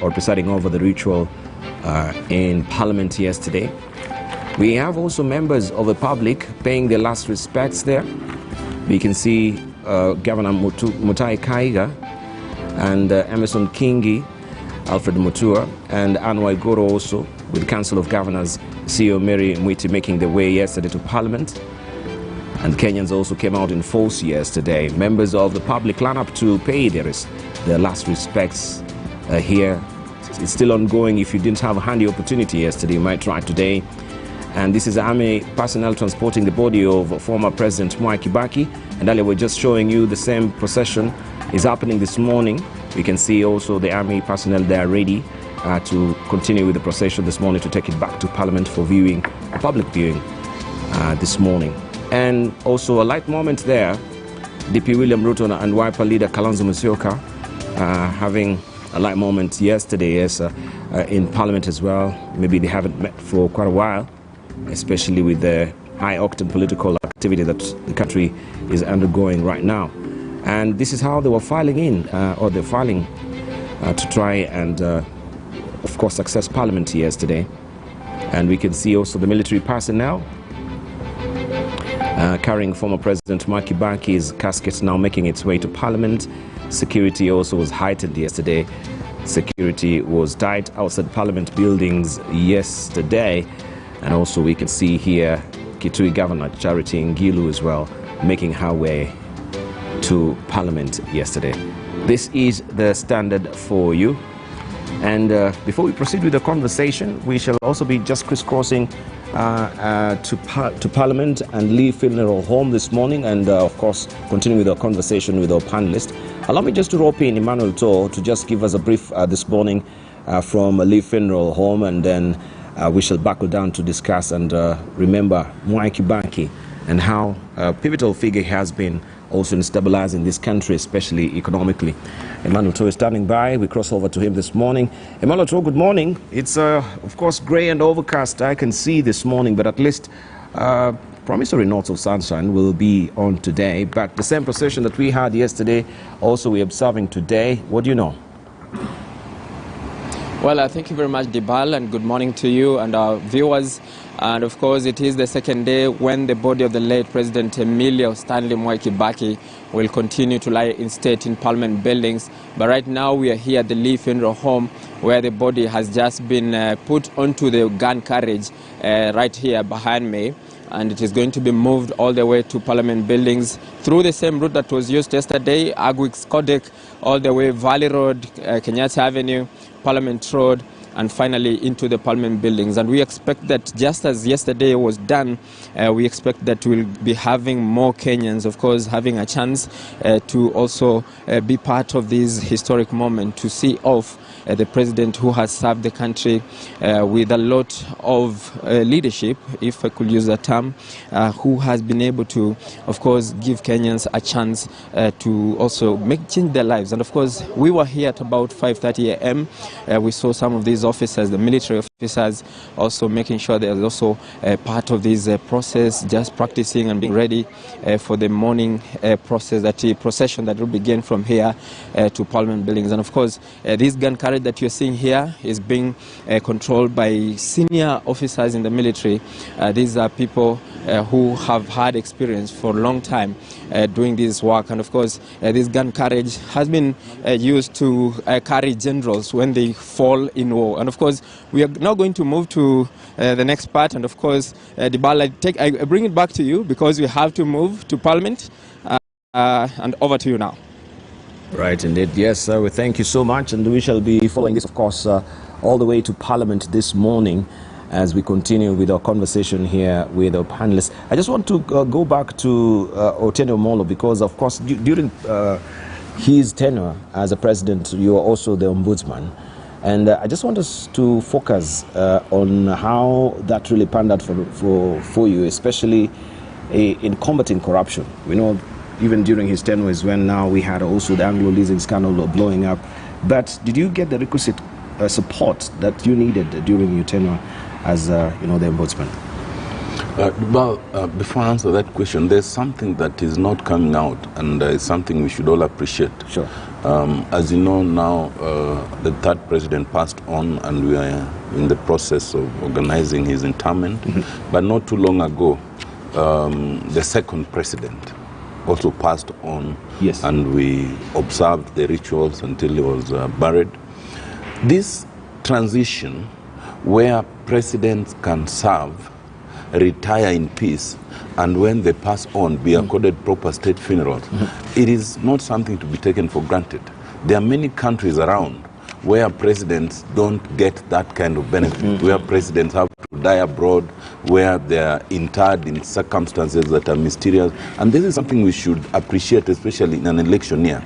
or presiding over the ritual in Parliament yesterday. We have also members of the public paying their last respects there. We can see Governor Mutai Kaiga and Emerson Kingi, Alfred Mutua, and Anwar Goro also, with the Council of Governors, CEO Mary Mwiti making their way yesterday to Parliament. And Kenyans also came out in force yesterday. Members of the public line up to pay their last respects here. It's still ongoing. If you didn't have a handy opportunity yesterday, you might try today. And this is army personnel transporting the body of former President Kibaki. And earlier we're just showing you the same procession is happening this morning. We can see also the army personnel there ready to continue with the procession this morning to take it back to Parliament for viewing, a public viewing this morning. And also a light moment there, DP William Ruto and Wiper leader Kalonzo Musyoka having a light moment yesterday, yes, in Parliament as well. Maybe they haven't met for quite a while, especially with the high-octane political activity that the country is undergoing right now. And this is how they were filing in, or they're filing to try and, of course, access Parliament yesterday. And we can see also the military personnel carrying former President Kibaki's casket now making its way to Parliament. Security also was heightened yesterday. Security was tight outside Parliament buildings yesterday. And also we can see here Kitui Governor Charity Ngilu as well making her way to Parliament yesterday. This is the standard for you. And before we proceed with the conversation, we shall also be just crisscrossing to Parliament and Lee Funeral Home this morning, and of course continue with our conversation with our panelists. Allow me just to rope in Emmanuel To just give us a brief this morning from Lee Funeral Home, and then we shall buckle down to discuss and remember Mwai Kibaki and how a pivotal figure he has been also in stabilizing this country, especially economically. Emmanuel To is standing by. We cross over to him this morning. Emmanuel To, good morning. It's, of course, grey and overcast, I can see this morning, but at least promissory notes of sunshine will be on today. But the same procession that we had yesterday, also we're observing today. What do you know? Well, thank you very much, Dibal, and good morning to you and our viewers. And of course, it is the second day when the body of the late President Emilio Stanley Mwai Kibaki will continue to lie in state in Parliament buildings. But right now, we are here at the Lee Funeral Home, where the body has just been put onto the gun carriage right here behind me. And it is going to be moved all the way to Parliament buildings through the same route that was used yesterday, Agwix Kodek, all the way Valley Road, Kenyatta Avenue, Parliament Road, and finally into the Parliament buildings. And we expect that just as yesterday was done, we expect that we'll be having more Kenyans, of course, having a chance to also be part of this historic moment, to see off the president who has served the country with a lot of leadership, if I could use that term, who has been able to, of course, give Kenyans a chance to also change their lives. And of course, we were here at about 5:30 a.m. We saw some of these officers, the military officers, also making sure they're also part of this process, just practicing and being ready for the morning procession that will begin from here to Parliament buildings. And of course, this gun carriage that you're seeing here is being controlled by senior officers in the military. These are people who have had experience for a long time doing this work. And of course, this gun carriage has been used to carry generals when they fall in war. And of course, we are now going to move to the next part. And of course, Dibala, I bring it back to you because we have to move to Parliament. And over to you now. Right, indeed. Yes, sir. We thank you so much. And we shall be following this, of course, all the way to Parliament this morning as we continue with our conversation here with our panelists. I just want to go back to Otieno Molo because, of course, during his tenure as a president, you are also the ombudsman. And I just want us to focus on how that really panned out for you, especially in combating corruption. We know even during his tenure is when now we had also the Anglo leasing scandal blowing up. But did you get the requisite support that you needed during your tenure as the ombudsman? Before I answer that question, there's something that is not coming out, and it's something we should all appreciate. Sure. As you know now, the third president passed on, and we are in the process of organizing his interment. But not too long ago, the second president also passed on, yes, and we observed the rituals until he was buried. This transition where presidents can serve, retire in peace, and when they pass on, be accorded proper state funerals, it is not something to be taken for granted. There are many countries around where presidents don't get that kind of benefit, where presidents have to die abroad, where they are interred in circumstances that are mysterious. And this is something we should appreciate, especially in an election year,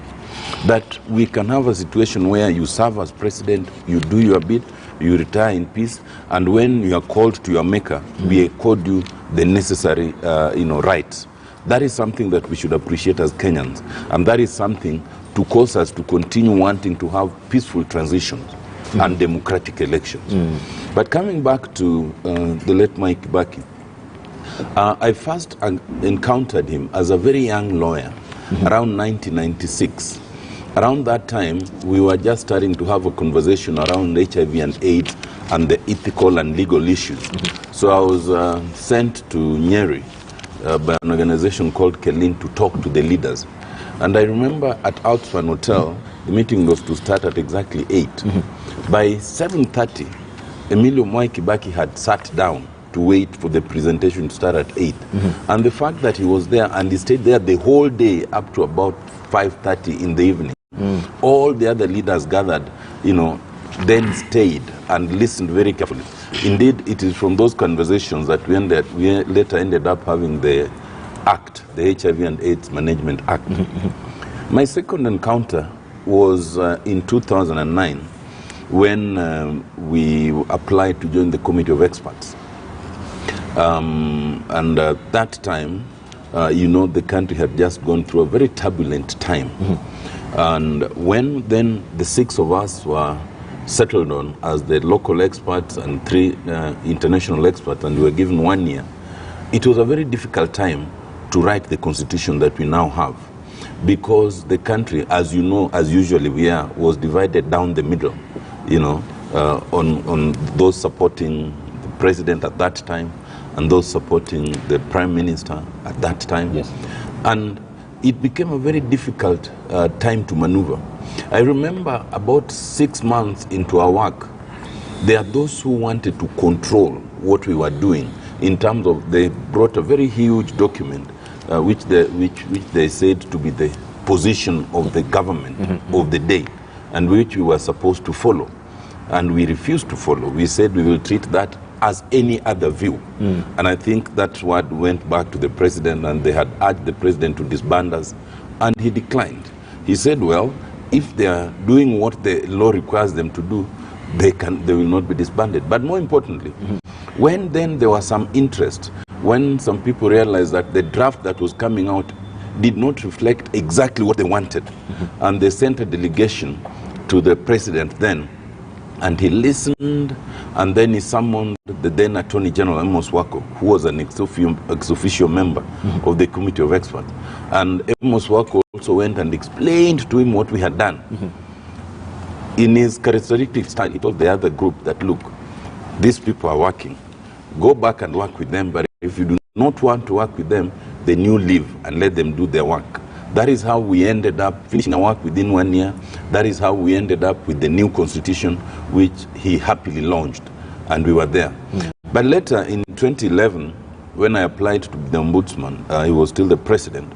that we can have a situation where you serve as president, you do your bit, you retire in peace, and when you are called to your maker, we accord you the necessary rights. That is something that we should appreciate as Kenyans, and that is something to cause us to continue wanting to have peaceful transitions and democratic elections. But coming back to the late Mike Kibaki, I first encountered him as a very young lawyer around 1996. Around that time, we were just starting to have a conversation around HIV and AIDS and the ethical and legal issues. So I was sent to Nyeri by an organization called Kelin to talk to the leaders. And I remember at Outspan Hotel, the meeting was to start at exactly 8. By 7:30, Emilio Mwai Kibaki had sat down to wait for the presentation to start at 8. And the fact that he was there and he stayed there the whole day up to about 5:30 in the evening, all the other leaders gathered, then stayed and listened very carefully. Indeed, it is from those conversations that we later ended up having the Act, the HIV and AIDS Management Act. My second encounter was in 2009 when we applied to join the Committee of Experts. And at that time, the country had just gone through a very turbulent time. And when then the 6 of us were settled on as the local experts and 3 international experts, and we were given 1 year, it was a very difficult time to write the constitution that we now have, because the country, as you know, as usually we are, was divided down the middle, on those supporting the president at that time and those supporting the prime minister at that time. Yes. And it became a very difficult time to maneuver. I remember about 6 months into our work, there are those who wanted to control what we were doing in terms of, they brought a very huge document which they said to be the position of the government of the day, and which we were supposed to follow. And we refused to follow. We said we will treat that as any other view. And I think that's what went back to the president, and they had urged the president to disband us, and he declined. He said, well, if they are doing what the law requires them to do, they will not be disbanded. But more importantly, when then there was some interest, when some people realized that the draft that was coming out did not reflect exactly what they wanted, and they sent a delegation to the president then, and he listened, and then he summoned the then Attorney General, Amos Wako, who was an ex officio member of the Committee of Experts. And Amos Wako also went and explained to him what we had done. In his characteristic style, he told the other group that, look, these people are working. Go back and work with them, but if you do not want to work with them, then you leave and let them do their work. That is how we ended up finishing our work within 1 year. That is how we ended up with the new constitution, which he happily launched, and we were there. But later in 2011, when I applied to the ombudsman, he was still the president,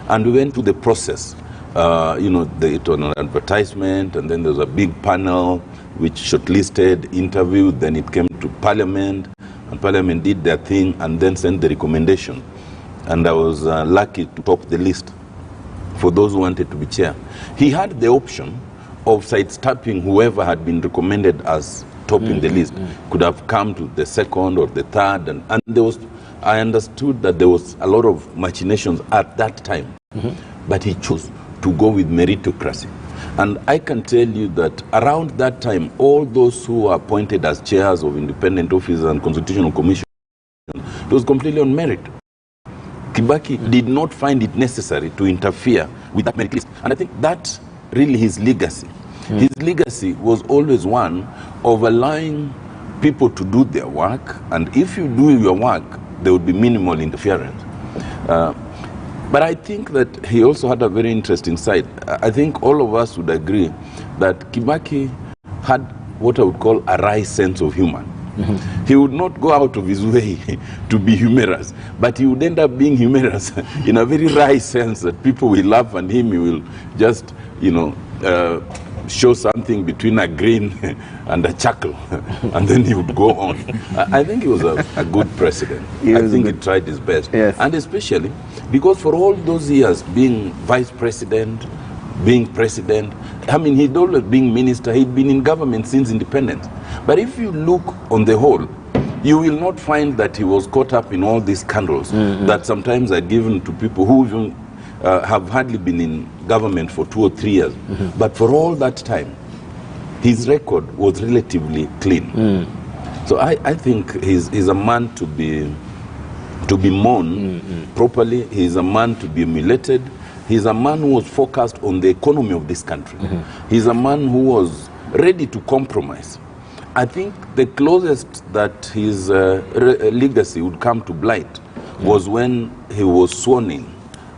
and we went through the process. It was an advertisement, and then there was a big panel which shortlisted, interviewed, then it came to Parliament, and Parliament did their thing and then sent the recommendation. And I was lucky to top the list for those who wanted to be chair. He had the option of sidestepping whoever had been recommended as topping the list. Could have come to the second or the third, and there was, I understood that there was a lot of machinations at that time, but he chose to go with meritocracy. And I can tell you that around that time, all those who were appointed as chairs of independent offices and constitutional commission, it was completely on merit. Kibaki did not find it necessary to interfere with that merit list. And I think that really his legacy. His legacy was always one of allowing people to do their work, and if you do your work, there would be minimal interference. But I think that he also had a very interesting side. I think all of us would agree that Kibaki had what I would call a wry sense of humor. He would not go out of his way to be humorous, but he would end up being humorous in a very wry sense that people will laugh, and he will just, show something between a grin and a chuckle, and then he would go on. I think he was a good president. I think he tried his best. Yes. And especially because for all those years being vice president, being president, I mean, he'd always been minister, he'd been in government since independence. But if you look on the whole, you will not find that he was caught up in all these scandals that sometimes are given to people who even have hardly been in government for 2 or 3 years. But for all that time, his record was relatively clean. So I think he's a man to be mourned properly. He's a man to be emulated. He's a man who was focused on the economy of this country. He's a man who was ready to compromise. I think the closest that his legacy would come to blight was when he was sworn in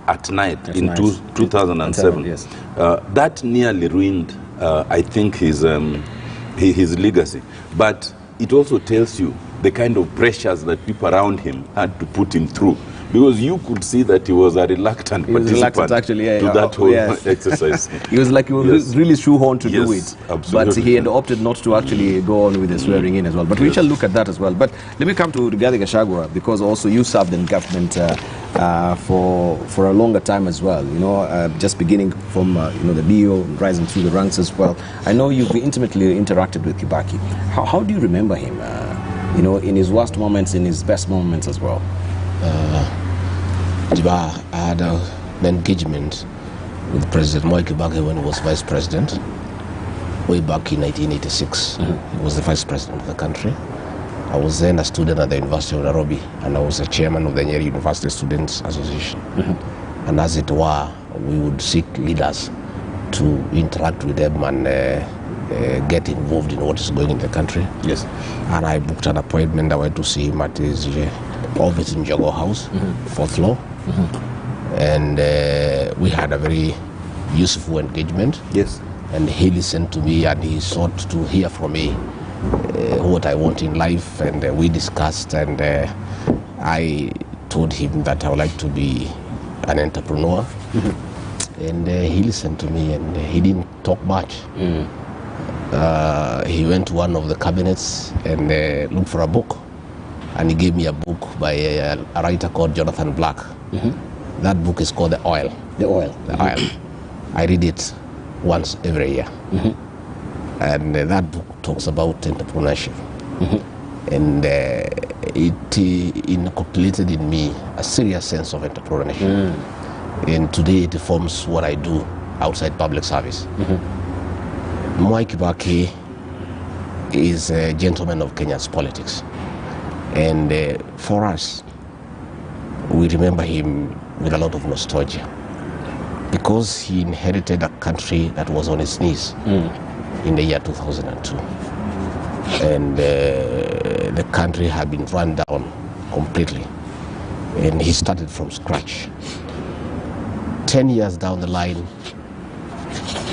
at night in 2007. Yes. That nearly ruined, I think, his legacy. But it also tells you the kind of pressures that people around him had to put him through. Because you could see that he was a reluctant participant to that whole exercise. He was like, he was really shoehorned to do it. Absolutely. But he had opted not to actually go on with the swearing in as well. But we shall look at that as well. But let me come to Rigathi Gachagua, because also you served in government for a longer time as well. Just beginning from the BO, rising through the ranks as well. I know you've intimately interacted with Kibaki. How do you remember him? In his worst moments, in his best moments as well. I had an engagement with President Kibaki when he was vice president, way back in 1986. He was the vice president of the country. I was then a student at the University of Nairobi, and I was the chairman of the Nyeri University Students Association. And as it were, we would seek leaders to interact with them and get involved in what is going in the country. Yes. And I booked an appointment. I went to see him at his office in Jago House, 4th floor. And we had a very useful engagement. Yes. And he listened to me, and he sought to hear from me what I want in life, and we discussed, and I told him that I would like to be an entrepreneur. And he listened to me, and he didn't talk much. He went to one of the cabinets and looked for a book, and he gave me a book by a writer called Jonathan Black. That book is called The Oil. The Oil. The Oil. I read it once every year. And that book talks about entrepreneurship. And it inculcated in me a serious sense of entrepreneurship. And today it forms what I do outside public service. Mwai Kibaki is a gentleman of Kenya's politics. And for us, we remember him with a lot of nostalgia, because he inherited a country that was on its knees in the year 2002. And the country had been run down completely. And he started from scratch. 10 years down the line,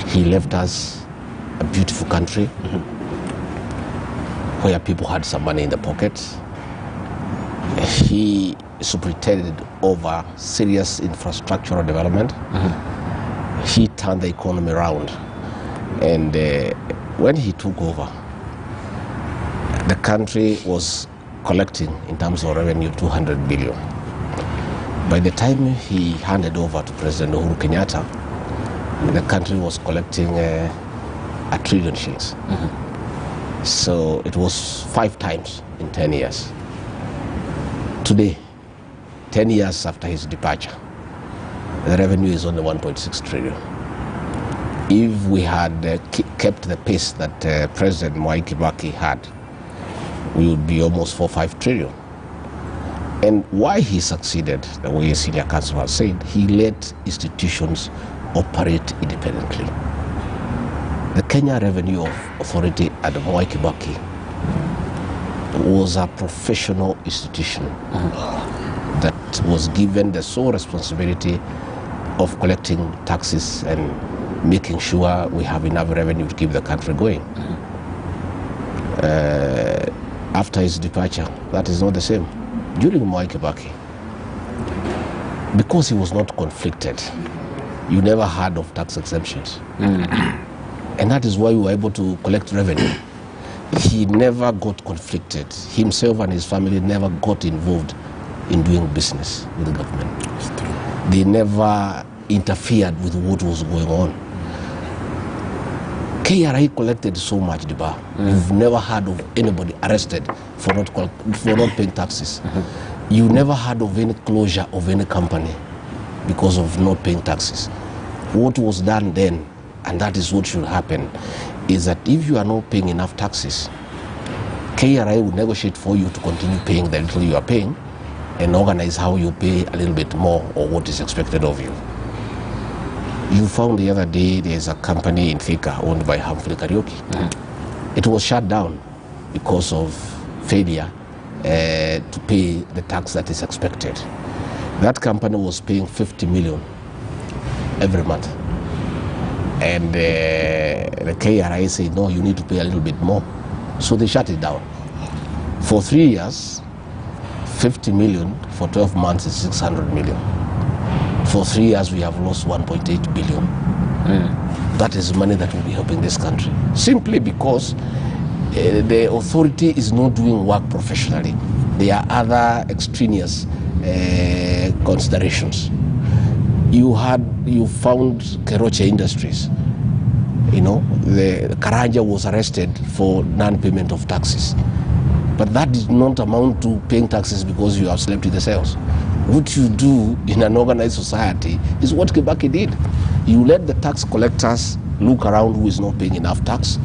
he left us a beautiful country where people had some money in the pockets. He superintended over serious infrastructural development. He turned the economy around. And when he took over, the country was collecting, in terms of revenue, 200 billion. By the time he handed over to President Uhuru Kenyatta, the country was collecting 1 trillion shillings. So it was 5 times in 10 years. Today, 10 years after his departure, the revenue is only 1.6 trillion. If we had kept the pace that President Mwai Kibaki had, we would be almost 4-5 trillion. And why he succeeded, the way senior counsel has said, he let institutions operate independently. The Kenya Revenue Authority at Mwai Kibaki was a professional institution that was given the sole responsibility of collecting taxes and making sure we have enough revenue to keep the country going. After his departure, that is not the same. During Mwai Kibaki, because he was not conflicted, you never heard of tax exemptions. And that is why we were able to collect revenue. He never got conflicted. Himself and his family never got involved in doing business with the government. They never interfered with what was going on. KRA collected so much, Diba. You've never heard of anybody arrested for not paying taxes. You never heard of any closure of any company because of not paying taxes. What was done then, and that is what should happen, is that if you are not paying enough taxes, KRA will negotiate for you to continue paying the little you are paying and organize how you pay a little bit more or what is expected of you. You found the other day there's a company in Thika owned by Humphrey Karaoke. It was shut down because of failure to pay the tax that is expected. That company was paying 50 million every month. And the KRA said, no, you need to pay a little bit more. So they shut it down. For 3 years, 50 million for 12 months is 600 million. For 3 years, we have lost 1.8 billion. That is money that will be helping this country. Simply because the authority is not doing work professionally. There are other extraneous considerations. You found Keroche Industries. You know, the Karanja was arrested for non-payment of taxes. But that did not amount to paying taxes because you have slept in the cells. What you do in an organized society is what Kibaki did. You let the tax collectors look around who is not paying enough tax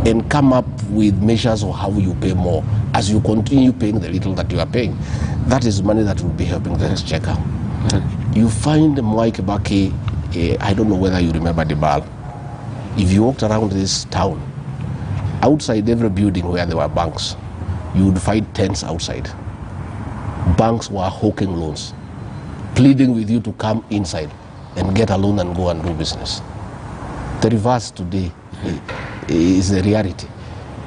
and come up with measures of how you pay more as you continue paying the little that you are paying. That is money that will be helping the exchequer. You find Mwai Kibaki, I don't know whether you remember the ball. If you walked around this town, outside every building where there were banks, you would find tents outside. Banks were hawking loans, pleading with you to come inside and get a loan and go and do business. The reverse today is the reality,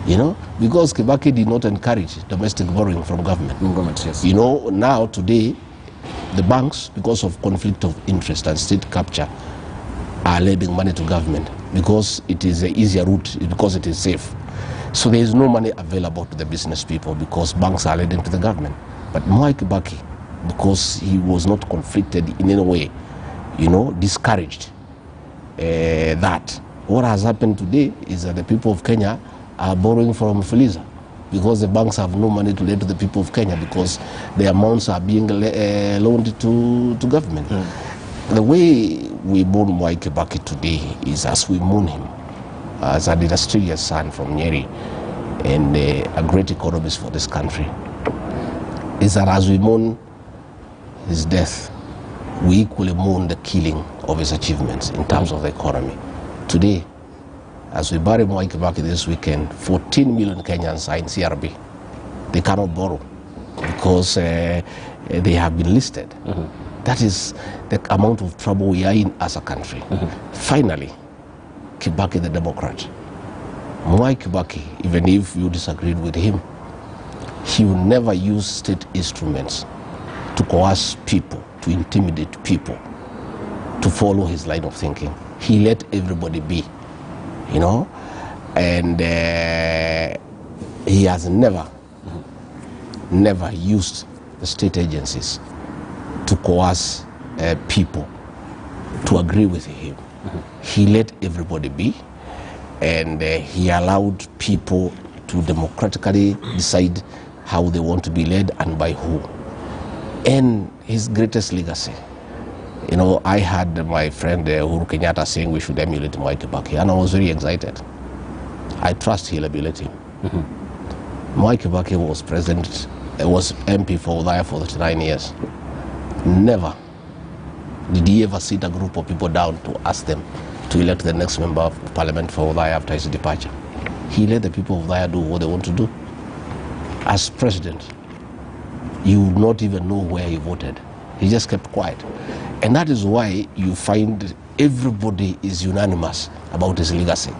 you know, because Kibaki did not encourage domestic borrowing from government. Yes. You know, now today, the banks, because of conflict of interest and state capture, are lending money to government because it is an easier route, because it is safe. So there is no money available to the business people because banks are lending to the government. But Mwai Kibaki, because he was not conflicted in any way, you know, discouraged that. What has happened today is that the people of Kenya are borrowing from Fuliza because the banks have no money to lend to the people of Kenya because the amounts are being loaned to government. The way we mourn Mwai Kibaki today is as we mourn him as an industrious son from Nyeri and a great economist for this country, is that as we mourn his death, we equally mourn the killing of his achievements in terms of the economy. Today, as we bury Mwai Kibaki this weekend, 14 million Kenyans are in CRB. They cannot borrow because they have been listed. That is the amount of trouble we are in as a country. Finally, Kibaki the Democrat. Mwai Kibaki, even if you disagreed with him, he will never use state instruments to coerce people, to intimidate people, to follow his line of thinking. He let everybody be, you know, and he has never used the state agencies to coerce people to agree with him. He let everybody be, and he allowed people to democratically decide how they want to be led and by who. And his greatest legacy, you know, I had my friend Uhuru Kenyatta saying we should emulate Mwai Kibaki, and I was very excited. I trust he'll emulate him. Mwai Kibaki was president, was MP for Udaya for 39 years. Never did he ever sit a group of people down to ask them to elect the next member of parliament for Udaya after his departure. He let the people of Udaya do what they want to do. As president, you would not even know where he voted. He just kept quiet. And that is why you find everybody is unanimous about his legacy.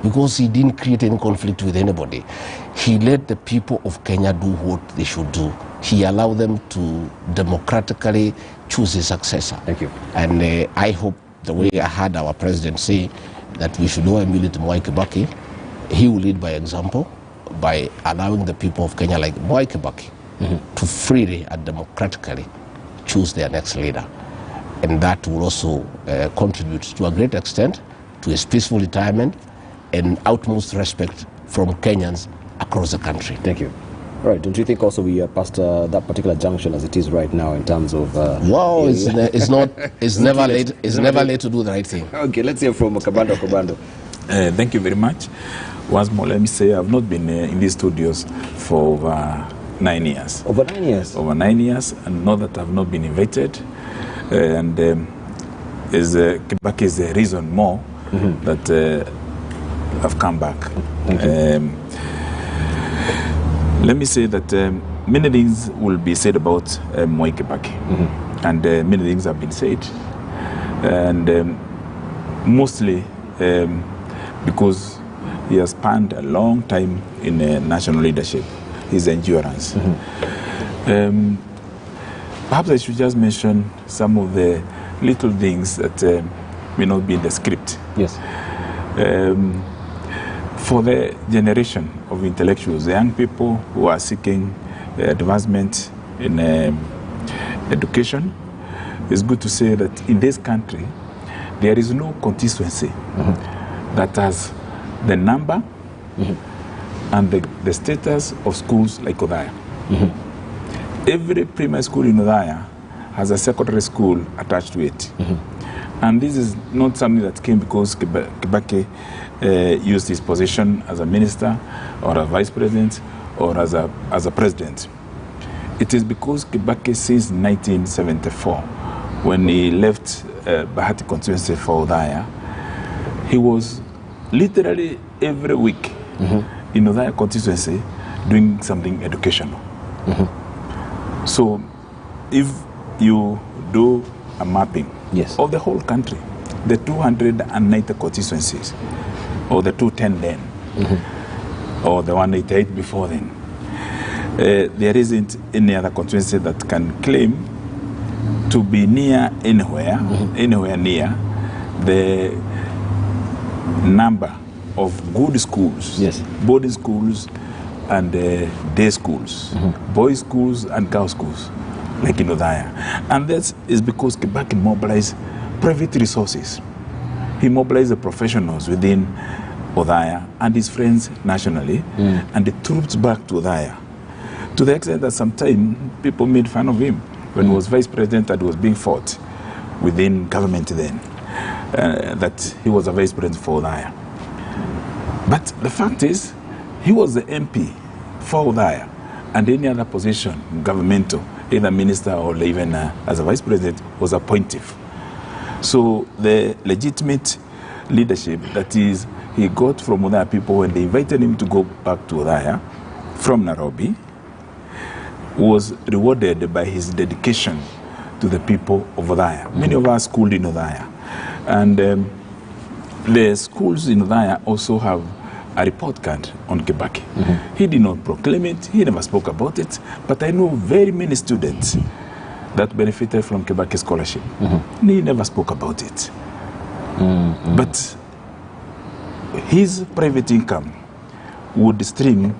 Because he didn't create any conflict with anybody. He let the people of Kenya do what they should do. He allowed them to democratically choose his successor. Thank you. And I hope the way I heard our president say that we should emulate Mwai Kibaki, he will lead by example by allowing the people of Kenya like Mwai Kibaki to freely and democratically choose their next leader. And that will also contribute to a great extent to his peaceful retirement and utmost respect from Kenyans across the country. Thank you. All right, don't you think also we are past that particular junction as it is right now in terms of... Wow, it's never late. It's never late to do the right thing. Okay, let's hear from Kabando. Thank you very much. Once more, let me say I've not been in these studios for over 9 years. Over 9 years? Over 9 years, and know that I've not been invited. Kibaki is the reason more that I've come back. Let me say that many things will be said about Mwai Kibaki, and many things have been said, and mostly because he has spent a long time in national leadership, his endurance. Perhaps I should just mention some of the little things that may not be in the script. Yes. For the generation of intellectuals, the young people who are seeking advancement in education, it's good to say that in this country, there is no constituency that has the number and the status of schools like Udaya. Every primary school in Udaya has a secondary school attached to it. And this is not something that came because Kibaki used his position as a minister or a vice president or as a president. It is because Kibaki, since 1974, when he left Bahati constituency for Udaya, he was literally every week in Udaya constituency doing something educational. So if you do a mapping of the whole country, the 290 constituencies, or the 210 then, or the 188 before then, there isn't any other constituency that can claim to be near anywhere near the number of good schools, boarding schools and day schools, boys schools and girls schools, like in Udaya. And that is because Kibaki mobilized private resources. He mobilized the professionals within Udaya and his friends nationally, and the troops back to Udaya. To the extent that sometimes people made fun of him when he was vice president and was being fought within government then, that he was a vice president for Udaya. But the fact is, he was the MP for Udaya, and any other position, governmental, either minister or even as a vice president, was appointive. So the legitimate leadership that is he got from Udaya people when they invited him to go back to Udaya from Nairobi was rewarded by his dedication to the people of Udaya. Many of us schooled in Udaya. And the schools in Udaya also have a report card on Kibaki. He did not proclaim it, he never spoke about it, but I know very many students that benefited from Kibaki scholarship. He never spoke about it. But his private income would stream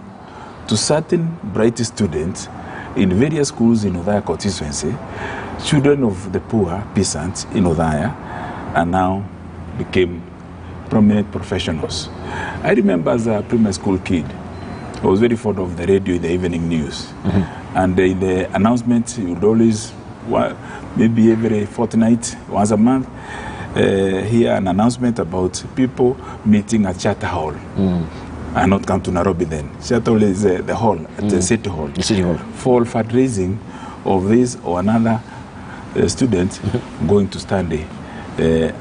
to certain bright students in various schools in Udaya constituency, children of the poor peasants in Udaya, and now became prominent professionals. I remember as a primary school kid, I was very fond of the radio in the evening news. And in the announcement, you would always, maybe every fortnight, once a month, hear an announcement about people meeting at Charter Hall. And not come to Nairobi then. Charter Hall is the hall, at the City Hall. The City Hall. For fundraising of this or another student going to study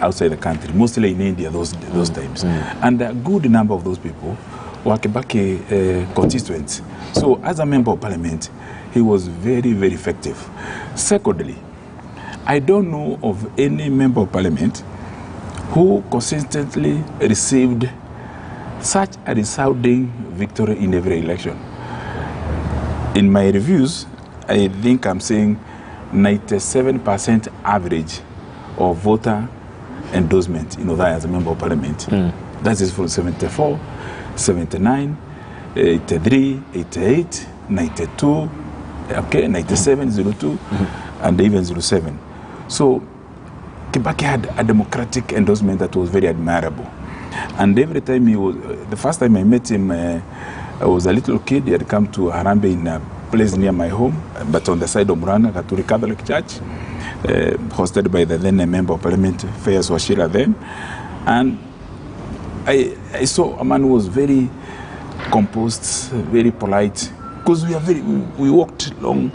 outside the country, mostly in India those times. And a good number of those people were Kibaki constituents. So as a member of parliament, he was very, very effective. Secondly, I don't know of any member of parliament who consistently received such a resounding victory in every election. In my reviews, I think I'm saying 97% average of voter endorsement in Othaya as a member of parliament. That is from 74, 79, 83, 88, 92, okay, 97, 02, and even 07. So Kibaki had a democratic endorsement that was very admirable. And every time he was, the first time I met him, I was a little kid. He had come to Harambee in a place near my home, but on the side of Muranga, Catholic Church, hosted by the then member of parliament, Fairs Washira then. And I saw a man who was very composed, very polite, because we walked long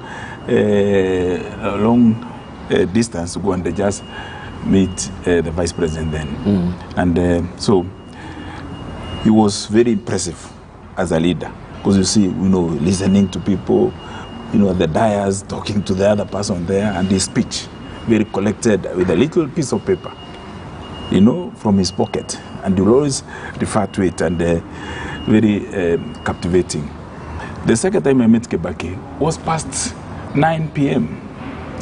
distance to go and just meet the vice president then. And so he was very impressive as a leader, because you see, listening to people, at the dais, talking to the other person there, and his speech, very collected with a little piece of paper, from his pocket. And you'll always refer to it, and very captivating. The second time I met Kibaki was past 9 p.m.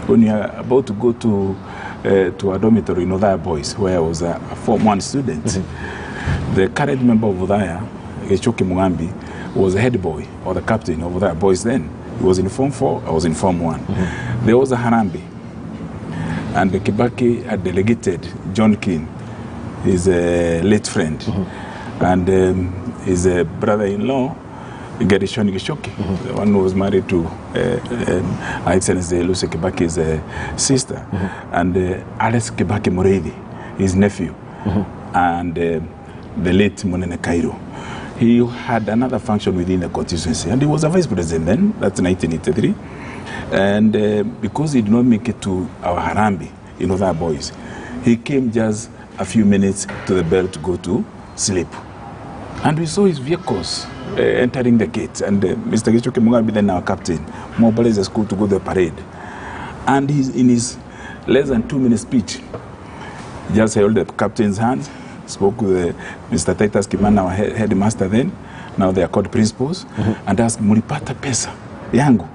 when you are about to go to a dormitory in Othaya Boys, where I was a Form 1 student. The current member of Othaya, Gechoki Mugambi, was the head boy, or the captain of Othaya Boys then. He was in Form 4, I was in Form 1. There was a Harambee, and the Kibaki had delegated John King, his late friend, and his brother-in-law, Gerishoni Gishoki, the one who was married to Her Excellency Lucy Kibaki's sister, and Alex Kibaki Mureithi, his nephew, and the late Monene Cairo. He had another function within the constituency, and he was a vice president then, that's 1983. And because he did not make it to our Harambee in Othaya Boys, he came just a few minutes to the bell to go to sleep. And we saw his vehicles entering the gate, and Mr. Gichoke Mugambi, then our captain, mobilized the school to go to the parade. And in his less than 2-minute speech, he just held the captain's hand, spoke with Mr. Titus Kimana, our headmaster then, now they are called principals, and asked, Mulipata Pesa, Yangu,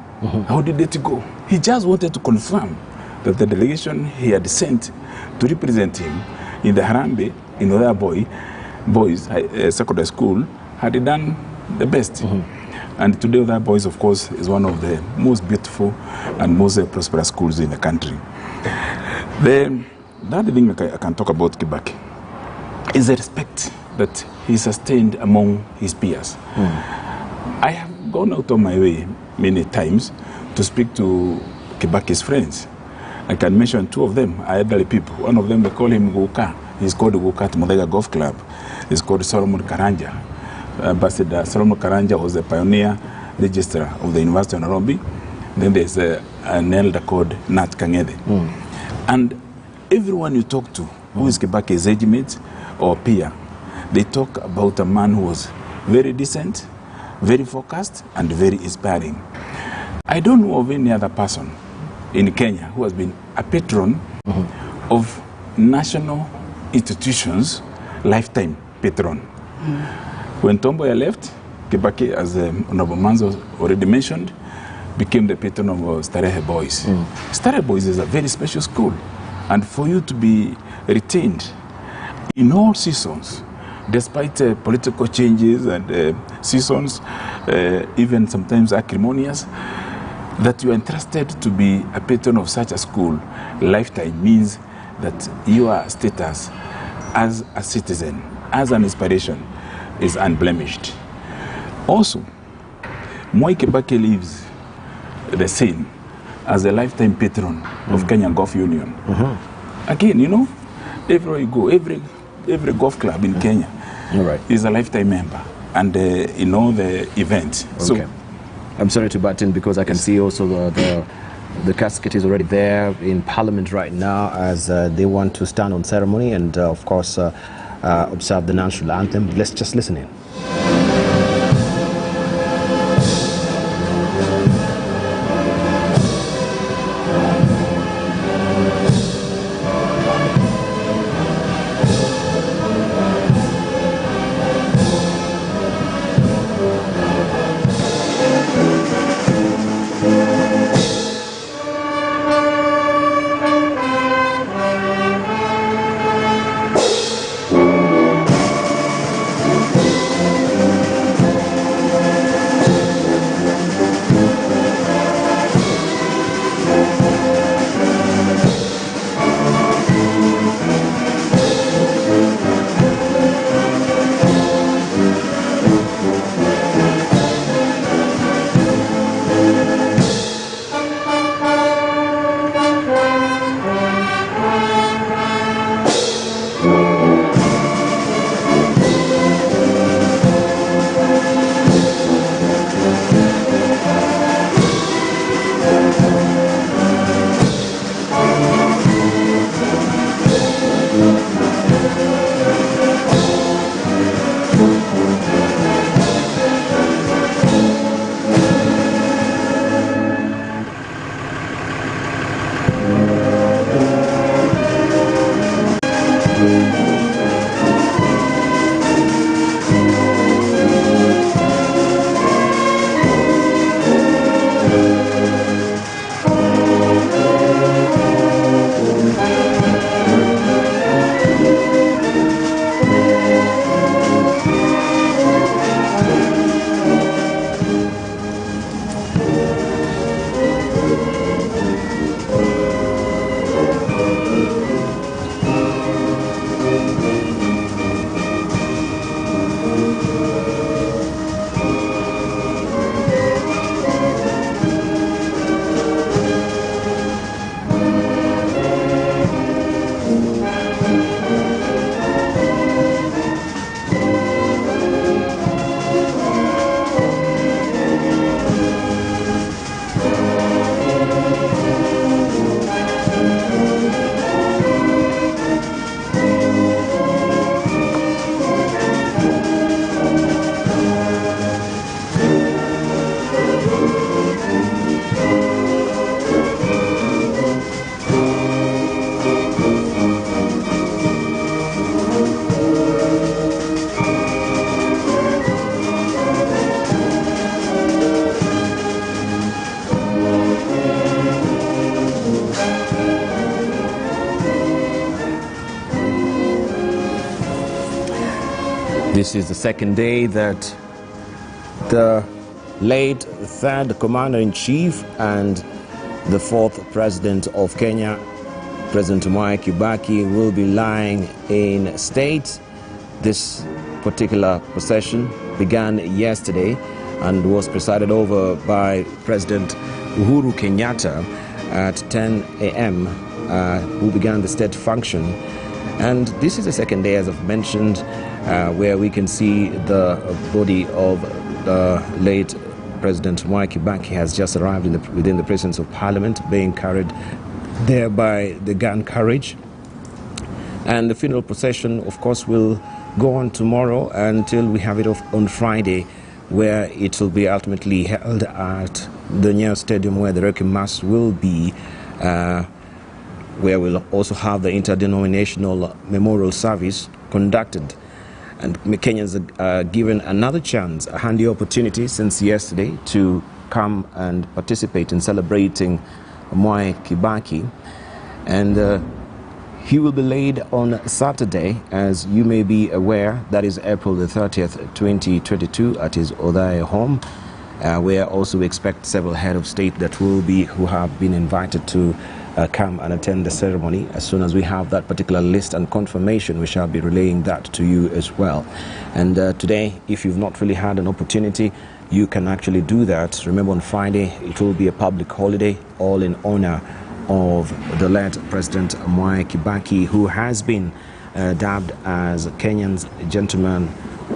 how did it go? He just wanted to confirm that the delegation he had sent to represent him in the Harambee, in Othaya Boys Secondary School, had done the best. And today Othaya Boys, of course, is one of the most beautiful and most prosperous schools in the country. The other thing I can talk about Kibaki is the respect that he sustained among his peers. I have gone out of my way many times to speak to Kibaki's friends. I can mention 2 of them, elderly people. One of them, they call him Guka. He's called Guka at Muthaiga Golf Club. He's called Solomon Karanja. Ambassador Solomon Karanja was the pioneer registrar of the University of Nairobi. Then there's an elder called Nat Kangede. And everyone you talk to, who is Kibaki's age mate or peer, they talk about a man who was very decent, very focused, and very inspiring. I don't know of any other person in Kenya who has been a patron of national institutions, lifetime patron. When Tomboya left, Kibaki, as Honorable Manzo already mentioned, became the patron of Starehe Boys. Starehe Boys is a very special school, and for you to be retained in all seasons, despite political changes and seasons, even sometimes acrimonious, that you are entrusted to be a patron of such a school, lifetime, means that your status as a citizen, as an inspiration, is unblemished. Also, Mwai Kibaki leaves the scene as a lifetime patron of Kenya Golf Union. Again, everywhere you go, every golf club in Kenya is a lifetime member, and the event. Okay. So, I'm sorry to butt in, because I can see also The casket is already there in Parliament right now as they want to stand on ceremony and, of course, observe the national anthem. Let's just listen in. This is the second day that the late third commander-in-chief and the fourth president of Kenya, President Kibaki, will be lying in state. This particular procession began yesterday and was presided over by President Uhuru Kenyatta at 10 a.m., who began the state function. And this is the second day, as I've mentioned, where we can see the body of the late President Kibaki has just arrived within the presence of Parliament, being carried there by the gun carriage. And the funeral procession, of course, will go on tomorrow until we have it off on Friday, where it will be ultimately held at the Nyayo Stadium, where the Requiem Mass will be, where we'll also have the interdenominational memorial service conducted. And Kenyans are given another chance, a handy opportunity since yesterday, to come and participate in celebrating Mwai Kibaki. And he will be laid on Saturday, as you may be aware. That is April the 30th, 2022, at his Othaya home, where also we expect several head of state who have been invited to come and attend the ceremony. As soon as we have that particular list and confirmation, we shall be relaying that to you as well. And today, if you've not really had an opportunity, you can actually do that. Remember, on Friday, it will be a public holiday, all in honor of the late President Mwai Kibaki, who has been dubbed as Kenyan's gentleman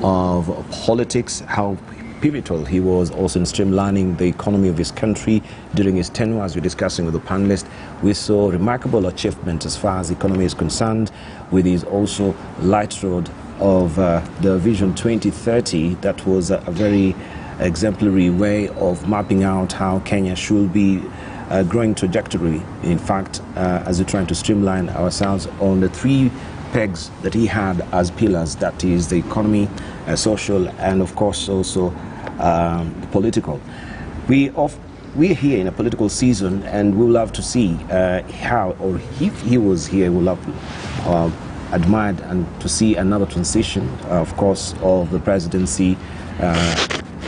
of politics. How pivotal. He was also in streamlining the economy of his country during his tenure, as we're discussing with the panelists. We saw remarkable achievement as far as the economy is concerned, with his also light road of the Vision 2030. That was a very exemplary way of mapping out how Kenya should be growing trajectory. In fact, as we're trying to streamline ourselves on the 3 pegs that he had as pillars, that is the economy, social, and of course also political. We're here in a political season, and we'll have to see how, or if he was here, we'll have admired and to see another transition, of course, of the presidency.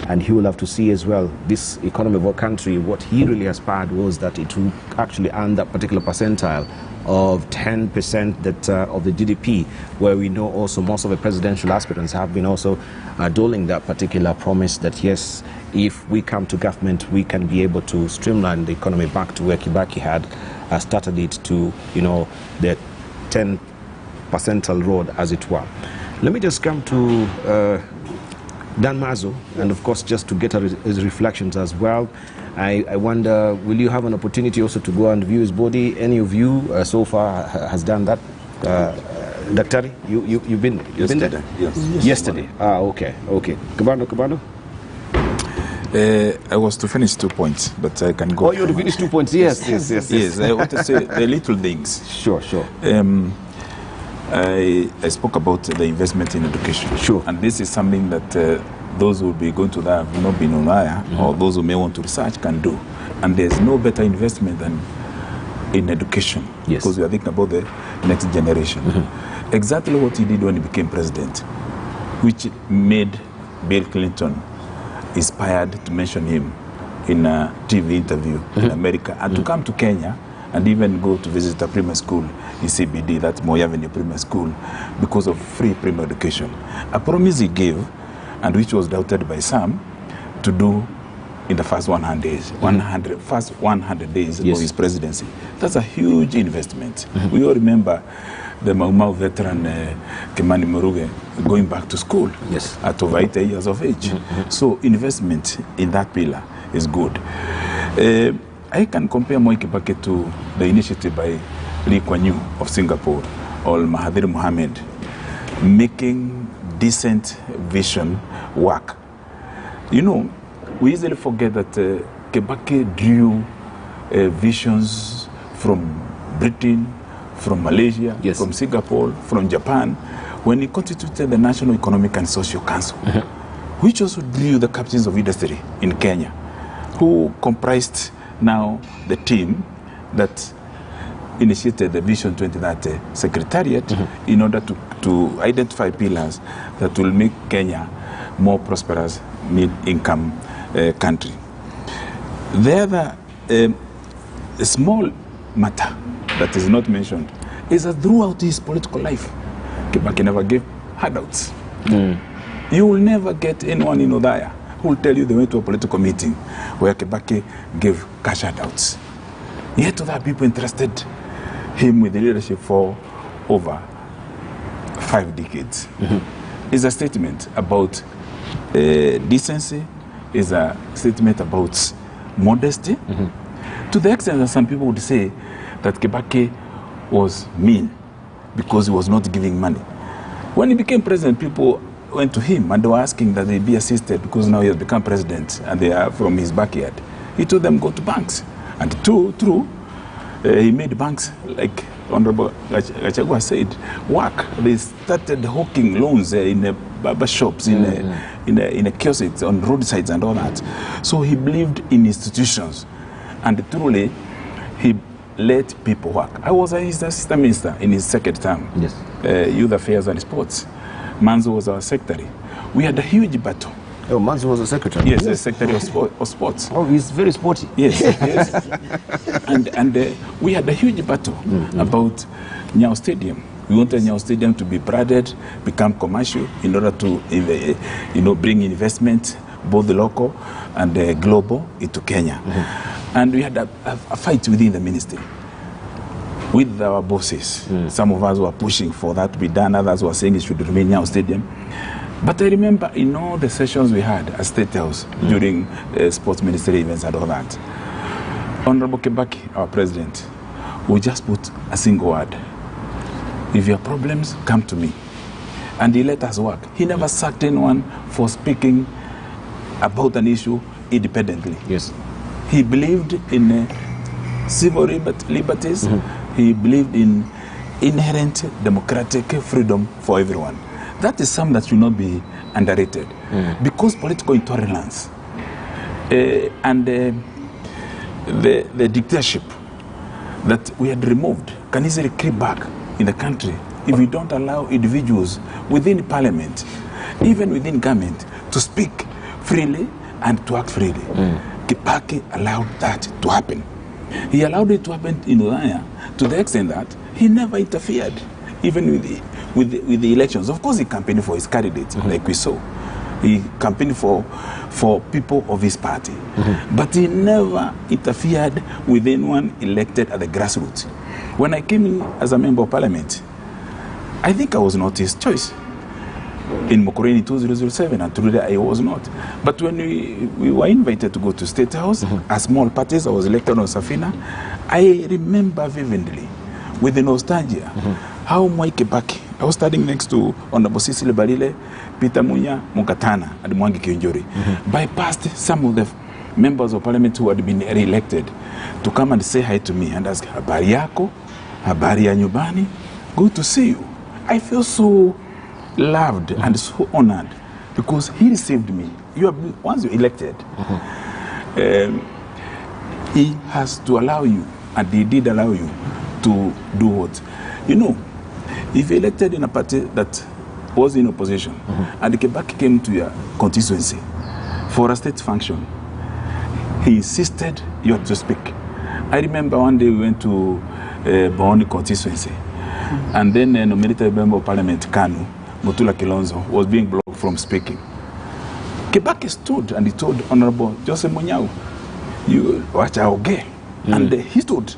And he will have to see as well this economy of our country. What he really aspired was that it will actually earn that particular percentile of 10% that of the GDP, where we know also most of the presidential aspirants have been also doling that particular promise that yes, if we come to government, we can be able to streamline the economy back to where Kibaki had started it to, you know, the 10 percentile road, as it were. Let me just come to Dan Mazo, and of course just to get his reflections as well. I wonder, will you have an opportunity also to go and view his body? Any of you so far has done that? Daktari, you've been there? Yes. Yesterday? Okay. Kabano? I was to finish 2 points, but I can go. Oh, you to finish 2 points? Yes. Yes, I want to say the little things. Sure. I spoke about the investment in education. Sure. And this is something that those who will be going to that have not been on wire, or those who may want to research can do. And there's no better investment than in education. Yes. Because we are thinking about the next generation. Exactly what he did when he became president, which made Bill Clinton inspired to mention him in a TV interview in America, and to come to Kenya and even go to visit a primary school in CBD, that's Moi Avenue Primary School, because of free primary education. A promise he gave, and which was doubted by some, to do in the first 100 days, first 100 days of his presidency. That's a huge investment. We all remember the Mau Mau veteran Kimani Muruge going back to school at over 80 years of age. So investment in that pillar is good. I can compare Moi Kibaki to the initiative by Lee Kuan Yew of Singapore or Mahathir Mohamad, making decent vision work. You know, we easily forget that Kibaki drew visions from Britain, from Malaysia, from Singapore, from Japan, when he constituted the National Economic and Social Council, which also drew the captains of industry in Kenya, who comprised now the team that initiated the Vision 2030 Secretariat in order to identify pillars that will make Kenya more prosperous mid-income country. The other small matter that is not mentioned is that throughout his political life, Kibaki never gave handouts. You will never get anyone in Odaya who will tell you they went to a political meeting where Kibaki gave cash handouts. Yet other people entrusted him with the leadership for over 5 decades. It's a statement about decency, is a statement about modesty, to the extent that some people would say that Kibaki was mean because he was not giving money. When he became president, people went to him and they were asking that they be assisted because now he has become president and they are from his backyard. He told them go to banks. And true, he made banks, like Honorable Gachagua said, work. They started hawking loans in the barber shops, in the kiosks, on roadsides and all that. So he believed in institutions, and truly he let people work. I was his assistant minister in his second term, Youth Affairs and Sports. Manzo was our secretary. We had a huge battle. Oh, Manzo was the secretary? Yes, the secretary of sports. Oh, he's very sporty. Yes. And we had a huge battle about Nyao Stadium. We wanted Nyao Stadium to be branded, become commercial, in order to bring investment, both the local and the global, into Kenya. And we had a fight within the ministry with our bosses. Some of us were pushing for that to be done, others were saying it should remain Nyao Stadium. But I remember in all the sessions we had at State House during sports ministry events and all that, Honorable Kibaki, our president, would just put a single word. If you have problems, come to me. And he let us work. He never sacked anyone for speaking about an issue independently. Yes. He believed in civil liberties. He believed in inherent democratic freedom for everyone. That is something that should not be underrated. Because political intolerance and the dictatorship that we had removed can easily creep back in the country if we don't allow individuals within parliament, even within government, to speak freely and to act freely. Kibaki allowed that to happen. He allowed it to happen in Ulaya to the extent that he never interfered, even with the elections. Of course, he campaigned for his candidates, like we saw. He campaigned for people of his party. But he never interfered with anyone elected at the grassroots. When I came in as a member of parliament, I think I was not his choice. In Mokoreni 2007, and truly I was not. But when we were invited to go to State House, as small parties, I was elected on Safina, I remember vividly, with the nostalgia, how Mwai Kibaki, I was standing next to Honorable Cecily Balile, Peter Munya, Mukatana, and Mwangi Kinjori, bypassed some of the members of parliament who had been re-elected to come and say hi to me and ask, habari yako, habari ya nyumbani, good to see you. I feel so loved and so honored because he received me. Once you're elected, he has to allow you, and he did allow you to do what? You know, if you're elected in a party that was in opposition, and Kibaki came to your constituency for a state function, he insisted you had to speak. I remember one day we went to Bohoni constituency, and then a nominated member of parliament, Kanu, Mutula Kilonzo, was being blocked from speaking. Kibaki stood and he told Honorable Joseph Munyao, you watch out, okay? And he stood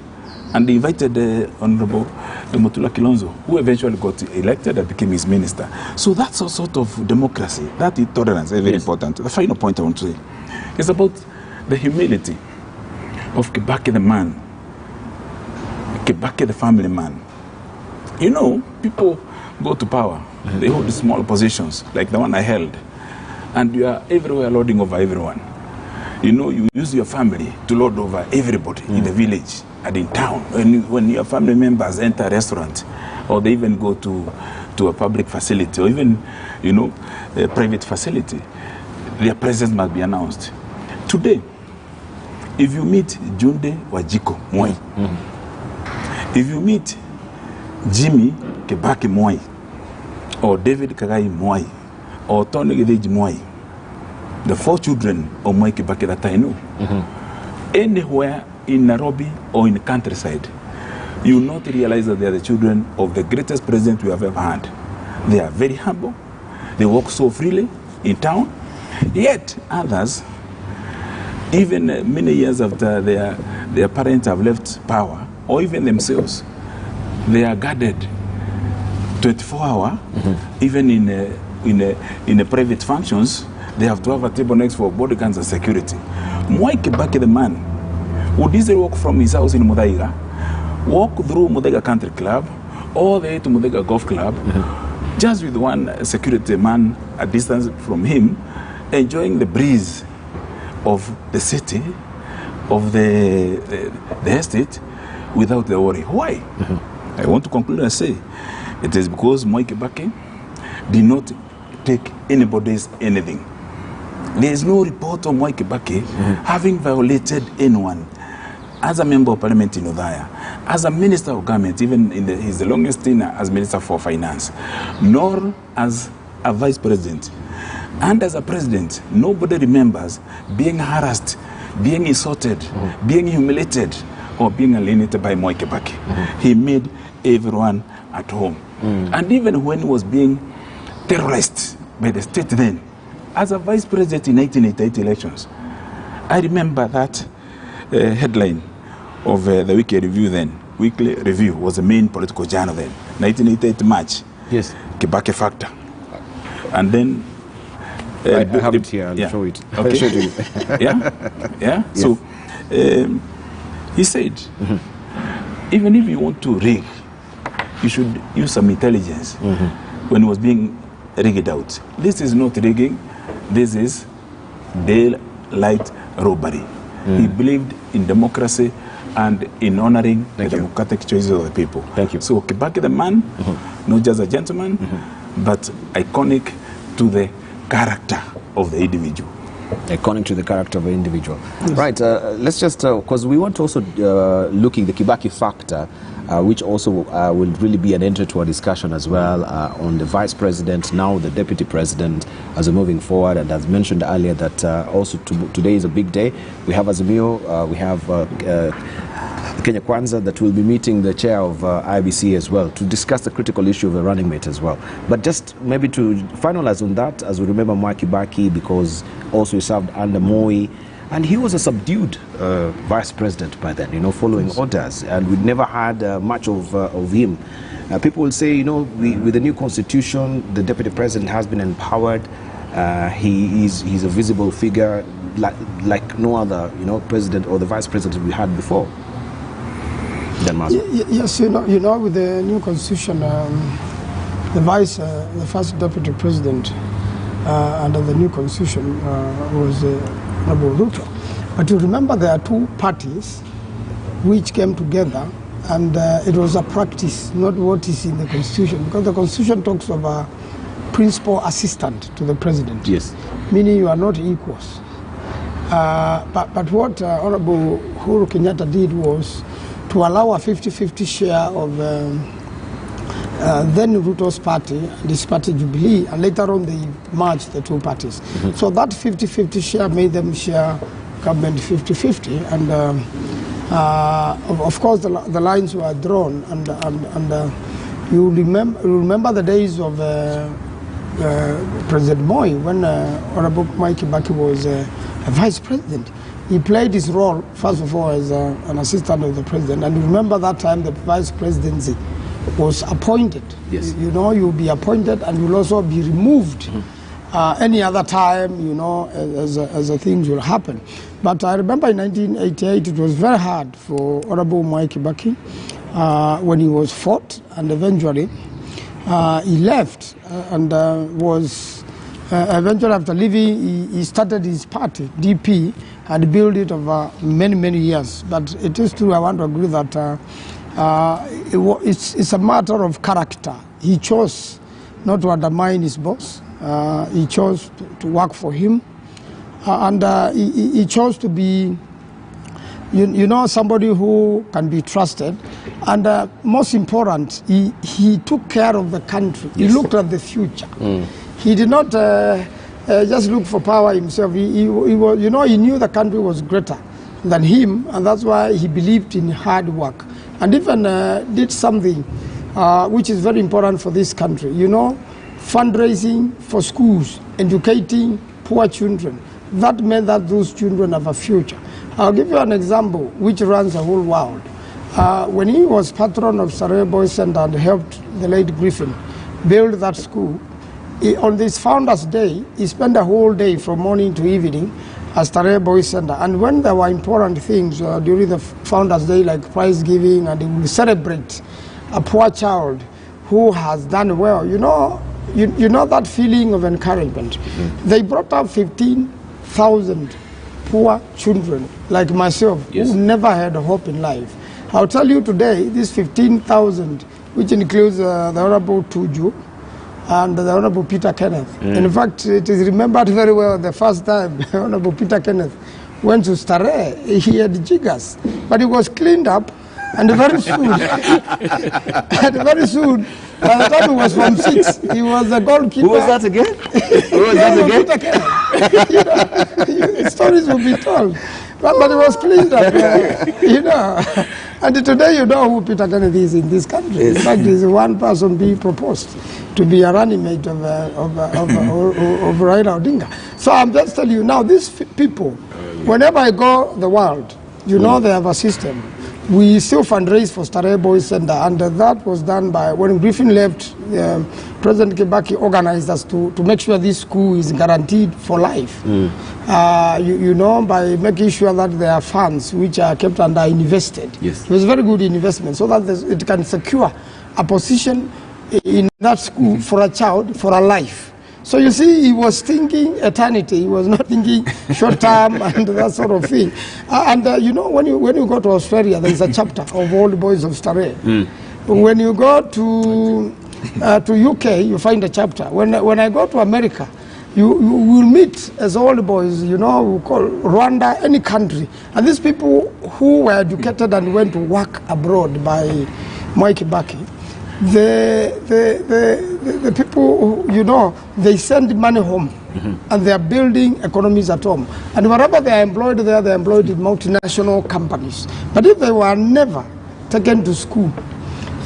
and he invited Honorable Mutula Kilonzo, who eventually got elected and became his minister. So that's a sort of democracy. That intolerance is very important. The final point I want to say is about the humility of Kibaki the man, Kibaki the family man. You know, people go to power, they hold small positions, like the one I held, and you are everywhere lording over everyone. You know, you use your family to lord over everybody in the village and in town. When your family members enter a restaurant, or they even go to a public facility, or even, you know, a private facility, their presence must be announced. Today, if you meet Junde Wajiko Mwai, if you meet Jimmy Kibaki Mwai, or David Kagai Mwai, or Tony Gideji Mwai, the 4 children of Mwai Kibaki that I know, anywhere in Nairobi or in the countryside, you will not realize that they are the children of the greatest president we have ever had. They are very humble. They walk so freely in town. Yet others, even many years after their parents have left power, or even themselves, they are guarded 24-hour, even in a private functions. They have to have a table next for bodyguards and security. Mwai Kibaki the man would easily walk from his house in Muthaiga, walk through Muthaiga Country Club, all the way to Muthaiga Golf Club, just with one security man a distance from him, enjoying the breeze of the city, of the estate, without the worry. Why? I want to conclude and say, it is because Mwai Kibaki did not take anybody's anything. There is no report of Mwai Kibaki having violated anyone. As a member of parliament in Udaya, as a minister of government, even he's the longest tenure as minister for finance, nor as a vice president. And as a president, nobody remembers being harassed, being insulted, being humiliated, or being alienated by Mwai Kibaki. He made everyone at home. And even when he was being terrorized by the state then, as a vice president in 1988 elections, I remember that headline of the Weekly Review then. Weekly Review was the main political journal then. 1988 March. Yes. Kibaki factor. And then I have it here. I'll show it. Okay. I'll show it to you. Yeah. Yes. So he said, even if you want to rig, you should use some intelligence. When it was being rigged out, this is not rigging. This is daylight robbery. He believed in democracy and in honoring the democratic choices of the people. Thank you. So Kibaki, the man, not just a gentleman, but iconic to the character of the individual. According to the character of the individual. Yes. Right, let's just, because we want to also looking the Kibaki factor, which also will really be an entry to our discussion as well on the vice president, now the deputy president, as we're moving forward. And as mentioned earlier, that also today is a big day. We have Azimio, we have Kenya Kwanza that will be meeting the chair of IBC as well to discuss the critical issue of the running mate as well. But just maybe to finalize on that, as we remember Mwai Kibaki, because also he served under Moi, and he was a subdued vice president by then, you know, following orders, and we never had much of him. People will say, you know, with the new constitution, the deputy president has been empowered. He's a visible figure like no other, you know, president or the vice president we had before. Yes, you know, with the new constitution, the first deputy president under the new constitution was Honorable Ruto. But you remember there are two parties which came together, and it was a practice, not what is in the constitution, because the constitution talks of a principal assistant to the president. Yes. Meaning you are not equals. But what Honorable Uhuru Kenyatta did was to allow a 50-50 share of then Ruto's party, this party Jubilee, and later on they merged the two parties. So that 50-50 share made them share government 50-50, and of course the lines were drawn, and you remember the days of President Moi, when Honorable Mwai Kibaki was a vice president. He played his role, first of all, as an assistant of the president. And remember that time the vice presidency was appointed. Yes. You know, you'll be appointed and you'll also be removed any other time, you know, as things will happen. But I remember in 1988, it was very hard for Honorable Mwai Kibaki when he was fought, and eventually he left and was eventually after leaving, he started his party, DP, and built it over many years. But it is true, I want to agree that it's a matter of character. He chose not to undermine his boss. He chose to work for him. And he chose to be, you know, somebody who can be trusted. And most important, he took care of the country. Yes. He looked at the future. He did not just look for power himself. He was, you know, he knew the country was greater than him, and that's why he believed in hard work. And even did something which is very important for this country. You know, fundraising for schools, educating poor children. That meant that those children have a future. I'll give you an example which runs the whole world. When he was patron of Starehe Boys Center and helped the late Griffin build that school, on this Founders Day, he spent a whole day from morning to evening at Starehe Boys Center. And when there were important things during the Founders Day, like prize giving, and he will celebrate a poor child who has done well, you know that feeling of encouragement. They brought up 15,000 poor children like myself, yes, who never had a hope in life. I'll tell you today, this 15,000, which includes the Honorable Tuju and the Honorable Peter Kenneth. In fact, it is remembered very well the first time Honorable Peter Kenneth went to Starehe. He had jiggers, but it was cleaned up, and very soon, by the time he was from 6, he was the goalkeeper. Who was that again? Who was that again? Stories will be told. But it was cleaned up, you know. And today you know who Peter Kenneth is in this country. Yes. In fact, he's one person being proposed to be a running mate of Raila Odinga. So I'm just telling you now, these people, whenever I go the world, you know they have a system. we still fundraise for Starehe Boys Center, and that was done by, when Griffin left, President Kibaki organized us to make sure this school is guaranteed for life. You know, by making sure that there are funds which are kept and are invested. Yes. It was a very good investment, so that it can secure a position in that school for a child, for a life. So you see, he was thinking eternity. He was not thinking short term and that sort of thing. You know, when you go to Australia, there is a chapter of all the boys of Starehe. When you go to UK, you find a chapter. When I go to America, you will meet as all the boys, you know, we call Rwanda, any country. And these people who were educated and went to work abroad by Mwai Kibaki, the people, you know, they send money home, and they are building economies at home. And wherever they are employed there, they are employed in multinational companies. But if they were never taken to school,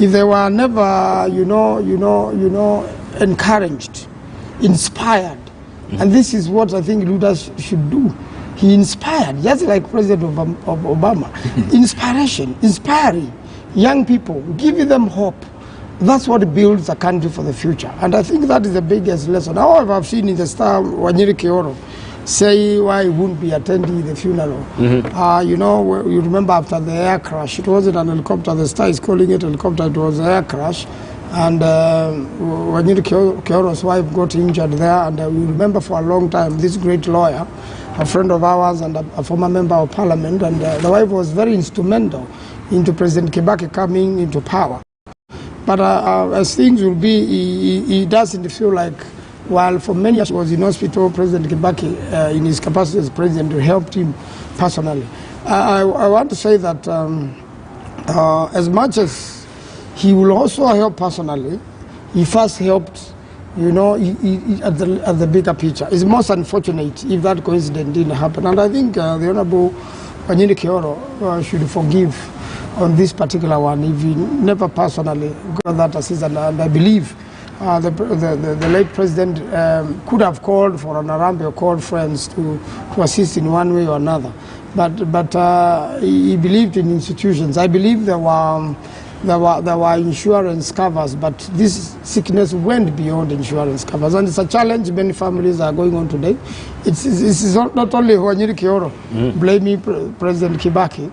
if they were never, you know, encouraged, inspired, and this is what I think leaders should do. He inspired, just like President Obama. Inspiration, inspiring young people, giving them hope. That's what builds a country for the future. And I think that is the biggest lesson. However, I've seen in the Star, Wanyiri Kioro say why he wouldn't be attending the funeral. You know, you remember after the air crash, it wasn't an helicopter, the Star is calling it a helicopter, it was an air crash. And Wanyiri Kioro's wife got injured there, and we remember for a long time this great lawyer, a friend of ours and a former member of parliament, and the wife was very instrumental into President Kibaki coming into power. But as things will be, he doesn't feel like, while for many years he was in hospital, President Kibaki, in his capacity as president, helped him personally. I want to say that as much as he will also help personally, he first helped, you know, at the bigger picture. It's most unfortunate if that coincidence didn't happen. And I think the Honorable Wanyiri Kioro should forgive on this particular one if he never personally got that assistance. And I believe the late president could have called for an Arambe or called friends to assist in one way or another. But he believed in institutions. I believe there were insurance covers, but this sickness went beyond insurance covers, and it's a challenge many families are going on today. It's not only Wanyiri Kioro blaming President Kibaki.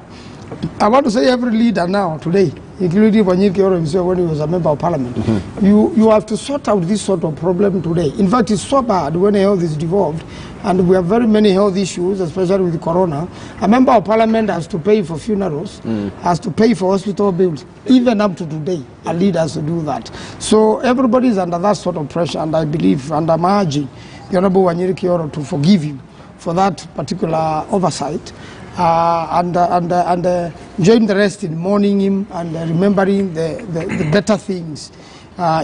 I want to say every leader now today, including Wanyiri Kioro himself when he was a member of parliament, you have to sort out this sort of problem today. In fact, it's so bad when health is devolved, and we have very many health issues, especially with corona. A member of parliament has to pay for funerals, has to pay for hospital bills. Even up to today, a leader has to do that. So everybody is under that sort of pressure, and I believe, and I'm urging the Honorable Wanyiri Kioro to forgive him for that particular oversight. And join the rest in mourning him and remembering the better things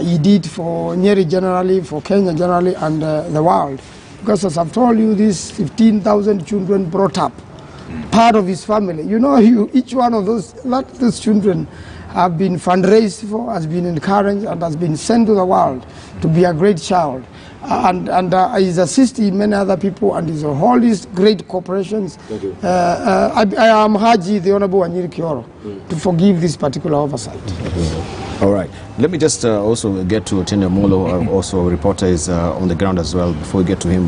he did for Nyeri generally, for Kenya generally, and the world. Because as I've told you, these 15,000 children brought up, part of his family. You know, each one of those children have been fundraised for, has been encouraged, and has been sent to the world to be a great child. And he's assisting many other people, and he's all these great corporations. I am urging the Honorable Wanyiri Kioro to forgive this particular oversight. All right. Let me just also get to Otiende Molo, also a reporter is on the ground as well, before we get to him.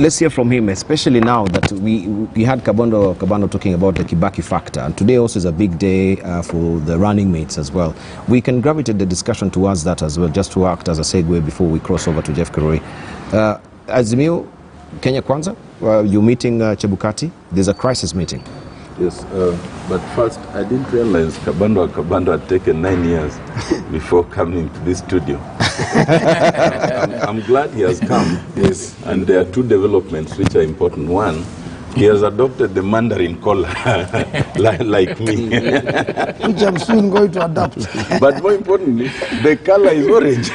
Let's hear from him, especially now that we had Kabando talking about the Kibaki factor, and today also is a big day for the running mates as well. We can gravitate the discussion towards that as well, just to act as a segue before we cross over to Jeff Kirui. Azimio, Kenya Kwanza, you're meeting Chebukati. There's a crisis meeting. Yes, but first, I didn't realize Kabando had taken 9 years before coming to this studio. I'm glad he has come. Yes, and there are two developments which are important. One, he has adopted the Mandarin collar, like me. Which I'm soon going to adopt. But more importantly, the color is orange.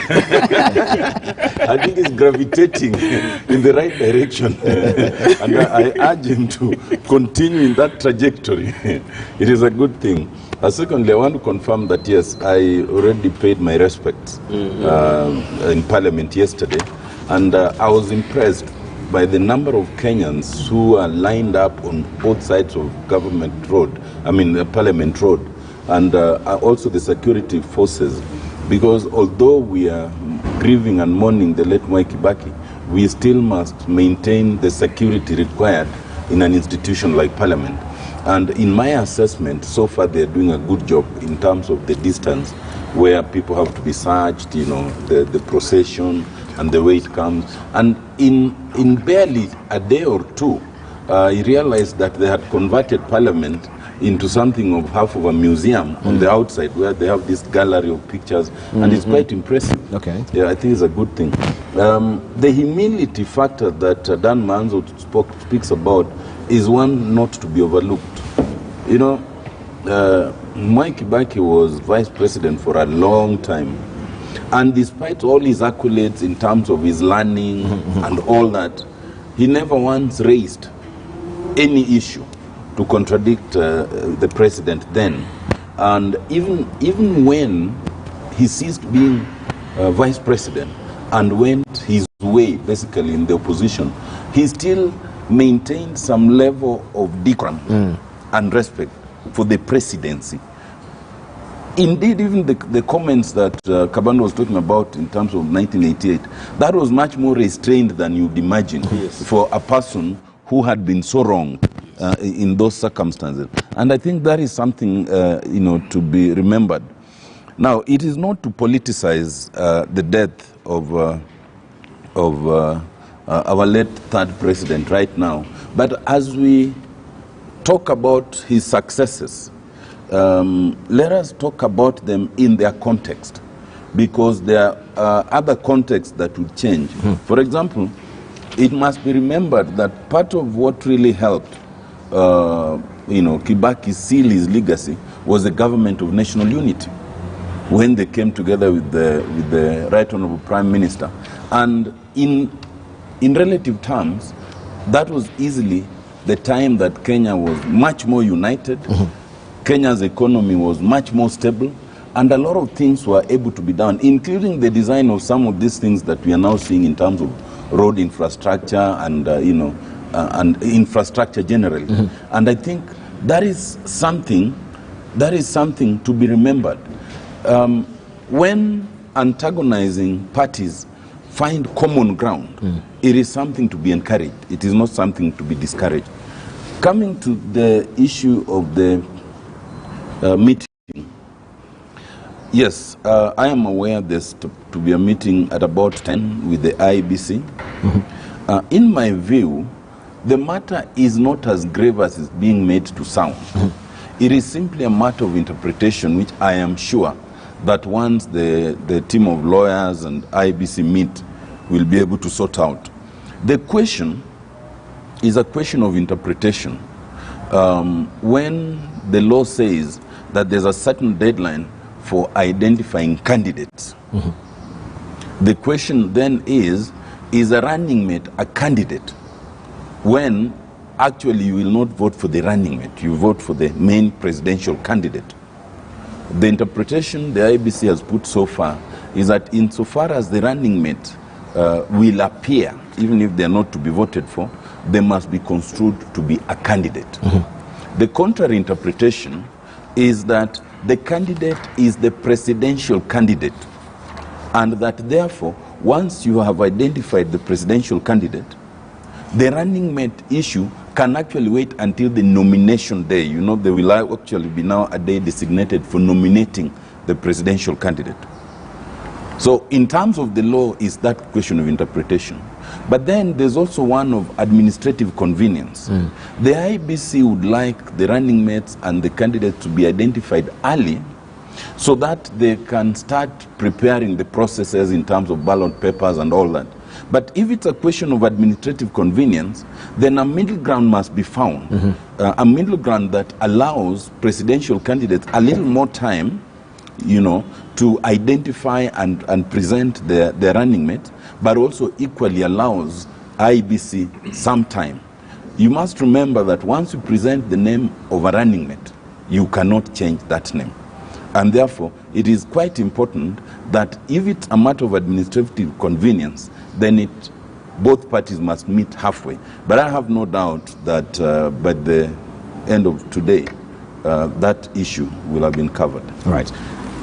I think it's gravitating in the right direction. And I urge him to continue in that trajectory. It is a good thing. Secondly, I want to confirm that, yes, I already paid my respects in Parliament yesterday. And I was impressed by the number of Kenyans who are lined up on both sides of Parliament Road, and also the security forces, because although we are grieving and mourning the late Mwai Kibaki, we still must maintain the security required in an institution like Parliament. And in my assessment, so far they're doing a good job in terms of the distance where people have to be searched, the procession and the way it comes. And in barely a day or two, I realized that they had converted Parliament into something of half of a museum on the outside, where they have this gallery of pictures, and it's quite impressive. Okay. Yeah, I think it's a good thing. The humility factor that Dan Manzo speaks about is one not to be overlooked. Mwai Kibaki was vice president for a long time, and despite all his accolades in terms of his learning and all that, he never once raised any issue to contradict the president then. And even when he ceased being vice president and went his way, basically in the opposition, he still maintained some level of decorum and respect for the presidency. Indeed, even the comments that Kabando was talking about in terms of 1988, that was much more restrained than you'd imagine for a person who had been so wrong in those circumstances. And I think that is something to be remembered. Now, it is not to politicize the death of our late third president right now, but as we talk about his successes, let us talk about them in their context, because there are other contexts that would change. For example, it must be remembered that part of what really helped Kibaki seal his legacy was the government of national unity, when they came together with the Right Honorable Prime Minister. And in relative terms, that was easily the time that Kenya was much more united. Kenya's economy was much more stable, and a lot of things were able to be done, including the design of some of these things that we are now seeing in terms of road infrastructure and and infrastructure generally. And I think that is something to be remembered. When antagonizing parties find common ground, it is something to be encouraged. It is not something to be discouraged. Coming to the issue of the meeting, yes, I am aware there's to be a meeting at about 10 with the IEBC. In my view, the matter is not as grave as it's being made to sound. It is simply a matter of interpretation, which I am sure that once the team of lawyers and IEBC meet, we'll be able to sort out. The question is a question of interpretation. When the law says that there's a certain deadline for identifying candidates, the question then is a running mate a candidate when actually you will not vote for the running mate, you vote for the main presidential candidate? The interpretation the IEBC has put so far is that insofar as the running mate will appear, even if they are not to be voted for, they must be construed to be a candidate. The contrary interpretation is that the candidate is the presidential candidate, and that therefore, once you have identified the presidential candidate, the running mate issue can actually wait until the nomination day. You know, there will actually be now a day designated for nominating the presidential candidate. So in terms of the law, is that question of interpretation. But then there's also one of administrative convenience. The IEBC would like the running mates and the candidates to be identified early, so that they can start preparing the processes in terms of ballot papers and all that. But if it's a question of administrative convenience, then a middle ground must be found. A middle ground that allows presidential candidates a little more time, you know, to identify and present their running mate, but also equally allows IEBC some time. You must remember that once you present the name of a running mate, you cannot change that name. And therefore, it is quite important that if it's a matter of administrative convenience, then it both parties must meet halfway. But I have no doubt that by the end of today, that issue will have been covered. All right.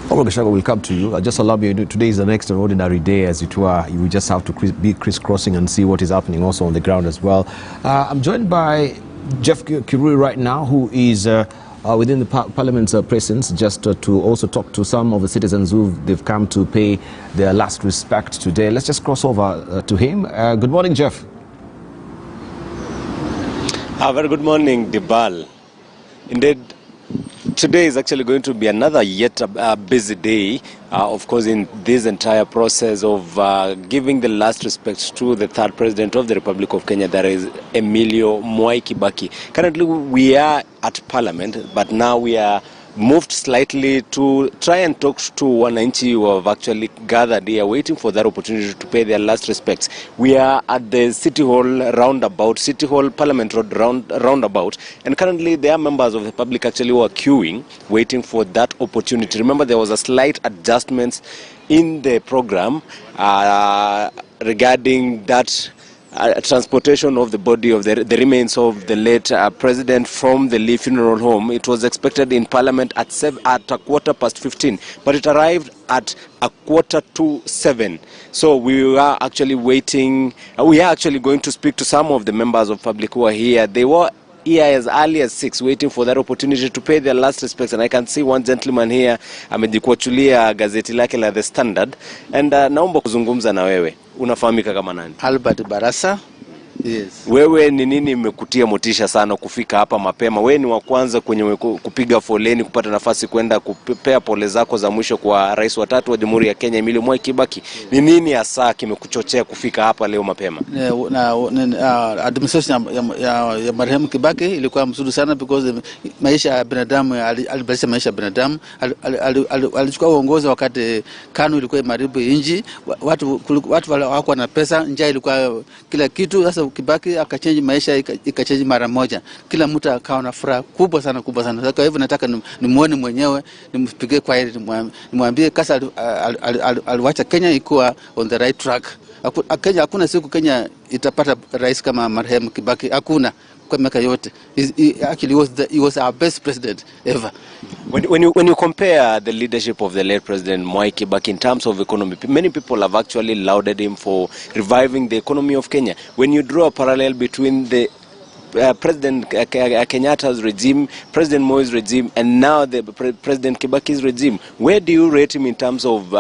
Gashago will come to you. Just allow me, today is an extraordinary day, as it were. You will just have to be crisscrossing and see what is happening also on the ground as well. I'm joined by Jeff Kirui right now, who is within the Parliament's presence, just to also talk to some of the citizens they've come to pay their last respect today. Let's just cross over to him. Good morning, Jeff. Very good morning, Dibal. Indeed, today is actually going to be another yet busy day, of course, in this entire process of giving the last respects to the third president of the Republic of Kenya, that is Emilio Mwai Kibaki. Currently, we are at Parliament, but now we are moved slightly to try and talk to wananchi who have actually gathered here, waiting for that opportunity to pay their last respects. We are at the City Hall roundabout, City Hall Parliament Road roundabout, and currently there are members of the public actually who are queuing, waiting for that opportunity. Remember, there was a slight adjustment in the program regarding that transportation of the body of the remains of the late president from the Lee Funeral Home. It was expected in Parliament at 15:15, but it arrived at 7:15. So we are actually waiting. We are actually going to speak to some of the members of public who are here. They were here as early as 6, waiting for that opportunity to pay their last respects. And I can see one gentleman here amejikuachulia gazeti lake la The Standard. And naomba kuzungumza na wewe. Unafahamika kama nani? Albert Barasa. Yes. Wewe ni nini imekutia motisha sana kufika hapa mapema? Wewe ni wa kwanza kwenye kupiga foleni kupata nafasi kwenda kupea pole zako za mwisho kwa rais wa tatu wa Jamhuri ya Kenya Emilio Mwai Kibaki. Ni nini hasa kimekuchochea kufika hapa leo mapema? Administration ya marehemu Kibaki ilikuwa mzuri sana, because maisha ya binadamu, alibadilisha maisha ya binadamu. Alichukua uongozi wakati KANU ilikuwa imaribu inji, watu hawakuwa na pesa, njaa ilikuwa kila kitu. Sasa Kibaki akachange maisha, ikachange mara moja. Kila mtu akawa na furaha kubwa sana. Kwa hivyo nataka nimuone mwenyewe, nimpigie kwa hili, nimwambie kasa aliwacha Kenya ikuwa on the right track. Kenya, hakuna siku Kenya itapata rais kama marehemu Kibaki, hakuna kwa miaka yote. Actually he was our best president ever. When you compare the leadership of the late President Mwai Kibaki in terms of economy, many people have actually lauded him for reviving the economy of Kenya. When you draw a parallel between the President Kenyatta's regime, President Moi's regime, and now the President Kibaki's regime, where do you rate him in terms of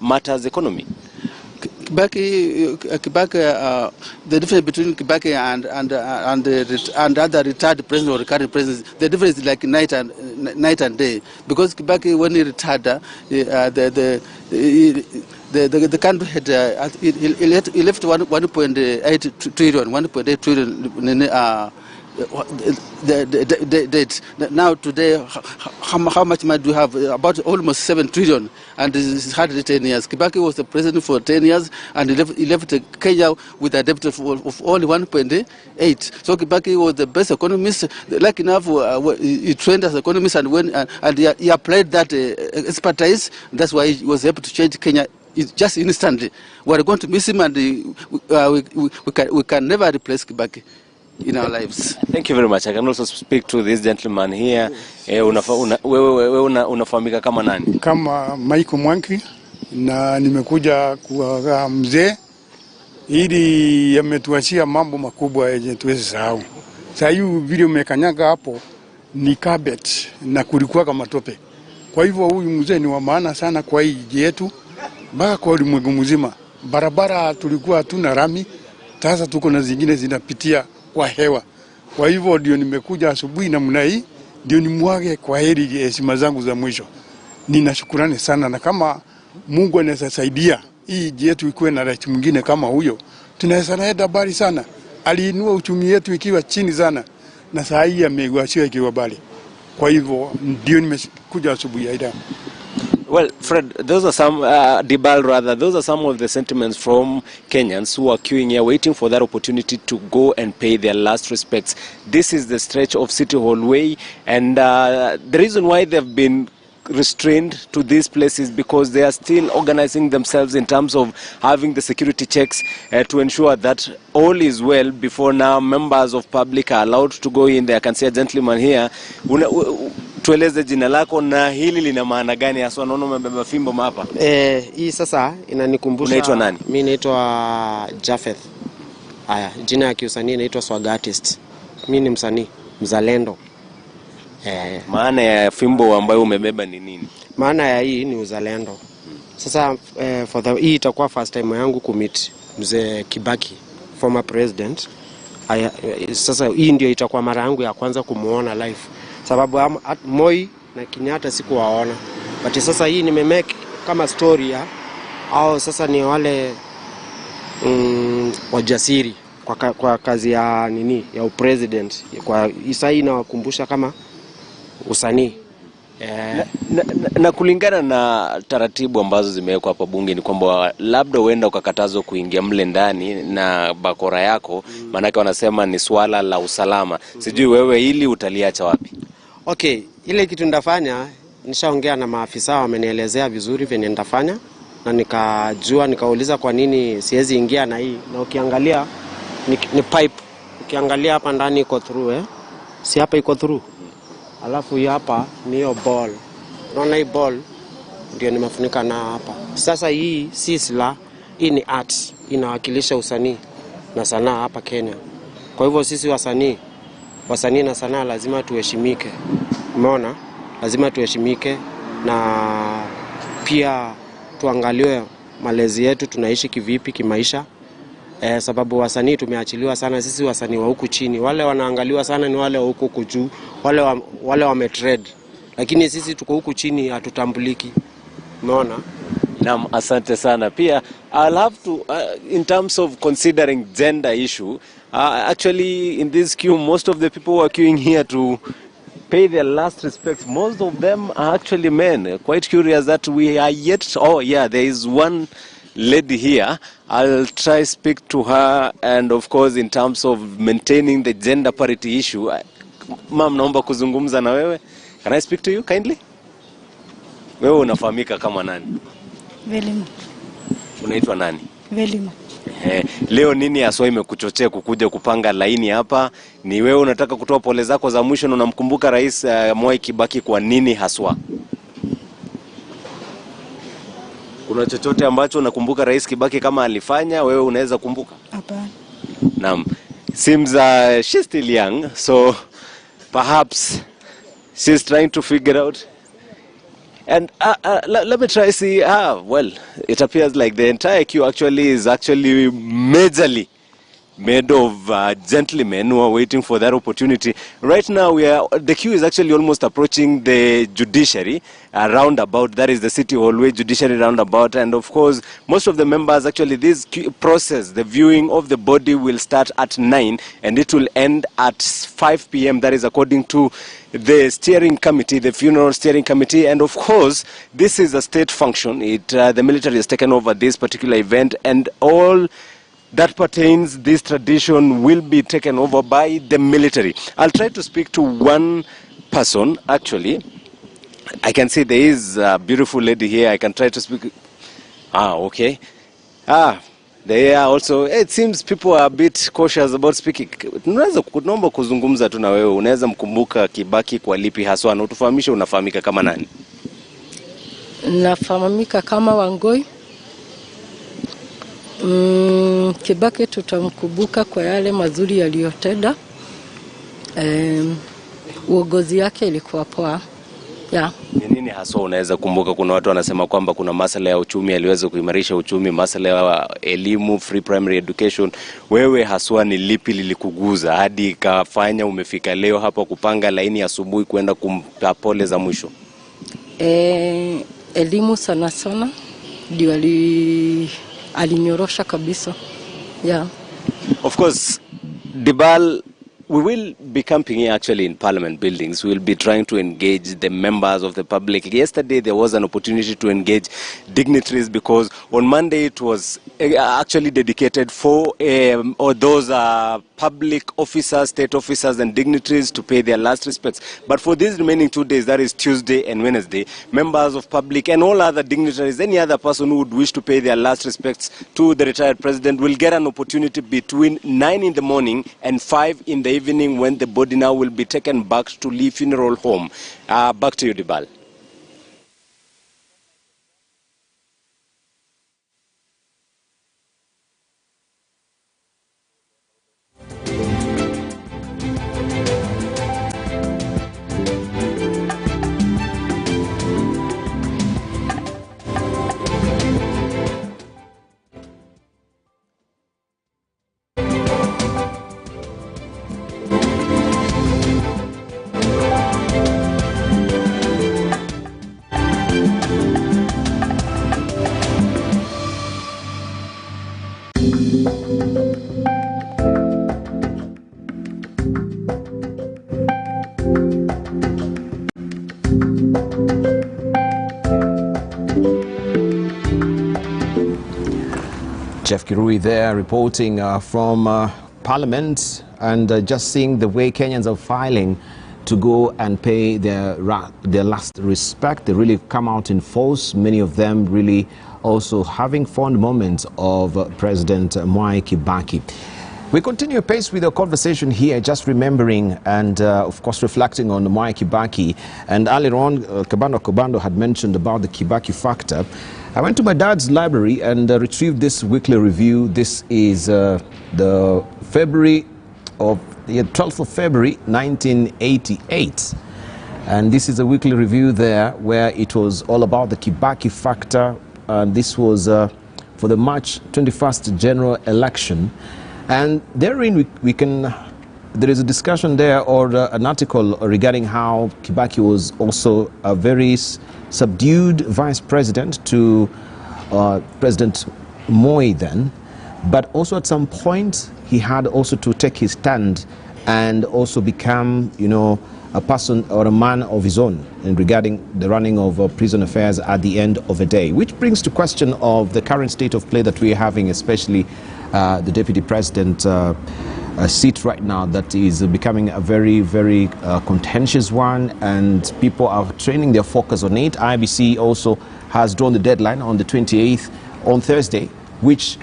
matters economy? Kibaki, the difference between Kibaki and other retired presidents or recurring presidents, the difference is like night and day. Because Kibaki, when he retired, the country had he left 1.8 trillion. Now today, how much money do you have? About almost 7 trillion, and it's hardly 10 years. Kibaki was the president for 10 years, and he left Kenya with a debt of only 1.8. So Kibaki was the best economist. Like enough, he trained as an economist, and he applied that expertise. That's why he was able to change Kenya just instantly. We are going to miss him, and we can never replace Kibaki in our lives. Thank you very much. I can also speak to this gentleman here. Unafahamika kama nani? Kama Michael Mwanki, na nimekuja kwa mzee ili yametuachia mambo makubwa yenye tuweze sahau. Sasa hiyo video umekanyaga hapo ni carpet na kulikuwa kama tope. Kwa hivyo huyu mzee ni wa maana sana kwa hii yetu, mpaka kwa ulimwengu mzima. Barabara tulikuwa hatuna rami, sasa tuko na zingine zinapitia kwa hewa. Kwa hivyo ndio nimekuja asubuhi namna hii, ndio nimwage kwa heri heshima zangu za mwisho. Ninashukurani sana, na kama Mungu anaweza saidia hii yetu ikuwe na rais mwingine kama huyo, tunaweza naenda habari sana. Aliinua uchumi yetu ikiwa chini sana, na saa hii ameiwashia ikiwa bali. Kwa hivyo ndio nimekuja asubuhi aida. Well, Fred, those are some, Dibal rather, those are some of the sentiments from Kenyans who are queuing here, waiting for that opportunity to go and pay their last respects. This is the stretch of City Hall Way, and the reason why they've been restrained to these places because they are still organizing themselves in terms of having the security checks to ensure that all is well before now members of public are allowed to go in there. I can see a gentleman here. Tueleze jina lako na hili lina maana gani hasa? Naona umebeba fimbo hapa. Hii sasa inanikumbusha. Unaitwa nani? Mimi naitwa Jafeth. Haya, jina ya kiusanii naitwa Swag Artist. Mimi ni msanii mzalendo. Maana ya fimbo ambayo umebeba ni nini? Maana ya hii ni uzalendo. Sasa hii itakuwa first time yangu kumit mzee Kibaki, former president. Sasa hii ndio itakuwa mara yangu ya kwanza kumuona live. Sababu Moi na Kenyatta sikuwaona. But sasa hii nimemake kama story ya au sasa ni wale wajasiri kwa kazi ya nini ya upresident. Kwa isa hii inawakumbusha kama usanii. Na kulingana na taratibu ambazo zimewekwa hapa bunge ni kwamba labda uenda ukakatazwa kuingia mle ndani na bakora yako, maanake wanasema ni swala la usalama. Sijui wewe hili utaliacha wapi? Okay, ile kitu ndafanya nishaongea na maafisa, wamenielezea vizuri venye ndafanya na nikauliza kwa nini siwezi ingia na hii. Na ukiangalia ni pipe. Ukiangalia hapa ndani iko through si hapa iko through. Alafu hii hapa ni hiyo ball. Unaona hii ball ndio nimefunika na hapa. Sasa hii si silaha, hii ni art, inawakilisha usanii na sanaa hapa Kenya. Kwa hivyo sisi wasanii na sanaa lazima tuheshimike. Umeona? Lazima tuheshimike na pia tuangaliwe malezi yetu, tunaishi kivipi kimaisha. Sababu wasanii tumeachiliwa sana, sisi wasanii wa huku chini. Wale wanaangaliwa sana ni wale wa huku juu, wale wametrade. Lakini sisi tuko huku chini hatutambuliki. Umeona? Naam, asante sana. Pia I'll have to in terms of considering gender issue, actually in this queue most of the people who are queuing here to pay their last respects, most of them are actually men. Quite curious that we are yet, oh yeah, there is one lady here. I'll try speak to her, and of course in terms of maintaining the gender parity issue. Ma'am, naomba kuzungumza na wewe. Can I speak to you kindly? Wewe unafahamika kama nani? Velima. Unaitwa nani? Velima. Leo nini haswa imekuchochea kukuja kupanga laini hapa? Ni wewe unataka kutoa pole zako za mwisho na unamkumbuka Rais Mwai Kibaki kwa nini haswa? Kuna chochote ambacho unakumbuka Rais Kibaki kama alifanya wewe unaweza kumbuka? Hapana. Naam. Seems she's still young, so perhaps she's trying to figure out. And let me try see. Well, it appears like the entire queue actually is majorly made of gentlemen who are waiting for that opportunity. Right now, the queue is actually almost approaching the judiciary roundabout. That is the City Hallway judiciary roundabout. And of course, most of the members, actually this process, the viewing of the body will start at 9 and it will end at 5 p.m. That is according to the steering committee, the funeral steering committee. And of course, this is a state function. The military has taken over this particular event, and all that pertains this tradition will be taken over by the military. I'll try to speak to one person, actually. I can see there is a beautiful lady here. I can try to speak. Okay. They are also, it seems people are a bit cautious about speaking. Unaweza kunomba kuzungumza tu na wewe, unaweza mkumbuka Kibaki kwa lipi haswa na utufahamishe unafahamika kama nani? Nafahamika kama Wangoi. Kibaki tutamkumbuka kwa yale mazuri aliyotenda. Uongozi yake ilikuwa poa. Yeah. Nini haswa unaweza kumbuka? Kuna watu wanasema kwamba kuna masuala ya uchumi, aliweza kuimarisha uchumi, masuala ya elimu, free primary education. Wewe haswa ni lipi lilikuguza hadi kafanya umefika leo hapa kupanga laini asubuhi kwenda kumpa pole za mwisho? Elimu sana sana ndio alinyorosha kabisa. Yeah. Of course, Dibal, We will be camping here actually in Parliament buildings. We will be trying to engage the members of the public. Yesterday there was an opportunity to engage dignitaries because on Monday it was actually dedicated for those public officers, state officers and dignitaries to pay their last respects. But for these remaining 2 days, that is Tuesday and Wednesday, members of public and all other dignitaries, any other person who would wish to pay their last respects to the retired president will get an opportunity between 9 in the morning and 5 in the evening when the body now will be taken back to Lee Funeral Home. Back to you, Dibal. Jeff Kirui there reporting from Parliament, and just seeing the way Kenyans are filing to go and pay their last respect. They really come out in force, many of them really also having fond moments of President Mwai Kibaki. We continue pace with the conversation here, just remembering and of course reflecting on Mwai Kibaki. And earlier on, Kabando had mentioned about the Kibaki factor. I went to my dad's library and retrieved this weekly review. This is the 12th of February 1988. And this is a weekly review there where it was all about the Kibaki factor. This was for the March 21st general election. And therein there is a discussion there, or an article regarding how Kibaki was also a very subdued vice president to President Moi then, but also at some point he had also to take his stand and also become, you know, a person or a man of his own in regarding the running of prison affairs at the end of a day, which brings to question of the current state of play that we are having, especially the deputy president seat right now, that is becoming a very, very contentious one, and people are training their focus on it. IBC also has drawn the deadline on the 28th, on Thursday, which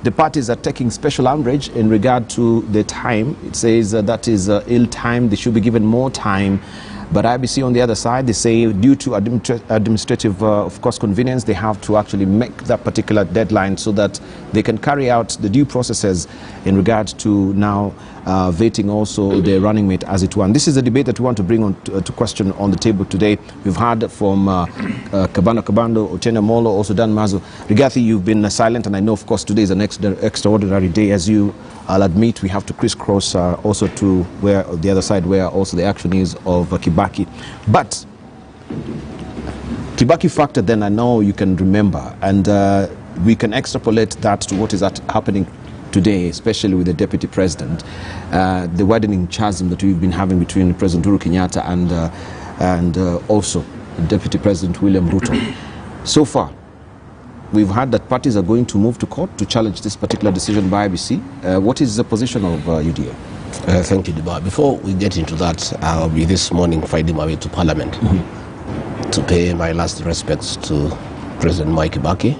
the parties are taking special umbrage in regard to the time. It says that is ill-timed. They should be given more time. But IBC on the other side, they say due to administrative, of course, convenience, they have to actually make that particular deadline so that they can carry out the due processes in regard to now vetting also the running mate as it were. And this is a debate that we want to bring on to question on the table today. We've heard from Kabando, Otieno Molo, also Dan Mazo. Rigathi, you've been silent, and I know, of course, today is an extraordinary day. As I'll admit, we have to crisscross also to where the other side, where also the action is of Kibaki. But Kibaki factor, then I know you can remember, and we can extrapolate that to what is happening today, especially with the deputy president, the widening chasm that we've been having between President Uhuru Kenyatta and also Deputy President William Ruto. So far, we've heard that parties are going to move to court to challenge this particular decision by IBC. What is the position of UDA? Thank you, Diba. Before we get into that, I'll be this morning finding my way to Parliament to pay my last respects to President Mwai Kibaki.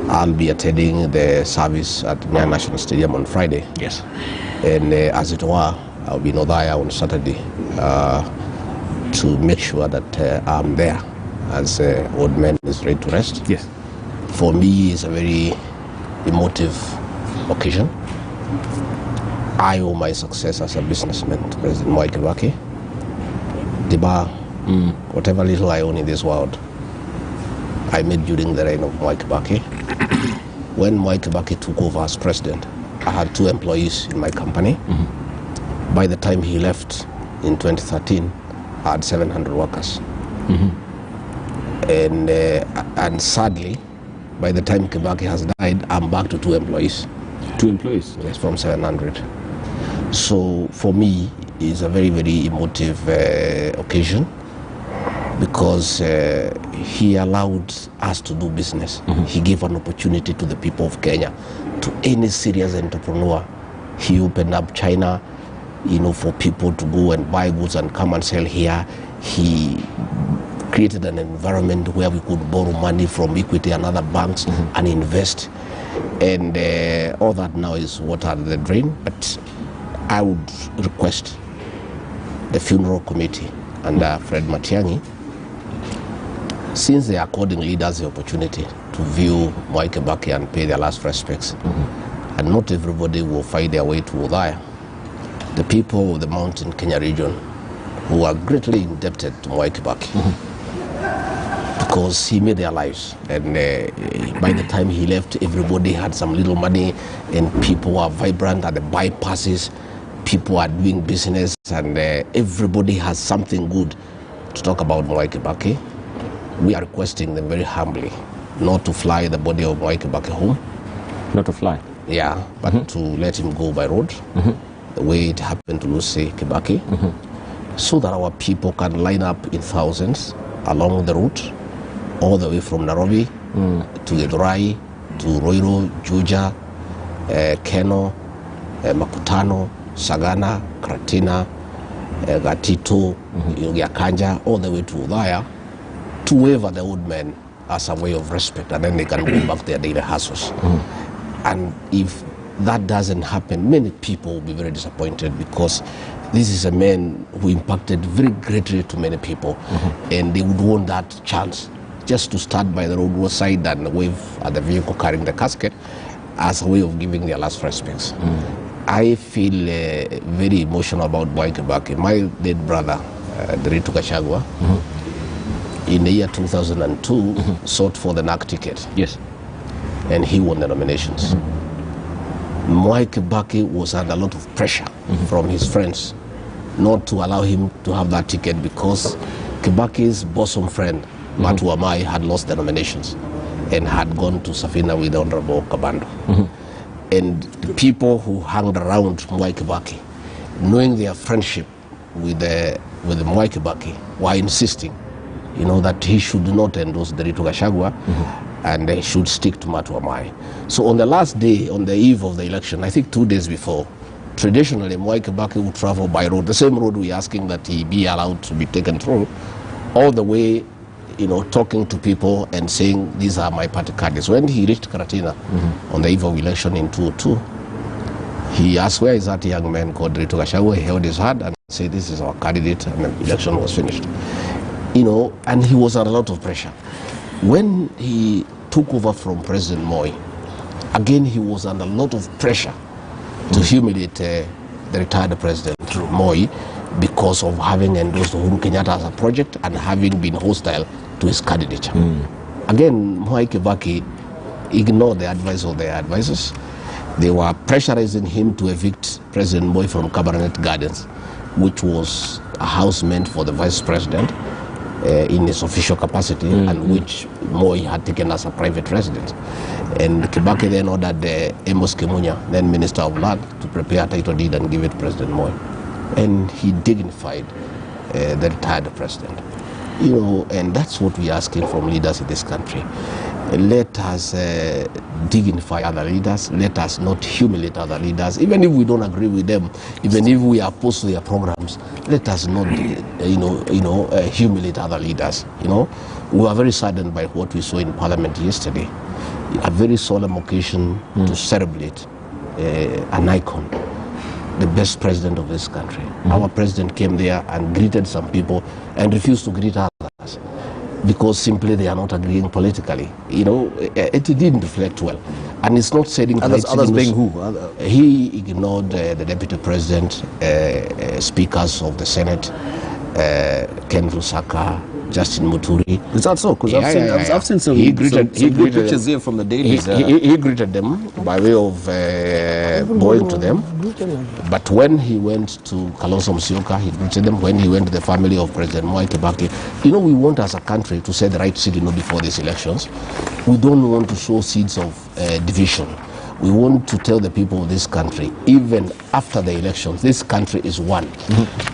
I'll be attending the service at Nyayo National Stadium on Friday. Yes. And as it were, I'll be in Othaya on Saturday to make sure that I'm there as old man is ready to rest. Yes. For me, it's a very emotive occasion. I owe my success as a businessman to President Mwai Kibaki. Diba, whatever little I own in this world, I made during the reign of Mwai Kibaki. When Mwai Kibaki took over as president, I had 2 employees in my company. By the time he left in 2013, I had 700 workers. And sadly, by the time Kibaki has died, I'm back to 2 employees. 2 employees? Yes, from 700. So for me, it's a very, very emotive occasion, because he allowed us to do business. He gave an opportunity to the people of Kenya, to any serious entrepreneur. He opened up China, for people to go and buy goods and come and sell here. He created an environment where we could borrow money from Equity and other banks and invest. And all that now is water under the drain. But I would request the funeral committee under Fred Matiang'i, since they are according leaders the opportunity to view Mwai Kibaki and pay their last respects, and not everybody will find their way to Udhaya. The people of the Mountain Kenya region, who are greatly indebted to Mwai Kibaki, because he made their lives, and by the time he left, everybody had some little money, and people were vibrant at the bypasses, people are doing business, and everybody has something good to talk about Mwai Kibaki. We are requesting them very humbly not to fly the body of Mwai Kibaki home. Not to fly? Yeah, but to let him go by road, the way it happened to Lucy Kibaki, so that our people can line up in thousands along the route, all the way from Nairobi to Githurai, to Roiro, Juja, Keno, Makutano, Sagana, Karatina, Gatito, Yakanja, all the way to Udhaya, to waive the old men as a way of respect, and then they can go back to their daily hustles. And if that doesn't happen, many people will be very disappointed, because this is a man who impacted very greatly to many people, and they would want that chance just to start by the roadside and wave at the vehicle carrying the casket as a way of giving their last respects. I feel very emotional about Mwai Kibaki. My dead brother, Nderitu Gachagua, in the year 2002, sought for the NAC ticket. Yes. And he won the nominations. Mwai Kibaki was under a lot of pressure from his friends not to allow him to have that ticket, because Kibaki's bosom friend, Matu Amai, had lost the nominations and had gone to Safina with the Honorable Kabando. And the people who hung around Mwai Kibaki, knowing their friendship with Mwai Kibaki, were insisting, that he should not endorse Nderitu Gachagua, and they should stick to Matu Amai. So on the last day, on the eve of the election, I think 2 days before, traditionally Mwai Kibaki would travel by road, the same road we're asking that he be allowed to be taken through, all the way, talking to people and saying, these are my party candidates. When he reached Karatina on the eve of election in 2002, he asked, where is that young man called Nderitu Gachagua? He held his hand and said, this is our candidate, and the election was finished. And he was under a lot of pressure. When he took over from President Moi, again he was under a lot of pressure to humiliate the retired President Moi, because of having endorsed Uhuru Kenyatta as a project and having been hostile to his candidature. Again, Mwai Kibaki ignored the advice of their advisors. They were pressurizing him to evict President Moi from Cabernet Gardens, which was a house meant for the vice president in his official capacity, and which Moi had taken as a private residence. And Kibaki then ordered Amos Kimunya, then Minister of Land, to prepare a title deed and give it to President Moi. And he dignified the retired president. And that's what we're asking from leaders in this country. Let us dignify other leaders. Let us not humiliate other leaders. Even if we don't agree with them, even if we are opposed to their programs, let us not, humiliate other leaders. We were very saddened by what we saw in Parliament yesterday. A very solemn occasion to celebrate an icon, the best president of this country. Our president came there and greeted some people and refused to greet others, because simply they are not agreeing politically. It didn't reflect well. And it's not setting others being who? He ignored the deputy president, speakers of the Senate, Ken Lusaka, Justin Muturi. Is that so? Because I've seen some good pictures here from the dailies. He greeted them by way of going to them. But when he went to Kalonzo Musyoka, he greeted them. When he went to the family of President Mwai Kibaki, we want as a country to set the right signal before these elections. We don't want to sow seeds of division. We want to tell the people of this country, even after the elections, this country is one.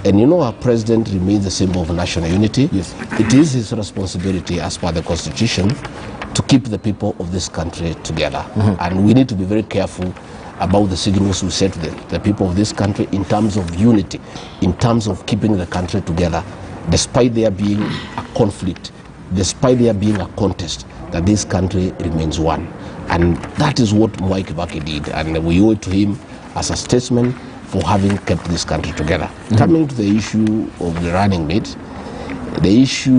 And you know, our president remains the symbol of national unity. Yes. It is his responsibility, as per the Constitution, to keep the people of this country together. And we need to be very careful about the signals we set to the people of this country in terms of unity, in terms of keeping the country together, despite there being a conflict, despite there being a contest, that this country remains one. And that is what Mwai Kibaki did, and we owe it to him as a statesman for having kept this country together. Coming to the issue of the running mate, the issue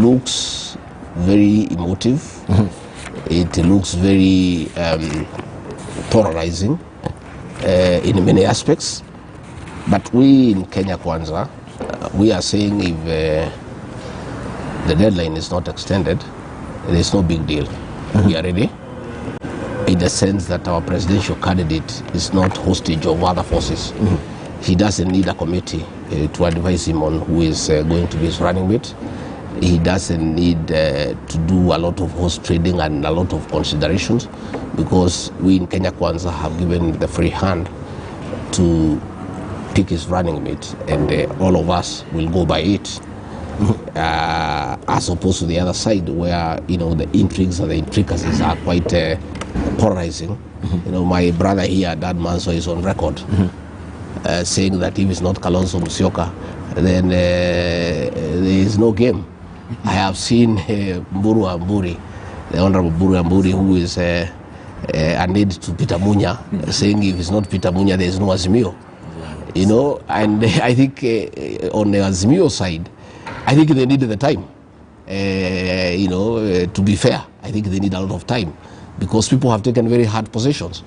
looks very emotive. It looks very polarizing in many aspects. But we in Kenya Kwanza, we are saying if the deadline is not extended, there is no big deal. We are ready, in the sense that our presidential candidate is not hostage of other forces. He doesn't need a committee to advise him on who is going to be his running mate. He doesn't need to do a lot of horse trading and a lot of considerations, because we in Kenya Kwanza have given the free hand to pick his running mate, and all of us will go by it. As opposed to the other side, where the intrigues and the intricacies are quite polarizing. My brother here, Dad Manso, is on record saying that if it's not Kalonzo Musyoka, then there is no game. I have seen Mburu Amburi, the Honorable Mburu Amburi, who is a aide to Peter Munya, saying if it's not Peter Munya, there is no Azimio. And I think on the Azimio side, I think they needed the time, to be fair. I think they need a lot of time, because people have taken very hard positions,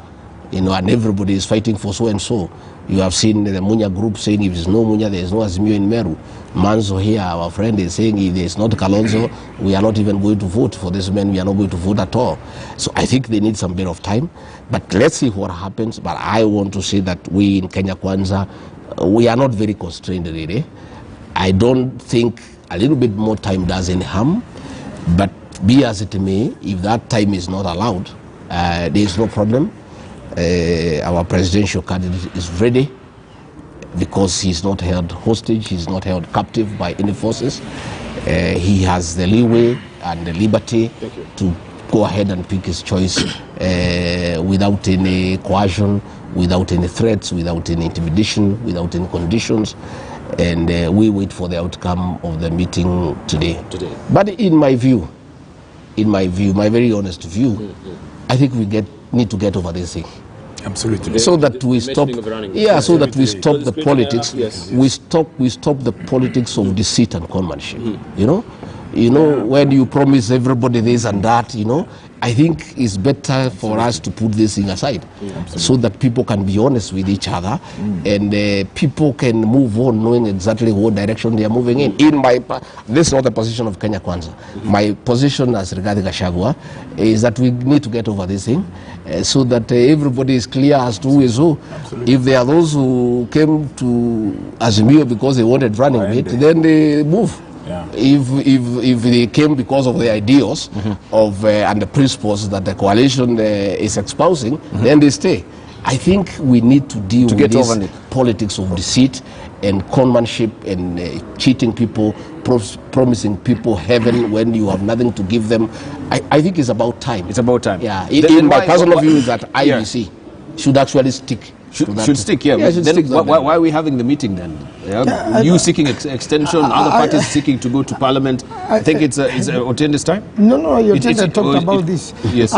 and everybody is fighting for so and so. You have seen the Munya group saying if there's no Munya, there's no Azimio in Meru. Manzo here, our friend, is saying if there's not Kalonzo, we are not even going to vote for this man, we are not going to vote at all. So I think they need some bit of time, but let's see what happens. But I want to say that we in Kenya Kwanza, we are not very constrained really. I don't think a little bit more time does any harm, but be as it may, if that time is not allowed, there is no problem. Our presidential candidate is ready, because he's not held hostage, he's not held captive by any forces. He has the leeway and the liberty to go ahead and pick his choice without any coercion, without any threats, without any intimidation, without any conditions. And we wait for the outcome of the meeting today. But in my view, my very honest view, I think we need to get over this thing. Absolutely. So that we stop, so that we stop the politics. We stop the politics of deceit and conmanship. When you promise everybody this and that, I think it's better for us to put this thing aside, so that people can be honest with each other, and people can move on knowing exactly what direction they are moving in. This is not the position of Kenya Kwanza. My position as Rigathi Gachagua is that we need to get over this thing, so that everybody is clear as to who is who. If there are those who came to Azimio because they wanted running mate, then they move. If they came because of the ideals of and the principles that the coalition is espousing, then they stay. I think we need to deal with this politics of deceit and conmanship and cheating people, promising people heaven when you have nothing to give them. I think it's about time. It's about time. Yeah. In my personal view is that IBC should actually stick. Should stick, why are we having the meeting then? You seeking extension, other parties seeking to go to parliament. I think it's Otende's time? No, you talked about this. Yes.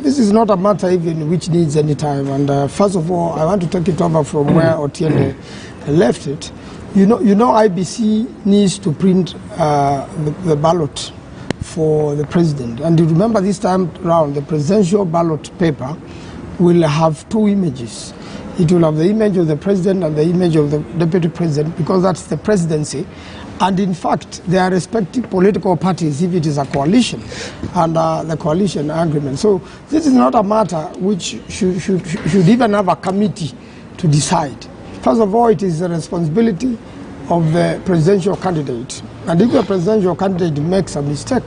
This is not a matter even which needs any time. And first of all, I want to take it over from where Otiende left it. IBC needs to print the ballot for the president. And you remember this time round, the presidential ballot paper will have two images. It will have the image of the president and the image of the deputy president, because that's the presidency. And in fact, they are respective political parties if it is a coalition, and the coalition agreement. So this is not a matter which should even have a committee to decide. First of all, it is the responsibility of the presidential candidate. And if the presidential candidate makes a mistake,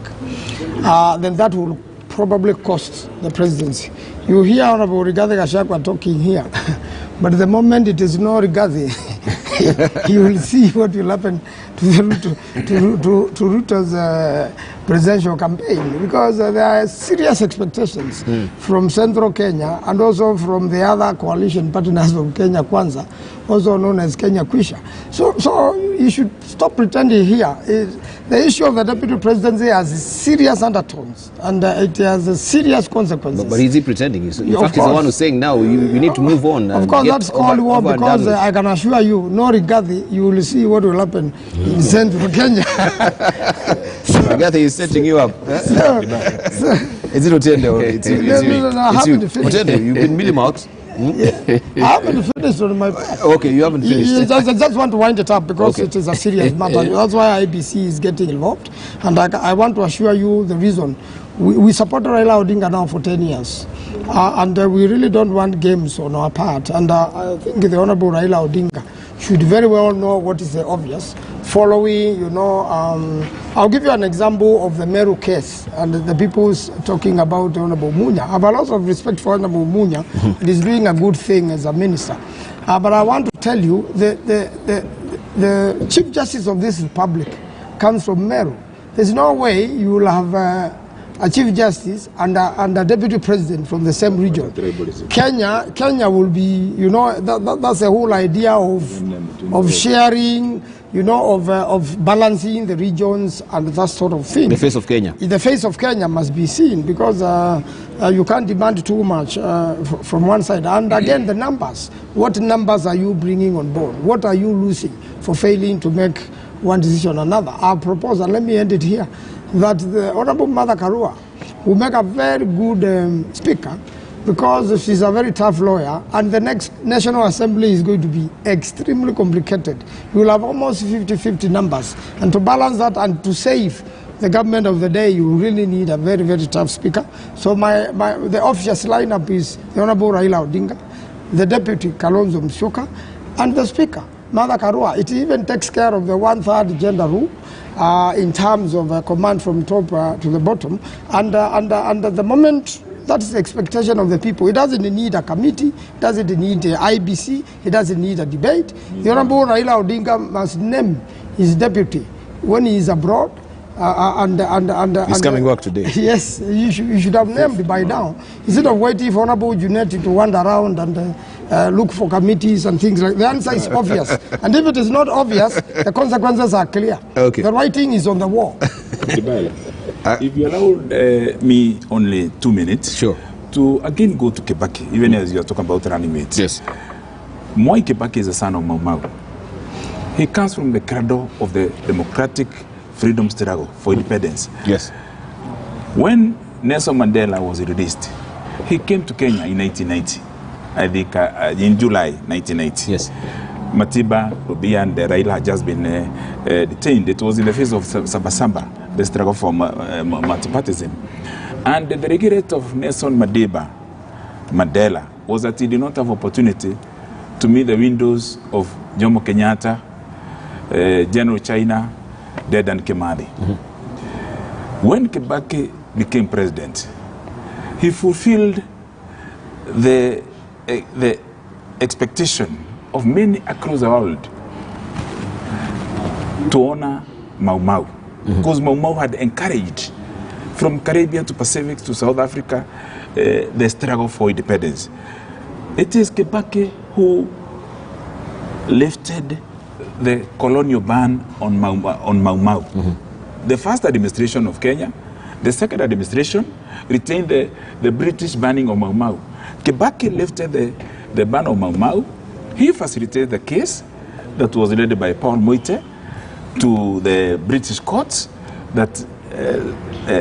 then that will probably cost the presidency. You hear Honorable Rigathi Gachagua talking here, but the moment it is no Rigathi, you will see what will happen to Ruto's presidential campaign, because there are serious expectations from Central Kenya and also from the other coalition partners of Kenya Kwanza, also known as Kenya Kwisha. So you should stop pretending here. The issue of the deputy presidency has serious undertones, and it has serious consequences. But is he pretending? In fact, he's the one who's saying now we need to move on. Of course, that's called war, because I can assure you, no Rigathi, you will see what will happen in Central Kenya. Rigathi is setting you up. Is it Otende or it's you? No, I haven't finished. Otende, you've been milling out. I haven't finished on my part. Okay, you haven't finished. I just want to wind it up, because it is a serious matter. That's why IBC is getting involved. And I want to assure you the reason. We support Raila Odinga now for 10 years. And we really don't want games on our part. And I think the Honorable Raila Odinga should very well know what is the obvious. Following, I'll give you an example of the Meru case and the people talking about Honorable Munya. I have a lot of respect for Honorable Munya, and he's doing a good thing as a minister. But I want to tell you, the Chief Justice of this republic comes from Meru. There's no way you will have a Chief Justice and a Deputy President from the same region. Kenya will be, that's the whole idea of sharing, of balancing the regions and that sort of thing. The face of Kenya. The face of Kenya must be seen, because you can't demand too much from one side. And again, the numbers. What numbers are you bringing on board? What are you losing for failing to make one decision or another? Our proposal, let me end it here, that the Honorable Mother Karua will make a very good speaker, because she's a very tough lawyer, and the next National Assembly is going to be extremely complicated. You will have almost 50-50 numbers, and to balance that and to save the government of the day, you really need a very, very tough speaker. So the officious lineup is the Honorable Raila Odinga, the Deputy Kalonzo Musyoka, and the Speaker, Mother Karua. It even takes care of the 1/3 gender rule in terms of command from top to the bottom. And at the moment, that's the expectation of the people. It doesn't need a committee, it doesn't need a IBC, it doesn't need a debate. The Honorable Raila Odinga must name his deputy when he is abroad. He's coming back today. Yes, you should have named by now. Instead of waiting for Honorable Junetti to wander around and look for committees and things like that. The answer is obvious. And if it is not obvious, the consequences are clear. Okay. The writing is on the wall. If you allow me only 2 minutes, sure, to again go to Kibaki, even as you are talking about running mates. Yes. Moi Kibaki is a son of Mau Mau. He comes from the cradle of the democratic freedom struggle for independence. Yes. When Nelson Mandela was released, he came to Kenya in 1990. I think in July 1990. Yes. Matiba, Rubia, and Raila had just been detained. It was in the face of Sabasaba, the struggle for multipartyism. And the regret of Nelson Mandela was that he did not have opportunity to meet the windows of Jomo Kenyatta, General China, Dedan Kimathi. When Kibaki became president, he fulfilled the expectation of many across the world to honor Mau Mau, because Mau Mau had encouraged, from Caribbean to Pacific to South Africa, the struggle for independence. It is Kibaki who lifted the colonial ban on Mau Mau. The first administration of Kenya, the second administration retained the British banning of Mau Mau. Kibaki lifted the ban on Mau Mau. He facilitated the case that was led by Paul Moite to the British courts that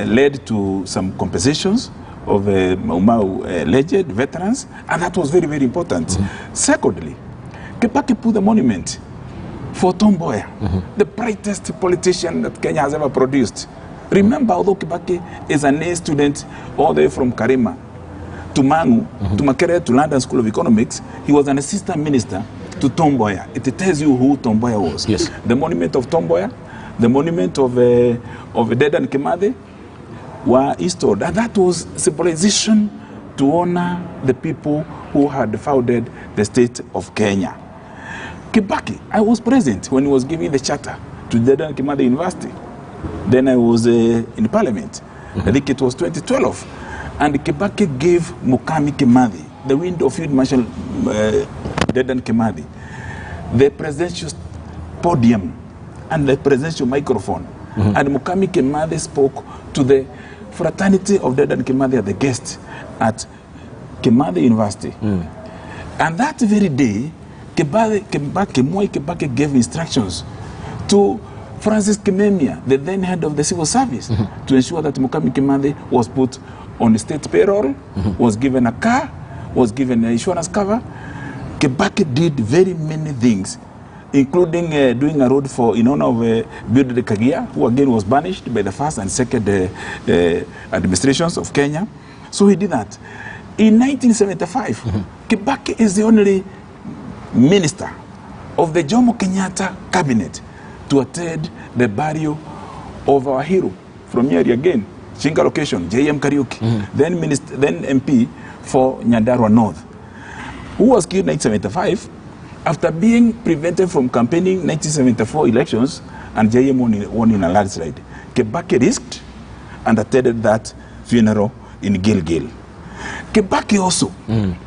led to some compensations of Mau Mau alleged veterans, and that was very, very important. Secondly, Kibaki put the monument for Tom Mboya, the brightest politician that Kenya has ever produced. Remember, although Kibaki is an A student all the way from Karima to Mangu, to Makerere, to London School of Economics, he was an assistant minister to Tom Mboya. It tells you who Tom Mboya was. Yes. The monument of Tom Mboya, the monument of Dedan Kimathi, were installed. And that was symbolization to honor the people who had founded the state of Kenya. Kibaki, I was present when he was giving the charter to Dedan Kimathi University. Then I was in parliament. I think it was 2012. And Kibaki gave Mukami Kimathi, the wind of Field Marshal Dedan Kimathi, the presidential podium and the presidential microphone. And Mukami Kimathi spoke to the fraternity of Dedan Kimathi as the guest at Kimathi University. And that very day, Moi Kibaki gave instructions to Francis Kimemia, the then head of the civil service, to ensure that Mukami Kimathi was put on state payroll, was given a car, was given an insurance cover. Kibaki did very many things, including doing a road in honor of Biodede Kagia, who again was banished by the first and second administrations of Kenya. So he did that. In 1975, Kibaki is the only minister of the Jomo Kenyatta cabinet to attend the burial of our hero from here again, Shinga location, J.M. Kariuki, then MP for Nyandarua North, who was killed in 1975 after being prevented from campaigning 1974 elections, and J.M. won in a landslide. Kibaki risked and attended that funeral in Gilgil. Kibaki also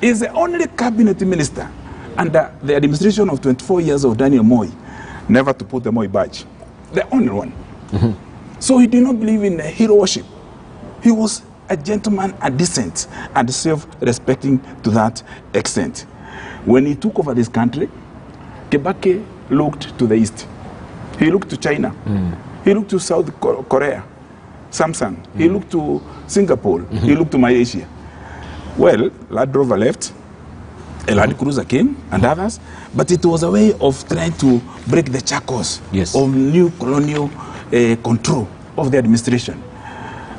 is the only cabinet minister under the administration of 24 years of Daniel Moi never to put the Moi badge. The only one. So he did not believe in hero worship. He was a gentleman, a decent, and self-respecting to that extent. When he took over this country, Kibaki looked to the east. He looked to China. He looked to South Korea, Samsung. He looked to Singapore. He looked to Malaysia. Well, Land Rover left, a Land Cruiser came, and others, but it was a way of trying to break the shackles of new colonial control of the administration.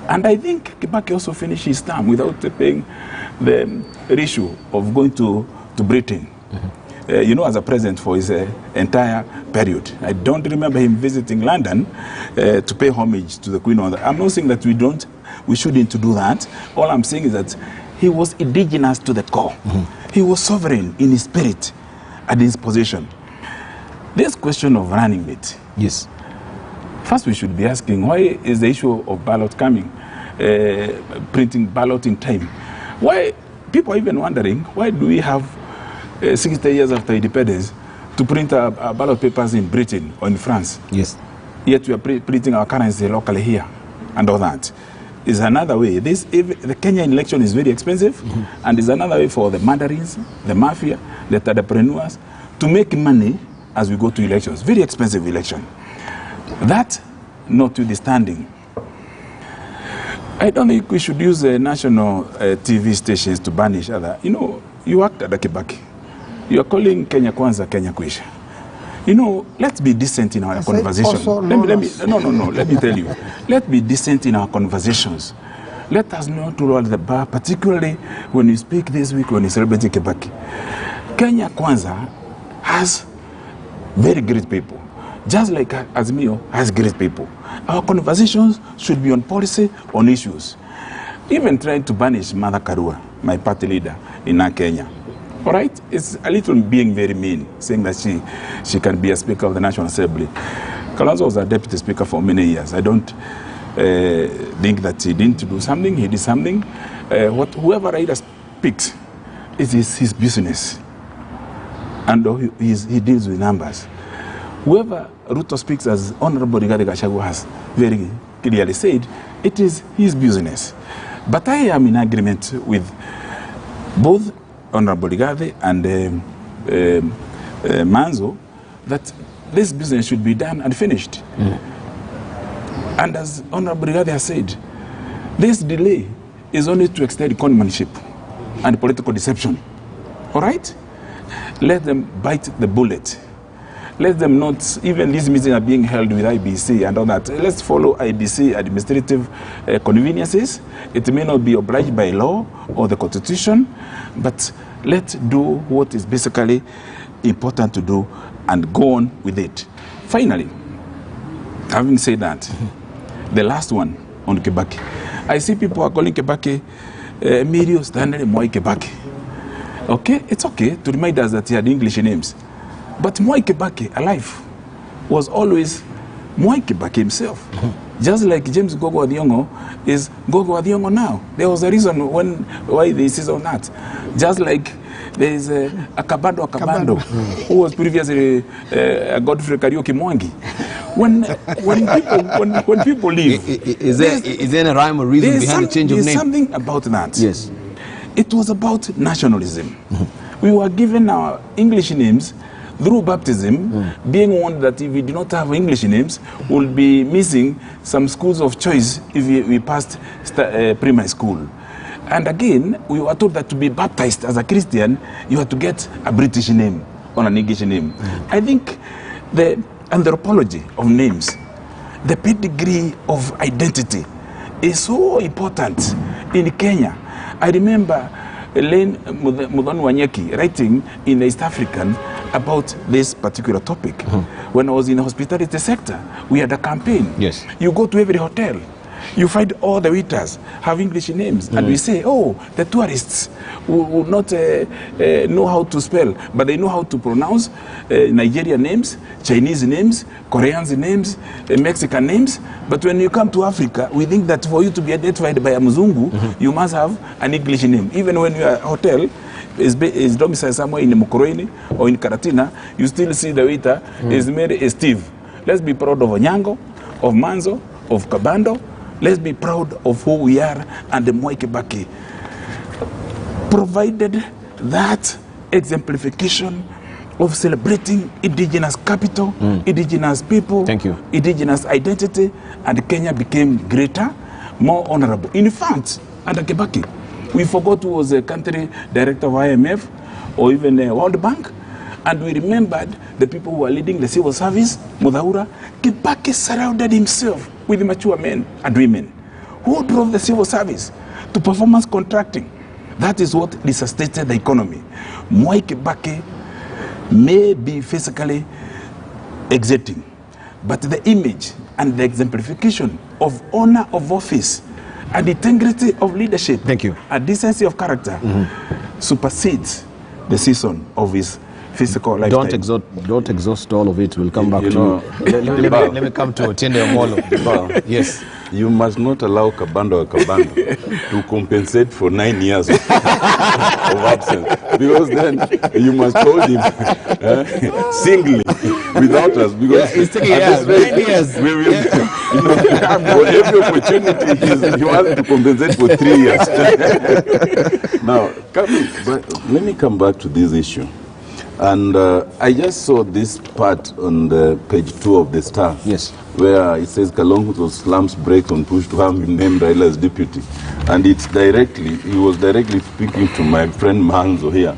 And I think Kibaki also finished his term without paying the issue of going to Britain, as a president for his entire period. I don't remember him visiting London to pay homage to the Queen. I'm not saying that we shouldn't do that. All I'm saying is that he was indigenous to the core. He was sovereign in his spirit and his position. This question of running mate. Yes. First, we should be asking, why is the issue of ballot coming, printing ballot in time? Why, people are even wondering, why do we have 60 years after independence to print our ballot papers in Britain or in France? Yes. Yet we are printing our currency locally here and all that. Is another way. The Kenyan election is very expensive, and is another way for the mandarins, the mafia, the entrepreneurs to make money as we go to elections. Very expensive election. That notwithstanding, I don't think we should use national TV stations to banish other. You act at Kibaki. You are calling Kenya Kwanza, Kenya Kwisha. Let's be decent in our conversation. Let me tell you. Let's be decent in our conversations. Let us not roll the bar, particularly when you speak this week when you celebrate Kibaki. Kenya Kwanza has very great people, just like Azimio has great people. Our conversations should be on policy, on issues. Even trying to banish Martha Karua, my party leader in Kenya. All right? It's a little being very mean, saying that she can be a Speaker of the National Assembly. Kalonzo was a Deputy Speaker for many years. I don't think that he didn't do something. He did something. Whoever Raila speaks, it is his business. And he deals with numbers. Whoever Ruto speaks, as Honorable Rigathi Gachagua has very clearly said, it is his business. But I am in agreement with both Honorable Rigathi and Manzo that this business should be done and finished. And as Honorable Rigathi has said, this delay is only to extend conmanship and political deception. All right? Let them bite the bullet. Let them not, even these meetings are being held with IBC and all that. Let's follow IBC administrative conveniences. It may not be obliged by law or the Constitution, but let's do what is basically important to do and go on with it. Finally, having said that, the last one on Kibaki, I see people are calling Kibaki Emilio Stanley Moi Kibaki. Okay, it's okay to remind us that he had English names. But Moi Kibaki, alive, was always Moi Kibaki himself. Just like James Gogo Adiongo is Gogo Adiongo now. There was a reason why they insist on that. Just like there is a Kabando, who was previously Godfrey Karaoke Mwangi. When people leave, is there a rhyme or reason behind the change of name? There's something about that. Yes. It was about nationalism. We were given our English names through baptism, being warned that if we do not have English names, we'll be missing some schools of choice if we passed primary school. And again, we were told that to be baptized as a Christian, you have to get a British name or an English name. I think the anthropology of names, the pedigree of identity is so important in Kenya. I remember Elaine Muthoni Wanyeki writing in the East African about this particular topic. When I was in the hospitality sector, we had a campaign. Yes. You go to every hotel, you find all the waiters have English names, and we say, oh, the tourists will not know how to spell, but they know how to pronounce Nigerian names, Chinese names, Korean names, Mexican names. But when you come to Africa, we think that for you to be identified by a Mzungu, you must have an English name. Even when you are at a hotel, is domiciled somewhere in Mukurweni or in Karatina, you still see the waiter is made Steve. Let's be proud of Onyango, of Manzo, of Kabando. Let's be proud of who we are, and the Moi Kibaki provided that exemplification of celebrating indigenous capital, indigenous people, indigenous identity, and Kenya became greater, more honorable. In fact, under Kibaki, we forgot who was the country director of IMF or even the World Bank, and we remembered the people who were leading the civil service, Mudhaura. Kibaki surrounded himself with mature men and women who drove the civil service to performance contracting. That is what resuscitated the economy. Moi Kibaki may be physically exiting, but the image and the exemplification of honor of office and integrity of leadership, and decency of character supersedes the season of his physical lifetime. Don't exhaust all of it. We'll come back to you. Let me come to Otiende Omolo. Yes. You must not allow Kabando to compensate for 9 years of absence, because then you must hold him singly without us, because he's taking 9 years. We will, for every opportunity he wants to compensate for 3 years. Now, let me come back to this issue. And I just saw this part on the page 2 of the Star, where it says Kalonzo slams brakes on push to have him named Raila as deputy. And it's directly, he was directly speaking to my friend Manzo here,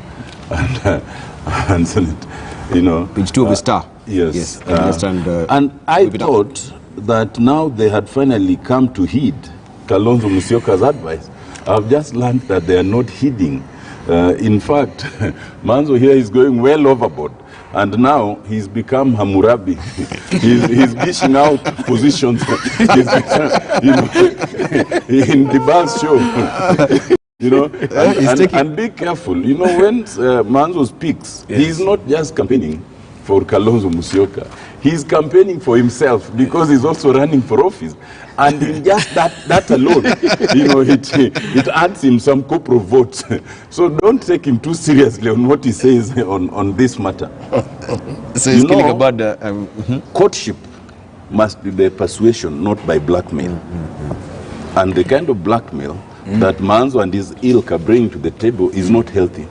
and Senate, you know. Page 2 of the Star. Yes. And I thought that now they had finally come to heed Kalonzo Musyoka's advice. I've just learned that they are not heeding. In fact, Manzo here is going well overboard, and now he's become Hammurabi. he's dishing out positions in the bus show. And be careful. You know, when Manzo speaks, he's not just campaigning for Kalonzo Musyoka. He's campaigning for himself, because he's also running for office. And in just that alone, it adds him some co-pro votes. So don't take him too seriously on what he says on this matter. So he's killing about the courtship must be by persuasion, not by blackmail. And the kind of blackmail that Manzo and his ilk are bringing to the table is not healthy.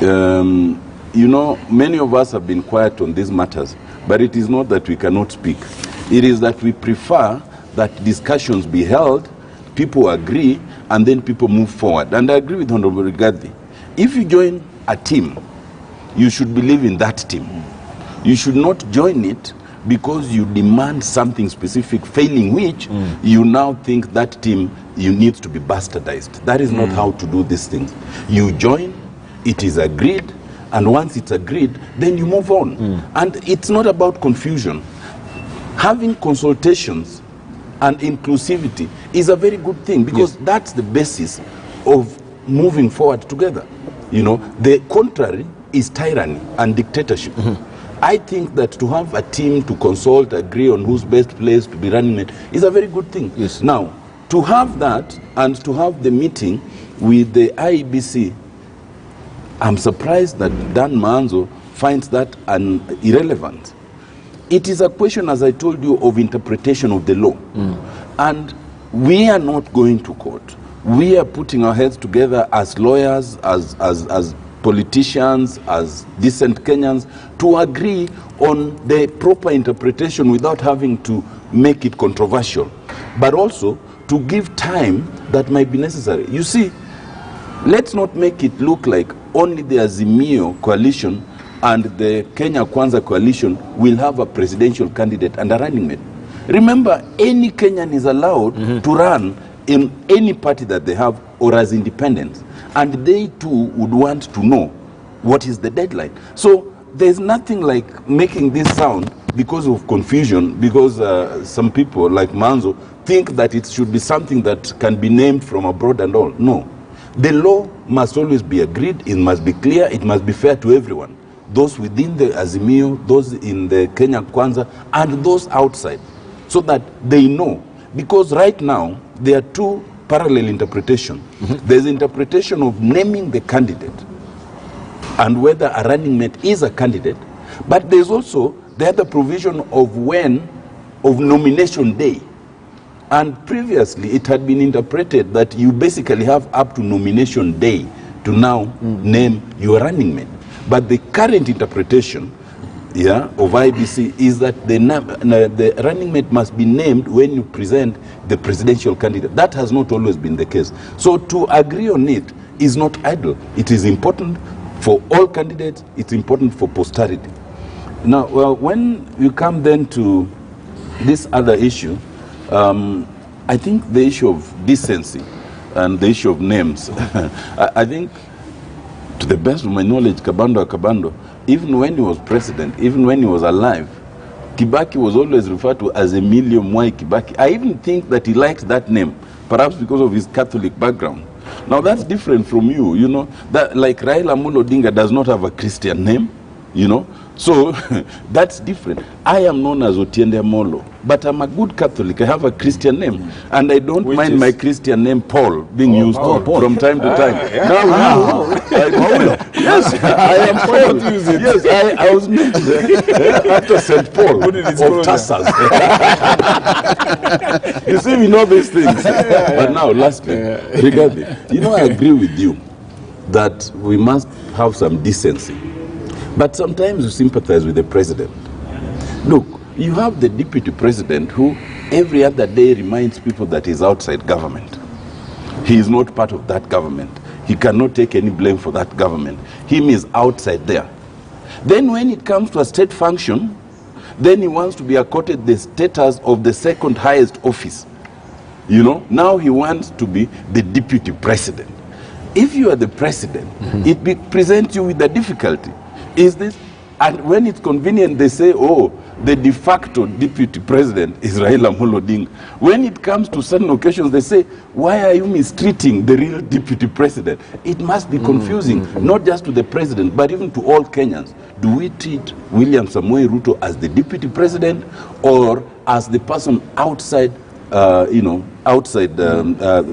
You know, many of us have been quiet on these matters, but it is not that we cannot speak. It is that we prefer that discussions be held, people agree, and then people move forward. And I agree with Honorable Rigathi. If you join a team, you should believe in that team. You should not join it because you demand something specific, failing which you now think that team needs to be bastardized. That is not how to do these things. You join, it is agreed, and once it's agreed, then you move on. And it's not about confusion. Having consultations and inclusivity is a very good thing, because that's the basis of moving forward together. You know, the contrary is tyranny and dictatorship. I think that to have a team to consult, agree on who's best placed to be running it is a very good thing. Yes. Now, to have that and to have the meeting with the IEBC, I'm surprised that Dan Manzo finds that irrelevant. It is a question, as I told you, of interpretation of the law. And we are not going to court. We are putting our heads together as lawyers, as politicians, as decent Kenyans, to agree on the proper interpretation without having to make it controversial, but also to give time that might be necessary. You see, let's not make it look like only the Azimio coalition and the Kenya Kwanza coalition will have a presidential candidate and a running mate. Remember, any Kenyan is allowed to run in any party that they have or as independents. And they too would want to know what is the deadline. So there's nothing like making this sound because of confusion, because some people like Manzo think that it should be something that can be named from abroad and all. No. The law must always be agreed, it must be clear, it must be fair to everyone. Those within the Azimio, those in the Kenya Kwanza, and those outside, so that they know. Because right now, there are two parallel interpretations. There's interpretation of naming the candidate and whether a running mate is a candidate, but there's also the other provision of nomination day. And previously, it had been interpreted that you basically have up to nomination day to now name your running mate. But the current interpretation of IBC is that the running mate must be named when you present the presidential candidate. That has not always been the case. So to agree on it is not idle. It is important for all candidates. It's important for posterity. Now, well, when you come then to this other issue, I think the issue of decency and the issue of names, I think, to the best of my knowledge, Kabando, even when he was president, even when he was alive, Kibaki was always referred to as Emilio Mwai Kibaki. I even think that he liked that name, perhaps because of his Catholic background. Now that's different from you know, that like Raila Amolo Odinga does not have a Christian name, you know, so that's different. I am known as Otiende Amolo, but I'm a good Catholic. I have a Christian name, and I don't mind my Christian name Paul being used from time to time. Now yes, I am Paul. Yes, I was named after St. Paul of Tarsus. You see, we know these things. But now, lastly, regarding, you know, I agree with you that we must have some decency. But sometimes you sympathize with the president. Look, you have the deputy president who every other day reminds people that he's outside government. He is not part of that government. He cannot take any blame for that government. Him is outside there. Then when it comes to a state function, then he wants to be accorded the status of the second highest office. You know, now he wants to be the deputy president. If you are the president, it presents you with a difficulty. Is this, and when it's convenient, they say, oh, the de facto deputy president is Raila Amolo Odinga. When it comes to certain occasions, they say, why are you mistreating the real deputy president? It must be confusing, not just to the president, but even to all Kenyans. Do we treat William Samoei Ruto as the deputy president or as the person outside, outside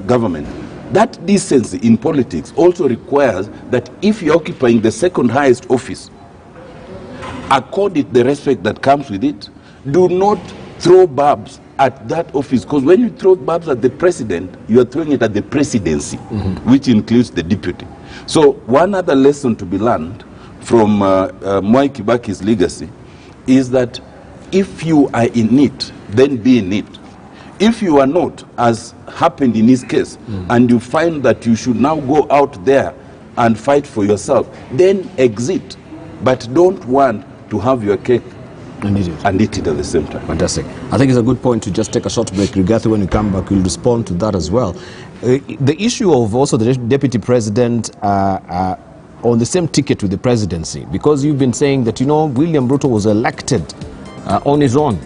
government? That decency in politics also requires that if you're occupying the second highest office, accord it the respect that comes with it. Do not throw barbs at that office, because when you throw barbs at the president, you are throwing it at the presidency, which includes the deputy. So one other lesson to be learned from Mwai Kibaki's legacy is that if you are in it, then be in it. If you are not, as happened in his case, and you find that you should now go out there and fight for yourself, then exit. But don't want to have your cake and eat it at the same time. Fantastic. I think it's a good point to just take a short break. Rigathi, when you come back, we'll respond to that as well. The issue of also the deputy president on the same ticket with the presidency, because you've been saying that, you know, William Ruto was elected on his own.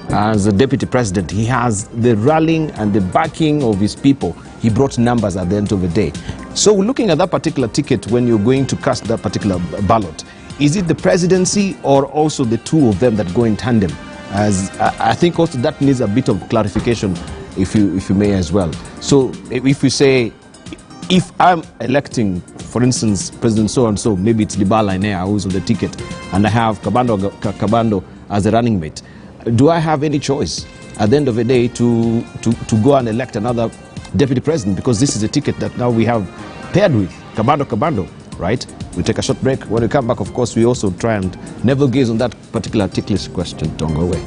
as a deputy president, he has the rallying and the backing of his people. He brought numbers at the end of the day. So looking at that particular ticket, when you're going to cast that particular ballot, is it the presidency or also the two of them that go in tandem? As I think also that needs a bit of clarification, if you may as well. So if we say, if I'm electing, for instance, President so-and-so, maybe it's Libala Inea who's on the ticket, and I have Kabando as a running mate, do I have any choice at the end of the day to go and elect another deputy president? Because this is a ticket that now we have paired with Kabando, right? We take a short break. When we come back, of course, we also try and navel gaze on that particular ticklish question. Don't go away.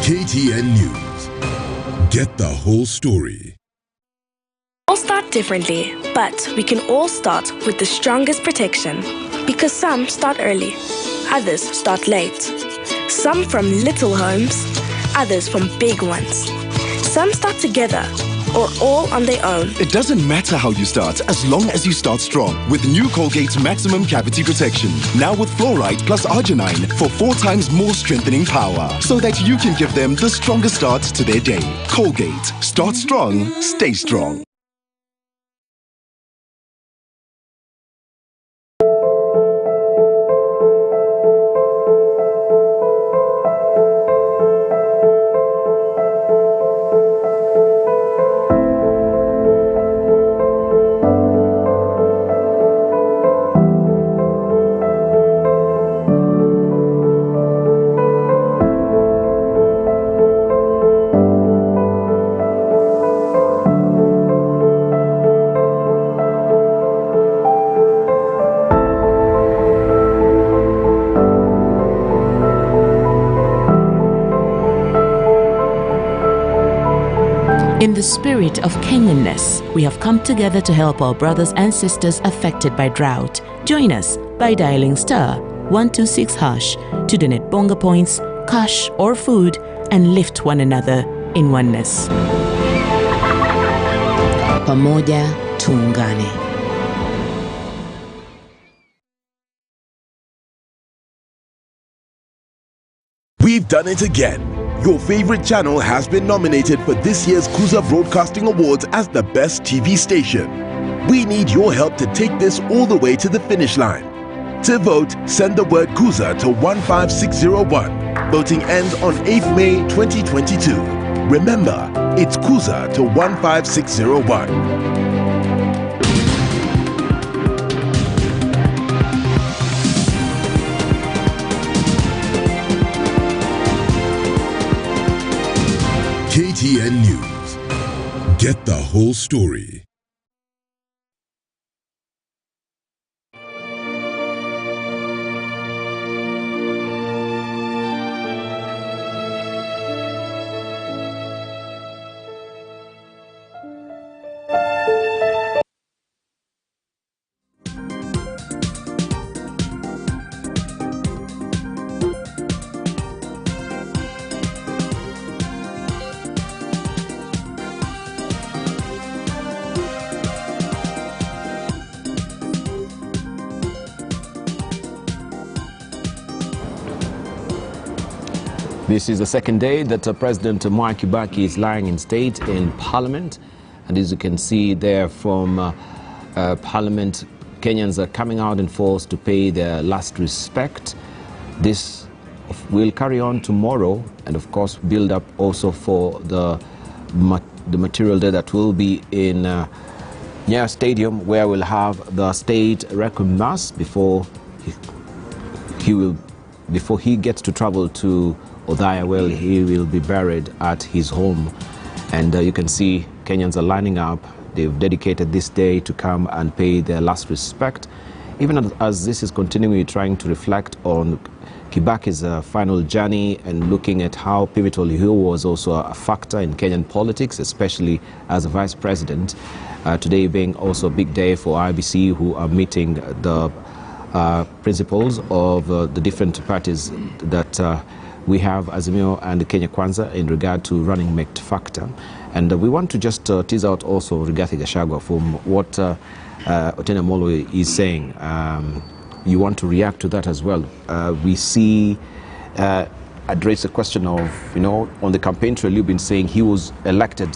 KTN News. Get the whole story. All start differently, but we can all start with the strongest protection. Because some start early, others start late. Some from little homes, others from big ones. Some start together, or all on their own. It doesn't matter how you start, as long as you start strong. With new Colgate's Maximum Cavity Protection. Now with fluoride plus arginine for 4 times more strengthening power. So that you can give them the strongest start to their day. Colgate. Start strong, stay strong. In the spirit of Kenyanness, we have come together to help our brothers and sisters affected by drought. Join us by dialing *126# to donate bonga points, cash or food, and lift one another in oneness. Pamoja tuungane. We've done it again. Your favorite channel has been nominated for this year's Kuza Broadcasting Awards as the best TV station. We need your help to take this all the way to the finish line. To vote, send the word Kuza to 15601. Voting ends on 8th May 2022. Remember, it's Kuza to 15601. KTN News. Get the whole story. This is the second day that President Kibaki is lying in state in Parliament. And as you can see there from Parliament, Kenyans are coming out in force to pay their last respect. This will carry on tomorrow and, of course, build up also for the material day that will be in Nyayo Stadium, where we'll have the state requiem mass before he gets to travel to Othaya. Well, he will be buried at his home. And you can see Kenyans are lining up. they've dedicated this day to come and pay their last respect. Even as this is continuing, trying to reflect on Kibaki's final journey and looking at how pivotal he was also a factor in Kenyan politics, especially as a vice president. Today being also a big day for IBC, who are meeting the principles of the different parties that we have, Azimio and Kenya Kwanza, in regard to running mate factor. And we want to just tease out also Rigathi Gachagua from what Otieno Molo is saying. You want to react to that as well. We see address the question of, you know, on the campaign trail, you've been saying he was elected.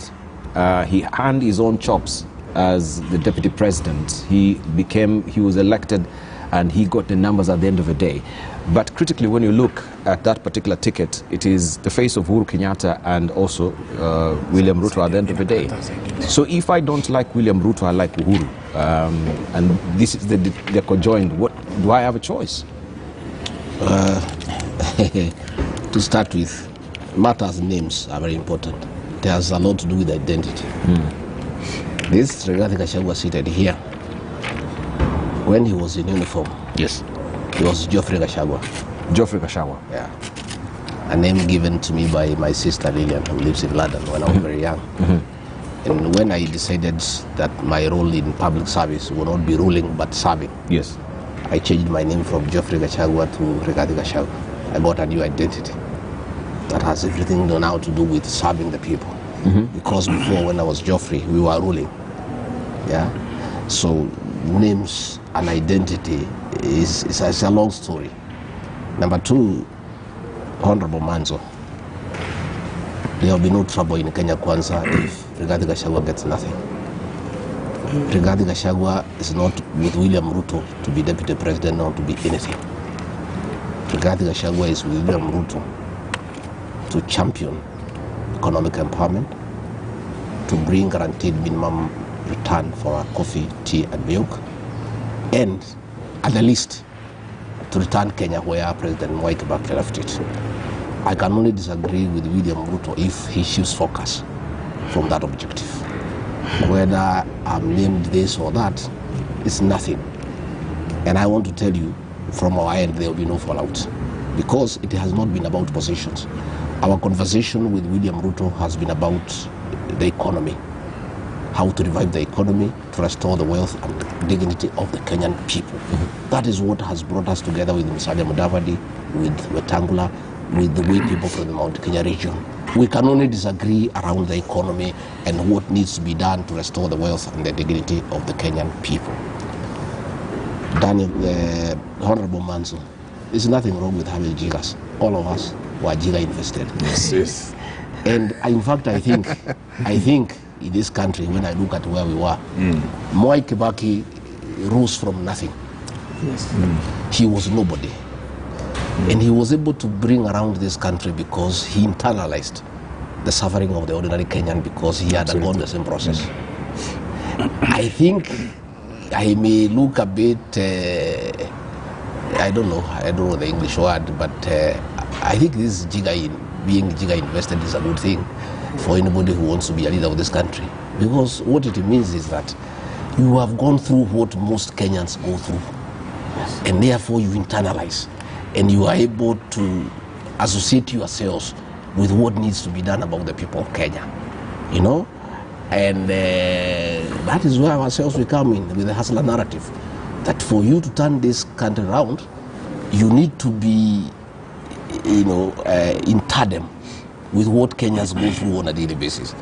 He earned his own chops as the deputy president. He was elected and he got the numbers at the end of the day. But critically, when you look at that particular ticket, it is the face of Uhuru Kenyatta and also William Ruto at the end of the day. So if I don't like William Ruto, I like Uhuru. And this is they're conjoined. What do I have a choice? To start with, matters names are very important. It has a lot to do with identity. This Rigathi Gachagua seated here, when he was in uniform, yes, he was Geoffrey Gachagua. Geoffrey Gachagua. Yeah. A name given to me by my sister Lillian, who lives in London, when I was very young. And when I decided that my role in public service will not be ruling but serving, yes, I changed my name from Geoffrey Gachagua to Rigathi Gachagua. I got a new identity that has everything now to do with serving the people. Because before, when I was Geoffrey, we were ruling. Yeah. So names and identity is a long story. Number two, Honorable Manzo. There will be no trouble in Kenya Kwanza if Rigathi Gachagua gets nothing. Rigathi Gachagua is not with William Ruto to be deputy president or to be anything. Rigathi Gachagua is with William Ruto to champion economic empowerment, to bring guaranteed minimum return for our coffee, tea and milk, and at the least to return Kenya where President Mwai Kibaki left it. I can only disagree with William Ruto if he shifts focus from that objective. Whether I'm named this or that, it's nothing. And I want to tell you, from our end, there will be no fallout, because it has not been about positions. Our conversation with William Ruto has been about the economy, how to revive the economy, to restore the wealth and dignity of the Kenyan people. That is what has brought us together with Musalia Mudavadi, with Wetangula, with the way people from the Mount Kenya region. We can only disagree around the economy and what needs to be done to restore the wealth and the dignity of the Kenyan people. Daniel, Honorable Manzo, there's nothing wrong with having jigas. All of us were jiga invested. Yes. And in fact, I think in this country, when I look at where we were, Mwai Kibaki rose from nothing. Yes. He was nobody. And he was able to bring around this country because he internalized the suffering of the ordinary Kenyan, because he had undergone the same process. I think I may look a bit, I don't know the English word, but I think this being Jiga invested is a good thing for anybody who wants to be a leader of this country. Because what it means is that you have gone through what most Kenyans go through. And therefore you internalize. And you are able to associate yourselves with what needs to be done about the people of Kenya. You know? And that is where ourselves we come in, with the hustler narrative. That for you to turn this country around, you need to be, you know, in tandem with what Kenyans go through on a daily basis.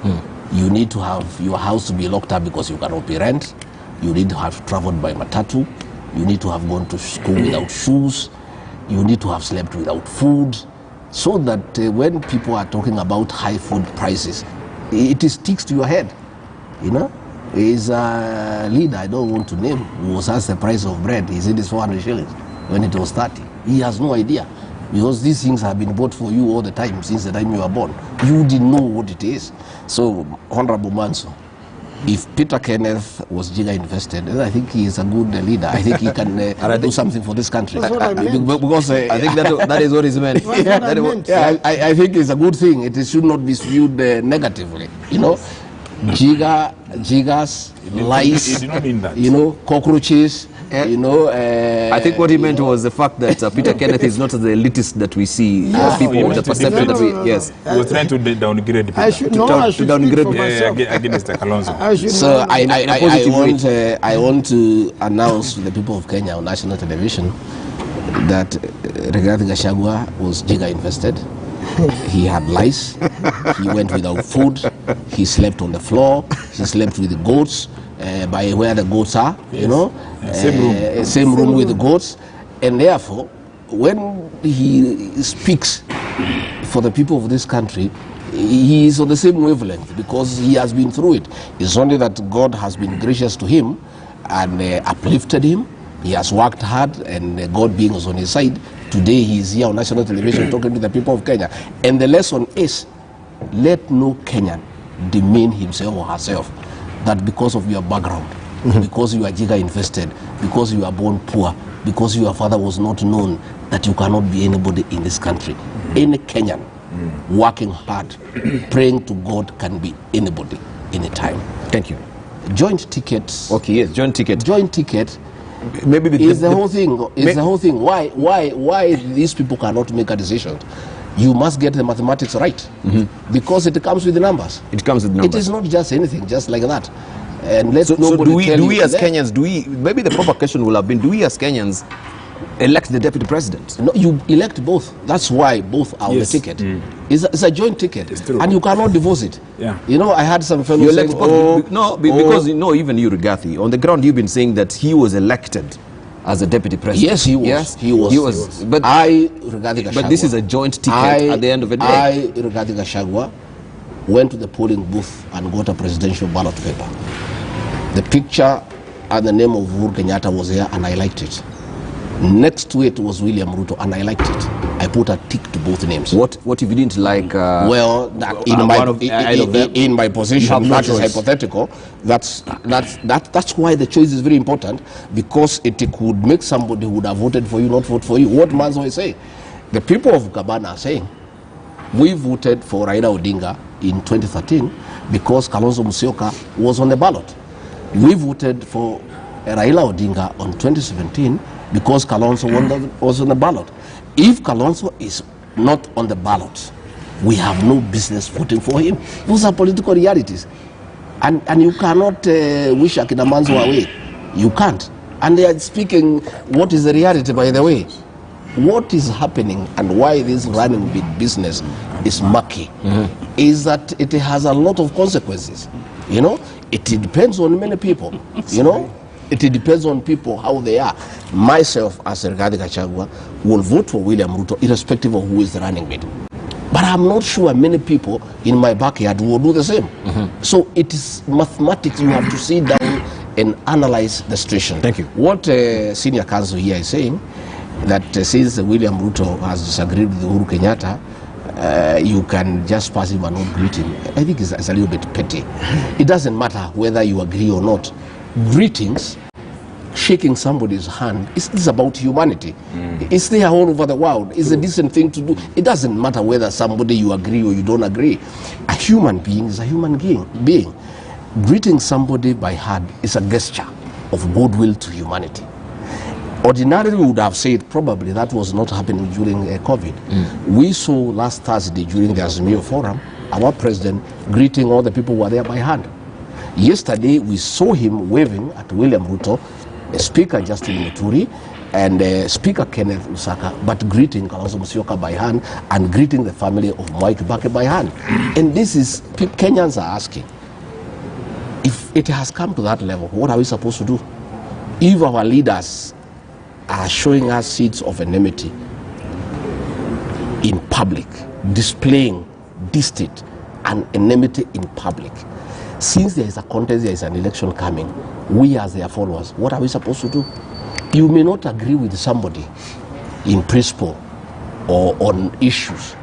You need to have your house to be locked up because you cannot pay rent. You need to have traveled by matatu. You need to have gone to school without shoes. You need to have slept without food. So that when people are talking about high food prices, it sticks to your head. You know? Is a leader, I don't want to name, who was asked the price of bread. He said it's 400 shillings when it was 30. He has no idea, because these things have been bought for you all the time since the time you were born. You didn't know what it is. So, Honorable Manso, if Peter Kenneth was Jiga invested, I think he is a good leader. I think he can do something for this country. That's what I meant. Because I think that is what is meant. That's what I meant. I think it's a good thing. It should not be viewed negatively, you know. jiggers, lice, cockroaches. You know, I think what he meant was the fact that Peter Kenneth is not the elitist that we see. People with the perception that we, yes. He was trying to downgrade people. I should downgrade myself. Against Kalonzo. So I want to announce to the people of Kenya on national television that Rigathi Gachagua was jigger infested. He had lice. He went without food. He slept on the floor. He slept with the goats. By where the goats are, you know, same room with the goats, and therefore, when he speaks for the people of this country, he is on the same wavelength because he has been through it. It's only that God has been gracious to him and uplifted him. He has worked hard, and God being on his side, today he is here on national television talking to the people of Kenya. And the lesson is, let no Kenyan demean himself or herself. That because of your background, because you are jigger infested, because you are born poor, because your father was not known, that you cannot be anybody in this country. Any Kenyan working hard, praying to God can be anybody, anytime. Thank you. Joint tickets. Okay, yes, joint ticket. Joint ticket. Maybe the whole thing. Is the whole thing. Why these people cannot make a decision? You must get the mathematics right, because it comes with the numbers. It comes with numbers. It is not just anything, just like that. And let's do we as Kenyans, maybe the proper question will have been, do we as Kenyans elect the deputy president? No, you elect both. That's why both are on the ticket. It's a joint ticket, and you cannot divorce it. Yeah. You know, I had some fellows saying, because you know, even you, Rigathi, on the ground you've been saying that he was elected as a deputy president. Yes, he was. Yes, he was. But Rigathi Gachagua. But this is a joint ticket at the end of the day. Rigathi Gachagua, went to the polling booth and got a presidential ballot paper. The picture and the name of Uhuru Kenyatta was there, and I liked it. Next to it was William Ruto, and I liked it. I put a tick to both names. What if you didn't like? Well, in my position, that is hypothetical. That's why the choice is very important, because it could make somebody who would have voted for you not vote for you. What Manzo is saying, the people of Gabana are saying, we voted for Raila Odinga in 2013 because Kalonzo Musyoka was on the ballot. We voted for Raila Odinga on 2017 because Kalonzo was on the ballot. If Kalonzo is not on the ballot, we have no business voting for him. Those are political realities. And you cannot wish Akina Manzo away. You can't. And they are speaking what is the reality, by the way. What is happening and why this running big business is murky is that it has a lot of consequences. You know, it depends on many people. You know, it depends on people, how they are. Myself, as Rigathi Gachagua, will vote for William Ruto irrespective of who is the running mate. But I'm not sure many people in my backyard will do the same. So it is mathematics. You have to sit down and analyze the situation. Thank you. What senior counsel here is saying, that since William Ruto has disagreed with Uhuru Kenyatta, you can just pass him and not greet him. I think it's a little bit petty. It doesn't matter whether you agree or not. Greetings, shaking somebody's hand, it's about humanity. It's there all over the world. It's a decent thing to do. It doesn't matter whether somebody you agree or you don't agree. A human being is a human being. Greeting somebody by hand is a gesture of goodwill to humanity. Ordinarily, we would have said probably that was not happening during COVID. We saw last Thursday during the Azimio Forum, our president greeting all the people who were there by hand. Yesterday, we saw him waving at William Ruto, Speaker Justin Muturi, and Speaker Kenneth Lusaka, but greeting Kalonzo Musyoka by hand and greeting the family of Mwai Kibaki by hand. And this is, Kenyans are asking, if it has come to that level, what are we supposed to do? If our leaders are showing us seeds of enmity in public, displaying disdain and enmity in public, since there is a contest, there is an election coming, we as their followers, what are we supposed to do? You may not agree with somebody in principle or on issues.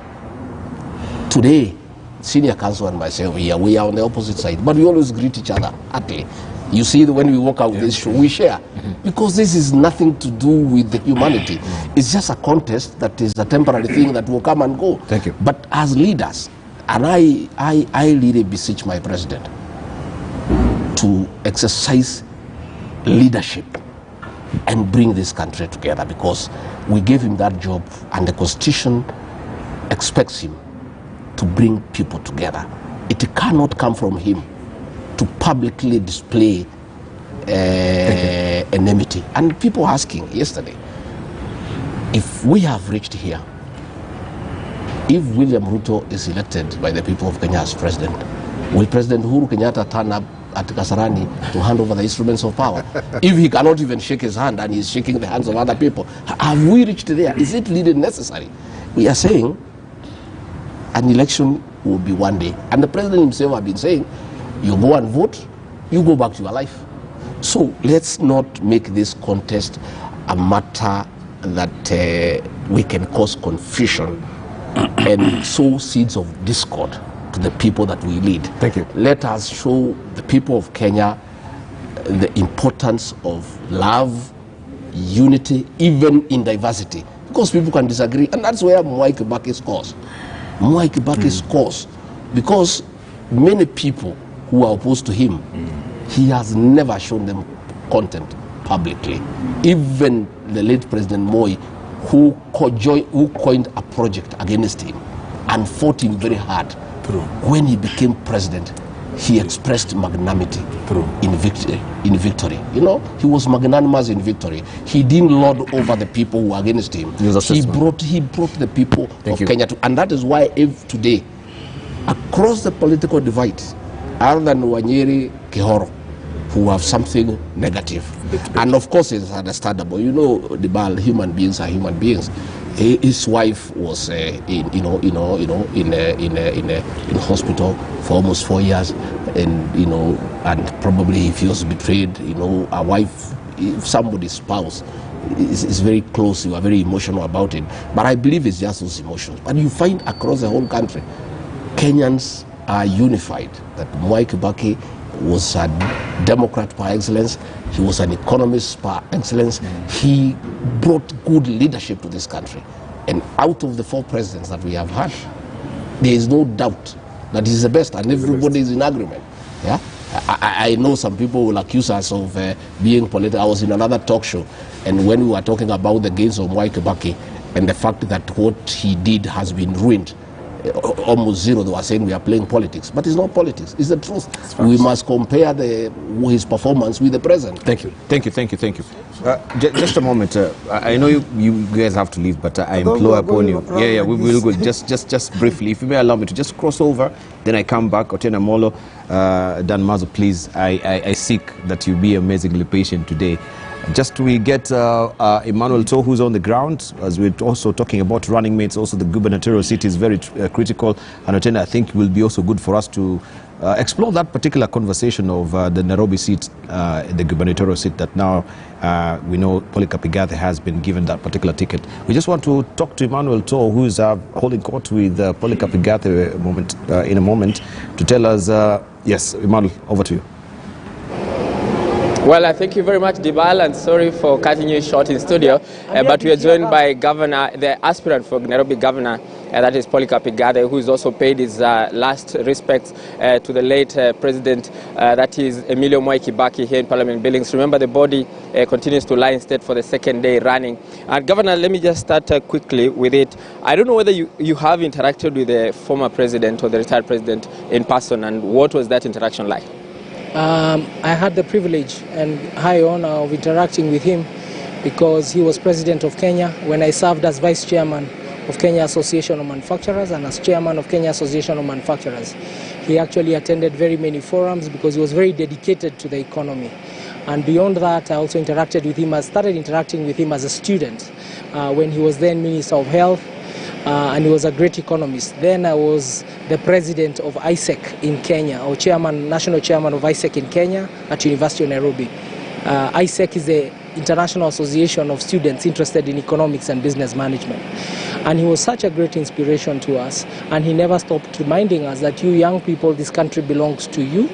Today, senior counsel and myself here, we are on the opposite side, but we always greet each other happily. You see, when we walk out with this show, we share. Because this is nothing to do with the humanity. It's just a contest that is a temporary thing that will come and go. Thank you. But as leaders, and I really beseech my president, to exercise leadership and bring this country together, because we gave him that job and the Constitution expects him to bring people together. It cannot come from him to publicly display enmity. And people asking yesterday, if we have reached here, if William Ruto is elected by the people of Kenya as president, will President Uhuru Kenyatta turn up at Kasarani to hand over the instruments of power? If he cannot even shake his hand and he's shaking the hands of other people, have we reached there? Is it really necessary? We are saying an election will be one day. And the president himself has been saying, you go and vote, you go back to your life. So let's not make this contest a matter that we can cause confusion and sow seeds of discord to the people that we lead. Thank you. Let us show the people of Kenya the importance of love, unity, even in diversity. Because people can disagree, and that's where Mwai Kibaki scores. Mwai Kibaki scores because many people who are opposed to him, he has never shown them contempt publicly. Even the late President Moi, who coined a project against him and fought him very hard. True. When he became president, he expressed magnanimity in victory. You know, he was magnanimous in victory. He didn't lord over the people who were against him. He brought the people of Kenya to, and that is why if today, across the political divide, other than Wanyeri Kihoro, who have something negative, and of course it's understandable. You know, Dibal, human beings are human beings. His wife was in hospital for almost 4 years, and probably he feels betrayed. A wife, if somebody's spouse is very close, you are very emotional about it. But I believe it's just those emotions. But you find across the whole country, Kenyans are unified. That Mwai Kibaki was a Democrat par excellence. He was an economist par excellence. He brought good leadership to this country. And out of the 4 presidents that we have had, there is no doubt that he's the best, and everybody is in agreement. Yeah, I know some people will accuse us of being political. I was in another talk show, and when we were talking about the gains of Mwai Kibaki and the fact that what he did has been ruined, almost zero, they were saying we are playing politics. But it's not politics, it's the truth. We must compare his performance with the present. Thank you. Just a moment. I know you guys have to leave, but I implore upon you. We will go. Just briefly, if you may allow me to just cross over, then I come back. Otena Molo, Dan Mazo, please, I seek that you be amazingly patient today. Just we get Emmanuel To, who's on the ground, as we're also talking about running mates. Also, the gubernatorial seat is very critical, and I think it will be also good for us to explore that particular conversation of the Nairobi seat, the gubernatorial seat that now we know Polycarp Igathe has been given that particular ticket. We just want to talk to Emmanuel To, who's holding court with Polycarp Igathe in a moment, to tell us. Yes, Emmanuel, over to you. Well, thank you very much, Dibal, and sorry for cutting you short in studio. But we are joined by the aspirant for Nairobi governor, that is Polycarp Igathe, who has also paid his last respects to the late president, that is Emilio Mwai Kibaki, here in Parliament Buildings. Remember, the body continues to lie in state for the 2nd day running. And Governor, let me just start quickly with it. I don't know whether you have interacted with the former president or the retired president in person, and what was that interaction like? I had the privilege and high honor of interacting with him because he was president of Kenya when I served as vice chairman of Kenya Association of Manufacturers and as chairman of Kenya Association of Manufacturers. He actually attended very many forums because he was very dedicated to the economy. And beyond that, I also interacted with him. I started interacting with him as a student when he was then Minister of Health. And he was a great economist. Then I was the president of ISEC in Kenya, or national chairman of ISEC in Kenya at University of Nairobi. ISEC is the International Association of Students interested in economics and business management. And he was such a great inspiration to us, and he never stopped reminding us that you young people, this country belongs to you,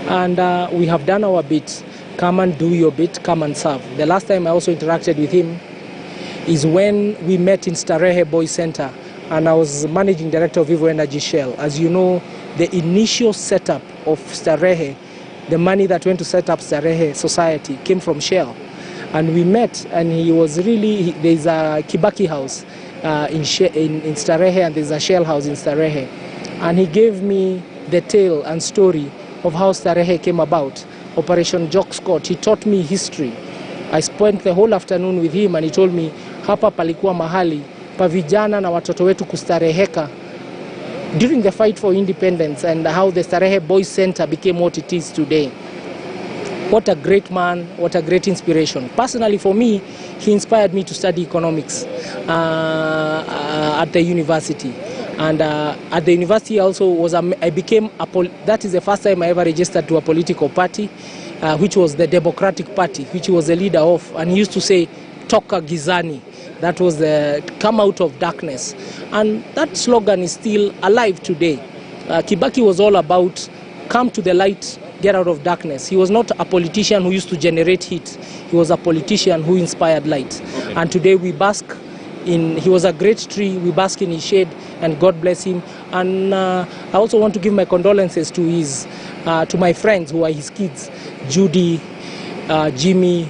and we have done our bit. Come and do your bit, come and serve. The last time I also interacted with him is when we met in Starehe Boys Center, and I was managing director of Vivo Energy Shell. As you know, the initial setup of Starehe the money that went to set up Starehe Society came from Shell. And we met, and he was really, there's a Kibaki house in Starehe, and there's a Shell house in Starehe. And he gave me the tale and story of how Starehe came about, Operation Jock Scott. He taught me history. I spent the whole afternoon with him, and he told me, hapa palikuwa mahali pa vijana na watoto wetu kustareheka during the fight for independence, and how the Starehe Boys Center became what it is today. What a great man, what a great inspiration. Personally for me, he inspired me to study economics at the university. And at the university also that is the first time I ever registered to a political party, which was the Democratic Party, which he was the leader of. And he used to say, Toka Gizani. That was the come out of darkness. And that slogan is still alive today. Kibaki was all about come to the light, get out of darkness. He was not a politician who used to generate heat. He was a politician who inspired light. Okay. And today we bask he was a great tree, we bask in his shade, and God bless him. And I also want to give my condolences to my friends who are his kids, Judy, Jimmy,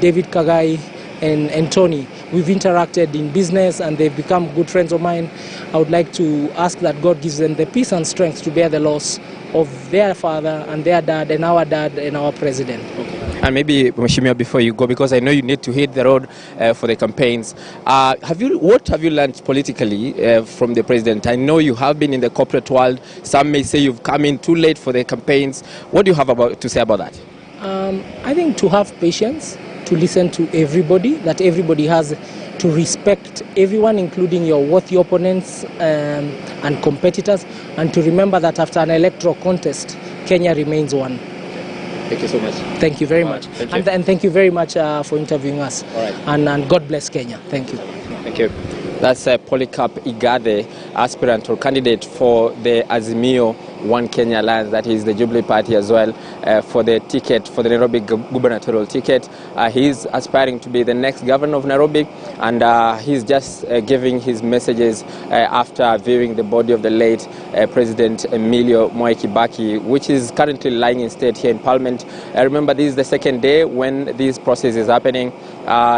David Kagai, and Tony. We've interacted in business, and they've become good friends of mine. I would like to ask that God gives them the peace and strength to bear the loss of their father and their dad and our president. Okay. And maybe, Mheshimiwa, before you go, because I know you need to hit the road for the campaigns, what have you learned politically from the president? I know you have been in the corporate world. Some may say you've come in too late for the campaigns. What do you have to say about that? I think to have patience, to listen to everybody, that everybody has to respect everyone, including your worthy opponents and competitors, and to remember that after an electoral contest, Kenya remains one. Thank you so much. Thank you very much. Thank you. And thank you very much for interviewing us. All right. And God bless Kenya. Thank you. Thank you. That's Polycarp Igade, aspirant or candidate for the Azimio One Kenya Alliance, that is the Jubilee Party as well, for the ticket, for the Nairobi gubernatorial ticket. He's aspiring to be the next governor of Nairobi, and he's just giving his messages after viewing the body of the late President Emilio Mwai Kibaki, which is currently lying in state here in Parliament. Remember, this is the second day when this process is happening.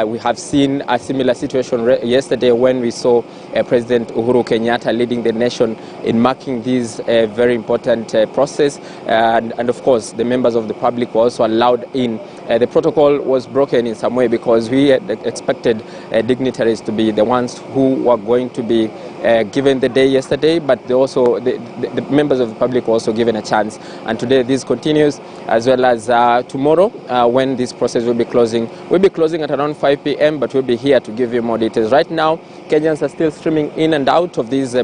We have seen a similar situation yesterday when we saw President Uhuru Kenyatta leading the nation in marking this very important process. And of course, the members of the public were also allowed in. The protocol was broken in some way because we had expected dignitaries to be the ones who were going to be given the day yesterday, but the members of the public were also given a chance. And today this continues, as well as tomorrow when this process will be closing. We'll be closing at around 5 p.m., but we'll be here to give you more details. Right now, Kenyans are still streaming in and out of this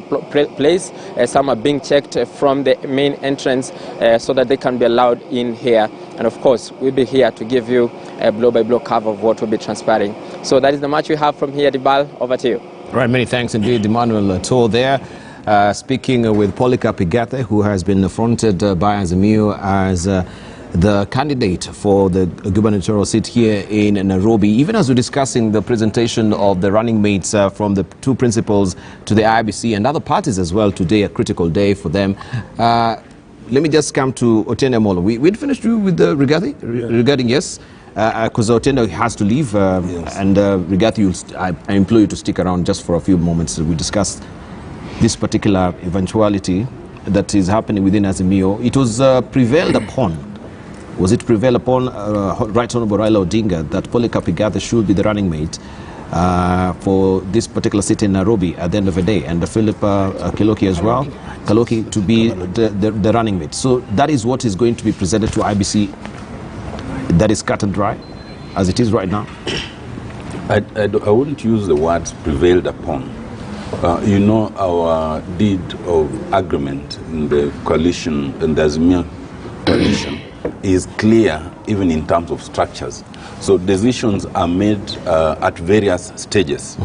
place. Some are being checked from the main entrance so that they can be allowed in here. And of course, we'll be here to give you a blow-by-blow cover of what will be transpiring. So that is the much we have from here. Dibal, over to you. Right, many thanks indeed, Emmanuel Tour there. Speaking with Polycarp Igate, who has been fronted by Azimio as the candidate for the gubernatorial seat here in Nairobi. Even as we're discussing the presentation of the running mates from the two principals to the IBC and other parties as well today, a critical day for them. Let me just come to Otieno Molo. We'd finished with the regarding yes, because Otieno has to leave, yes. And Rigathi, I implore you to stick around just for a few moments. We discussed this particular eventuality that is happening within Azimio. It was prevailed upon. Was it prevailed upon Right Honorable Raila Odinga that Polycarp Igate should be the running mate for this particular seat in Nairobi at the end of the day, and Philip Kaloki as well, Kaloki to be the running mate. So that is what is going to be presented to IBC. That is cut and dry, as it is right now. I wouldn't use the words prevailed upon. You know, our deed of agreement in the coalition, in the Azimio coalition, is clear even in terms of structures. So decisions are made at various stages,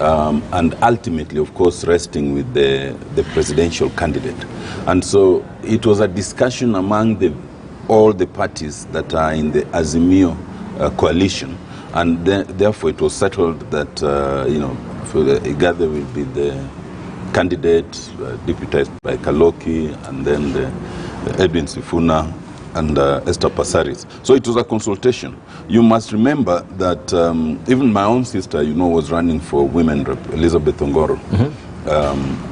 and ultimately, of course, resting with the presidential candidate. And so it was a discussion among all the parties that are in the Azimio coalition, and therefore it was settled that Igade will be the candidate, deputized by Kaloki, and then Edwin Sifuna and Esther Passaris. So it was a consultation. You must remember that even my own sister, was running for women rep, Elizabeth Ongoro,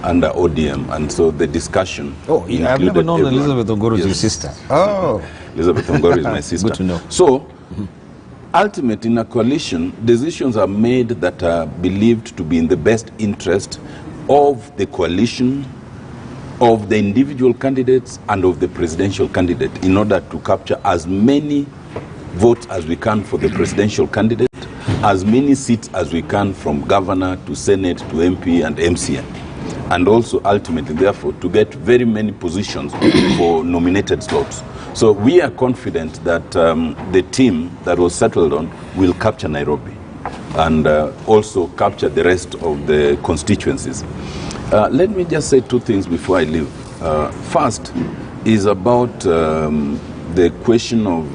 under ODM, and so the discussion. Oh, I've never known Elizabeth Ongoro is your sister. Oh, Elizabeth Ongoro is my sister. Good to know. So, ultimately, in a coalition, decisions are made that are believed to be in the best interest of the coalition, of the individual candidates, and of the presidential candidate, in order to capture as many votes as we can for the presidential candidate, as many seats as we can from governor to Senate to MP and MCN, and also ultimately, therefore, to get very many positions for nominated slots. So we are confident that the team that was settled on will capture Nairobi and also capture the rest of the constituencies. Let me just say two things before I leave. First is about the question of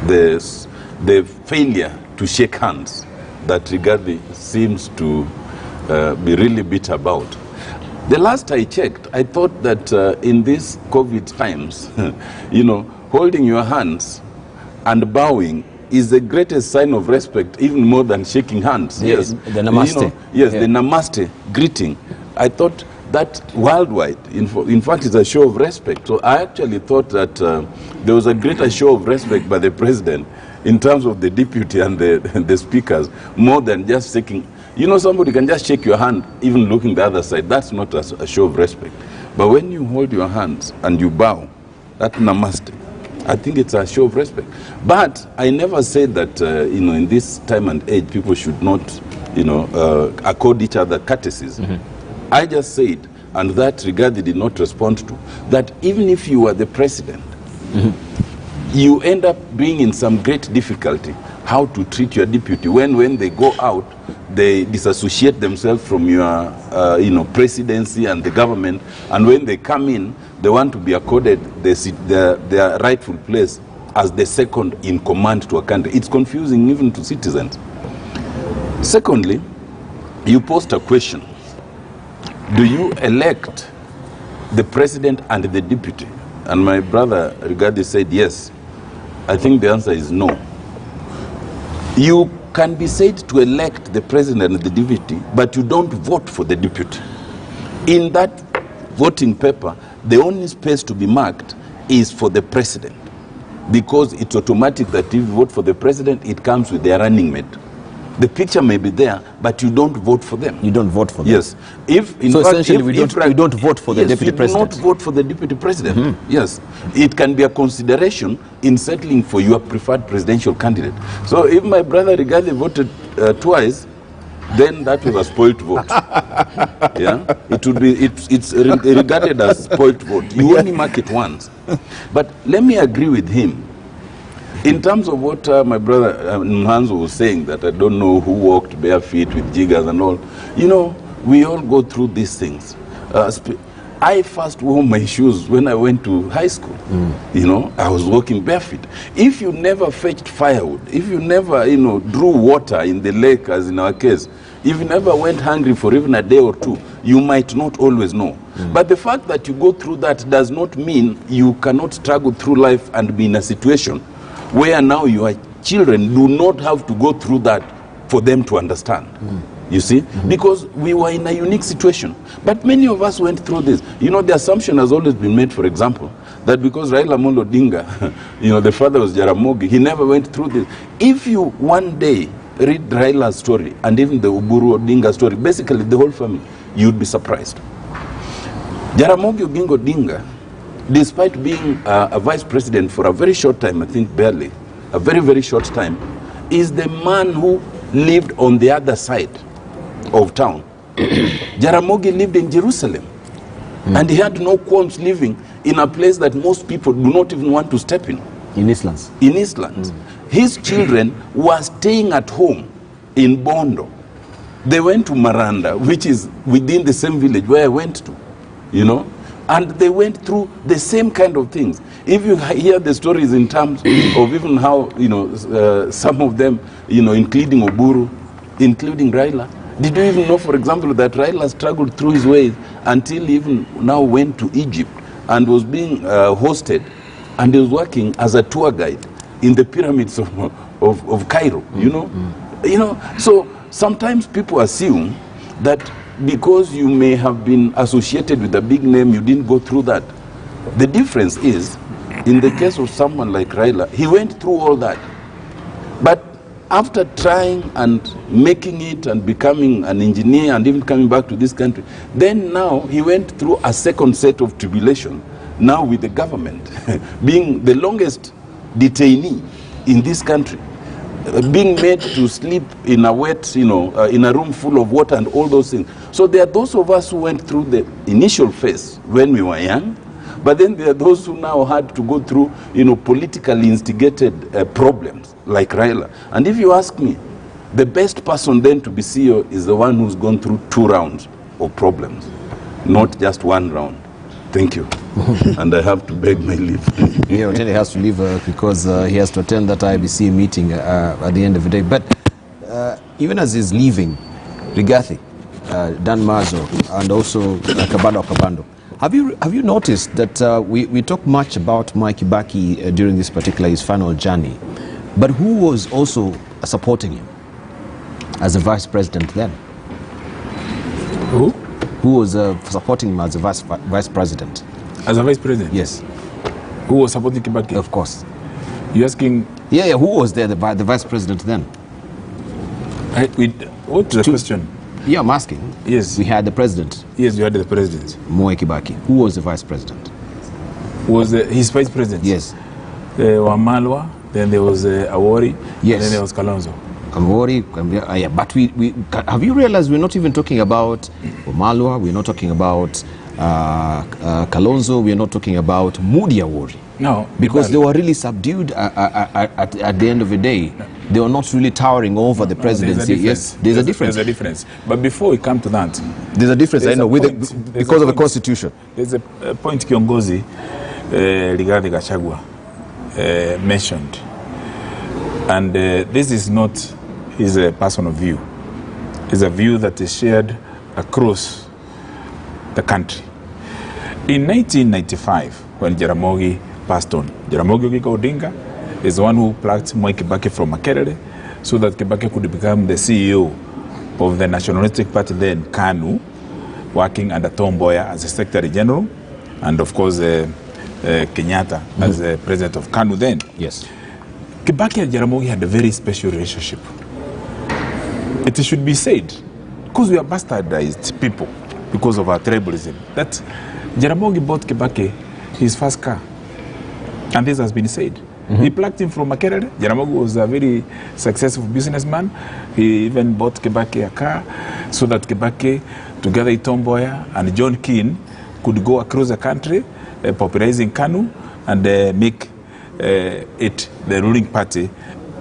the failure to shake hands that Rigathi seems to be really bitter about. The last I checked, I thought that in these COVID times, holding your hands and bowing is the greatest sign of respect, even more than shaking hands. Yes, the namaste. The namaste greeting. I thought that worldwide, in fact, is a show of respect. So I actually thought that there was a greater show of respect by the president in terms of the deputy and the speakers, more than just shaking. Somebody can just shake your hand, even looking the other side. That's not a show of respect. But when you hold your hands and you bow, that namaste, I think it's a show of respect. But I never said that, in this time and age, people should not, accord each other courtesies. I just said, and that Rigathi did not respond to, that even if you are the president, you end up being in some great difficulty how to treat your deputy when they go out, they disassociate themselves from your presidency and the government, and when they come in, they want to be accorded their rightful place as the second in command to a country. It's confusing even to citizens. Secondly, you posed a question. Do you elect the president and the deputy? And my brother Rigathi said yes. I think the answer is no. You can be said to elect the president and the deputy, but you don't vote for the deputy. In that voting paper, the only space to be marked is for the president, because it's automatic that if you vote for the president, it comes with their running mate. The picture may be there, but you don't vote for them. You don't vote for them. Yes. Essentially, we don't vote for the deputy president. Yes, you do not vote for the deputy president. Yes. It can be a consideration in settling for your preferred presidential candidate. So if my brother Rigathi voted twice, then that was a spoilt vote. Yeah, it would be. It's regarded as spoilt vote. You only mark it once. But let me agree with him. In terms of what my brother Mhanzo was saying, that I don't know who walked bare feet with jiggers and all, we all go through these things. I first wore my shoes when I went to high school. I was walking barefoot. If you never fetched firewood, if you never, drew water in the lake, as in our case, if you never went hungry for even a day or two, you might not always know. But the fact that you go through that does not mean you cannot struggle through life and be in a situation where now your children do not have to go through that for them to understand. You see? Because we were in a unique situation. But many of us went through this. The assumption has always been made, for example, that because Raila Amolo Odinga, the father was Jaramogi, he never went through this. If you one day read Raila's story and even the Uburu Odinga story, basically the whole family, you'd be surprised. Jaramogi Oginga Odinga, despite being a vice president for a very short time, I think barely, a very, very short time, is the man who lived on the other side of town. Jaramogi lived in Jerusalem, and he had no qualms living in a place that most people do not even want to step in. In Eastlands. In Eastlands. His children were staying at home in Bondo. They went to Maranda, which is within the same village where I went to, and they went through the same kind of things. If you hear the stories in terms of even how, some of them, including Oburu, including Raila, did you even know, for example, that Raila struggled through his ways until he even now went to Egypt and was being hosted, and he was working as a tour guide in the pyramids of Cairo, you know. So sometimes people assume that because you may have been associated with a big name, you didn't go through that. The difference is, in the case of someone like Raila, he went through all that. But after trying and making it and becoming an engineer and even coming back to this country, then now he went through a second set of tribulation, now with the government, being the longest detainee in this country, being made to sleep in a wet, in a room full of water and all those things. So there are those of us who went through the initial phase when we were young, but then there are those who now had to go through, politically instigated problems like Raila. And if you ask me, the best person then to be CEO is the one who's gone through 2 rounds of problems, not just 1 round. Thank you. And I have to beg my leave. Yeah, Otene has to leave because he has to attend that IBC meeting at the end of the day. But even as he's leaving, Rigathi, Dan Mazo, and also Kabando, have you noticed that we talk much about Mwai Kibaki during this particular his final journey, but who was also supporting him as a vice president then? Who? Who was supporting him as a vice president? As a vice president? Yes. Who was supporting Kibaki? Of course. You're asking? Yeah, who was there, the vice president then? What's the question? Yeah, I'm asking. Yes. We had the president. Yes, you had the president. Mwai Kibaki. Who was the vice president? Was his vice president? Yes. Wamalwa, then there was Awori, yes. And then there was Kalonzo. Yeah, but we have you realized we're not even talking about Wamalwa, we're not talking about Kalonzo, we're not talking about Mudi Awori. No. Because they were really subdued at the end of the day. No. They were not really towering over the presidency. Yes, there's a difference. There's a difference. But before we come to that, there's a difference. I know, because of the constitution. There's a point Kiongozi Rigathi Gachagua mentioned. And this is not his personal view. It's a view that is shared across the country. In 1995, when Jaramogi passed on, Jaramogi Oginga Odinga is the one who plucked Mwai Kibaki from Makerere so that Kibaki could become the CEO of the Nationalistic Party then, KANU, working under Tom Mboya as the Secretary General, and of course Kenyatta as the President of KANU then. Yes. Kibaki and Jaramogi had a very special relationship. It should be said, because we are bastardized people because of our tribalism, that Jaramogi bought Kibaki his first car. And this has been said. He plucked him from Makerere. Jaramogi was a very successful businessman. He even bought Kibaki a car so that Kibaki, together with Tom Mboya and John Keane, could go across the country, popularizing KANU and make it the ruling party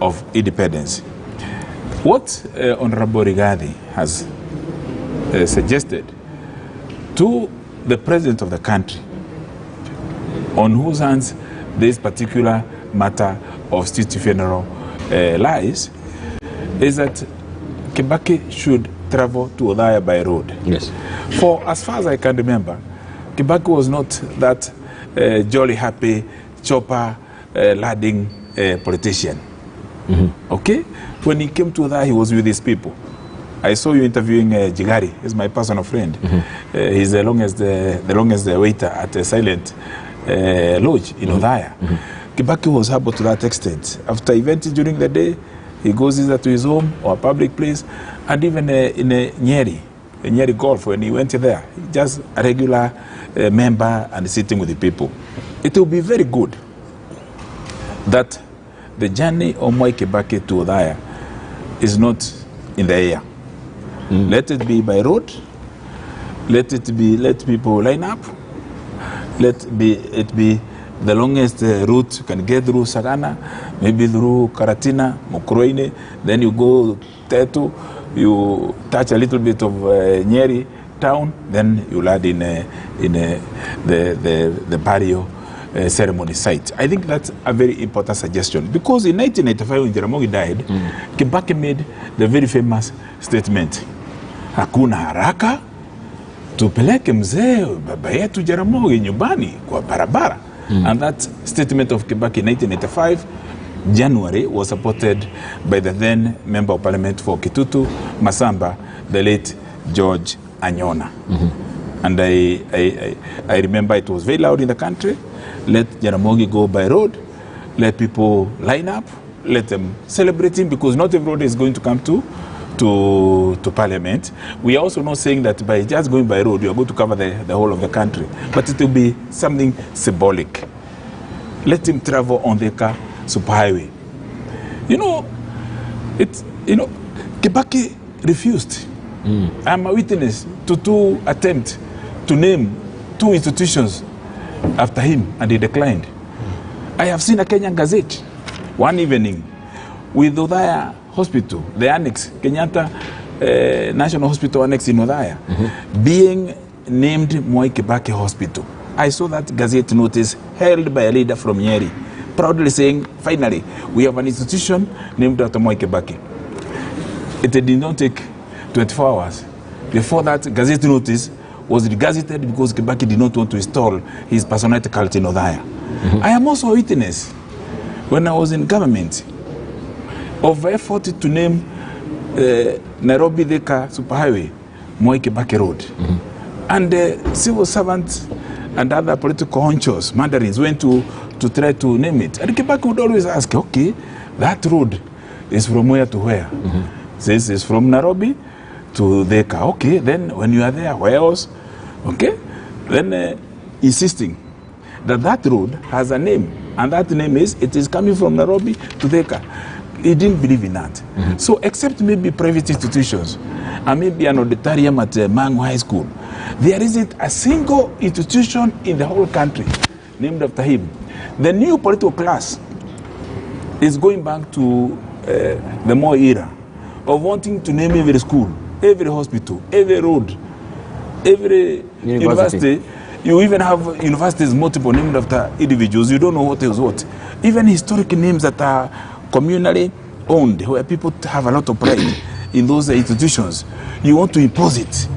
of independence. What Honorable Rigathi has suggested to the president of the country, on whose hands this particular matter of state funeral lies, is that Kibaki should travel to Othaya by road. Yes. For as far as I can remember, Kibaki was not that jolly, happy, chopper, ladding politician. Okay? When he came to Othaya, he was with his people. I saw you interviewing Jigari. He's my personal friend. He's the longest waiter at a silent lodge in Othaya. Kibaki was humble to that extent. After events during the day, he goes either to his home or a public place, and even in a Nyeri Golf, when he went there, just a regular member and sitting with the people. It will be very good that the journey of Mwai Kibaki to Othaya is not in the air. Let it be by road. Let people line up. Let it be the longest route you can get through Sagana, maybe through Karatina, Mokroine, then you go Tetu, you touch a little bit of Nyeri town, then you land in the burial ceremony site. I think that's a very important suggestion, because in 1995 when Jaramogi died, Kibaki made the very famous statement, hakuna haraka, tupeleke mzee baba yetu Jaramogi nyumbani kwa barabara. And that statement of Kibaki in 1985 January was supported by the then Member of Parliament for Kitutu, Masamba, the late George Anyona. And I remember it was very loud in the country. Let Jaramogi go by road, let people line up, let them celebrate him, because not everybody is going to come to Parliament. We are also not saying that by just going by road, you are going to cover the whole of the country. But it will be something symbolic. Let him travel on the superhighway. Kibaki refused. I'm a witness to 2 attempts to name 2 institutions after him, and he declined. I have seen a Kenyan Gazette one evening with Othaya Hospital, the annex, Kenyatta National Hospital annex in Othaya, being named Mwai Kibaki Hospital. I saw that Gazette notice held by a leader from Nyeri, proudly saying, finally, we have an institution named after Mwai Kibaki. It did not take 24 hours. Before that, Gazette notice was gazetted because Kibaki did not want to install his personality cult in Othaya. I am also a witness, when I was in government, of effort to name Nairobi Thika Superhighway, Mwai Kibaki Road. And civil servants and other political honchos, mandarins, went to try to name it. And Kibaki would always ask, okay, that road is from where to where? This is from Nairobi to Thika. Okay, then when you are there, where else? Okay, then insisting that road has a name, and that name it is coming from Nairobi to Thika. He didn't believe in that. So except maybe private institutions, and maybe an auditorium at Mangu High School, there isn't a single institution in the whole country named after him. The new political class is going back to the Moi era of wanting to name every school, every hospital, every road, every university. You even have universities multiple named after individuals. You don't know what is what. Even historic names that are communally owned, where people have a lot of pride in those institutions. You want to impose it.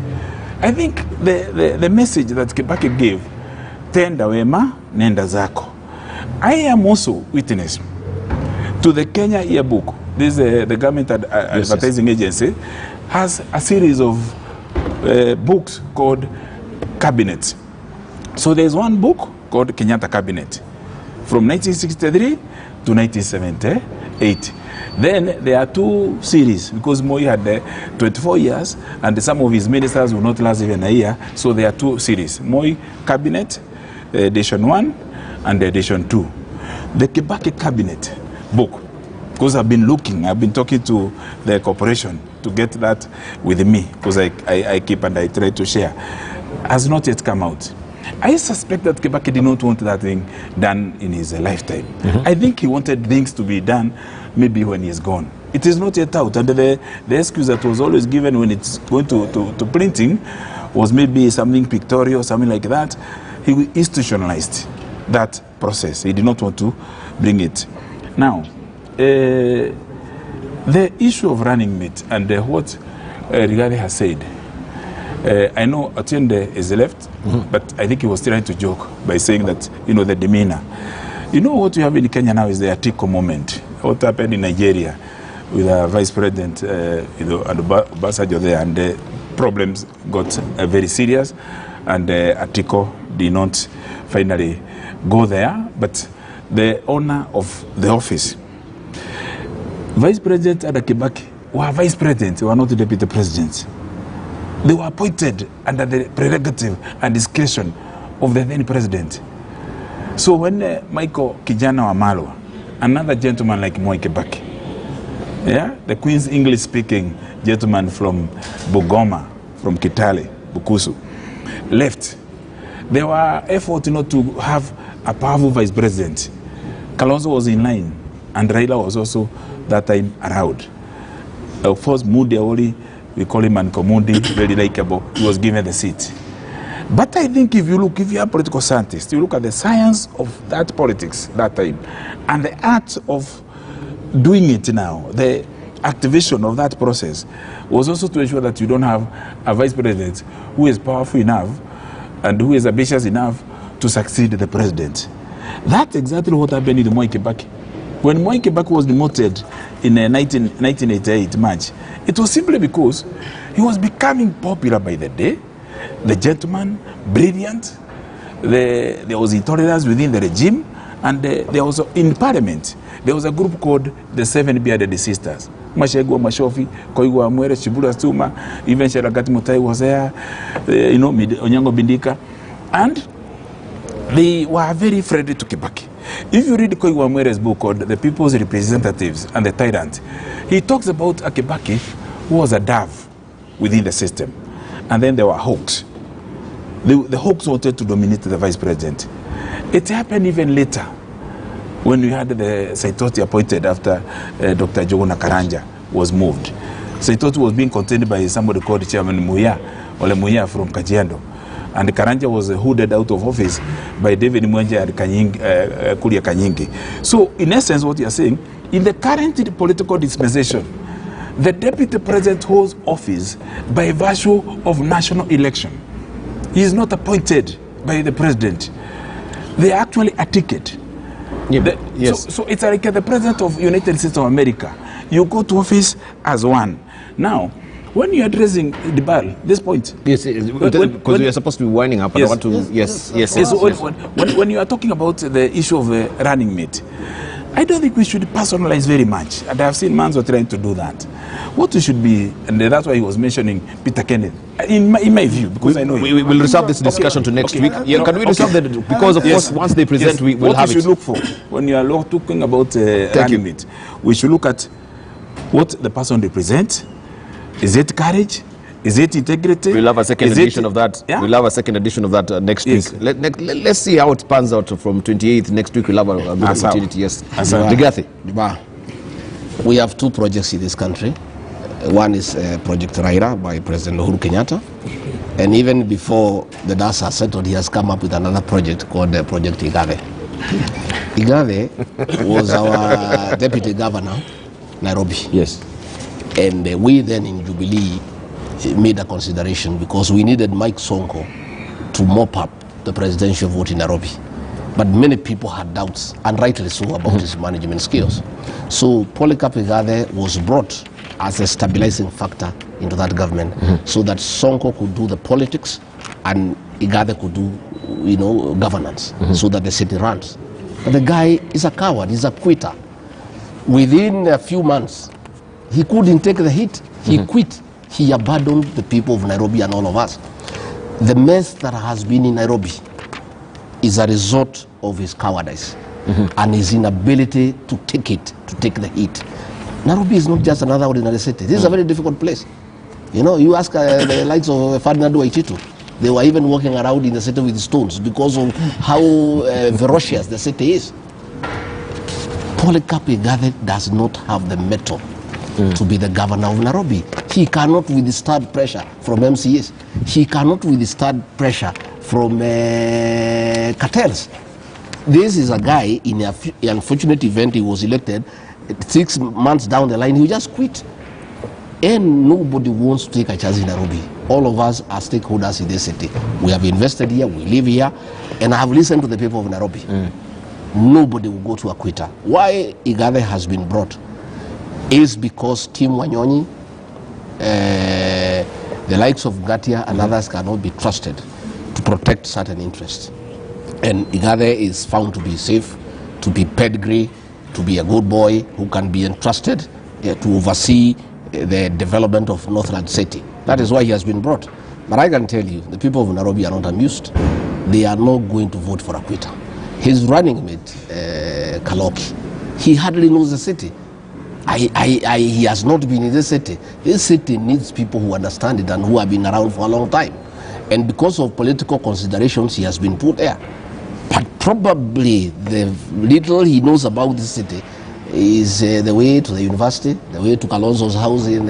I think the message that Kibaki gave, tenda wema, nenda zako. I am also witness to the Kenya yearbook. This the government advertising agency has a series of books called Cabinet. So there's one book called Kenyatta Cabinet from 1963 to 1978. Then there are 2 series, because Moi had 24 years and some of his ministers will not last even a year. So there are 2 series, Moi Cabinet, edition 1 and edition 2. The Kibaki Cabinet book, because I've been talking to the corporation to get that with me, because I keep and I try to share, has not yet come out. I suspect that Kibaki did not want that thing done in his lifetime. I think he wanted things to be done maybe when he is gone. It is not yet out. And the excuse that was always given when it's going to printing was maybe something pictorial, something like that. He institutionalized that process. He did not want to bring it. Now, the issue of running mate and what Rigathi has said, I know Atiende is left, but I think he was trying to joke by saying that, the demeanor. What we have in Kenya now is the Atiko moment. What happened in Nigeria with our vice president, and Obasanjo there, and the problems got very serious, and Atiko did not finally go there, but the owner of the office, Vice President Ada Kibaki, were vice presidents, were not deputy presidents. They were appointed under the prerogative and discretion of the then president. So when Michael Kijana Wamalwa, another gentleman like Mwai Kibaki, the Queen's English-speaking gentleman from Bugoma, from Kitale, Bukusu, left, there were efforts not to have a powerful vice president. Kalonzo was in line, and Raila was also that time around. Of course, Mudi Awori, we call him Ankomudi, very likable, he was given the seat. But I think if you are a political scientist, you look at the science of that politics that time, and the art of doing it now, the activation of that process was also to ensure that you don't have a vice president who is powerful enough and who is ambitious enough to succeed the president. That's exactly what happened with Mwai Kibaki. When Mwai Kibaki was demoted in 1988 March, it was simply because he was becoming popular by the day, the gentleman, brilliant. There was intolerance within the regime, and there was in parliament there was a group called the Seven Bearded Sisters. Mashego Mashofi, Koigwa Mwere, Shibura Stuma, even Sheragati Mutai was there, Onyango Bindika, and they were very friendly to Kibaki. If you read Koigwa Mwere's book called The People's Representatives and the Tyrant, he talks about a Kibaki who was a dove within the system, and then there were hawks. The hawks wanted to dominate the vice president. It happened even later when we had the Saitoti appointed after Dr. Jogona Karanja was moved. Saitoti was being contended by somebody called Chairman Muya, Ole Muya from Kajiado. And Karanja was hooded out of office by David Mwenje and Kuria Kanyingi. So, in essence, what you are saying, in the current political dispensation, the deputy president holds office by virtue of national election. He is not appointed by the president. They are actually a ticket. Yeah, yes. So it's like the president of United States of America. You go to office as one. Now, when you're addressing Dibal, this point. Yes, because we are supposed to be winding up. Yes. I want to, yes. When you are talking about the issue of running mate, I don't think we should personalize very much. And I have seen Manzo trying to do that. What we should be, and that's why he was mentioning Peter Kenneth, in my view, because I know we will reserve this discussion to next week. Yeah, can we reserve that? Because, of course, once they present, we will have it. What we should look for, when you are talking about running mate, we should look at what the person represents. Is it courage? Is it integrity? We'll have a second edition of that. Yeah? We'll have a second edition of that next week. Let's see how it pans out from 28th. Next week we'll have a good opportunity. Yes. Rigathi. We have two projects in this country. One is Project Raila by President Uhuru Kenyatta. And even before the dust has settled, he has come up with another project called Project Igave. Igave was our deputy governor, Nairobi. Yes. And we then in Jubilee made a consideration because we needed Mike Sonko to mop up the presidential vote in Nairobi. But many people had doubts, and rightly so, about his management skills. So Polycarp Igave was brought as a stabilizing factor into that government so that Sonko could do the politics and Igave could do, governance so that the city runs. But the guy is a coward, he's a quitter. Within a few months, he couldn't take the hit. He quit. He abandoned the people of Nairobi and all of us. The mess that has been in Nairobi is a result of his cowardice and his inability to take the heat. Nairobi is not just another ordinary city. This is a very difficult place. You ask the likes of Ferdinand Waititu, they were even walking around in the city with stones because of how ferocious the city is. Polycarp Igave does not have the mettle to be the governor of Nairobi. He cannot withstand pressure from MCAs. He cannot withstand pressure from cartels. This is a guy, in an unfortunate event, he was elected, 6 months down the line, he just quit. And nobody wants to take a chance in Nairobi. All of us are stakeholders in this city. We have invested here, we live here, and I have listened to the people of Nairobi. Nobody will go to a quitter. Why Igave has been brought is because Tim Wanyonyi, the likes of Gatia and others cannot be trusted to protect certain interests. And Igave is found to be safe, to be pedigree, to be a good boy who can be entrusted to oversee the development of Northland City. That is why he has been brought. But I can tell you, the people of Nairobi are not amused. They are not going to vote for a quitter. His running mate, Kaloki, he hardly knows the city. He has not been in this city. This city needs people who understand it and who have been around for a long time. And because of political considerations, he has been put there. But probably the little he knows about this city is the way to the university, the way to Kalonzo's house in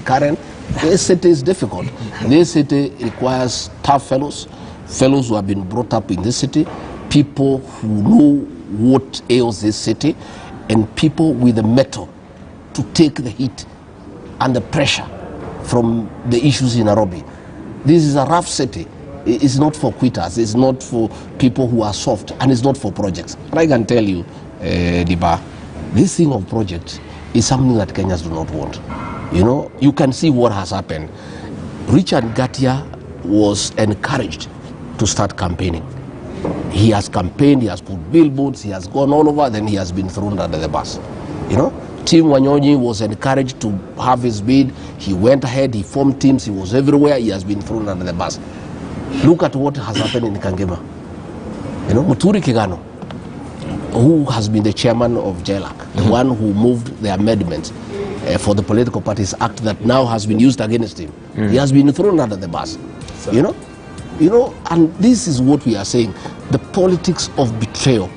Karen. This city is difficult. This city requires tough fellows who have been brought up in this city, people who know what ails this city, and people with the mettle to take the heat and the pressure from the issues in Nairobi. This is a rough city. It's not for quitters. It's not for people who are soft, and it's not for projects. And I can tell you, Diba, this thing of project is something that Kenyans do not want. You know, you can see what has happened. Richard Gatia was encouraged to start campaigning. He has campaigned, he has put billboards, he has gone all over, then he has been thrown under the bus. You know, Tim Wanyonyi was encouraged to have his bid. He went ahead, he formed teams, he was everywhere, he has been thrown under the bus. Look at what has happened in Kangema. You know, Muturi Kigano, who has been the chairman of JLAC, the one who moved the amendment for the Political Parties Act that now has been used against him. He has been thrown under the bus. You know, and this is what we are saying: the politics of betrayal.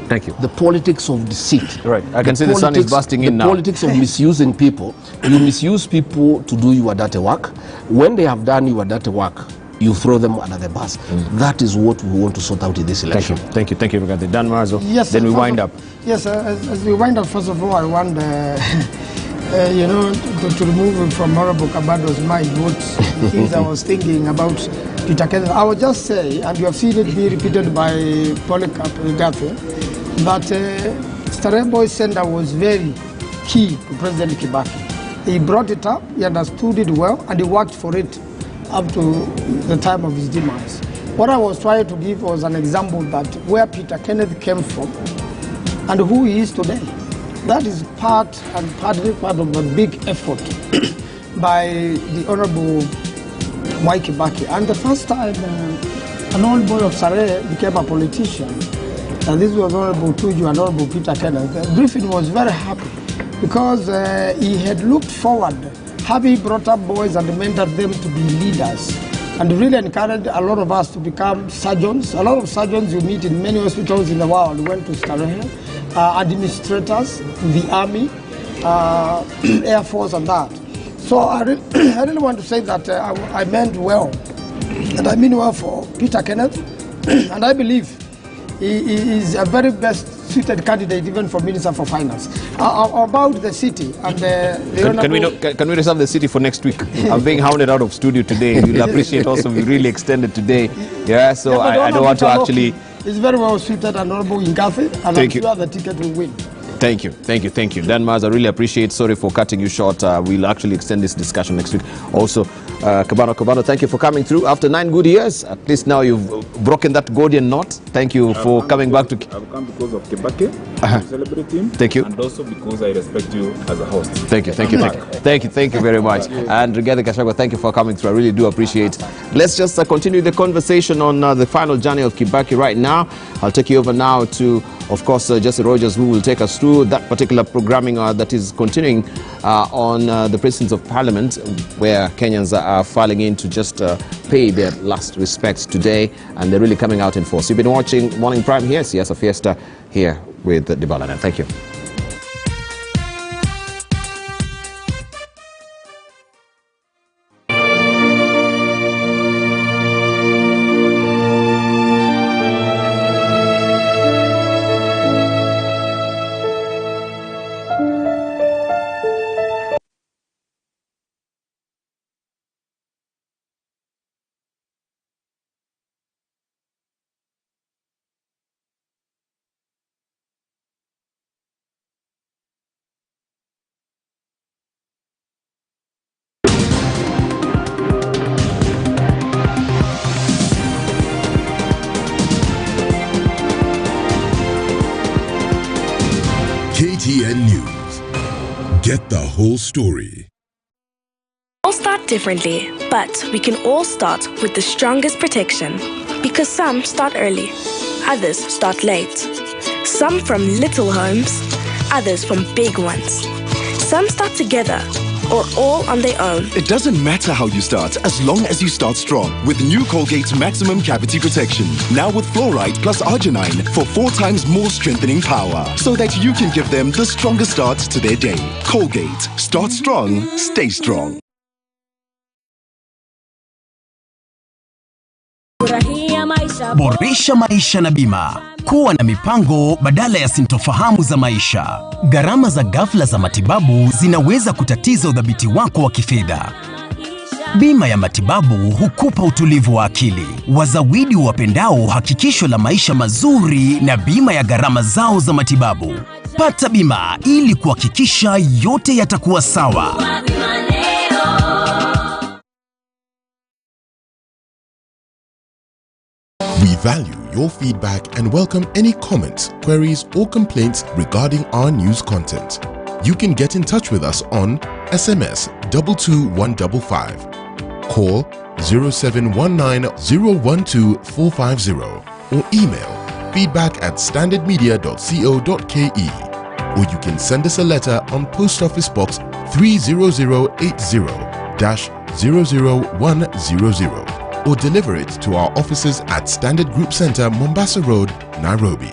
Thank you. The politics of deceit. Right. I can see the sun is busting in now. The politics of misusing people. You misuse people to do your dirty work. When they have done your dirty work, you throw them under the bus. That is what we want to sort out in this election. Thank you. Dan Marzo. Yes. Then we wind up. Yes. As we wind up, first of all, I want you know, to remove him from Honorable Kabado's mind what things I was thinking about Peter Kenneth. I would just say, and you have seen it be repeated by Polycarp Gafe, that Stareboy Center was very key to President Kibaki. He brought it up, he understood it well, and he worked for it up to the time of his demise. What I was trying to give was an example that where Peter Kenneth came from and who he is today. That is part of a big effort by the Honorable Mwai Kibaki. And the first time an old boy of Sare became a politician, and this was Honorable Tuju and Honorable Peter Kenneth, Griffin was very happy because he had looked forward, having brought up boys and mentored them to be leaders, and really encouraged a lot of us to become surgeons. A lot of surgeons you meet in many hospitals in the world went to Starehe. Administrators, the army, air force, and that. So I really want to say that I meant well, and I mean well for Peter Kenneth, and I believe he is a very best suited candidate even for Minister for Finance. About the city and can we reserve the city for next week? I'm being hounded out of studio today. You'll appreciate also we really extended today. Yeah, so I don't want to actually. It's very well suited and honorable in Gafe, and I'm sure the ticket will win. Thank you. Dan Mars, I really appreciate. Sorry for cutting you short. We'll actually extend this discussion next week. Also, Kabano, thank you for coming through. After 9 good years, at least now you've broken that Gordian knot. Thank you for coming back to... I've come because of Kibaki, to celebrate him. Thank you. And also because I respect you as a host. Thank you very much. And Rigathi Gachagua, thank you for coming through. I really do appreciate it. Let's just continue the conversation on the final journey of Kibaki right now. I'll take you over now to, of course, Jesse Rogers, who will take us through that particular programming that is continuing on the Precincts of Parliament, where Kenyans are filing in to just pay their last respects today, and they're really coming out in force. You've been watching Morning Prime here, Siasa Fiesta, here with Dibala. Thank you. KTN News. Get the whole story. All start differently, but we can all start with the strongest protection. Because some start early, others start late. Some from little homes, others from big ones. Some start together, or all on their own. It doesn't matter how you start, as long as you start strong. With new Colgate Maximum Cavity Protection. Now with fluoride plus arginine for 4 times more strengthening power. So that you can give them the strongest start to their day. Colgate. Start strong, stay strong. Furahia Boresha maisha na bima. Kuwa na mipango badala ya sintofahamu za maisha. Gharama za ghafla za matibabu zinaweza kutatiza udhabiti wako wa kifedha. Bima ya matibabu hukupa utulivu wa akili. Wazawidi wapendao hakikisho la maisha mazuri na bima ya gharama zao za matibabu. Pata bima ili kuhakikisha yote yatakuwa sawa. We value your feedback and welcome any comments, queries, or complaints regarding our news content. You can get in touch with us on SMS 22155, call 0719 012 450, or email feedback@standardmedia.co.ke, or you can send us a letter on Post Office Box 30080-00100, or deliver it to our offices at Standard Group Center, Mombasa Road, Nairobi.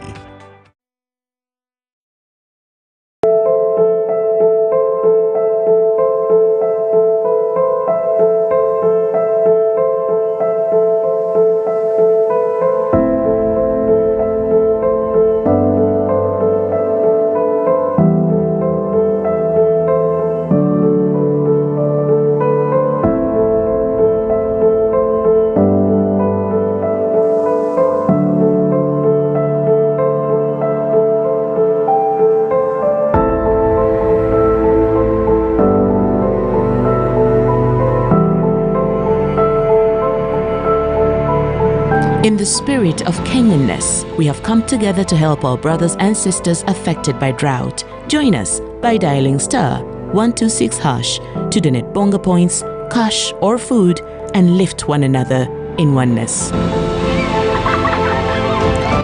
In the spirit of Kenyanness, we have come together to help our brothers and sisters affected by drought. Join us by dialing *126# to donate bonga points, cash or food, and lift one another in oneness.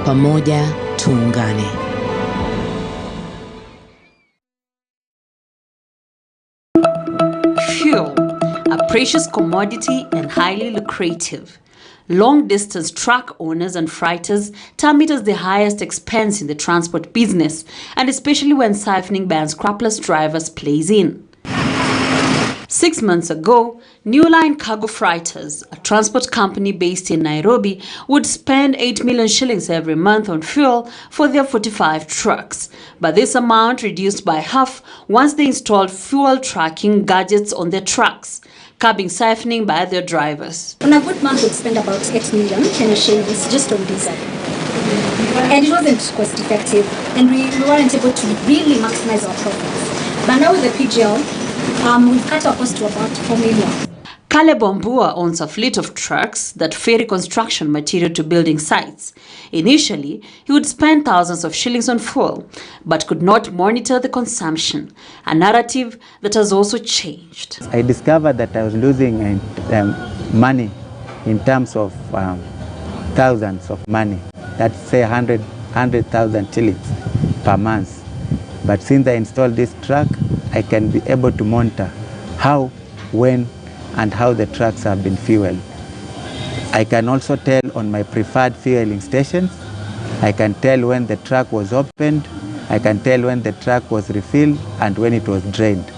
Pamoja tuungane. Fuel, a precious commodity and highly lucrative. Long-distance truck owners and freighters term it as the highest expense in the transport business, and especially when siphoning by unscrupulous drivers plays in. 6 months ago, New Line Cargo Freighters, a transport company based in Nairobi, would spend 8 million shillings every month on fuel for their 45 trucks. But this amount reduced by half once they installed fuel tracking gadgets on their trucks, curbing siphoning by their drivers. On a good month, we'd spend about 8 million Kenya shillings just on diesel. And it wasn't cost effective, and we weren't able to really maximize our profits. But now with the PGL, we've cut our cost to about 4 million. Caleb Ombua owns a fleet of trucks that ferry construction material to building sites. Initially, he would spend thousands of shillings on fuel, but could not monitor the consumption, a narrative that has also changed. I discovered that I was losing money in terms of thousands of money, that's say 100,000 shillings per month. But since I installed this truck, I can be able to monitor how, when, and how the trucks have been fueled. I can also tell on my preferred fueling stations. I can tell when the truck was opened. I can tell when the truck was refilled and when it was drained.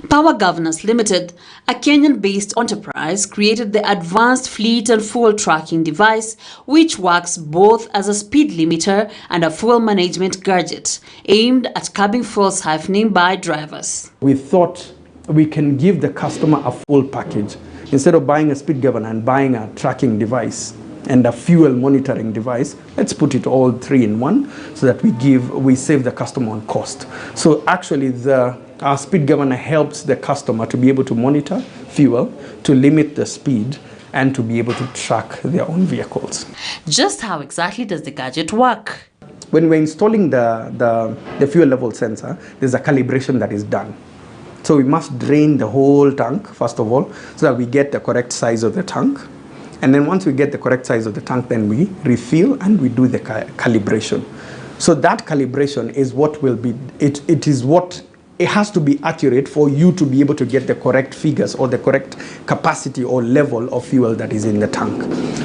Power Governance Limited, a Kenyan-based enterprise, created the Advanced Fleet and Fuel Tracking Device, which works both as a speed limiter and a fuel management gadget, aimed at curbing fuel siphoning by drivers. We thought we can give the customer a full package. Instead of buying a speed governor and buying a tracking device and a fuel monitoring device, let's put it all three in one so that we save the customer on cost. So actually our speed governor helps the customer to be able to monitor fuel, to limit the speed, and to be able to track their own vehicles. Just how exactly does the gadget work? When we're installing the fuel level sensor, there's a calibration that is done. So we must drain the whole tank, first of all, so that we get the correct size of the tank. And then once we get the correct size of the tank, then we refill and we do the calibration. So that calibration is what will be, it has to be accurate for you to be able to get the correct figures or the correct capacity or level of fuel that is in the tank.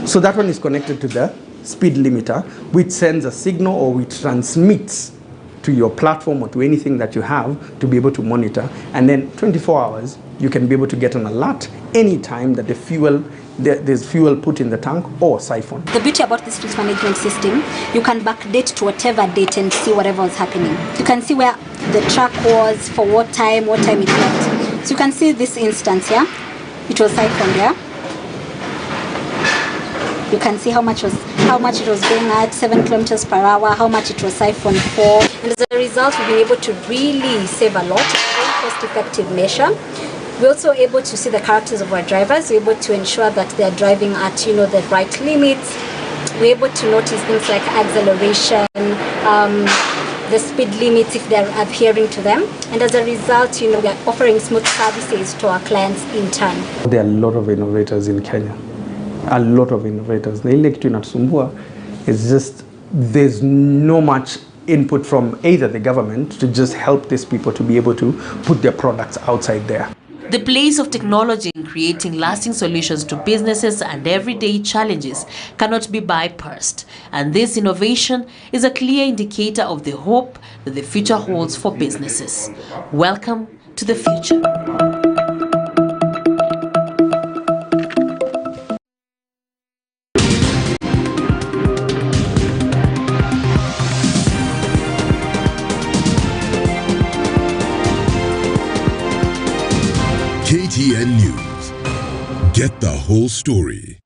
So that one is connected to the speed limiter, which sends a signal or which transmits to your platform or to anything that you have to be able to monitor. And then 24 hours, you can be able to get an alert anytime that there's fuel put in the tank or siphon. The beauty about this fleet management system, you can backdate to whatever date and see whatever was happening. You can see where the truck was, for what time it left. So you can see this instance here. It was siphoned there. You can see how much it was going at, 7 kilometers per hour, how much it was siphoned for. And as a result, we've been able to really save a lot. It's a very cost-effective measure. We're also able to see the characters of our drivers. We're able to ensure that they're driving at the right limits. We're able to notice things like acceleration, the speed limits if they're adhering to them. And as a result, we are offering smooth services to our clients in turn. There are a lot of innovators in Kenya. A lot of innovators. The ile kitu inatusumbua is just there's no much input from either the government to just help these people to be able to put their products outside there. The place of technology in creating lasting solutions to businesses and everyday challenges cannot be bypassed, and this innovation is a clear indicator of the hope that the future holds for businesses. Welcome to the future. KTN News. Get the whole story.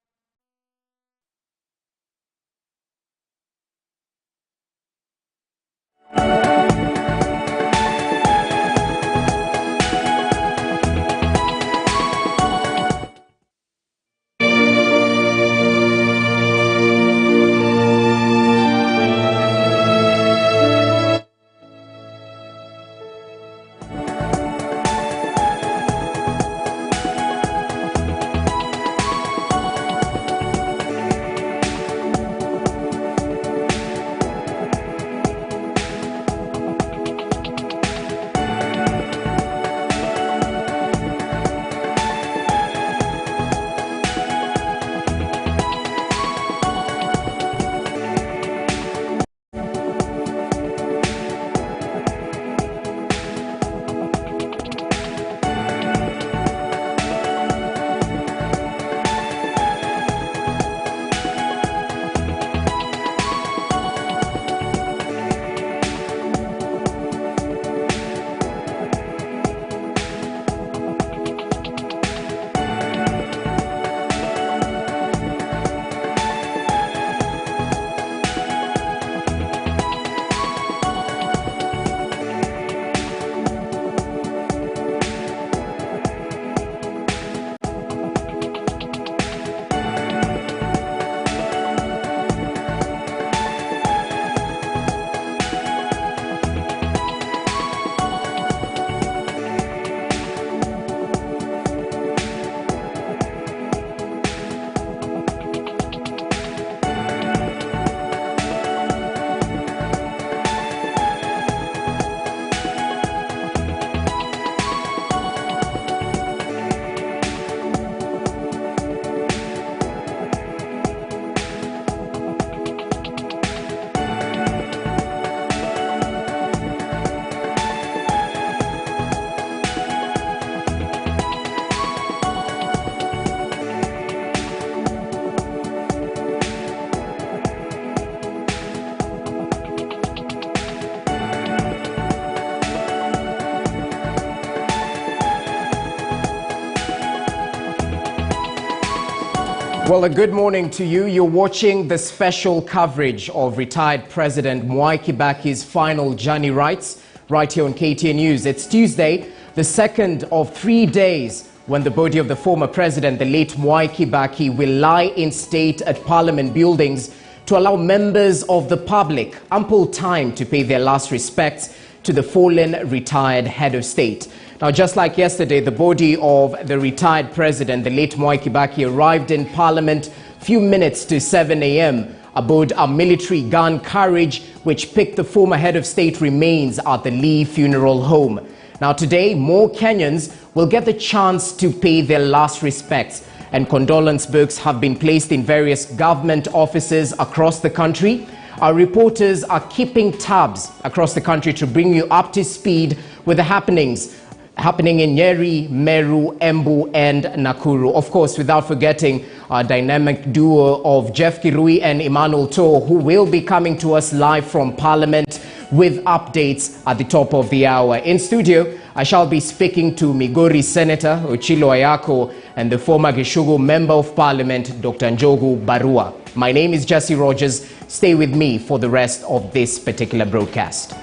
Well, a good morning to you. You're watching the special coverage of retired President Mwai Kibaki's final journey rites right here on KTN News. It's Tuesday, the second of 3 days when the body of the former president, the late Mwai Kibaki, will lie in state at Parliament buildings to allow members of the public ample time to pay their last respects to the fallen retired head of state. Now, just like yesterday, the body of the retired president, the late Mwai Kibaki, arrived in Parliament a few minutes to 7 a.m. aboard a military gun carriage which picked the former head of state remains at the Lee Funeral Home. Now, today, more Kenyans will get the chance to pay their last respects, and condolence books have been placed in various government offices across the country. Our reporters are keeping tabs across the country to bring you up to speed with the happenings happening in Nyeri, Meru, Embu and Nakuru. Of course, without forgetting our dynamic duo of Jeff Kirui and Emmanuel To, who will be coming to us live from Parliament with updates at the top of the hour. In studio, I shall be speaking to Migori Senator Ochilo Ayako and the former Gishugu Member of Parliament, Dr. Njogu Barua. My name is Jesse Rogers. Stay with me for the rest of this particular broadcast.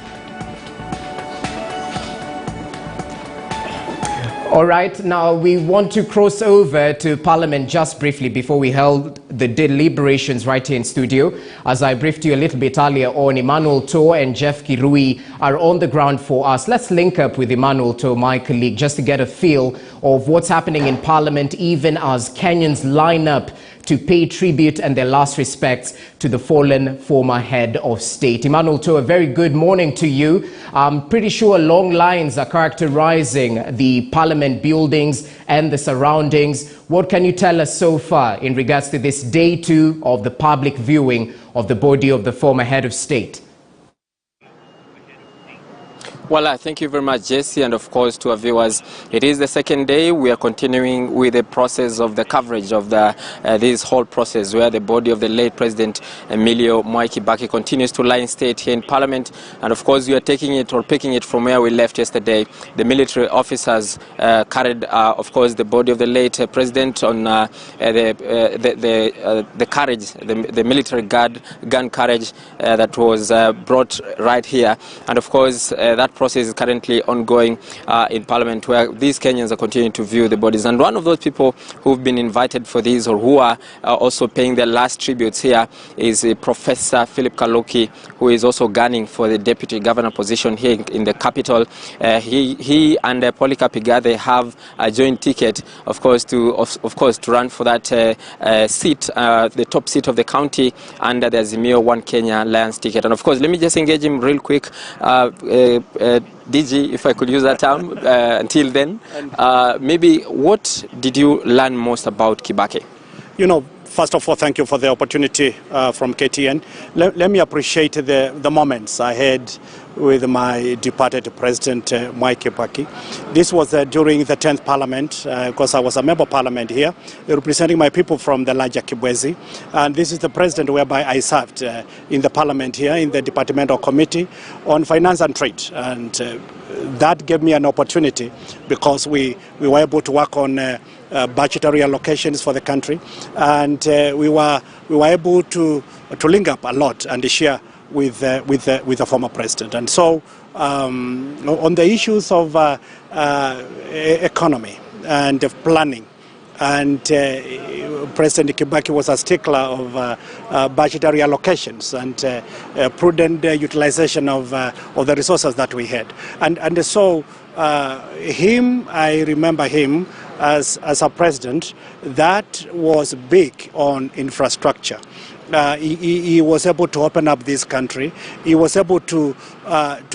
All right, now we want to cross over to Parliament just briefly before we held the deliberations right here in studio. As I briefed you a little bit earlier on, Emmanuel To and Jeff Kirui are on the ground for us. Let's link up with Emmanuel To, my colleague, just to get a feel of what's happening in Parliament, even as Kenyans line up to pay tribute and their last respects to the fallen former head of state. Emmanuel To, a very good morning to you. I'm pretty sure long lines are characterizing the Parliament buildings and the surroundings. What can you tell us so far in regards to this day 2 of the public viewing of the body of the former head of state? Well, thank you very much, Jesse, and of course to our viewers. It is the second day. We are continuing with the process of the coverage of this whole process, where the body of the late President Emilio Mwai Kibaki continues to lie in state here in Parliament. And of course, we are taking it or picking it from where we left yesterday. The military officers carried, of course, the body of the late President on the carriage, the military gun carriage that was brought right here. And of course, that process is currently ongoing in Parliament, where these Kenyans are continuing to view the bodies. And one of those people who've been invited for these, or who are also paying their last tributes here, is Professor Philip Kaloki, who is also gunning for the deputy governor position here in the capital. He and Polycarp Igathe have a joint ticket, of course, to run for that seat, the top seat of the county, under the Azimio One Kenya Alliance ticket. And of course, let me just engage him real quick. DG, if I could use that term, until then, maybe what did you learn most about Kibaki? You know, first of all, thank you for the opportunity from KTN. Let me appreciate the moments I had with my departed President Mwai Kibaki. This was during the 10th Parliament, because I was a member of Parliament here, representing my people from the larger Kibwezi. And this is the President whereby I served in the Parliament here, in the Departmental Committee on Finance and Trade. And that gave me an opportunity, because we were able to work on budgetary allocations for the country, and we were able to link up a lot and share with the former president. And so on the issues of economy and planning, and President Kibaki was a stickler of budgetary allocations and prudent utilization of the resources that we had. And so I remember him as a president that was big on infrastructure. He was able to open up this country. He was able to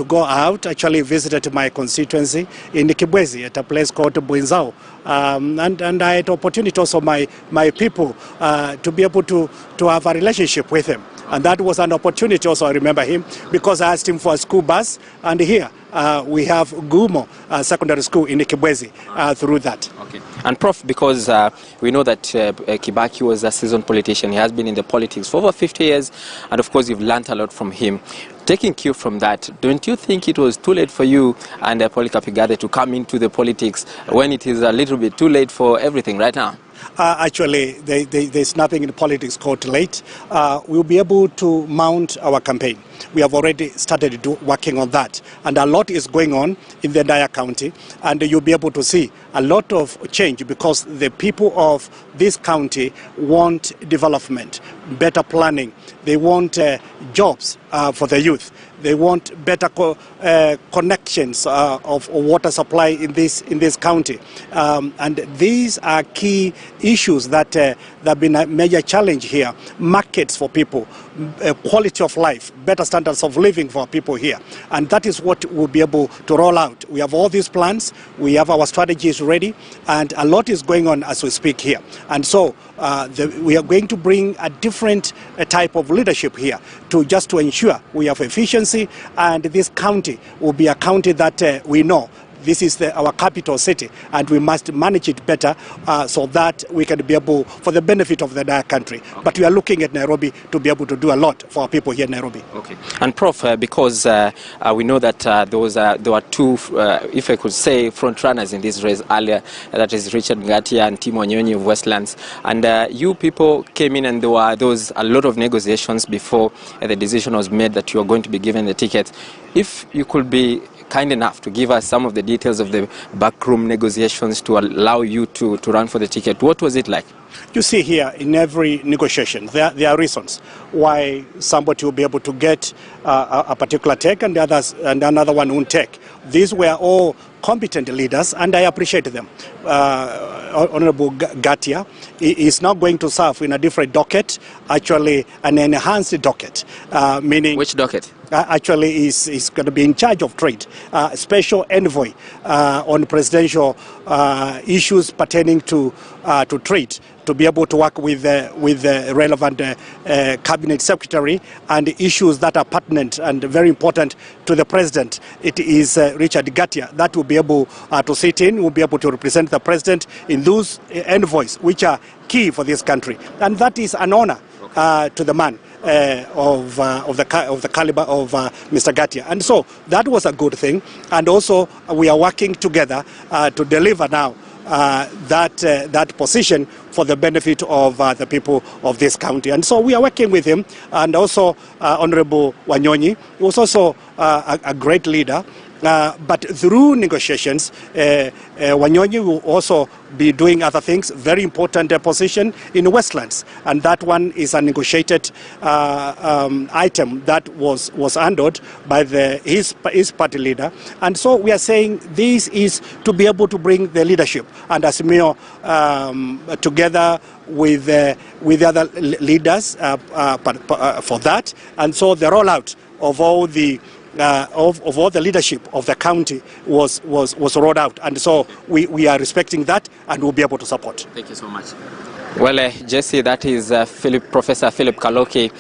go out. Actually visited my constituency in Kibwezi at a place called Buinzao. And I had opportunity also my people to be able to have a relationship with him. And that was an opportunity also, I remember him, because I asked him for a school bus, and here we have Gumo Secondary School in Kibwezi through that. Okay. And Prof, because we know that Kibaki was a seasoned politician, he has been in the politics for over 50 years, and of course you've learned a lot from him. Taking cue from that, don't you think it was too late for you and Polycarp Igathe to come into the politics when it is a little bit too late for everything right now? Actually, there's nothing in politics called late. We'll be able to mount our campaign. We have already started working on that. And a lot is going on in the entire county. And you'll be able to see a lot of change, because the people of this county want development, better planning. They want jobs for the youth. They want better connections of water supply in this county. And these are key issues that have been a major challenge here. Markets for people, quality of life, better standards of living for people here. And that is what we'll be able to roll out. We have all these plans, we have our strategies ready, and a lot is going on as we speak here. And so we are going to bring a different type of leadership here to ensure we have efficiency, and this county will be a county that we know. This is our capital city, and we must manage it better so that we can be able, for the benefit of the entire country. Okay. But we are looking at Nairobi to be able to do a lot for our people here in Nairobi. Okay. And Prof, because we know that there were two, if I could say, front runners in this race earlier, that is Richard Ngatia and Tim Wanyonyi of Westlands. And you people came in, and there was a lot of negotiations before the decision was made that you are going to be given the ticket. If you could be kind enough to give us some of the details of the backroom negotiations to allow you to run for the ticket, what was it like? You see here, in every negotiation, there are reasons why somebody will be able to get a particular take and another one won't take. These were all competent leaders, and I appreciate them. Honorable Gatia is now going to serve in a different docket, actually an enhanced docket. Meaning, which docket? Actually is going to be in charge of trade, special envoy on presidential issues pertaining to trade, to be able to work with the relevant cabinet secretary and issues that are pertinent and very important to the president. It is Richard Gatia that will be able to sit in, will be able to represent the president in those envoys which are key for this country, and that is an honor to the man. Of the caliber of Mr. Gatia. And so that was a good thing. And also we are working together to deliver now that position for the benefit of the people of this county. And so we are working with him. And also Honorable Wanyonyi was also a great leader. But through negotiations, Wanyonyi will also be doing other things, very important position in Westlands. And that one is a negotiated item that was handled by his party leader. And so we are saying this is to be able to bring the leadership and Asimio together with the other leaders for that. And so the rollout of all the all the leadership of the county was rolled out, and so we are respecting that and we'll be able to support. Thank you so much. Well, Jesse, that is Professor Philip Kaloki,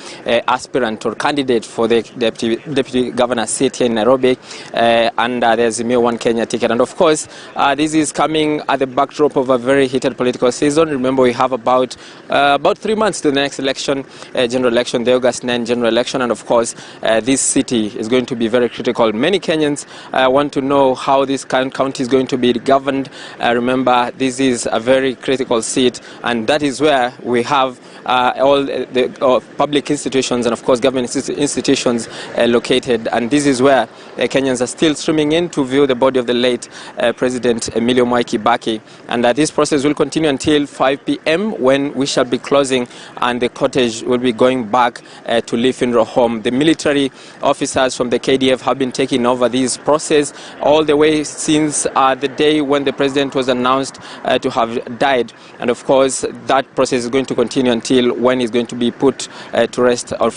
aspirant or candidate for the deputy governor seat here in Nairobi, and there's a One Kenya ticket. And of course, this is coming at the backdrop of a very heated political season. Remember, we have about 3 months to the next election, general election, the August 9 general election, and of course, this city is going to be very critical. Many Kenyans want to know how this county is going to be governed. Remember, this is a very critical seat, and that is where we have all the public institutions and of course government institutions located, and this is where Kenyans are still streaming in to view the body of the late President Emilio Kibaki, and this process will continue until 5 p.m. when we shall be closing and the cottage will be going back to Lee Funeral Home. The military officers from the KDF have been taking over this process all the way since the day when the president was announced to have died, and of course that process is going to continue until when he's going to be put to rest, or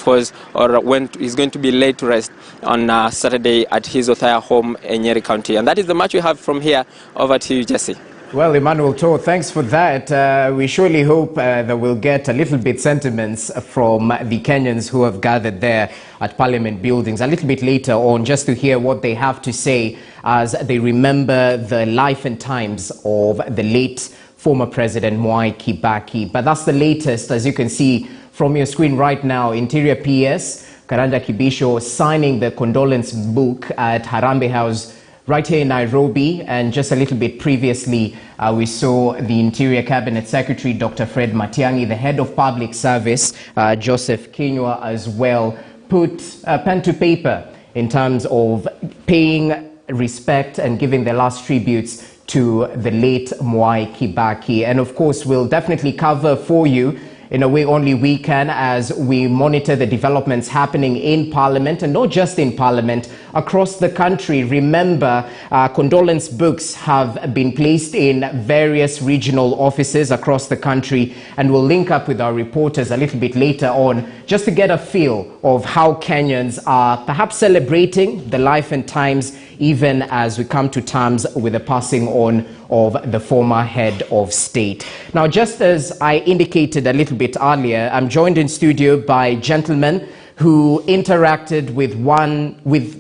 when he's going to be laid to rest on Saturday at his Othaya home in Nyeri County. And that is the much we have from here. Over to you, Jesse. Well, Emmanuel Toh, thanks for that. We surely hope that we'll get a little bit sentiments from the Kenyans who have gathered there at Parliament buildings a little bit later on, just to hear what they have to say as they remember the life and times of the late former President Mwai Kibaki. But that's the latest, as you can see from your screen right now. Interior PS, Karanja Kibisho, signing the condolence book at Harambee House right here in Nairobi. And just a little bit previously, we saw the Interior Cabinet Secretary, Dr. Fred Matiang'i, the Head of Public Service, Joseph Kinyua as well, put pen to paper in terms of paying respect and giving the last tributes to the late Mwai Kibaki. And of course, we'll definitely cover for you in a way only we can, as we monitor the developments happening in Parliament, and not just in Parliament, across the country. Remember, condolence books have been placed in various regional offices across the country, and we'll link up with our reporters a little bit later on just to get a feel of how Kenyans are perhaps celebrating the life and times, even as we come to terms with the passing on of the former head of state. Now, just as I indicated a little bit earlier, I'm joined in studio by gentlemen who interacted with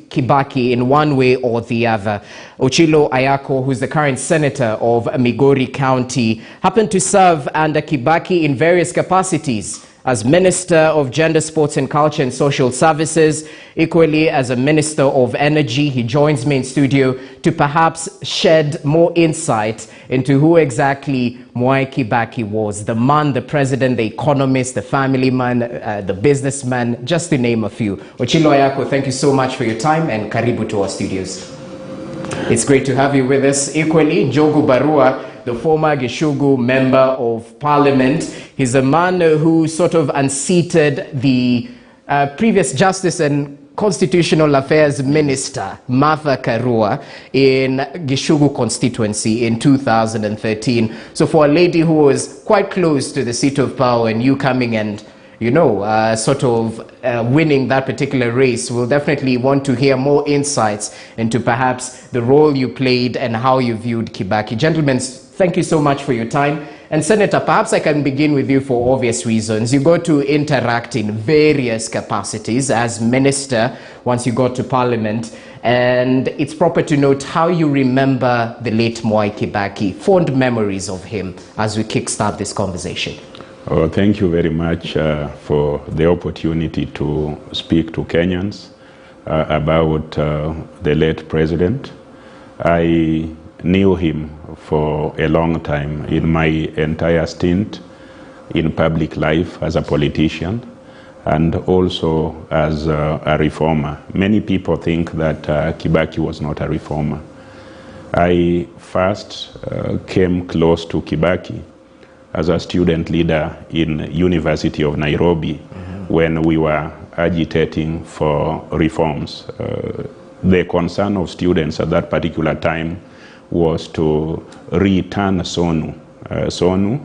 Kibaki in one way or the other. Ochilo Ayako, who's the current senator of Migori County, happened to serve under Kibaki in various capacities: as Minister of Gender, Sports and Culture and Social Services, equally as a Minister of Energy. He joins me in studio to perhaps shed more insight into who exactly Mwai Kibaki was. The man, the president, the economist, the family man, the businessman, just to name a few. Ochilo Ayako, thank you so much for your time, and karibu to our studios. It's great to have you with us. Equally, Njogu Barua, the former Gishugu Member of Parliament. He's a man who sort of unseated the previous Justice and Constitutional Affairs Minister, Martha Karua, in Gishugu constituency in 2013. So for a lady who was quite close to the seat of power, and you coming and, you know, winning that particular race, we'll definitely want to hear more insights into perhaps the role you played and how you viewed Kibaki. Gentlemen, thank you so much for your time. And Senator, perhaps I can begin with you for obvious reasons. You got to interact in various capacities as minister once you got to Parliament, and it's proper to note how you remember the late Mwai Kibaki, fond memories of him as we kickstart this conversation. Oh, thank you very much for the opportunity to speak to Kenyans about the late president. I knew him for a long time in my entire stint in public life as a politician and also as a reformer. Many people think that Kibaki was not a reformer. I first came close to Kibaki as a student leader in University of Nairobi when we were agitating for reforms. The concern of students at that particular time was to return SONU. SONU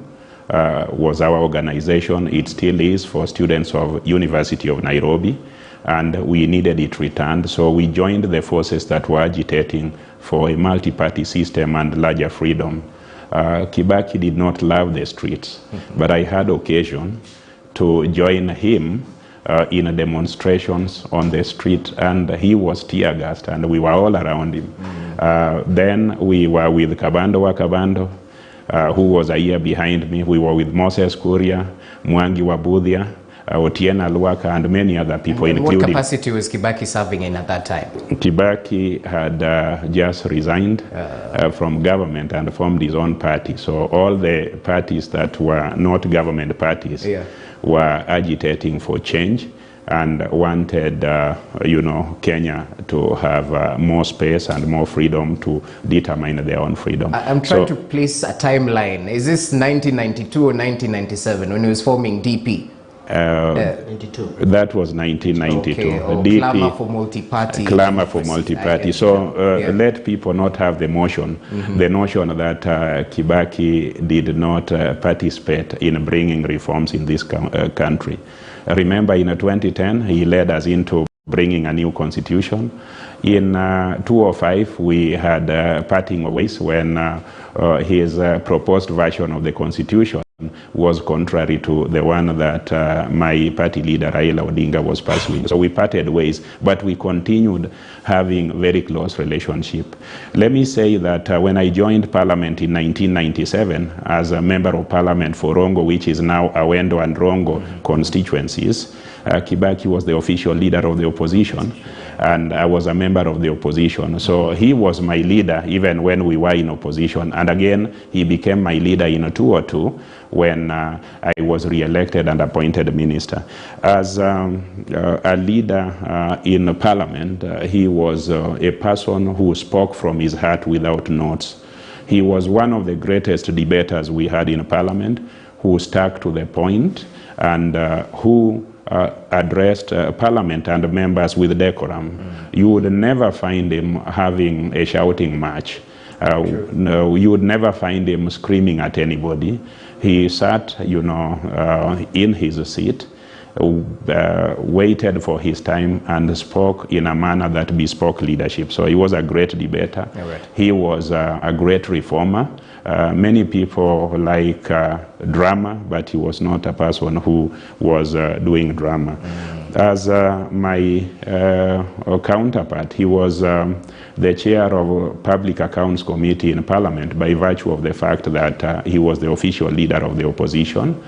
was our organization. It still is for students of University of Nairobi, and we needed it returned. So we joined the forces that were agitating for a multi-party system and larger freedom. Kibaki did not love the streets, but I had occasion to join him in demonstrations on the street, and he was tear gassed, and we were all around him. Then we were with Kabando who was a year behind me. We were with Moses Kuria, Mwangi Wabudia, Otiena Luaka, and many other people, including... What capacity was Kibaki serving in at that time? Kibaki had just resigned from government and formed his own party. So all the parties that were not government parties were agitating for change and wanted, Kenya to have more space and more freedom to determine their own freedom. I'm trying to place a timeline. Is this 1992 or 1997 when he was forming DP? 92. That was 1992. Okay. DP, clamor for multi-party. Clamor for multi-party. So let people not have the notion that Kibaki did not participate in bringing reforms in this country. Remember, in 2010, he led us into bringing a new constitution. In 2005, we had parting ways when his proposed version of the constitution was contrary to the one that my party leader Raila Odinga was pursuing. So we parted ways, but we continued having very close relationship. Let me say that when I joined Parliament in 1997 as a member of Parliament for Rongo, which is now Awendo and Rongo constituencies, Kibaki was the official leader of the opposition, and I was a member of the opposition. So he was my leader even when we were in opposition. And again, he became my leader in 2002 when I was re-elected and appointed minister. As a leader in Parliament, he was a person who spoke from his heart without notes. He was one of the greatest debaters we had in Parliament, who stuck to the point and who addressed Parliament and members with decorum. You would never find him having a shouting match. No, you would never find him screaming at anybody. He sat, in his seat, waited for his time and spoke in a manner that bespoke leadership. So he was a great debater. He was a great reformer. Many people like drama, but he was not a person who was doing drama. As my counterpart, he was the chair of Public Accounts Committee in Parliament by virtue of the fact that he was the official leader of the opposition.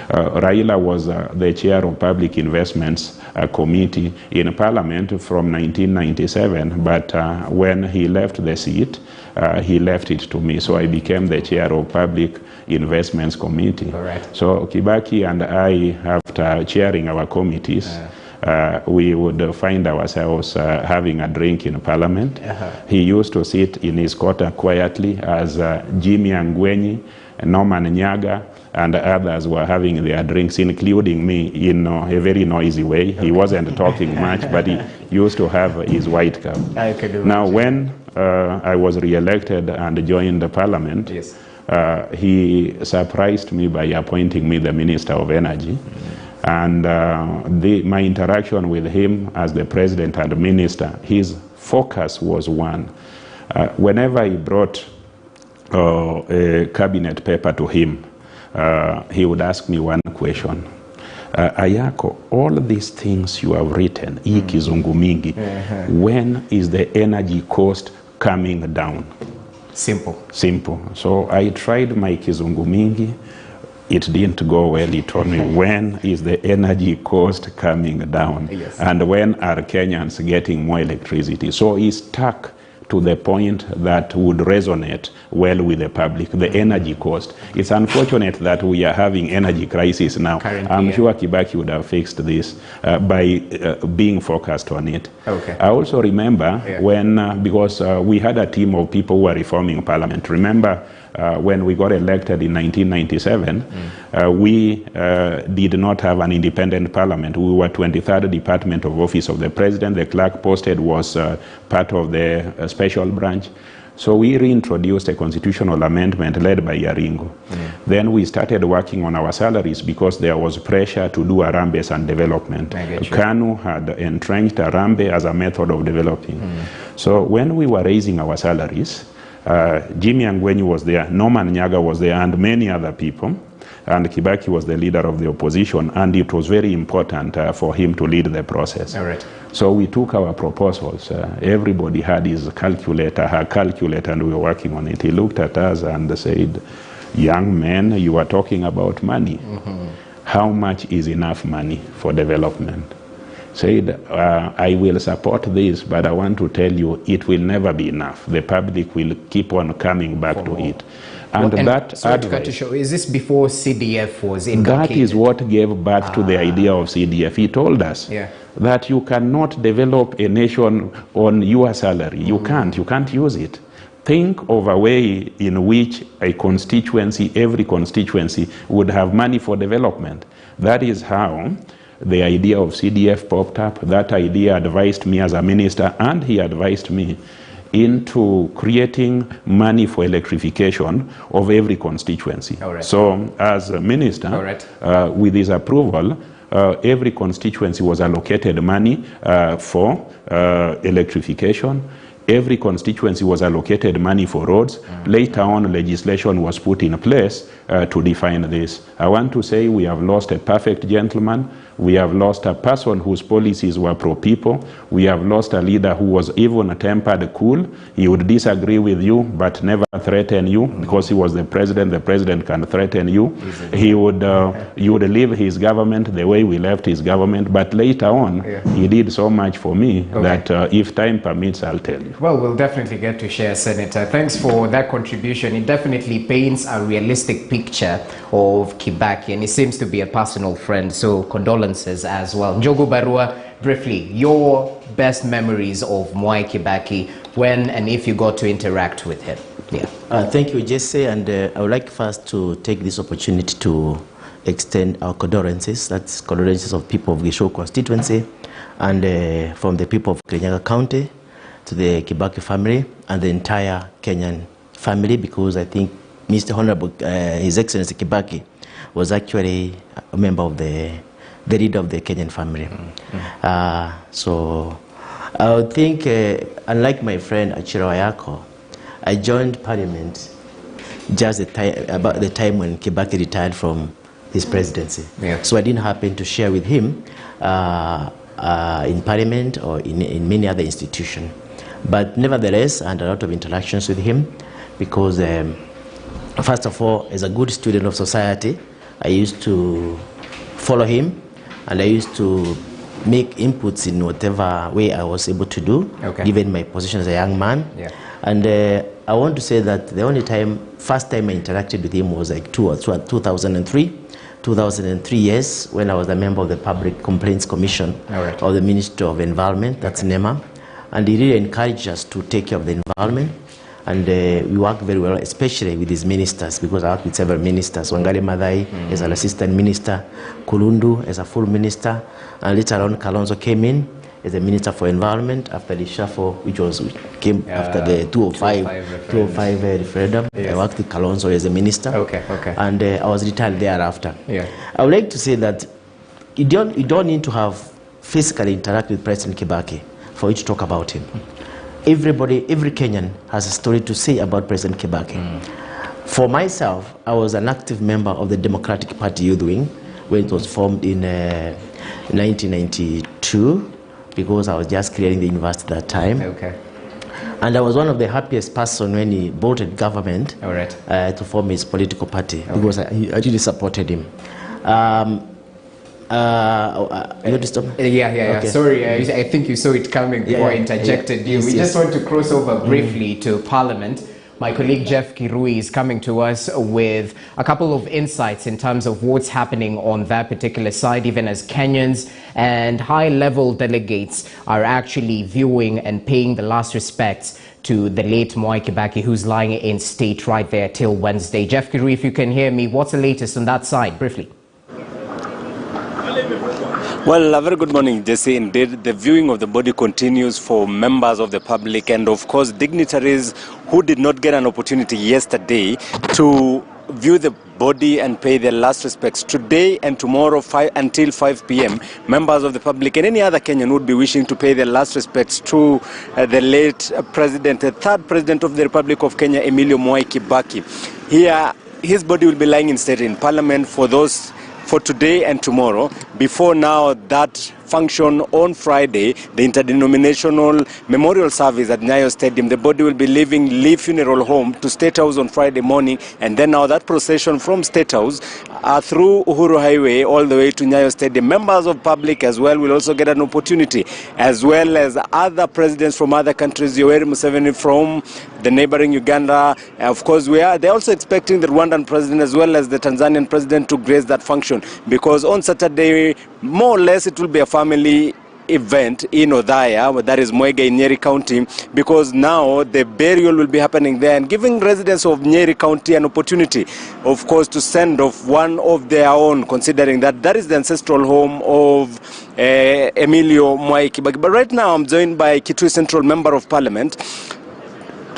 Raila was the chair of Public Investments Committee in Parliament from 1997, but when he left the seat, he left it to me, so I became the chair of Public Investments Committee. So Kibaki and I, after chairing our committees, we would find ourselves having a drink in Parliament. He used to sit in his quarter quietly as Jimmy Angwenyi, Norman Nyaga, and others were having their drinks, including me, in a very noisy way. He wasn't talking much, but he used to have his white cap. Now, when I was re-elected and joined the Parliament, he surprised me by appointing me the Minister of Energy. And my interaction with him as the President and Minister, his focus was one. Whenever he brought a cabinet paper to him, he would ask me one question. Ayako, all these things you have written, kizungu mingi, when is the energy cost coming down? Simple. So I tried my kizungu mingi. It didn't go well. He told me, when is the energy cost coming down? And when are Kenyans getting more electricity? So he stuck to the point that would resonate well with the public, the energy cost. It's unfortunate that we are having energy crisis now. I'm sure Kibaki would have fixed this by being focused on it. I also remember when, because we had a team of people who were reforming Parliament. Remember when we got elected in 1997, we did not have an independent Parliament. We were 23rd Department of Office of the President. The clerk posted was part of the special branch. So we reintroduced a constitutional amendment led by Yaringo. Then we started working on our salaries because there was pressure to do Arambe's and development. KANU had entrenched Arambe as a method of developing. So when we were raising our salaries, Jimmy Angwenyi was there, Norman Nyaga was there, and many other people. And Kibaki was the leader of the opposition, and it was very important for him to lead the process. So we took our proposals. Everybody had his calculator, her calculator, and we were working on it. He looked at us and said, young men, you are talking about money. How much is enough money for development? Said, I will support this, but I want to tell you it will never be enough. The public will keep on coming back to it. And that advice, is this before CDF was inculcated? That is what gave birth to the idea of CDF. He told us that you cannot develop a nation on your salary. You can't use it. Think of a way in which a constituency, every constituency, would have money for development. That is how the idea of CDF popped up. That idea advised me as a minister, and he advised me into creating money for electrification of every constituency. So as a minister, with his approval, every constituency was allocated money for electrification. Every constituency was allocated money for roads. Later on, legislation was put in place to define this. I want to say we have lost a perfect gentleman. We have lost a person whose policies were pro-people. We have lost a leader who was even-tempered cool. He would disagree with you, but never threaten you, because he was the president can threaten you. He would, you would leave his government the way we left his government, but later on, he did so much for me that if time permits, I'll tell you. Well, we'll definitely get to share, Senator. Thanks for that contribution. It definitely paints a realistic picture of Kibaki, and he seems to be a personal friend, so condolences as well. Njogu Barua, briefly, your best memories of Mwai Kibaki, when and if you got to interact with him. Thank you, Jesse, and I would like first to take this opportunity to extend our condolences. That's condolences of people of Gisho constituency and from the people of Kirinyaga County to the Kibaki family and the entire Kenyan family, because I think Mr. Honorable, His Excellency Kibaki was actually a member of the leader of the Kenyan family. So I would think, unlike my friend Achiro Ayako, I joined Parliament just about the time when Kibaki retired from his presidency. So I didn't happen to share with him in Parliament or in many other institutions. But nevertheless, I had a lot of interactions with him because, first of all, as a good student of society, I used to follow him and I used to make inputs in whatever way I was able to do, given my position as a young man. And I want to say that the only first time I interacted with him was like 2003. 2003 years, when I was a member of the Public Complaints Commission of the Ministry of Environment, that's NEMA. And he really encouraged us to take care of the environment. And we work very well, especially with his ministers, because I work with several ministers. Wangari Maathai as an assistant minister, Kulundu as a full minister, and later on Kalonzo came in as a minister for environment after the shuffle, which came after the 205 referendum. I worked with Kalonzo as a minister, and I was retired thereafter. I would like to say that you don't need to have physically interact with President Kibaki for you to talk about him. Every Kenyan has a story to say about President Kibaki. For myself, I was an active member of the Democratic Party Youth Wing when it was formed in 1992, because I was just clearing the university at that time. And I was one of the happiest person when he voted government to form his political party, because I actually supported him. You stop? Sorry, I think you saw it coming before I interjected you. We just want to cross over briefly to Parliament. My colleague Jeff Kirui is coming to us with a couple of insights in terms of what's happening on that particular side, even as Kenyans and high-level delegates are actually viewing and paying the last respects to the late Mwai Kibaki, who's lying in state right there till Wednesday. Jeff Kirui, if you can hear me, what's the latest on that side, briefly? Well, a very good morning, Jesse. Indeed, the viewing of the body continues for members of the public and, of course, dignitaries who did not get an opportunity yesterday to view the body and pay their last respects. Today and tomorrow until 5 p.m., members of the public and any other Kenyan would be wishing to pay their last respects to the late president, the third president of the Republic of Kenya, Emilio Mwai Kibaki. Here, his body will be lying in state in Parliament for today and tomorrow. Before now, that function on Friday, the interdenominational memorial service at Nyayo Stadium. The body will be leaving Lee Funeral Home to State House on Friday morning, and then now that procession from State House through Uhuru Highway all the way to Nyayo Stadium. Members of public as well will also get an opportunity, as well as other presidents from other countries. Yoweri Museveni from the neighboring Uganda. Of course, they're also expecting the Rwandan president as well as the Tanzanian president to grace that function, because on Saturday, more or less, it will be a family event in Othaya, that is Mwega in Nyeri County, because now the burial will be happening there and giving residents of Nyeri County an opportunity, of course, to send off one of their own, considering that that is the ancestral home of Emilio Mwai Kibaki. But right now, I'm joined by Kitui Central Member of Parliament,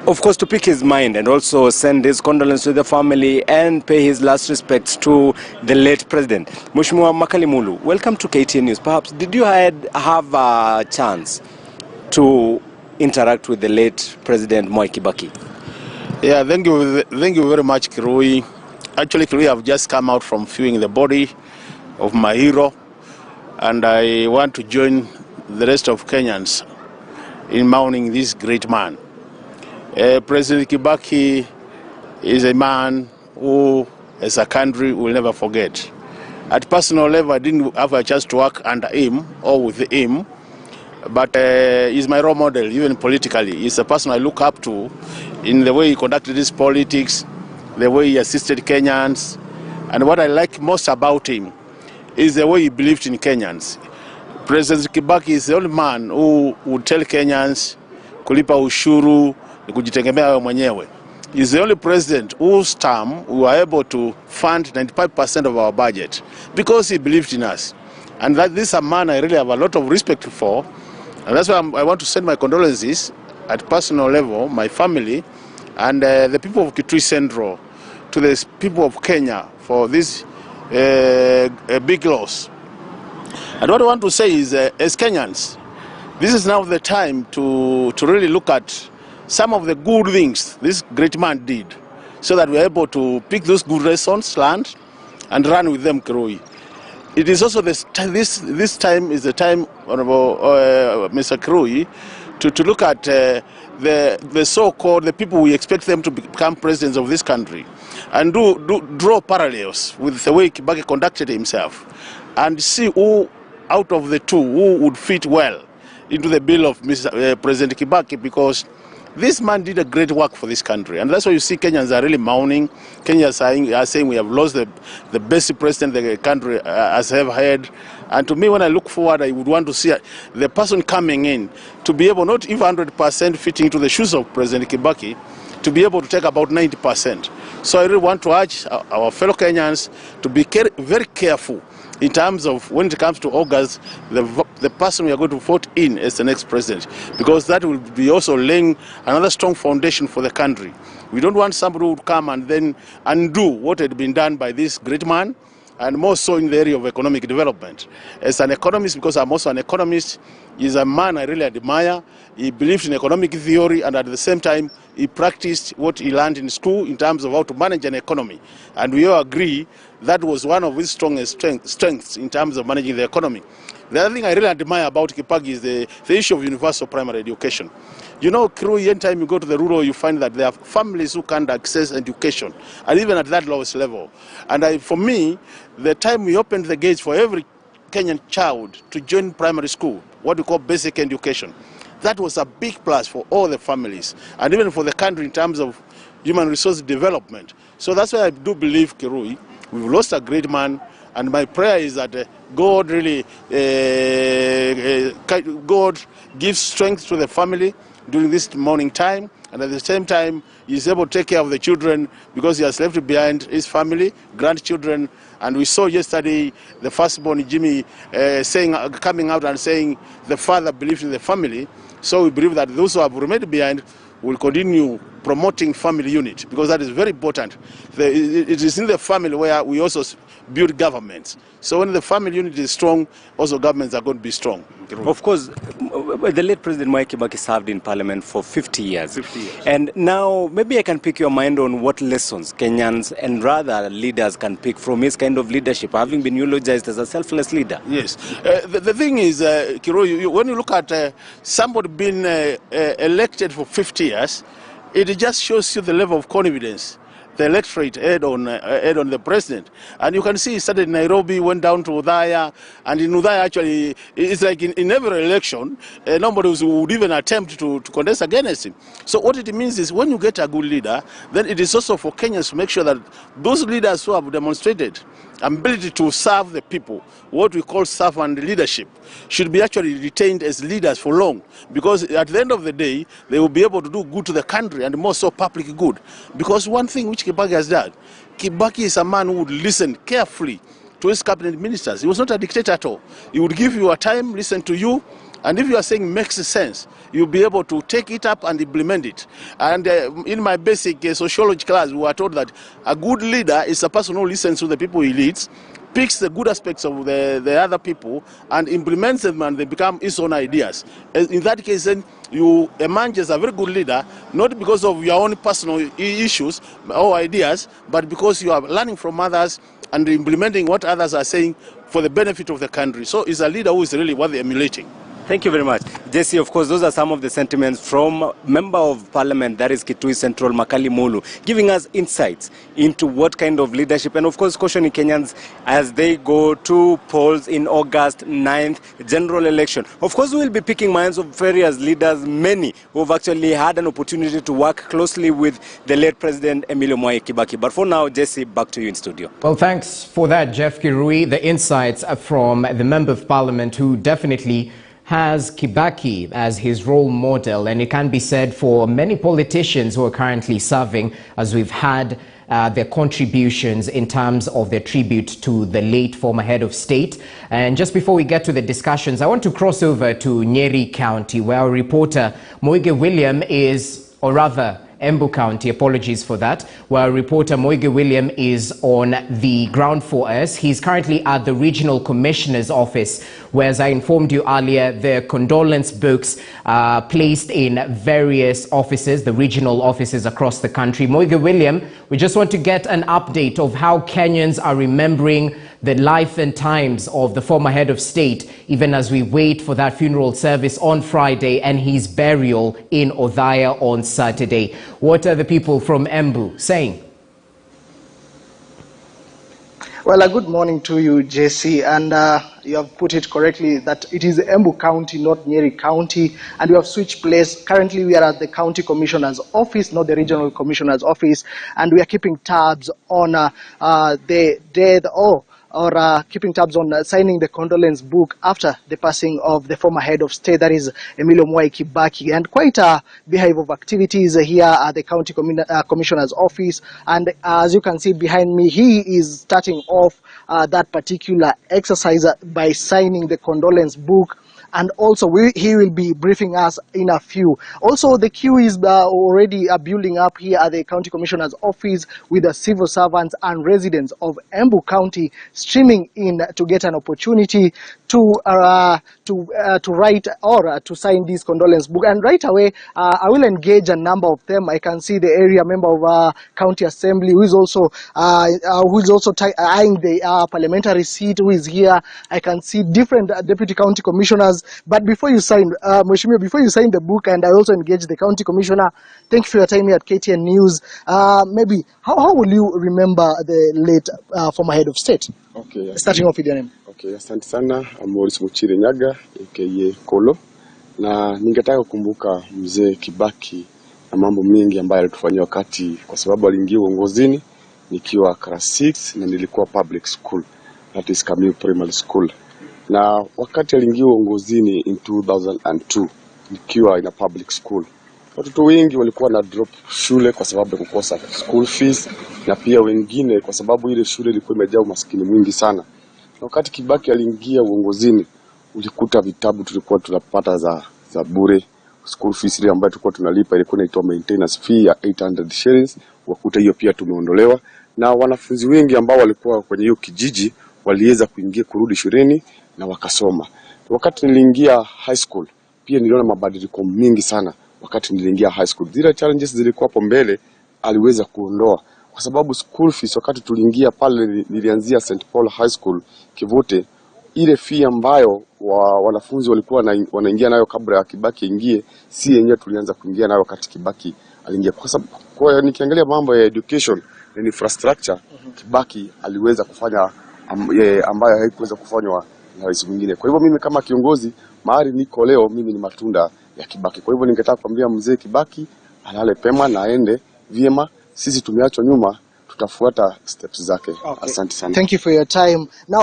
of course, to pick his mind and also send his condolences to the family and pay his last respects to the late president. Mheshimiwa Makalimulu, welcome to KTN News. Perhaps, did you have a chance to interact with the late President Mwai Kibaki? Yeah, thank you very much, Kirui. Actually, Kirui, I've just come out from viewing the body of my hero, and I want to join the rest of Kenyans in mourning this great man. President Kibaki is a man who, as a country, will never forget. At personal level, I didn't have a chance to work under him or with him, but he's my role model, even politically. He's a person I look up to in the way he conducted his politics, the way he assisted Kenyans, and what I like most about him is the way he believed in Kenyans. President Kibaki is the only man who would tell Kenyans kulipa ushuru, kujitegemea wewe mwenyewe. is the only president whose term we were able to fund 95% of our budget because he believed in us. And that this is a man I really have a lot of respect for. And that's why I want to send my condolences at personal level, my family, and the people of Kitui Central, to the people of Kenya for this big loss. And what I want to say is, as Kenyans, this is now the time to really look at some of the good things this great man did, so that we're able to pick those good lessons learned and run with them, Kirui. It is also this time is the time, Honorable Mr. Kirui, to look at the so-called, the people we expect them to become presidents of this country, and draw parallels with the way Kibaki conducted himself, and see who out of the two who would fit well into the bill of President Kibaki, because this man did a great work for this country, and that's why you see Kenyans are really mourning. Kenyans are saying we have lost the best president the country has ever had. And to me, when I look forward, I would want to see the person coming in to be able, not even 100% fitting into the shoes of President Kibaki, to be able to take about 90%. So I really want to urge our fellow Kenyans to be very careful in terms of when it comes to August, the person we are going to vote in as the next president, because that will be also laying another strong foundation for the country. We don't want somebody who would come and then undo what had been done by this great man, and more so in the area of economic development. As an economist, because I'm also an economist, he's a man I really admire. He believed in economic theory, and at the same time, he practiced what he learned in school in terms of how to manage an economy. And we all agree that was one of his strongest strengths in terms of managing the economy. The other thing I really admire about Kibaki is the issue of universal primary education. You know, Kirui, anytime you go to the rural, you find that there are families who can't access education, and even at that lowest level. And for me, the time we opened the gates for every Kenyan child to join primary school, what we call basic education, that was a big plus for all the families, and even for the country in terms of human resource development. So that's why I do believe, Kirui, we've lost a great man, and my prayer is that God really, God gives strength to the family during this mourning time, and at the same time, he's able to take care of the children, because he has left behind his family, grandchildren. And we saw yesterday the firstborn Jimmy coming out and saying the father believed in the family. So we believe that those who have remained behind will continue promoting family unit, because that is very important. It is in the family where we also build governments. So when the family unit is strong, also governments are going to be strong. Of course, the late President Mwai Kibaki served in Parliament for 50 years. 50 years. And now, maybe I can pick your mind on what lessons Kenyans and rather leaders can pick from his kind of leadership, having been eulogized as a selfless leader. Yes. The thing is, Kiro, when you look at somebody being elected for 50 years, it just shows you the level of confidence the electorate had on the president. And you can see he started in Nairobi, went down to Udhaya, and in Udhaya actually, it's like in every election, nobody would even attempt to contest against him. So what it means is when you get a good leader, then it is also for Kenyans to make sure that those leaders who have demonstrated ability to serve the people, what we call servant leadership, should be actually retained as leaders for long, because at the end of the day, they will be able to do good to the country, and more so public good. Because one thing which Kibaki has done, Kibaki is a man who would listen carefully to his cabinet ministers. He was not a dictator at all. He would give you a time, listen to you, and if you are saying makes sense, you'll be able to take it up and implement it. And in my basic sociology class, we were taught that a good leader is a person who listens to the people he leads, picks the good aspects of the other people, and implements them, and they become his own ideas. In that case, then you emerge as a very good leader, not because of your own personal issues or ideas, but because you are learning from others and implementing what others are saying for the benefit of the country. So he's a leader who is really worth emulating. Thank you very much. Jesse, of course, those are some of the sentiments from Member of Parliament, that is Kitui Central, Makali Mulu, giving us insights into what kind of leadership, and of course, cautioning Kenyans as they go to polls in August 9th, general election. Of course, we will be picking minds of various leaders, many who have actually had an opportunity to work closely with the late President Emilio Mwai Kibaki. But for now, Jesse, back to you in studio. Well, thanks for that, Jeff Kirui. The insights from the Member of Parliament, who definitely has Kibaki as his role model, and it can be said for many politicians who are currently serving, as we've had their contributions in terms of their tribute to the late former head of state. And just before we get to the discussions, I want to cross over to Nyeri County, where our reporter Moige William is, or rather Embu County, apologies for that, where reporter Moige William is on the ground for us. He's currently at the Regional Commissioner's office, where, as I informed you earlier, the condolence books are placed in various offices, the regional offices across the country. Moige William, we just want to get an update of how Kenyans are remembering the life and times of the former head of state, even as we wait for that funeral service on Friday and his burial in Othaya on Saturday. What are the people from Embu saying? Well, good morning to you, Jesse, and you have put it correctly that it is Embu County, not Nyeri County, and we have switched place. Currently, we are at the County Commissioner's office, not the Regional Commissioner's office, and we are keeping tabs on the death keeping tabs on signing the condolence book after the passing of the former head of state, that is Emilio Mwai Kibaki. And quite a beehive of activities here at the County Commissioner's office. And as you can see behind me, he is starting off that particular exercise by signing the condolence book. And also, he will be briefing us in a few. Also, the queue is already building up here at the County Commissioner's office with the civil servants and residents of Embu County streaming in to get an opportunity to write or to sign this condolence book. And right away, I will engage a number of them. I can see the area member of County Assembly who is also eyeing the parliamentary seat, who is here. I can see different deputy county commissioners. But before you sign, Mheshimiwa, before you sign the book, and I also engage the county commissioner, thank you for your time here at KTN News. Maybe, how will you remember the late former head of state? Okay. Starting off with your name. Okay, asante sana, Morris Muchiri Nyaga, aka Kolo. Na ningetaka kukumbuka mzee Kibaki na mambo mengi ambayo alitufanyia wakati, kwa sababu aliingia uongozini nikiwa class 6 na nilikuwa public school, that is Kamiu Primary School. Na wakati aliingia uongozini in 2002 nikiwa in a public school, watoto wengi walikuwa na drop shule kwa sababu ya kukosa school fees, na pia wengine kwa sababu ile shule ilikuwa imejaa umaskini mwingi sana. Na wakati Kibaki aliingia uongozini, ulikuta vitabu tulikuwa tunapata za bure, school fees ile ambayo tulikuwa tunalipa ilikuwa inaitwa maintenance fee ya 800 shillings, wakuta hiyo pia tumeondolewa, na wanafunzi wengi ambao walikuwa kwenye hiyo kijiji waliweza kuingia kurudi shuleni na wakasoma. Wakati niliingia high school, pia niliona mabadiliko mengi sana. Wakati niliingia high school, zile challenges zilikuwa hapo mbele aliweza kuondoa, kwa sababu school fees wakati tuliingia pale, nilianzia St Paul High School Kivote, ile fee ambayo wanafunzi walikuwa wanaingia nayo kabla ya Kibaki ingie, si yenyewe tulianza kuingia nayo wakati Kibaki aliingia. Kwa sababu nikiangalia mambo ya education na infrastructure, Kibaki aliweza kufanya ambayo haikuweza kufanywa na rais mwingine. Kwa hivyo mimi kama kiongozi mahali niko leo, mimi ni matunda ya Kibaki. Kwa hivyo ningetaka kuambia mzee Kibaki alale pema na aende vyema. Sisi tumeachwa nyuma, tutafuata steps zake. Okay. Asante sana. Thank you for your time. Now,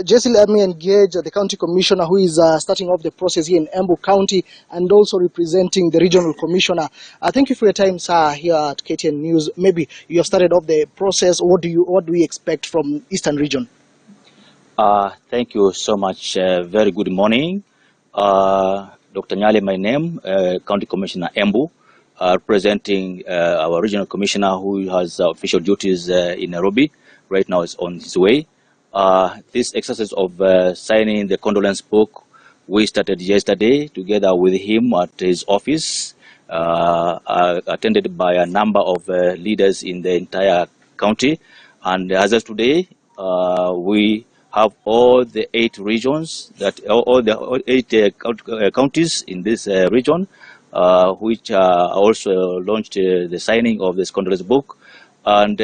Jesse, let me engage the county commissioner who is starting off the process here in Embu County and also representing the regional commissioner. Thank you for your time, sir, here at KTN News. Maybe you have started off the process. What do we expect from Eastern Region? Thank you so much. Very good morning. Dr. Nyale, my name, County Commissioner Embu, representing our regional commissioner who has official duties in Nairobi. Right now is on his way. This exercise of signing the condolence book, we started yesterday together with him at his office, attended by a number of leaders in the entire county. And as of today, we have all the 8 regions, all the 8 counties in this region, which also launched the signing of this condolence book. And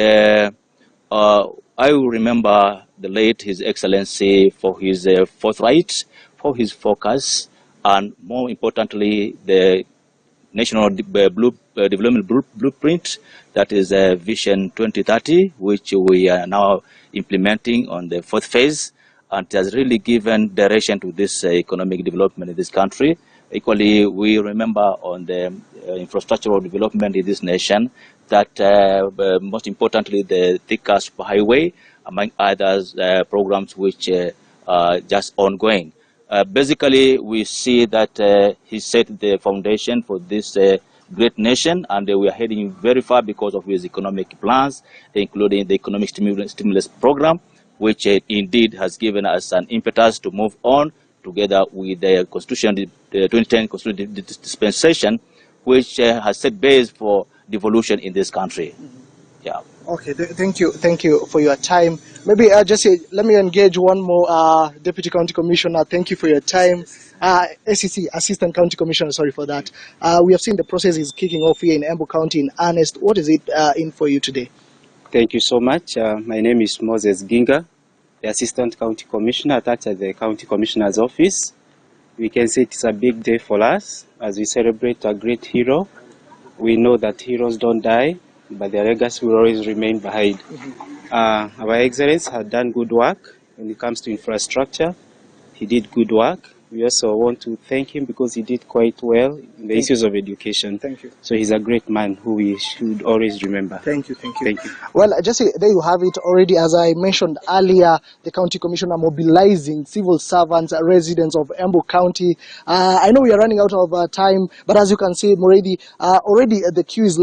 I will remember the late His Excellency for his forthright, for his focus, and more importantly, the National Development Blueprint, that is Vision 2030, which we are now implementing on the 4th phase. and it has really given direction to this economic development in this country. Equally, we remember on the infrastructural development in this nation that most importantly the Thika Superhighway, among others programs which are just ongoing. Basically, we see that he set the foundation for this great nation, and we are heading very far because of his economic plans, including the economic stimulus program, which indeed has given us an impetus to move on together with the Constitution, the 2010 Constitution dispensation, which has set base for devolution in this country. Yeah. Okay, thank you for your time. Maybe let me engage one more Deputy County Commissioner. Thank you for your time. SEC, Assistant County Commissioner, sorry for that. We have seen the process is kicking off here in Embu County in earnest. What is it in for you today? Thank you so much. My name is Moses Ginga, the Assistant County Commissioner attached at the County Commissioner's office. We can say it's a big day for us as we celebrate a great hero. We know that heroes don't die, but their legacy will always remain behind. Our Excellency had done good work when it comes to infrastructure. He did good work. We also want to thank him because he did quite well in the issues of education. Thank you. So he's a great man who we should always remember. Thank you. Well, Jesse, there you have it already. As I mentioned earlier, the County Commissioner mobilizing civil servants, residents of Embu County. I know we are running out of time, but as you can see, already the queue is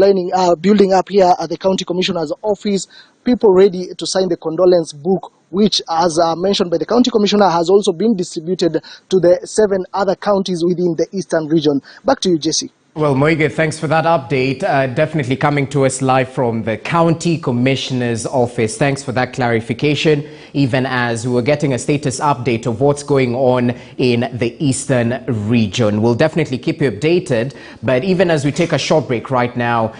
building up here at the County Commissioner's office. People ready to sign the condolence book, which, as mentioned by the County Commissioner, has also been distributed to the 7 other counties within the Eastern region. Back to you, Jesse. Well, Moige, thanks for that update. Definitely coming to us live from the County Commissioner's office. Thanks for that clarification, even as we're getting a status update of what's going on in the Eastern region. We'll definitely keep you updated, but even as we take a short break right now,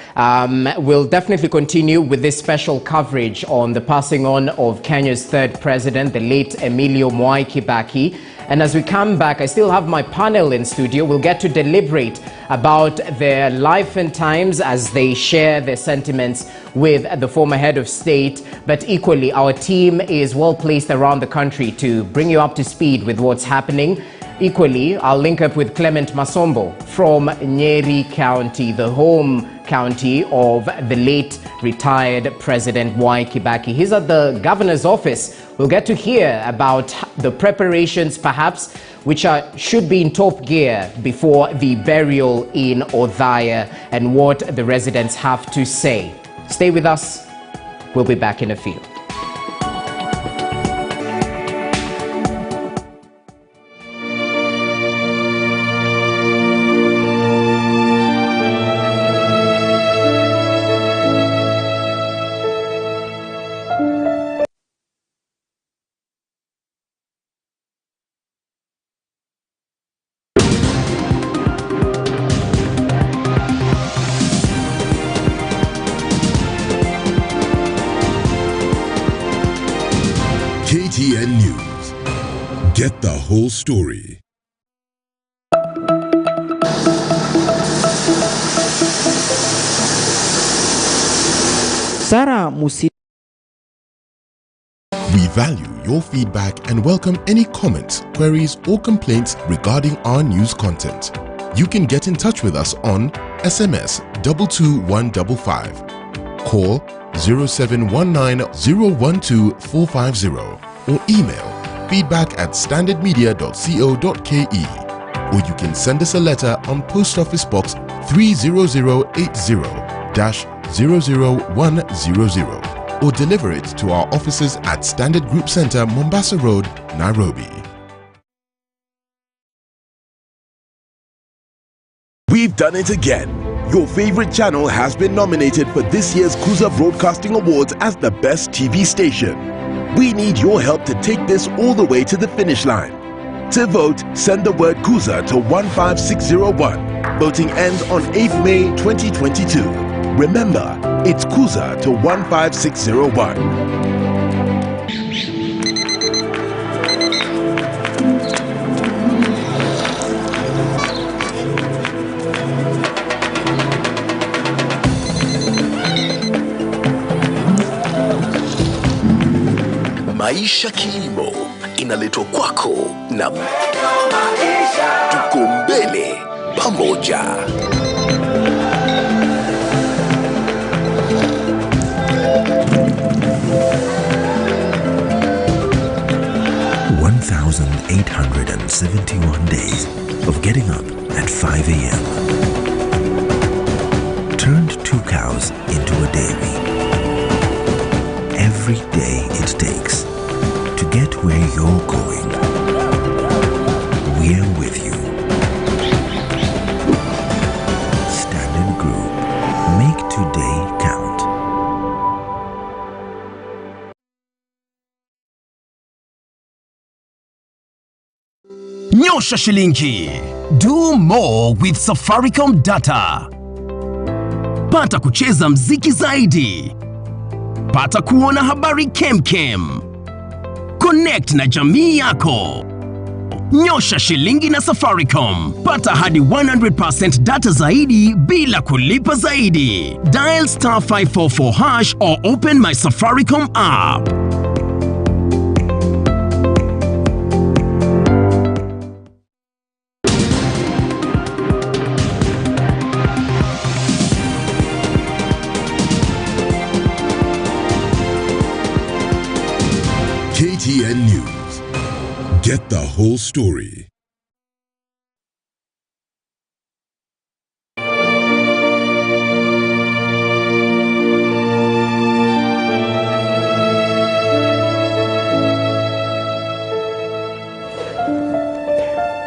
we'll definitely continue with this special coverage on the passing on of Kenya's 3rd president, the late Emilio Mwai Kibaki. And as we come back, I still have my panel in studio. We'll get to deliberate about their life and times as they share their sentiments with the former head of state. But equally, our team is well placed around the country to bring you up to speed with what's happening. Equally, I'll link up with Clement Masombo from Nyeri County, the home county of the late retired President Mwai Kibaki. He's at the governor's office. We'll get to hear about the preparations, perhaps, which should be in top gear before the burial in Othaya and what the residents have to say. Stay with us. We'll be back in a few. KTN News. Get the whole story. Sarah Musi. We value your feedback and welcome any comments, queries, or complaints regarding our news content. You can get in touch with us on SMS 22155, call 0719 012 450, or email feedback@standardmedia.co.ke, or you can send us a letter on Post Office Box 30080-00100, or deliver it to our offices at Standard Group Center, Mombasa Road, Nairobi. We've done it again. Your favorite channel has been nominated for this year's Kuza Broadcasting Awards as the best TV station. We need your help to take this all the way to the finish line. To vote, send the word Kuza to 15601. Voting ends on 8th May 2022. Remember, it's Kuza to 15601. Maisha Kilimo, inaletwa kwako na Tuko Mbele pamoja. ...1,871 days of getting up at 5 a.m. Turned 2 cows into a dairy. Every day it takes to get where you're going. We're with you. Standard Group. Make today count. Nyosha shilingi. Do more with Safaricom data. Pata kucheza mziki zaidi. Pata kuona habari kemkem. Connect na jamii yako. Nyosha shilingi na Safaricom. Pata hadi 100% data zaidi bila kulipa zaidi. Dial *544# or open my Safaricom app. KTN News. Get the whole story.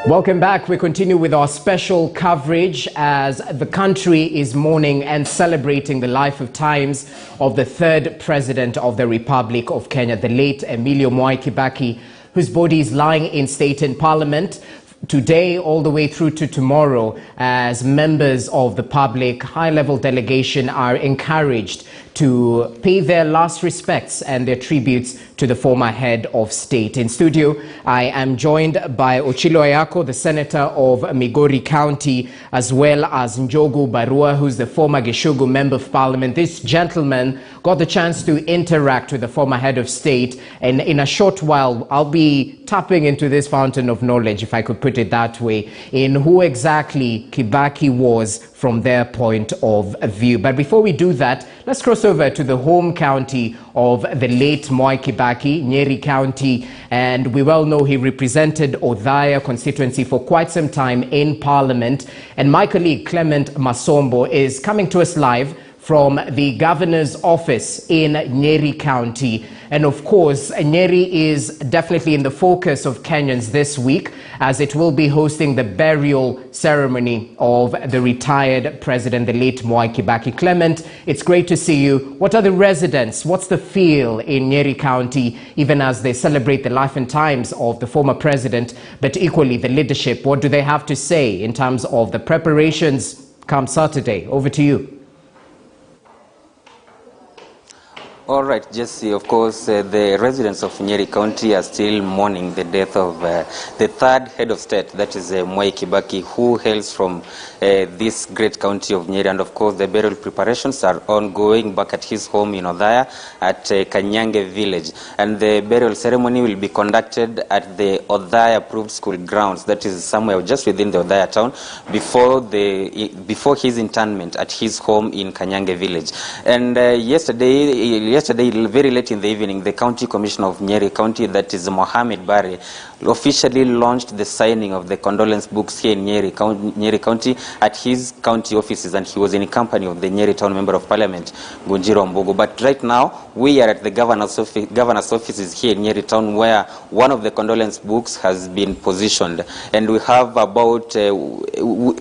Welcome back. We continue with our special coverage as the country is mourning and celebrating the life of times of the third president of the Republic of Kenya, the late Emilio Mwai Kibaki, whose body is lying in state in Parliament today all the way through to tomorrow, as members of the public high-level delegation are encouraged to pay their last respects and their tributes to the former head of state. In studio, I am joined by Ochilo Ayako, the senator of Migori County, as well as Njogu Barua, who's the former Geshugu member of parliament. This gentleman got the chance to interact with the former head of state, and in a short while, I'll be tapping into this fountain of knowledge, if I could put it that way, in who exactly Kibaki was from their point of view. But before we do that, let's cross over to the home county of the late Mwai Kibaki, Nyeri County, and we well know he represented Othaya constituency for quite some time in Parliament. And my colleague Clement Masombo is coming to us live from the governor's office in Nyeri County. And of course, Nyeri is definitely in the focus of Kenyans this week, as it will be hosting the burial ceremony of the retired president, the late Mwai Kibaki. Clement, it's great to see you. What are the residents? What's the feel in Nyeri County, even as they celebrate the life and times of the former president, but equally the leadership? What do they have to say in terms of the preparations come Saturday? Over to you. All right, Jesse, of course, the residents of Nyeri County are still mourning the death of the third head of state, that is Mwai Kibaki, who hails from this great county of Nyeri. And of course, the burial preparations are ongoing back at his home in Othaya at Kanyange village. And the burial ceremony will be conducted at the Othaya approved school grounds, that is somewhere just within the Othaya town, before his interment at his home in Kanyange village. And yesterday, very late in the evening, the County Commissioner of Nyeri County, that is Mohammed Bari, officially launched the signing of the condolence books here in Nyeri County at his county offices, and he was in company of the Nyeri Town Member of Parliament, Gunjiro Mbugu. But right now, we are at the governor's offices here in Nyeri Town, where one of the condolence books has been positioned. And we have about,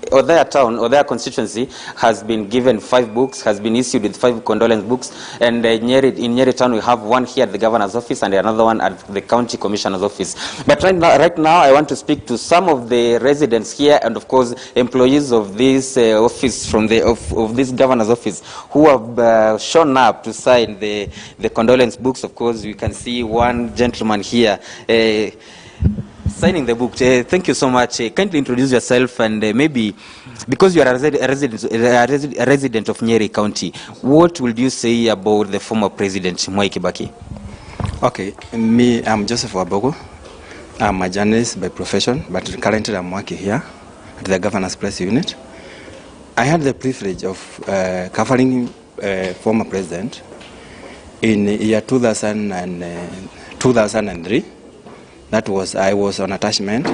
Othaya constituency has been given 5 books, has been issued with 5 condolence books, and in Nyeri Town we have one here at the governor's office and another one at the county commissioner's office. But right now I want to speak to some of the residents here, and of course employees of this office, of this governor's office, who have shown up to sign the condolence books. Of course, you can see one gentleman here signing the book. Thank you so much. Kindly introduce yourself, and maybe, because you are a resident of Nyeri County, what would you say about the former president, Mwai Kibaki? Okay, I'm Joseph Wabogo. I'm a journalist by profession, but currently I'm working here at the Governor's Press Unit. I had the privilege of covering former president in year 2003. That was, I was on attachment,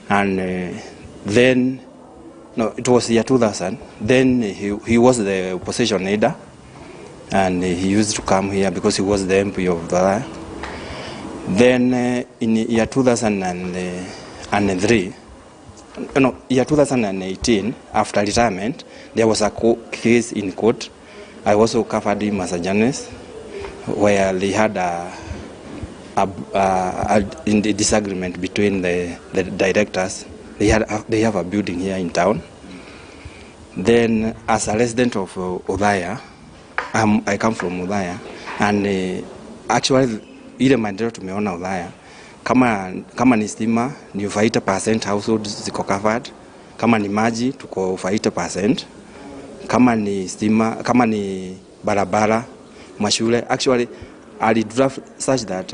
and then, no, it was year 2000. Then he was the opposition leader, and he used to come here because he was the MP of Udhaya. Then in year 2003, no, year 2018, after retirement, there was a case in court. I also covered him as a journalist, where they had in the disagreement between the directors. They have a building here in town. Then, as a resident of Udhaya, I come from Udhaya, and actually, ile maendeleo tumeona Udhaya, kama ni stima ni 5% households ziko covered, kama ni maji tuko 5%, kama ni stima, kama ni barabara, mashule. Actually, I draft such that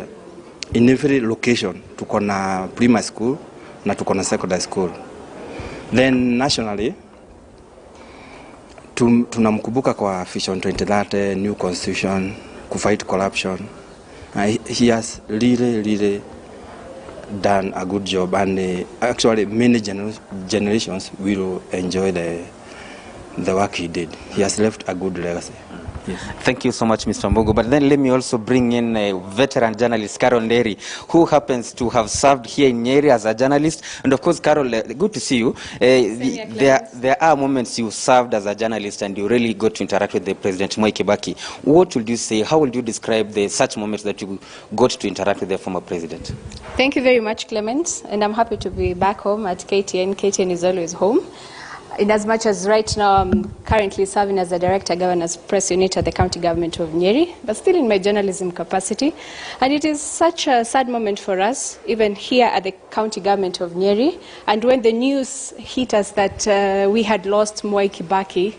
in every location tuko na primary school na tuko na secondary school. Then nationally, tunamkumbuka kwa Vision 2030, new constitution, kufight corruption. He has really done a good job, and actually many generations will enjoy the work he did. He has left a good legacy. Yes. Thank you so much, Mr. Mbogo. But then let me also bring in a veteran journalist, Carol Nderi, who happens to have served here in Nyeri as a journalist. And of course, Carol, good to see you. There are moments you served as a journalist and you really got to interact with the President Mwai Kibaki. What would you say, how would you describe such moments that you got to interact with the former president? Thank you very much, Clement. And I'm happy to be back home at KTN. KTN is always home. In as much as right now I'm currently serving as the Director Governor's Press Unit at the County Government of Nyeri, but still in my journalism capacity. And it is such a sad moment for us, even here at the County Government of Nyeri. And when the news hit us that we had lost Mwai Kibaki,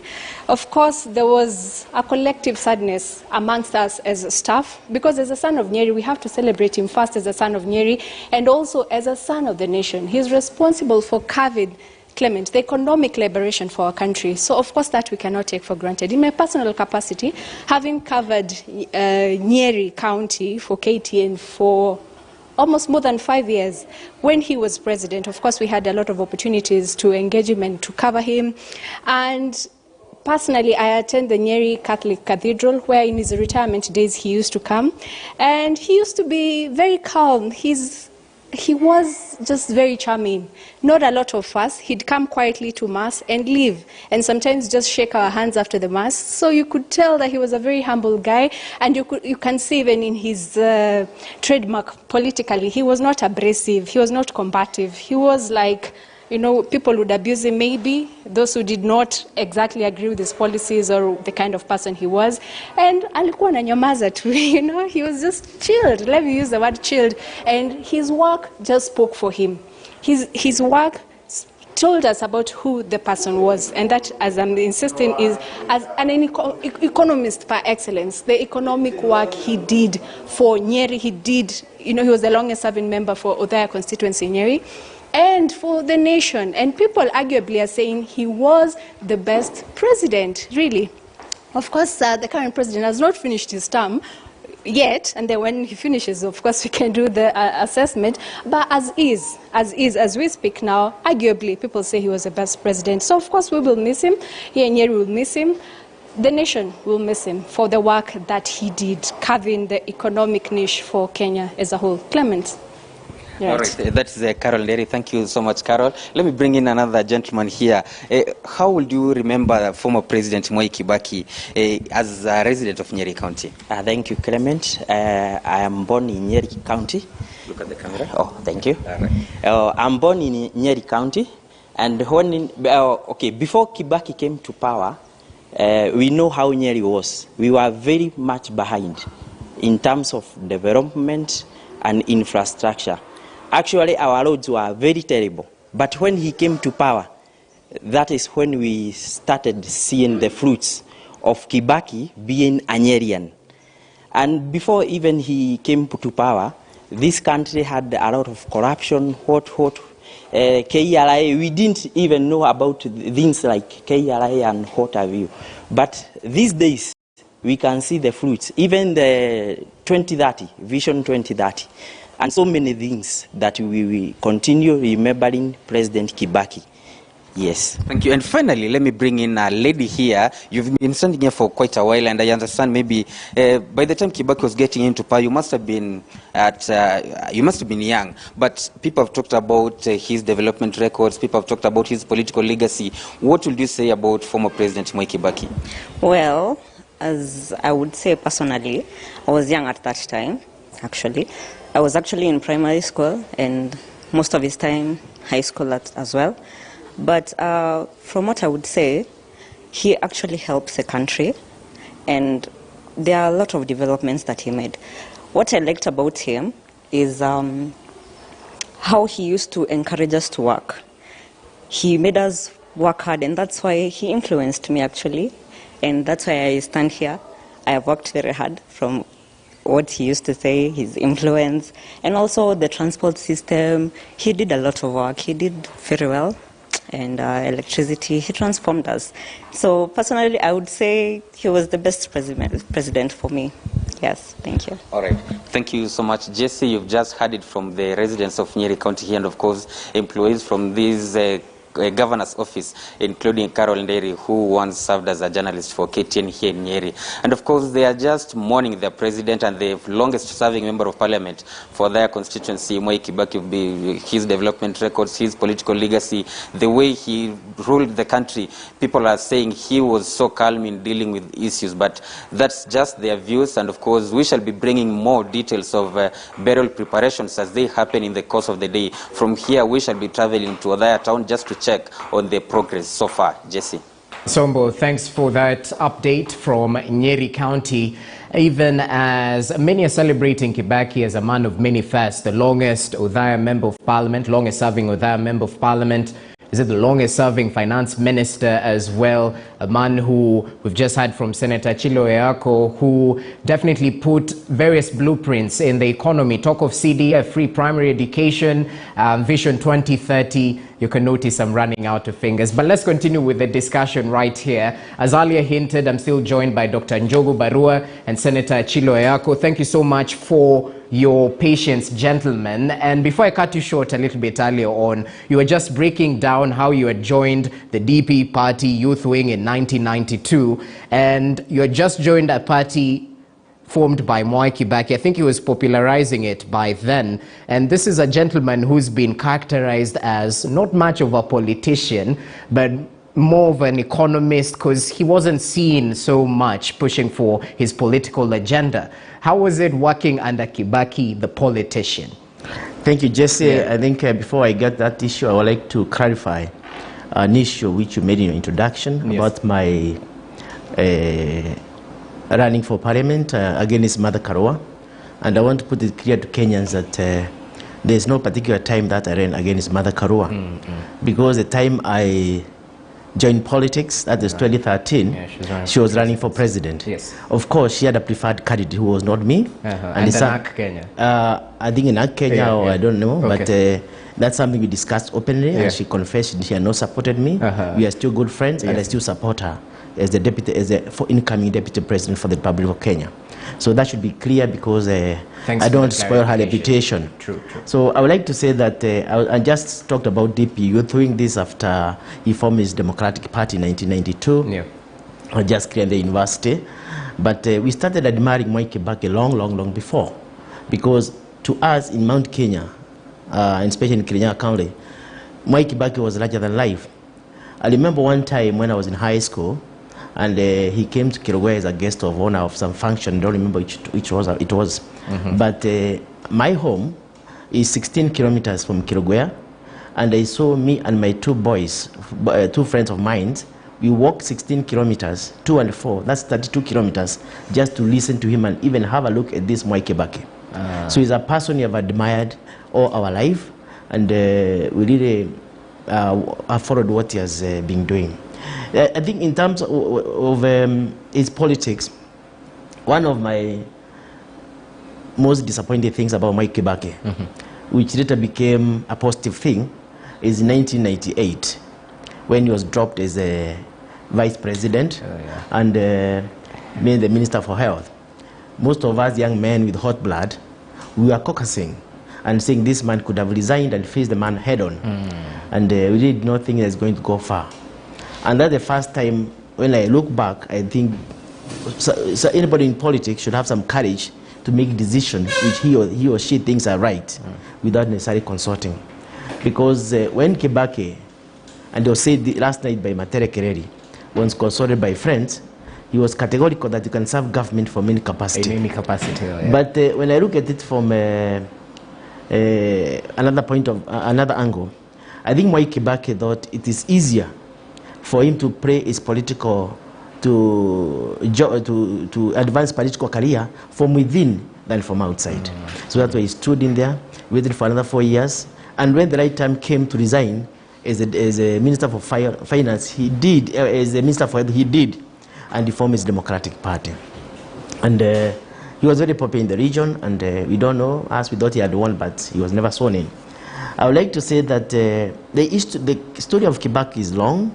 of course there was a collective sadness amongst us as staff, because as a son of Nyeri, we have to celebrate him first as a son of Nyeri and also as a son of the nation. He's responsible for carving, Clement, the economic liberation for our country. So, of course, that we cannot take for granted. In my personal capacity, having covered Nyeri County for KTN for almost more than 5 years, when he was president, of course, we had a lot of opportunities to engage him and to cover him. And personally, I attend the Nyeri Catholic Cathedral, where in his retirement days he used to come. And he used to be very calm. He was just very charming. Not a lot of fuss. He'd come quietly to Mass and leave, and sometimes just shake our hands after the Mass. So you could tell that he was a very humble guy, and you can see even in his trademark politically, he was not abrasive, he was not combative. He was like, you know, people would abuse him maybe, those who did not exactly agree with his policies or the kind of person he was. And alikuwa na nyamaza tu, you know, he was just chilled. Let me use the word chilled. And his work just spoke for him. His work told us about who the person was, and that, as I'm insisting, is as an economist par excellence. The economic work he did for Nyeri, he did, you know, he was the longest serving member for Udhaya constituency in Nyeri, and for the nation. And people arguably are saying he was the best president, really. Of course, the current president has not finished his term yet, and then when he finishes, of course, we can do the assessment. But as we speak now, arguably, people say he was the best president. So, of course, we will miss him. Here in Nyeri, we will miss him. The nation will miss him for the work that he did, carving the economic niche for Kenya as a whole. Clement. Right. All right, that's Carol Nderi. Thank you so much, Carol. Let me bring in another gentleman here. How would you remember former President Mwai Kibaki as a resident of Nyeri County? Thank you, Clement. I am born in Nyeri County. Look at the camera. Oh, thank you. All right. I'm born in Nyeri County, and when before Kibaki came to power, we know how Nyeri was. We were very much behind in terms of development and infrastructure. Actually, our roads were very terrible. But when he came to power, that is when we started seeing the fruits of Kibaki being a Nyerian. And before even he came to power, this country had a lot of corruption, KRA, we didn't even know about things like KRA and what have you. But these days, we can see the fruits, even the 2030, Vision 2030, and so many things that we will continue remembering President Kibaki. Yes. Thank you. And finally, let me bring in a lady here. You've been standing here for quite a while, and I understand maybe by the time Kibaki was getting into power, you must have been young. But people have talked about his development records. People have talked about his political legacy. What would you say about former President Mwai Kibaki? Well, as I would say personally, I was young at that time. Actually, I was actually in primary school, and most of his time high school as well. But from what I would say, he actually helps the country, and there are a lot of developments that he made. What I liked about him is how he used to encourage us to work. He made us work hard, and that's why he influenced me actually, and that's why I stand here. I have worked very hard from what he used to say, his influence, and also the transport system. He did a lot of work. He did very well. And electricity, he transformed us. So personally, I would say he was the best president for me. Yes, thank you. All right, thank you so much. Jesse, you've just heard it from the residents of Nyeri County here, and of course, employees from this governor's office, including Carol Nderi, who once served as a journalist for KTN here in Nyeri. And of course, they are just mourning their president and the longest serving member of parliament for their constituency, Mwai Kibaki, his development records, his political legacy, the way he ruled the country. People are saying he was so calm in dealing with issues, but that's just their views. And of course, we shall be bringing more details of burial preparations as they happen in the course of the day. From here, we shall be traveling to Othaya town just to check on the progress so far. Jesse. Sombo, thanks for that update from Nyeri County. Even as many are celebrating Kibaki as a man of many fasts, the longest Othaya member of parliament, longest serving Othaya member of parliament, is it the longest serving finance minister as well, a man who we've just heard from Senator Achille Oyako, who definitely put various blueprints in the economy. Talk of CDF, free primary education, Vision 2030. You can notice I'm running out of fingers. But let's continue with the discussion right here. As earlier hinted, I'm still joined by Dr. Njogu Barua and Senator Achille Oyako. Thank you so much for your patience, gentlemen. And before I cut you short a little bit earlier on, you were just breaking down how you had joined the DP party youth wing in 1992, and you had just joined a party formed by Mwai Kibaki. I think he was popularizing it by then. And this is a gentleman who's been characterized as not much of a politician, but more of an economist, because he wasn't seen so much pushing for his political agenda. How was it working under Kibaki, the politician? Thank you, Jesse. Yeah. I think before I get that issue, I would like to clarify an issue which you made in your introduction about my running for parliament against Mother Karua. And I want to put it clear to Kenyans that there's no particular time that I ran against Mother Karua. Because the time I joined politics, that is 2013, she was running for president. Yes. Of course, she had a preferred candidate who was not me. And in NAC Kenya? I think in NAC Kenya, or I don't know, okay. But that's something we discussed openly, and she confessed she had not supported me. We are still good friends, and I still support her as the deputy, as the incoming deputy president for the Republic of Kenya. So that should be clear, because I don't want to spoil her reputation. True. So I would like to say that I just talked about DP. You're doing this after he formed his Democratic Party in 1992. Yeah. I just cleared the university. But we started admiring Mwai Kibaki long before. Because to us in Mount Kenya, and especially in Kirinyaga County, Mwai Kibaki was larger than life. I remember one time when I was in high school, and he came to Kilgoya as a guest of honor of some function. I don't remember which it was. But my home is 16 kilometers from Kilgoya, and I saw me and my two boys, two friends of mine, we walked 16 kilometers, 2 and 4, that's 32 kilometers, just to listen to him and even have a look at this Mwai Kibaki. So he's a person we have admired all our life, and we really have followed what he has been doing. I think in terms of his politics, one of my most disappointing things about Mwai Kibaki, which later became a positive thing, is in 1998, when he was dropped as a vice president and made the Minister for Health. Most of us young men with hot blood, we were caucusing and saying this man could have resigned and faced the man head on. And we did not think it's going to go far. And that's the first time, when I look back, I think so anybody in politics should have some courage to make decisions which he or she thinks are right without necessarily consulting. Because when Kibaki, and it was said last night by Matere Kereri, was consulted by friends, he was categorical that you can serve government from any capacity. In any capacity, But when I look at it from another point of another angle, I think Mwai Kibaki thought it is easier for him to play his political to advance political career from within than from outside. So that's why he stood in there, waited for another 4 years, and when the right time came to resign as a Minister for Finance, he did. As a Minister for Health, he did, and he formed his Democratic Party. And he was very popular in the region, and we don't know, as we thought he had won, but he was never sworn in. I would like to say that the story of Kibaki is long,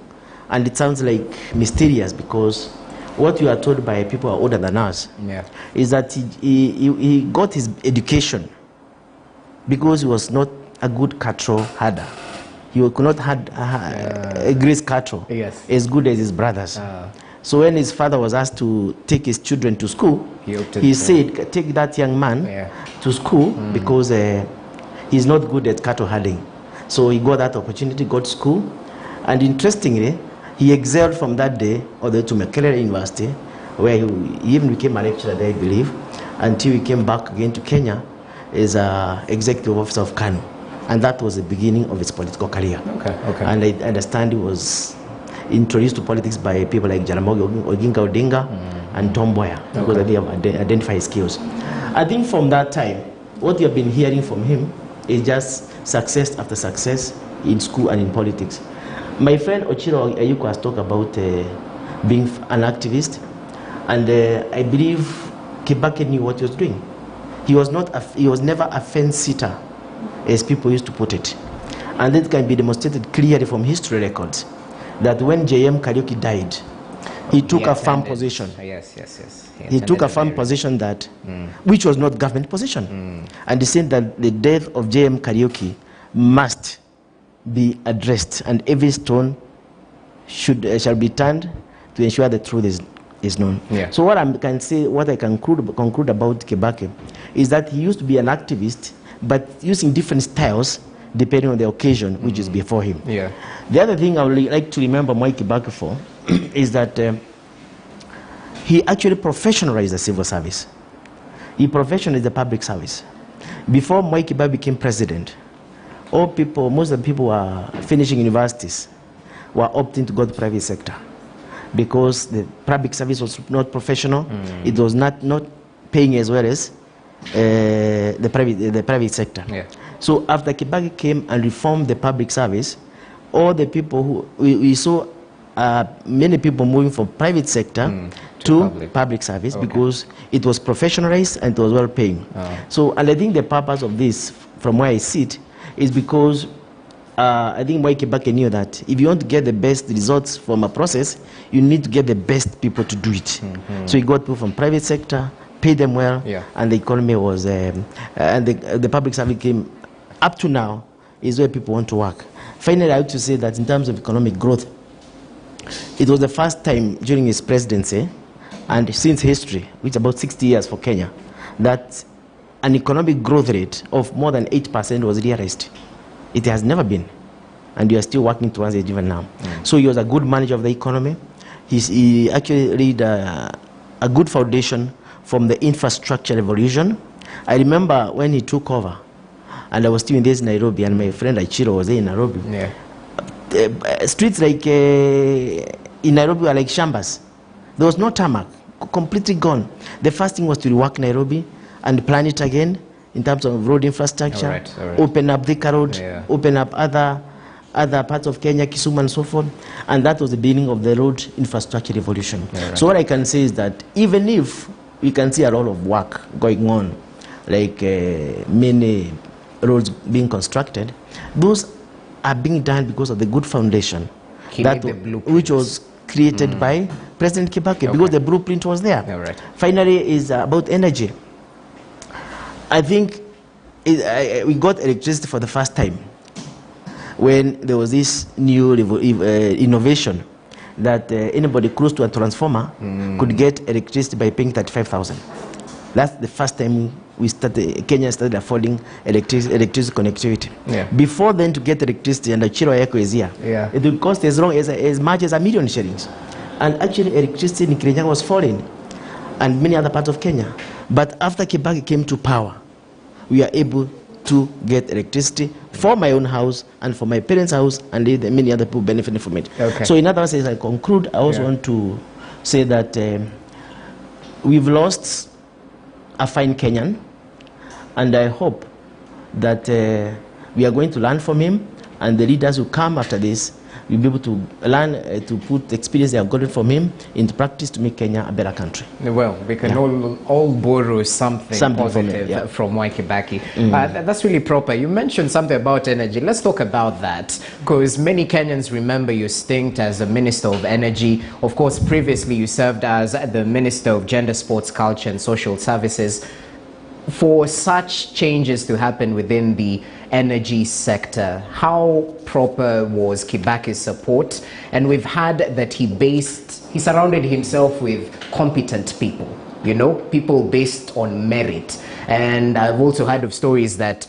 and it sounds like mysterious, because what we are told by people who are older than us is that he got his education because he was not a good cattle herder. He could not graze cattle as good as his brothers. So when his father was asked to take his children to school, he said, take that young man to school because he's not good at cattle herding. So he got that opportunity, got to school, and interestingly, he excelled from that day all the way to Makerere University, where he even became a lecturer there, I believe, until he came back again to Kenya as an executive officer of KANU. And that was the beginning of his political career. And I understand he was introduced to politics by people like Jaramogi Oginga Odinga and Tom Mboya, because they have identified his skills. I think from that time, what you have been hearing from him is just success after success in school and in politics. My friend Ochiro Ayuko has talked about being an activist, and I believe Kibaki knew what he was doing. He was never a fence-sitter, as people used to put it. And that can be demonstrated clearly from history records, that when J.M. Kariuki died, he took a firm position. He took a firm position that, which was not government position. And he said that the death of J.M. Kariuki must be addressed, and every stone shall be turned to ensure the truth is known. So what I can say, what I can conclude about Kibaki is that he used to be an activist, but using different styles depending on the occasion which is before him. The other thing I would like to remember Mwai Kibaki for is that he actually professionalized the civil service. He professionalized the public service. Before Mwai Kibaki became president, most of the people who are finishing universities were opting to go to the private sector because the public service was not professional. It was not paying as well as the private sector. So after Kibaki came and reformed the public service, all the people who we saw many people moving from private sector to public service because it was professionalized and it was well paying. So, and I think the purpose of this, from where I sit, is because I think Mwai Kibaki knew that if you want to get the best results from a process, you need to get the best people to do it. So he got people from private sector, paid them well, and the economy was, and the public service came, up to now, is where people want to work. Finally, I have to say that in terms of economic growth, it was the first time during his presidency, and since history, which is about 60 years for Kenya, that an economic growth rate of more than 8% was realized. It has never been, and we are still working towards it even now. So he was a good manager of the economy. He actually laid a good foundation from the infrastructure revolution. I remember when he took over, and I was still in this Nairobi, and my friend Achiro was there in Nairobi. Streets like in Nairobi were like shambas. There was no tarmac, completely gone. The first thing was to rework Nairobi and plan it again in terms of road infrastructure, open up Thika Road, open up other parts of Kenya, Kisumu and so forth. And that was the beginning of the road infrastructure revolution. So what I can say is that even if we can see a lot of work going on like many roads being constructed, those are being done because of the good foundation which was created by President Kibaki, because the blueprint was there. Finally, is about energy. I think we got electricity for the first time when there was this new innovation that anybody close to a transformer could get electricity by paying 35,000. That's the first time Kenya started affording electricity connectivity. Before then, to get electricity, and Achiro Ayako is here, it would cost as much as 1 million shillings. And actually, electricity in Kenya was falling, and many other parts of Kenya. But after Kibaki came to power, we are able to get electricity for my own house and for my parents' house, and many other people benefiting from it. So in other words, as I conclude, I also want to say that we've lost a fine Kenyan, and I hope that we are going to learn from him, and the leaders who come after this will be able to learn to put the experience they have gotten from him into practice to make Kenya a better country. Well, we can all borrow something positive from Mwai Kibaki. That's really proper. You mentioned something about energy. Let's talk about that, because many Kenyans remember your stint as a Minister of Energy. Of course, previously you served as the Minister of Gender, Sports, Culture and Social Services. For such changes to happen within the energy sector, how proper was Kibaki's support? And we've heard that he surrounded himself with competent people, people based on merit. And I've also heard of stories that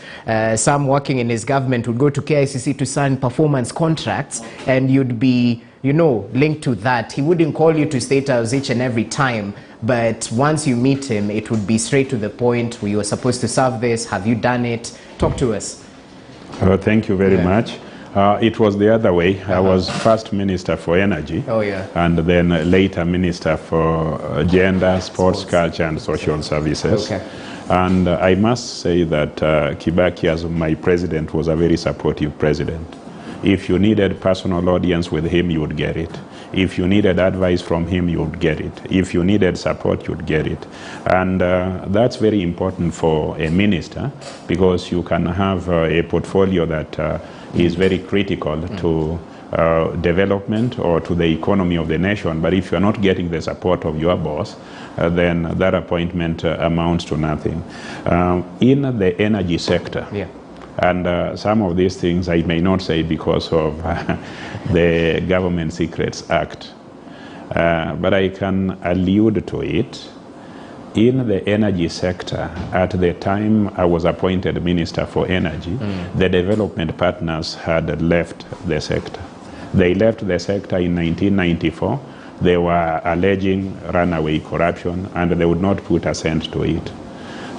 some working in his government would go to KICC to sign performance contracts, and you'd be linked to that. He wouldn't call you to State House each and every time, but once you meet him, it would be straight to the point. You were supposed to serve this. Have you done it? Talk to us. Thank you very much. It was the other way. I was first Minister for Energy, and then later Minister for Gender, Sports, Culture and Social Services. And I must say that Kibaki, as my president, was a very supportive president. If you needed personal audience with him, you would get it. If you needed advice from him, you would get it. If you needed support, you'd get it. And that's very important for a minister, because you can have a portfolio that is very critical to development or to the economy of the nation. But if you're not getting the support of your boss, then that appointment amounts to nothing. In the energy sector, and some of these things I may not say because of the Government Secrets Act, but I can allude to it. In the energy sector, at the time I was appointed Minister for Energy, the development partners had left the sector. They left the sector in 1994. They were alleging runaway corruption, and they would not put a cent to it.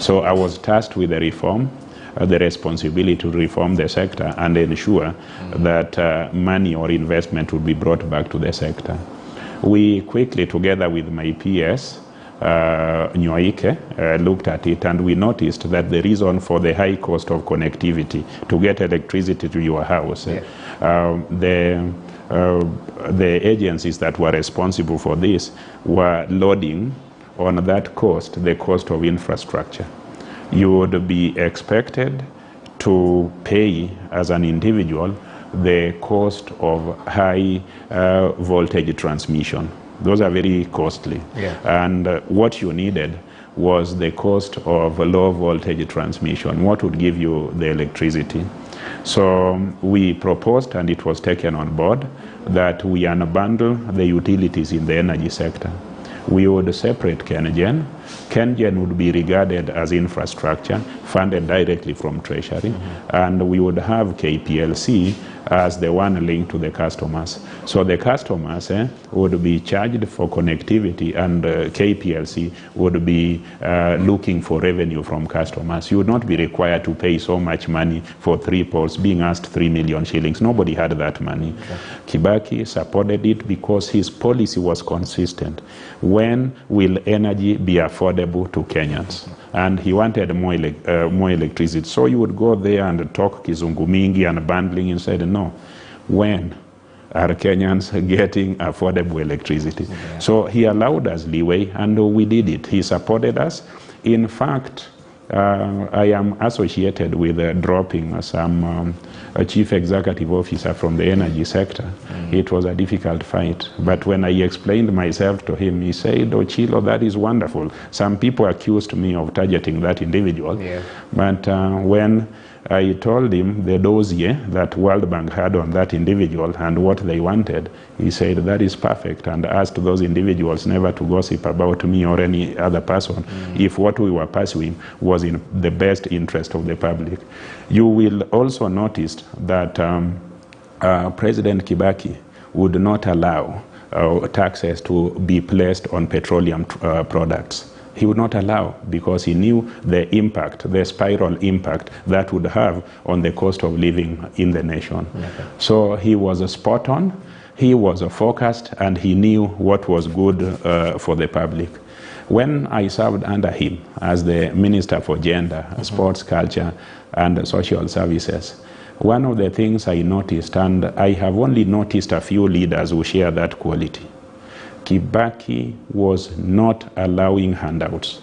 So I was tasked with the reform, the responsibility to reform the sector and ensure that money or investment would be brought back to the sector. We quickly, together with my PS, Nyoike, looked at it, and we noticed that the reason for the high cost of connectivity to get electricity to your house, the agencies that were responsible for this were loading on that cost the cost of infrastructure. You would be expected to pay as an individual the cost of high voltage transmission. Those are very costly. And what you needed was the cost of low voltage transmission. What would give you the electricity? So we proposed, and it was taken on board, that we unbundle the utilities in the energy sector. We would separate KenGen. KenGen would be regarded as infrastructure funded directly from Treasury, and we would have KPLC as the one linked to the customers. So the customers would be charged for connectivity, and KPLC would be looking for revenue from customers. You would not be required to pay so much money for 3 poles, being asked 3 million shillings. Nobody had that money. Kibaki supported it because his policy was consistent. When will energy be affordable to Kenyans? And he wanted more electricity. So you would go there and talk Kizungu mingi and bundling, and said, no, when are Kenyans getting affordable electricity? So he allowed us leeway, and we did it. He supported us. In fact, I am associated with dropping some a chief executive officer from the energy sector. It was a difficult fight. But when I explained myself to him, he said, "Oh, Chilo, that is wonderful. Some people accused me of targeting that individual." Yeah. But when I told him the dossier that World Bank had on that individual and what they wanted, he said, "That is perfect," and asked those individuals never to gossip about me or any other person if what we were pursuing was in the best interest of the public. You will also notice that President Kibaki would not allow taxes to be placed on petroleum products. He would not allow, because he knew the impact, the spiral impact that would have on the cost of living in the nation. Okay. So he was spot on, he was focused, and he knew what was good for the public. When I served under him as the Minister for Gender, Sports, Culture, and Social Services, one of the things I noticed, and I have only noticed a few leaders who share that quality, Kibaki was not allowing handouts.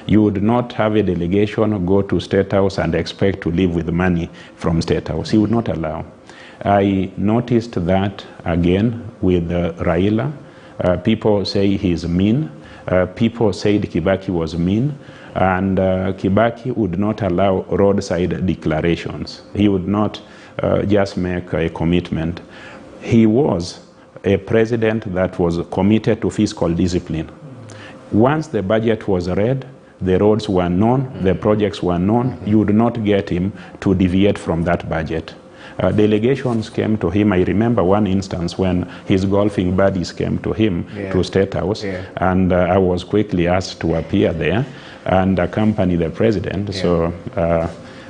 You would not have a delegation go to State House and expect to live with money from State House. He would not allow. I noticed that again with Raila. People say he's mean. People said Kibaki was mean. And Kibaki would not allow roadside declarations. He would not just make a commitment. He was a president that was committed to fiscal discipline. Once the budget was read, the roads were known, the projects were known, you would not get him to deviate from that budget. Delegations came to him. I remember one instance when his golfing buddies came to him to State House, and I was quickly asked to appear there and accompany the president. So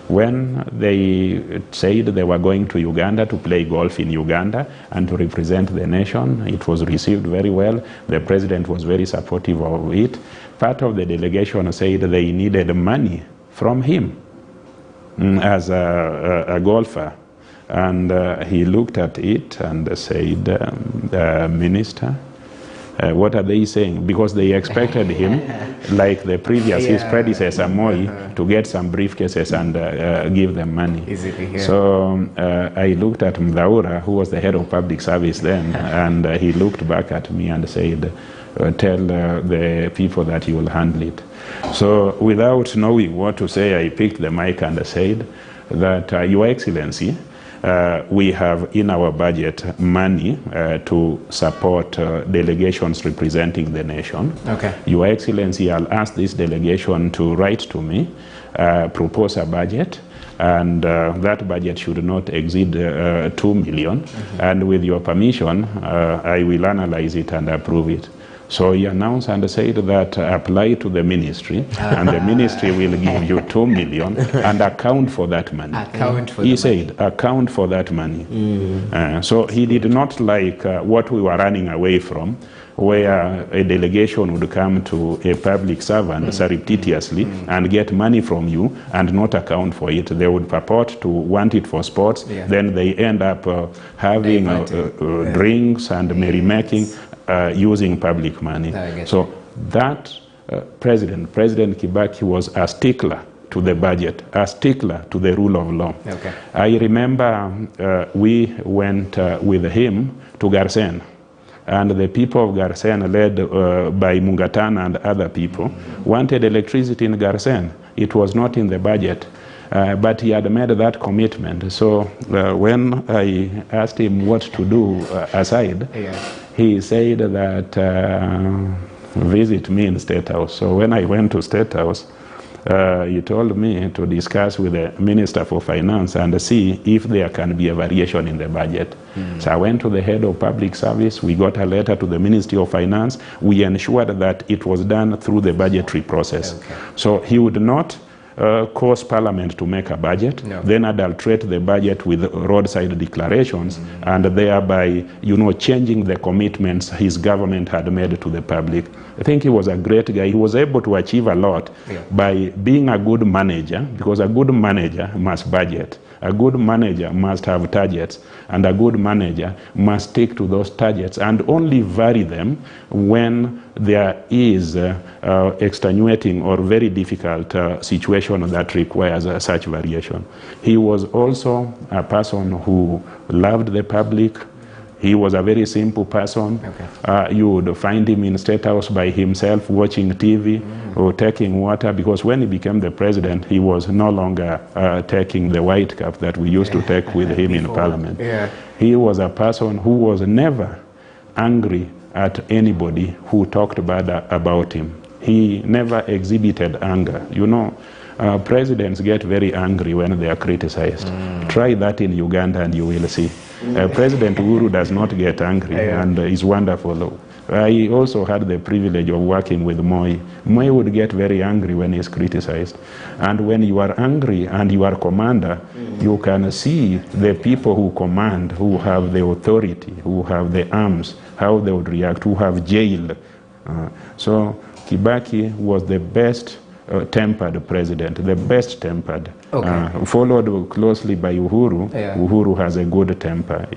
when they said they were going to Uganda to play golf in Uganda and to represent the nation, it was received very well. The president was very supportive of it. Part of the delegation said they needed money from him as a golfer. And he looked at it and said, Minister, what are they saying? Because they expected him, like the previous, his predecessor Moi, to get some briefcases and give them money. So I looked at Mdhaura, who was the head of public service then, and he looked back at me and said, tell the people that you will handle it. So without knowing what to say, I picked the mic and said that, Your Excellency, we have in our budget money to support delegations representing the nation. Okay. Your Excellency, I'll ask this delegation to write to me, propose a budget, and that budget should not exceed 2 million. And with your permission, I will analyze it and approve it. So he announced and said that apply to the ministry, and the ministry will give you 2 million and account for that money. He said, account for that money. So he did not like what we were running away from, where a delegation would come to a public servant surreptitiously and get money from you and not account for it. They would purport to want it for sports, then they end up having drinks and merrymaking. Using public money. So that President Kibaki was a stickler to the budget, a stickler to the rule of law. Okay. I remember we went with him to Garsen, and the people of Garsen, led by Mungatana and other people, wanted electricity in Garsen. It was not in the budget. But he had made that commitment. So when I asked him what to do aside, he said that visit me in State House. So when I went to State House, he told me to discuss with the Minister for Finance and see if there can be a variation in the budget. So I went to the head of public service. We got a letter to the Ministry of Finance. We ensured that it was done through the budgetary process. Okay. So he would not cause Parliament to make a budget, then adulterate the budget with roadside declarations, and thereby, changing the commitments his government had made to the public. I think he was a great guy. He was able to achieve a lot by being a good manager, because a good manager must budget. A good manager must have targets, and a good manager must stick to those targets and only vary them when there is extenuating or very difficult situation that requires such variation. He was also a person who loved the public. He was a very simple person. Okay. You would find him in State House by himself watching TV or taking water, because when he became the president, he was no longer taking the white cap that we used to take with him in Parliament. Yeah. He was a person who was never angry at anybody who talked bad about him. He never exhibited anger. You know, presidents get very angry when they are criticized. Try that in Uganda and you will see. President Uhuru does not get angry, and is wonderful. I also had the privilege of working with Moi. Moi would get very angry when he's criticized. And when you are angry and you are commander, you can see the people who command, who have the authority, who have the arms, how they would react, who have jailed. So Kibaki was the best tempered president, the best tempered, followed closely by Uhuru. Uhuru has a good temper.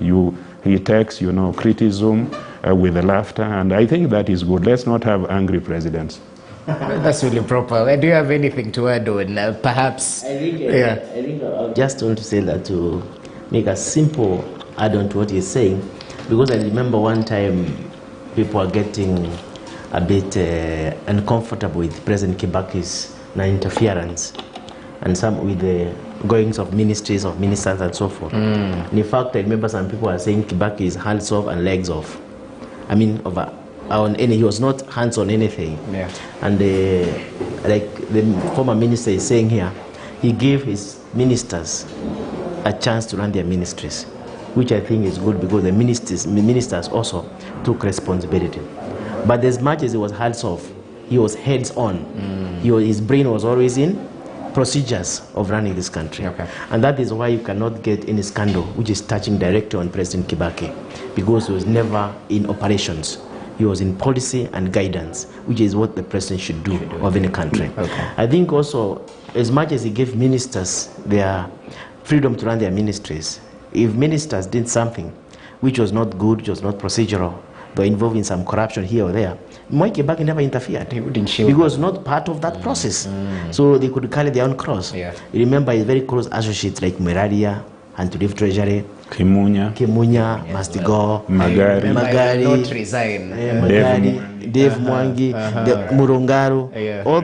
He takes, you know, criticism with laughter, and I think that is good. Let's not have angry presidents. That's really proper. Do you have anything to add on? Perhaps. I think just want to say that, to make a simple add-on to what he's saying, because I remember one time people are getting a bit uncomfortable with President Kibaki's interference, and some with the goings of ministries, of ministers, and so forth. And in fact, I remember some people are saying Kibaki is hands off and legs off. I mean, he was not hands on anything. Yeah. And like the former minister is saying here, he gave his ministers a chance to run their ministries, which I think is good, because the ministers also took responsibility. But as much as he was hands off, he was heads on. His brain was always in procedures of running this country. Okay. And that is why you cannot get any scandal which is touching directly on President Kibaki, because he was never in operations. He was in policy and guidance, which is what the president should do of any country. Okay. I think also, as much as he gave ministers their freedom to run their ministries, if ministers did something which was not good, which was not procedural, they were involved in some corruption here or there, Mwai Kibaki never interfered. He wouldn't shield. He was not part of that process. So they could carry their own cross. Yeah. You remember his very close associates like Meraria, and to leave Treasury, Kimunya, must go, Magari, not resign. Dave Mwangi, Murungaru, all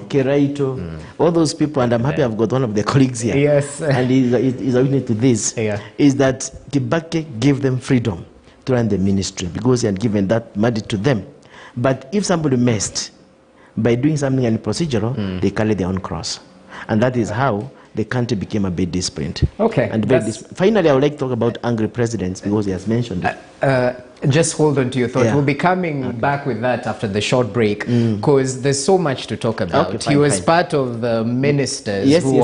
Keraito, all those people, and I'm happy I've got one of the colleagues here. Yes. And he's a witness to this, is that Kibaki gave them freedom to run the ministry, because he had given that mandate to them. But if somebody messed by doing something unprocedural, they carry their own cross. And that is how the country became a bit disparate. Okay. And finally, I would like to talk about angry presidents, because he has mentioned it. Just hold on to your thought. We'll be coming back with that after the short break, because there's so much to talk about. He was part of the ministers who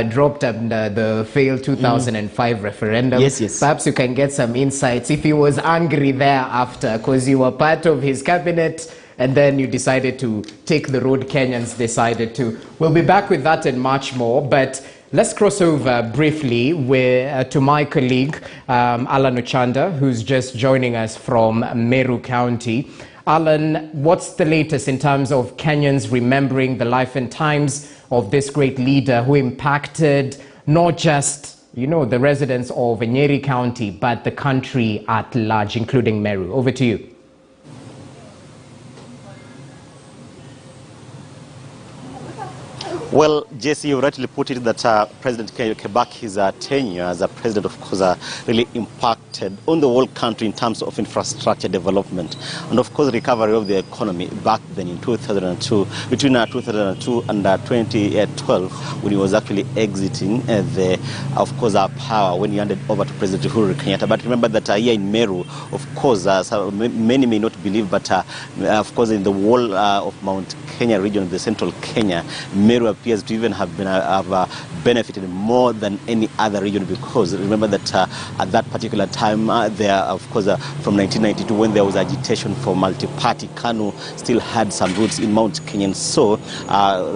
dropped under the failed 2005 referendum. Perhaps you can get some insights if he was angry thereafter, because you were part of his cabinet, and then you decided to take the road Kenyans decided to. We'll be back with that and much more, but let's cross over briefly to my colleague, Alan Ochanda, who's just joining us from Meru County. Alan, what's the latest in terms of Kenyans remembering the life and times of this great leader who impacted not just, you know, the residents of Nyeri County, but the country at large, including Meru? Over to you. Well, Jesse, you rightly put it that President Kibaki's tenure as a president, of course, really impacted on the whole country in terms of infrastructure development and, of course, recovery of the economy back then in 2002, between 2002 and 2012, when he was actually exiting of course, power when he handed over to President Uhuru Kenyatta. But remember that here in Meru, of course, many may not believe, but of course, in the whole of Mount Kenya region, the central Kenya, Meru appears to even have benefited more than any other region, because remember that at that particular time, there, of course, from 1992, when there was agitation for multi-party, KANU still had some roots in Mount Kenya. And so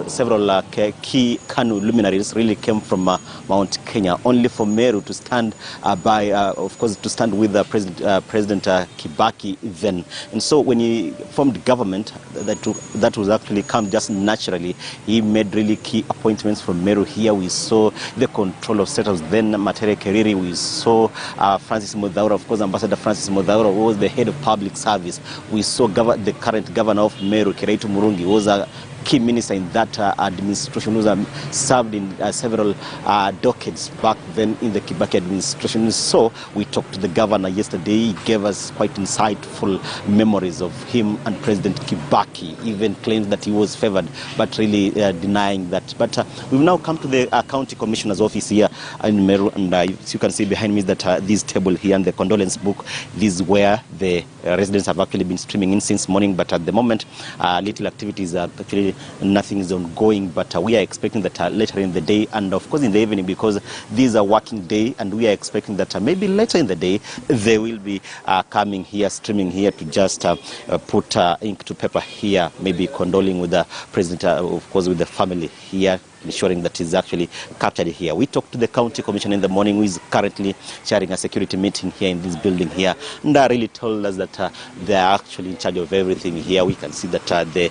several key KANU luminaries really came from Mount Kenya, only for Meru to stand to stand with President Kibaki then. And so when he formed government, that was actually come just naturally. He made really key appointments from Meru. Here we saw the control of status, then Matere Keriri. We saw Francis Mudhaura, of course, Ambassador Francis Mudhaura was the head of public service. We saw the current governor of Meru, Kiraitu Murungi, was a key minister in that administration, who served in several decades back then in the Kibaki administration. So we talked to the governor yesterday. He gave us quite insightful memories of him and President Kibaki. He even claims that he was favored, but really denying that. But we've now come to the county commissioner's office here in Meru, and as you can see behind me is that this table here and the condolence book, this is where the residents have actually been streaming in since morning. But at the moment, little activities are actually nothing is ongoing, but we are expecting that later in the day, and of course in the evening, because this is a working day, and we are expecting that maybe later in the day they will be coming here, streaming here, to just put ink to paper here, maybe condoling with the president, of course with the family here, ensuring that is actually captured here. We talked to the county commissioner in the morning, who is currently chairing a security meeting here in this building here, and really told us that they are actually in charge of everything here. We can see that the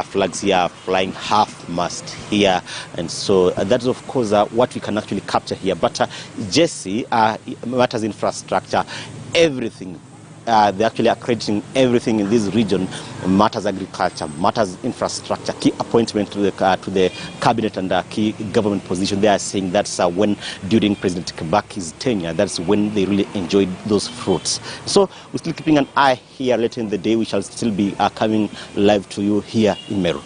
flags here are flying half-mast here, and so that's of course what we can actually capture here. But Jesse, matters infrastructure, everything. They're actually accrediting everything in this region, matters agriculture, matters infrastructure, key appointment to the cabinet and key government position. They are saying that's when, during President Kibaki's tenure, that's when they really enjoyed those fruits. So we're still keeping an eye here. Later in the day, we shall still be coming live to you here in Meru.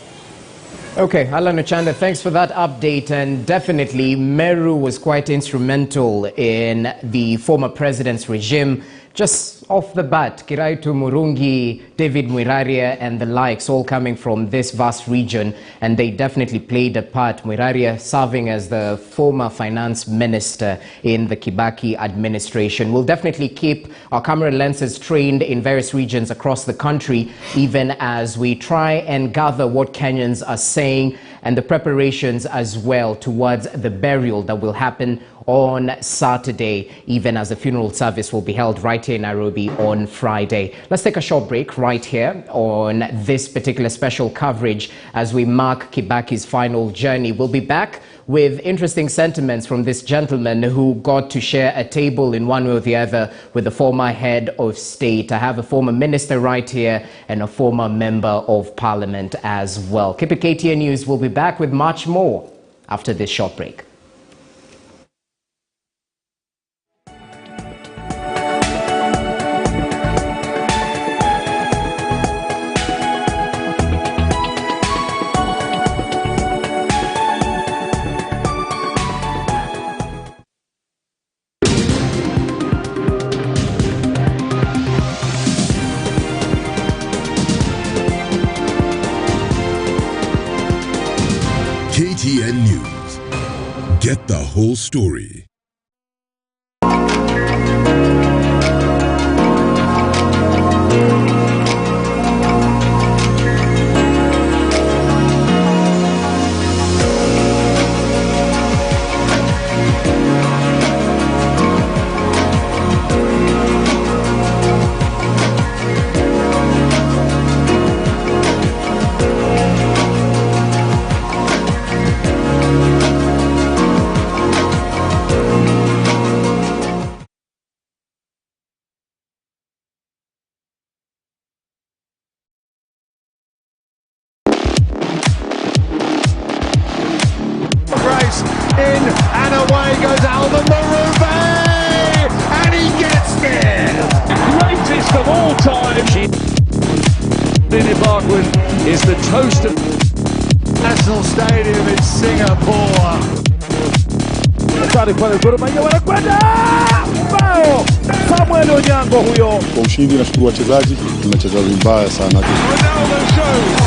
Okay, Alan Ochanda, thanks for that update. And definitely, Meru was quite instrumental in the former president's regime. Just off the bat, Kiraitu Murungi, David Mwiraria and the likes, all coming from this vast region, and they definitely played a part. Mwiraria serving as the former finance minister in the Kibaki administration. We'll definitely keep our camera lenses trained in various regions across the country, even as we try and gather what Kenyans are saying and the preparations as well towards the burial that will happen on Saturday, even as the funeral service will be held right here in Nairobi on Friday. Let's take a short break right here on this particular special coverage as we mark Kibaki's final journey. We'll be back with interesting sentiments from this gentleman who got to share a table in one way or the other with the former head of state. I have a former minister right here and a former member of parliament as well. Keep it KTN News. We'll be back with much more after this short break. KTN News. Get the whole story. In and away goes Alvin Marube, and he gets there. Greatest of all time. Lily Barkwood is the toast of National Stadium in Singapore. Samuel Onyango huyo. Kwa ushindi nashukuru wachezaji, tumecheza vibaya sana. Ronaldo shows.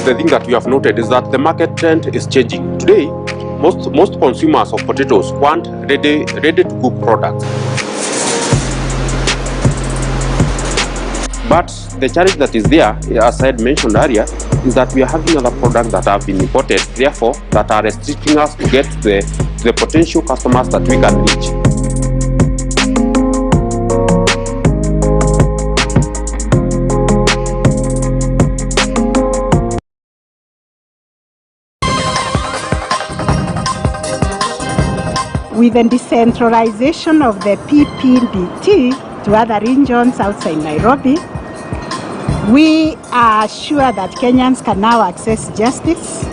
of the things that we have noted is that the market trend is changing. Today, most consumers of potatoes want ready to cook products. But the challenge that is there, as I had mentioned earlier, is that we are having other products that have been imported, therefore, that are restricting us to get to the potential customers that we can reach. With the decentralization of the PPDT to other regions outside Nairobi, we are sure that Kenyans can now access justice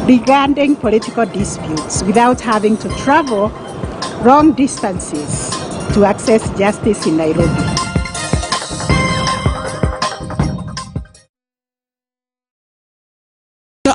regarding political disputes without having to travel long distances to access justice in Nairobi.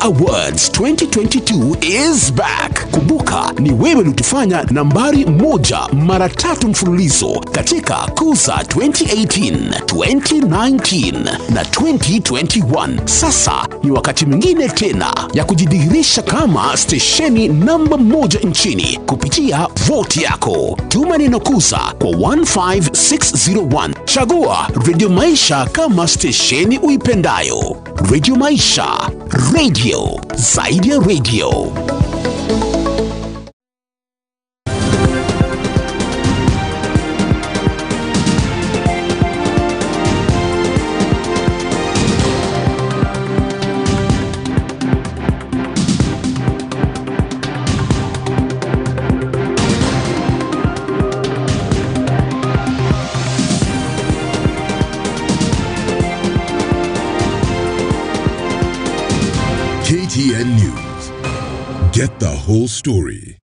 Awards 2022 is back. Kumbuka ni wewe ulitufanya nambari 1 mara 3 mfululizo katika Kuza 2018, 2019 na 2021. Sasa ni wakati mwingine tena ya kujidhihirisha kama stesheni namba 1 nchini kupitia vote yako. Tuma neno Kuza kwa 15601. Chagua Radio Maisha kama stesheni uipendayo. Radio Maisha, radio zaidi ya radio. KTN News. Get the whole story.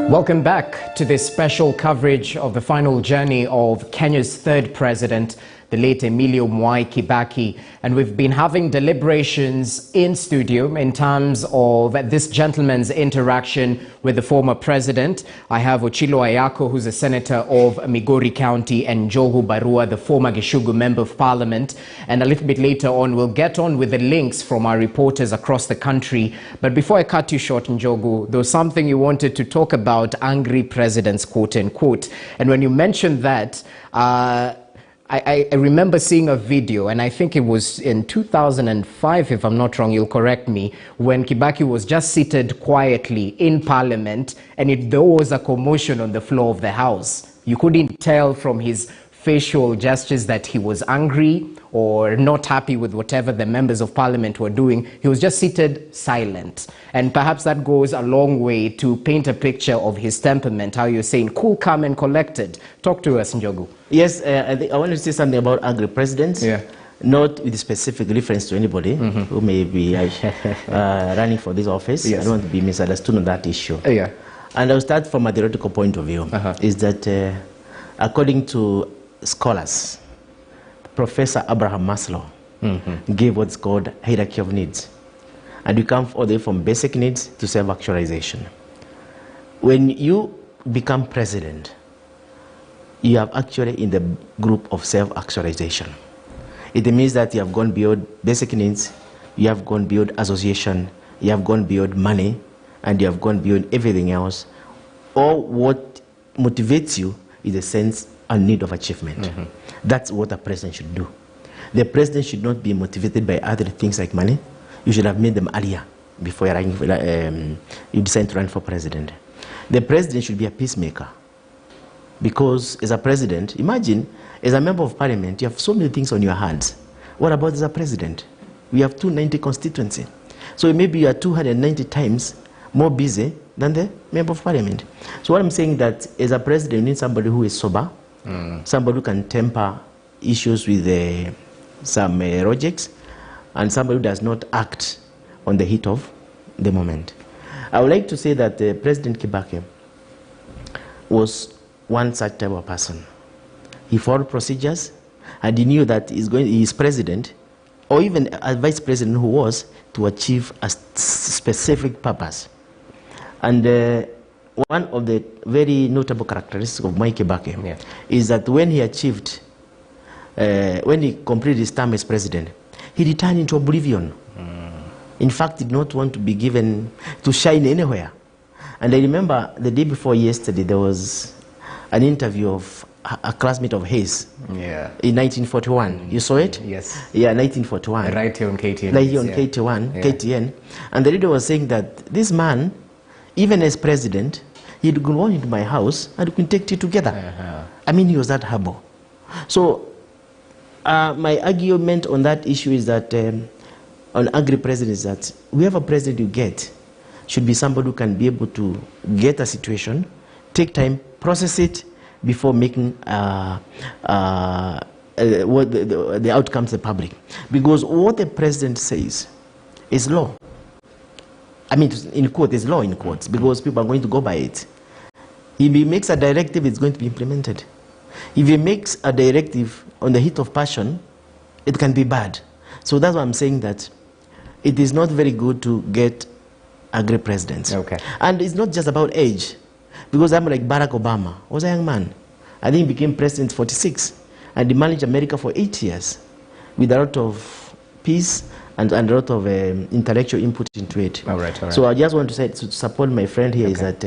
Welcome back to this special coverage of the final journey of Kenya's third president, the late Emilio Mwai Kibaki. And we've been having deliberations in studio in terms of this gentleman's interaction with the former president. I have Ochilo Ayako, who's a senator of Migori County, and Njogu Barua, the former Gishugu member of parliament. And a little bit later on, we'll get on with the links from our reporters across the country. But before I cut you short, Njogu, there was something you wanted to talk about, angry presidents, quote unquote. And when you mentioned that, I remember seeing a video, and I think it was in 2005, if I'm not wrong, you'll correct me, when Kibaki was just seated quietly in parliament, and there was a commotion on the floor of the house. You couldn't tell from his facial gestures that he was angry or not happy with whatever the members of parliament were doing. He was just seated silent. And perhaps that goes a long way to paint a picture of his temperament, how you're saying cool, calm and collected. Talk to us, Njogu. Yes, I want to say something about angry presidents. Yeah. Not with specific reference to anybody who may be running for this office. Yes. I don't want to be misunderstood on that issue. Yeah. And I'll start from a theoretical point of view. Is that according to scholars, Professor Abraham Maslow gave what's called hierarchy of needs. And you come all the way from basic needs to self-actualization. When you become president, you are actually in the group of self-actualization. It means that you have gone beyond basic needs, you have gone beyond association, you have gone beyond money, and you have gone beyond everything else. Or what motivates you is a sense and need of achievement. That's what a president should do. The president should not be motivated by other things like money. You should have made them earlier before you decide to run for president. The president should be a peacemaker. Because as a president, imagine, as a member of parliament, you have so many things on your hands. What about as a president? We have 290 constituency. So maybe you are 290 times more busy than the member of parliament. So what I'm saying that as a president, you need somebody who is sober, somebody who can temper issues with some logics, and somebody who does not act on the heat of the moment. I would like to say that President Kibaki was one such type of person. He followed procedures, and he knew that he is president or even a vice president who was, to achieve a specific purpose. And one of the very notable characteristics of Mwai Kibaki is that when he achieved, when he completed his term as president, he returned into oblivion. In fact, did not want to be given to shine anywhere. And I remember the day before yesterday, there was an interview of a classmate of his in 1941. You saw it? Yes. Yeah, 1941. Right here on KTN. Right here on KTN. And the leader was saying that this man, even as president, he'd go on into my house and we can take tea together. I mean, he was that humble. So my argument on that issue is that, on agri-president, is that whoever president you get should be somebody who can be able to get a situation, take time, process it before making what the outcomes to the public. Because what the president says is law. I mean, in quote, is law in quotes, because people are going to go by it. If he makes a directive, it's going to be implemented. If he makes a directive on the heat of passion, it can be bad. So that's why I'm saying that it is not very good to get agri presidents. Okay. And it's not just about age, because I'm like Barack Obama was a young man. I think he became president at 46, and he managed America for 8 years with a lot of peace and a lot of intellectual input into it. All right. So I just want to say, to support my friend here, is that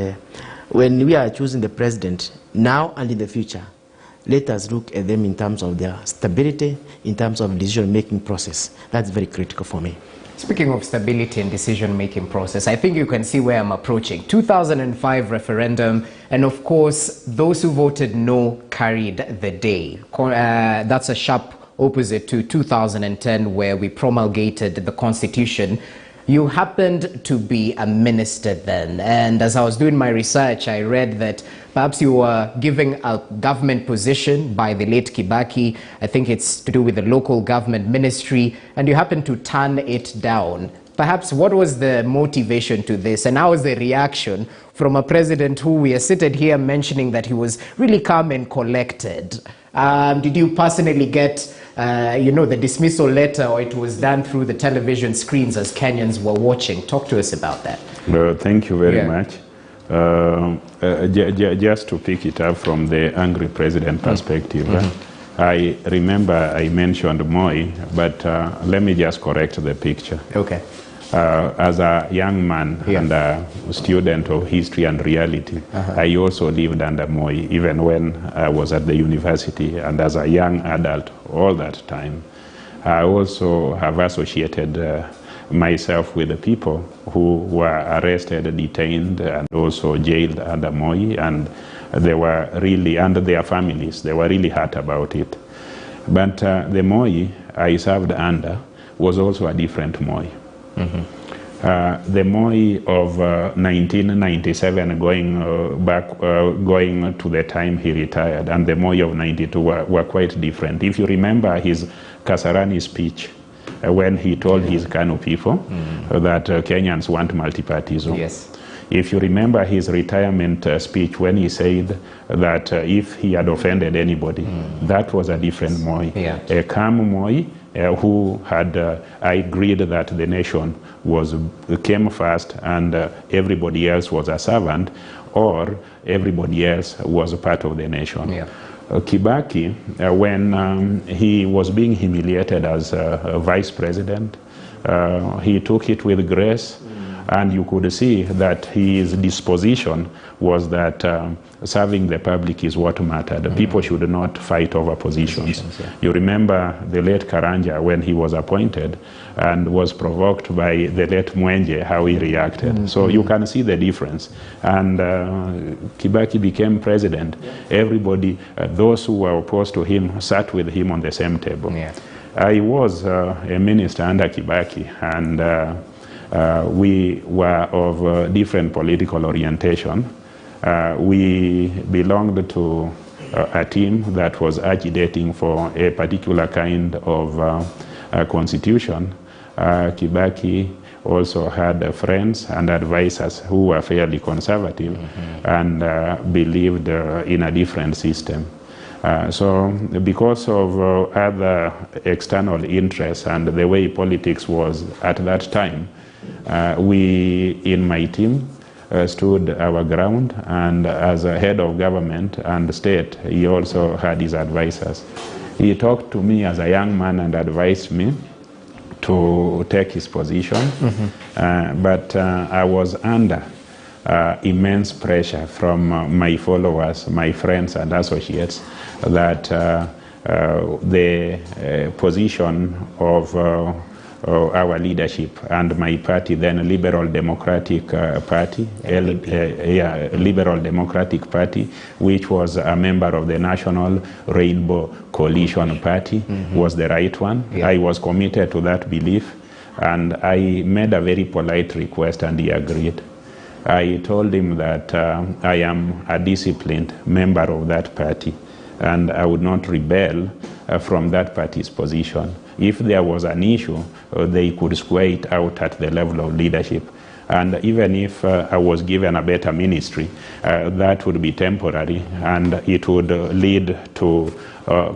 when we are choosing the president now and in the future, let us look at them in terms of their stability, in terms of decision-making process. That's very critical for me. Speaking of stability and decision-making process, I think you can see where I'm approaching. 2005 referendum, and of course, those who voted no carried the day. That's a sharp opposite to 2010, where we promulgated the Constitution. You happened to be a minister then, and as I was doing my research, I read that perhaps you were given a government position by the late Kibaki. I think it's to do with the local government ministry, and you happened to turn it down. Perhaps what was the motivation to this, and how was the reaction from a president who we are seated here mentioning that he was really calm and collected? Did you personally get the dismissal letter, or it was done through the television screens as Kenyans were watching? Talk to us about that. Thank you very much. Just to pick it up from the angry president perspective, I remember I mentioned Moi, but let me just correct the picture. Okay. As a young man and a student of history and reality, I also lived under Moi, even when I was at the university, and as a young adult all that time. I also have associated myself with the people who were arrested, detained, and also jailed under Moi, and they were really, and their families, they were really hurt about it. But the Moi I served under was also a different Moi. The Moi of 1997, going to the time he retired, and the Moi of 92 were quite different. If you remember his Kasarani speech, when he told his Kanu people that Kenyans want multipartyism. Yes. If you remember his retirement speech, when he said that if he had offended anybody, that was a different Moi. A calm Moi who had agreed that the nation came first and everybody else was a servant, or everybody else was a part of the nation. Kibaki, when he was being humiliated as a vice president, he took it with grace, and you could see that his disposition was that serving the public is what mattered. People should not fight over positions. You remember the late Karanja, when he was appointed and was provoked by the late Mwenje, how he reacted. So you can see the difference. And Kibaki became president. Everybody, those who were opposed to him, sat with him on the same table. I was a minister under Kibaki, and we were of different political orientation. We belonged to a team that was agitating for a particular kind of constitution. Kibaki also had friends and advisors who were fairly conservative and believed in a different system. So because of other external interests and the way politics was at that time, we in my team stood our ground, and as a head of government and state, he also had his advisors. He talked to me as a young man and advised me to take his position, but I was under immense pressure from my followers, my friends and associates, that the position of our leadership and my party, then Liberal Democratic Party, Liberal Democratic Party, which was a member of the National Rainbow Coalition Party, was the right one. I was committed to that belief, and I made a very polite request, and he agreed. I told him that I am a disciplined member of that party, and I would not rebel from that party's position. If there was an issue, they could square it out at the level of leadership. And even if I was given a better ministry, that would be temporary, and it would lead to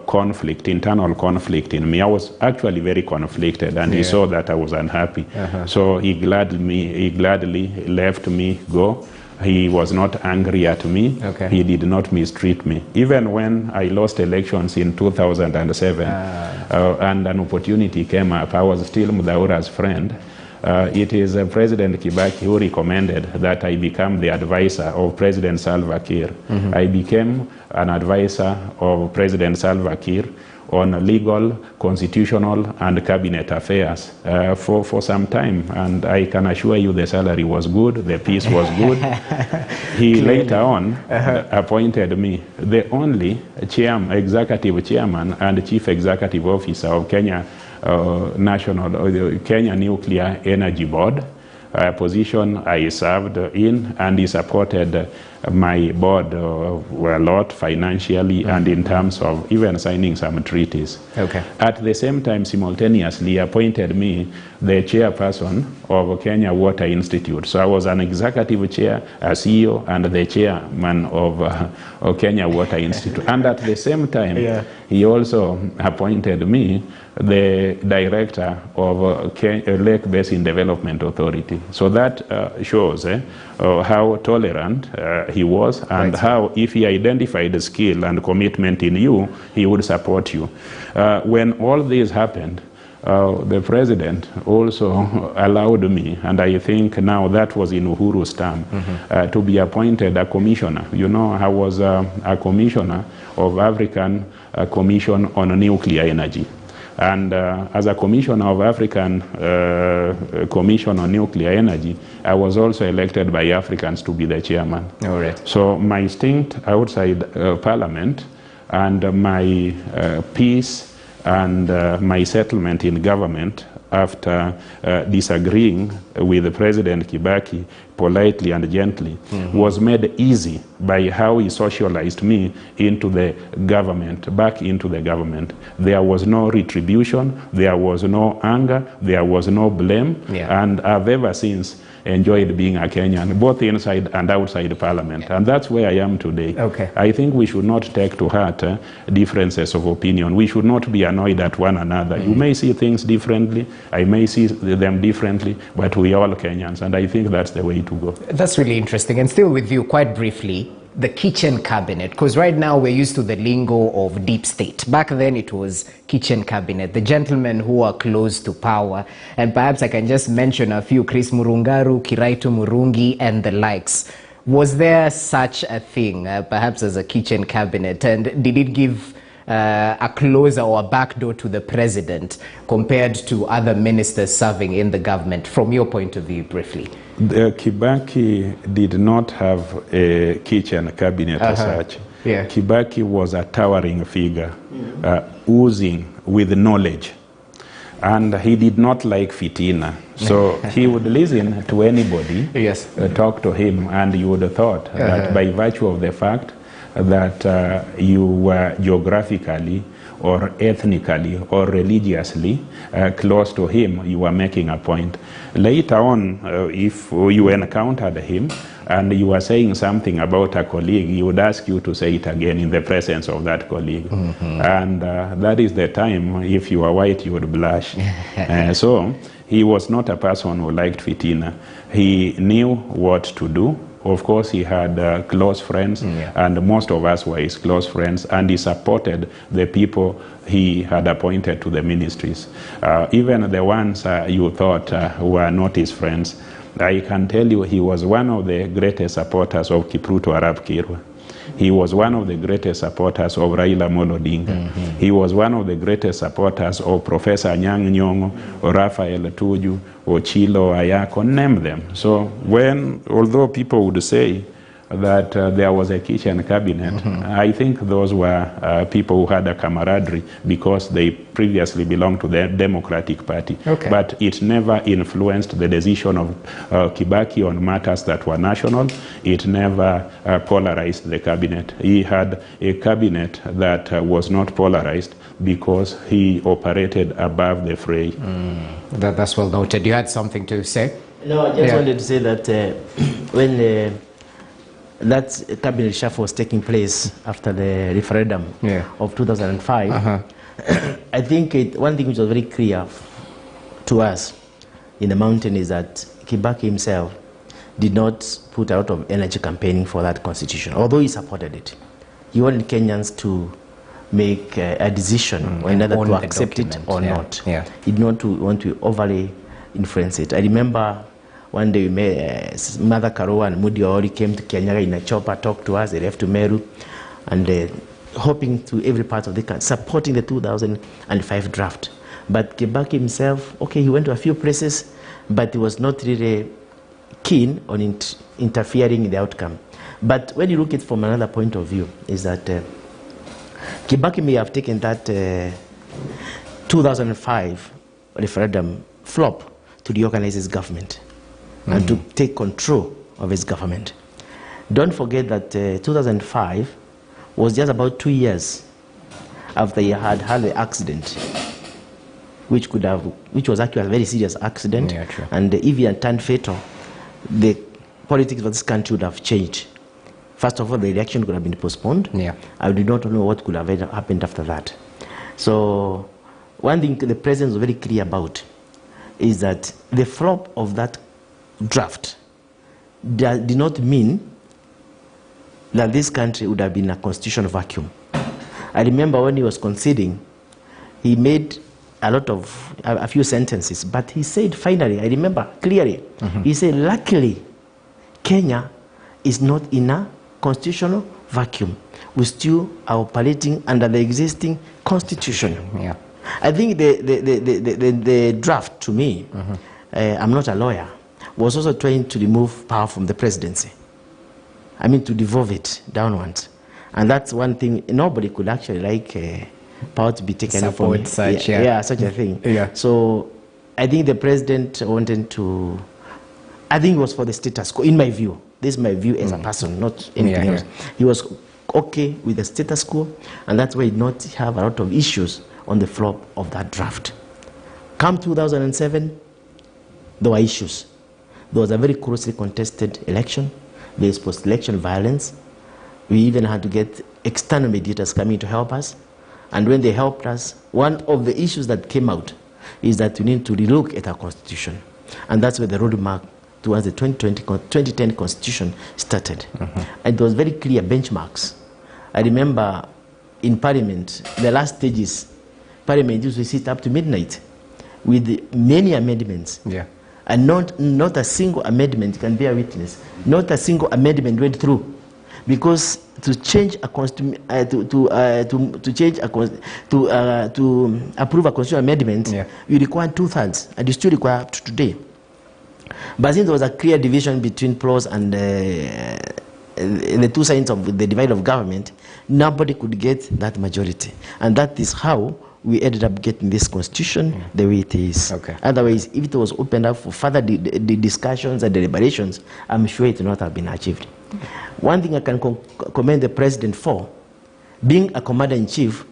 conflict, internal conflict in me. I was actually very conflicted, and he saw that I was unhappy. So he gladly left me go. He was not angry at me. He did not mistreat me. Even when I lost elections in 2007 and an opportunity came up, I was still Mudhaura's friend. It is President Kibaki who recommended that I become the advisor of President Salva Kiir. I became an advisor of President Salva Kiir on legal, constitutional, and cabinet affairs for some time. And I can assure you the salary was good, the peace was good. He later on appointed me the only executive chairman and chief executive officer of Kenya Kenya Nuclear Energy Board, a position I served in, and he supported my board a lot financially and in terms of even signing some treaties. At the same time, simultaneously, appointed me the chairperson of Kenya Water Institute. So I was an executive chair, a CEO, and the chairman of Kenya Water Institute. And at the same time, he also appointed me the director of Lake Basin Development Authority. So that shows how tolerant he was, and how if he identified skill and commitment in you, he would support you. When all this happened, the president also allowed me, and I think now that was in Uhuru's term, to be appointed a commissioner. You know, I was a commissioner of African Commission on Nuclear Energy. And as a commissioner of African Commission on Nuclear Energy, I was also elected by Africans to be the chairman. So my stint outside Parliament and my peace and my settlement in government after disagreeing with President Kibaki politely and gently was made easy by how he socialized me into the government, back into the government. There was no retribution, there was no anger, there was no blame, and I've ever since enjoyed being a Kenyan, both inside and outside Parliament. And that's where I am today. I think we should not take to heart differences of opinion. We should not be annoyed at one another. You may see things differently, I may see them differently, but we are all Kenyans, and I think that's the way to go. That's really interesting. And still with you, quite briefly, the kitchen cabinet, because right now we're used to the lingo of deep state. Back then it was kitchen cabinet, the gentlemen who are close to power. And perhaps I can just mention a few: Chris Murungaru, Kiraitu Murungi, and the likes. Was there such a thing, perhaps as a kitchen cabinet? And did it give a closer or a backdoor to the president compared to other ministers serving in the government, from your point of view, briefly? Kibaki did not have a kitchen cabinet as such. Kibaki was a towering figure, oozing with knowledge. And he did not like fitina. So he would listen to anybody, talk to him, and you would have thought that by virtue of the fact that you were geographically or ethnically or religiously close to him, you were making a point. Later on, if you encountered him, and you are saying something about a colleague, he would ask you to say it again in the presence of that colleague. And that is the time, if you are white, you would blush. So he was not a person who liked fitina. He knew what to do. Of course, he had close friends, and most of us were his close friends, and he supported the people he had appointed to the ministries. Even the ones you thought were not his friends, I can tell you he was one of the greatest supporters of Kipruto Arap Kirwa. He was one of the greatest supporters of Raila Amolo Odinga. He was one of the greatest supporters of Professor Anyang' Nyong'o, or Raphael Tuju, or Chilo Ayako, name them. So although people would say that there was a kitchen cabinet, I think those were people who had a camaraderie because they previously belonged to the Democratic Party. But it never influenced the decision of Kibaki on matters that were national. It never polarized the cabinet. He had a cabinet that was not polarized because he operated above the fray. That's well noted. You had something to say? No, I just wanted to say that when that cabinet reshuffle was taking place after the referendum of 2005, I think one thing which was very clear to us in the mountain is that Kibaki himself did not put a lot of energy campaigning for that constitution, although he supported it. He wanted Kenyans to make a decision whether to accept it or not. He did not want to overly influence it. I remember one day we met Mother Karua and Mudi Ori came to Kenya in a chopper, talked to us, they left to Meru, and hoping to every part of the country, supporting the 2005 draft. But Kibaki himself, he went to a few places, but he was not really keen on interfering in the outcome. But when you look at it from another point of view, is that Kibaki may have taken that 2005 referendum flop to reorganize his government and to take control of his government. Don't forget that 2005 was just about 2 years after he had the accident, which was actually a very serious accident. And if he had turned fatal, the politics of this country would have changed. First of all, the election could have been postponed. I do not know what could have happened after that. So one thing the president was very clear about is that the flop of that draft did not mean that this country would have been a constitutional vacuum. I remember when he was conceding, he made a few sentences, but he said finally, I remember clearly, he said, luckily, Kenya is not in a constitutional vacuum. We still are operating under the existing constitution. I think the draft, to me, I'm not a lawyer, was also trying to remove power from the presidency. I mean, to devolve it downwards. And that's one thing, nobody could actually like power to be taken from such, such a thing. So I think the president wanted to, I think it was for the status quo, in my view. This is my view as a person, not anything else. He was okay with the status quo, and that's why he did not have a lot of issues on the flop of that draft. Come 2007, there were issues. There was a very closely contested election. There was post-election violence. We even had to get external mediators coming to help us. And when they helped us, one of the issues that came out is that we need to relook at our constitution. And that's where the roadmap towards the 2010 constitution started. And there was very clear benchmarks. I remember in Parliament, the last stages, Parliament used to sit up to midnight with many amendments. And not a single amendment can bear witness. Not a single amendment went through. Because to change a to approve a constitutional amendment, you require 2/3, and you still require up to today. But since there was a clear division between pros and the two sides of the divide of government, nobody could get that majority, and that is how we ended up getting this constitution the way it is. Otherwise, if it was opened up for further discussions and deliberations, I'm sure it would not have been achieved. One thing I can commend the president for, being a commander-in-chief,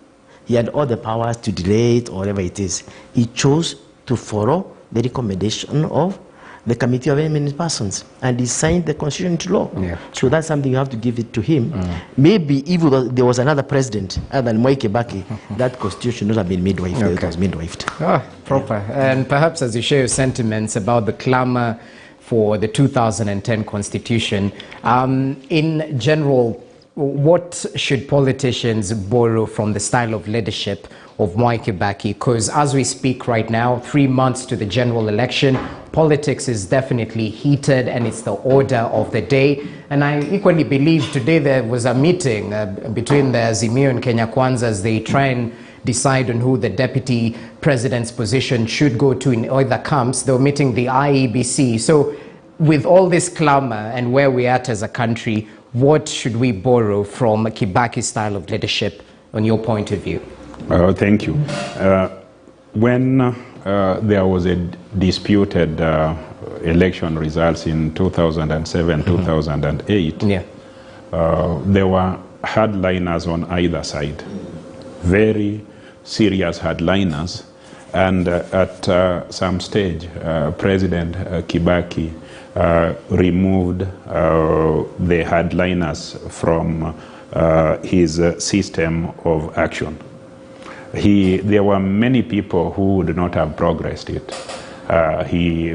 he had all the powers to delay it or whatever it is. He chose to follow the recommendation of the committee of eminent persons, and he signed the constitution into law. Yeah. So that's something you have to give it to him. Maybe if there was another president other than Mwai Kibaki, that constitution would have been midwifed. Okay. It was midwifed. Ah, proper. And perhaps as you share your sentiments about the clamor for the 2010 constitution, in general, what should politicians borrow from the style of leadership of Mwai Kibaki? Because as we speak right now, 3 months to the general election, politics is definitely heated and it's the order of the day. And I equally believe today there was a meeting between the Azimio and Kenya Kwanza as they try and decide on who the deputy president's position should go to in either camps. They were meeting the IEBC. So with all this clamor and where we're at as a country, what should we borrow from Kibaki's style of leadership on your point of view? Thank you. When there was a disputed election results in 2007, 2008, there were hardliners on either side, very serious hardliners, and at some stage, President Kibaki removed the hardliners from his system of action. There were many people who would not have progressed it.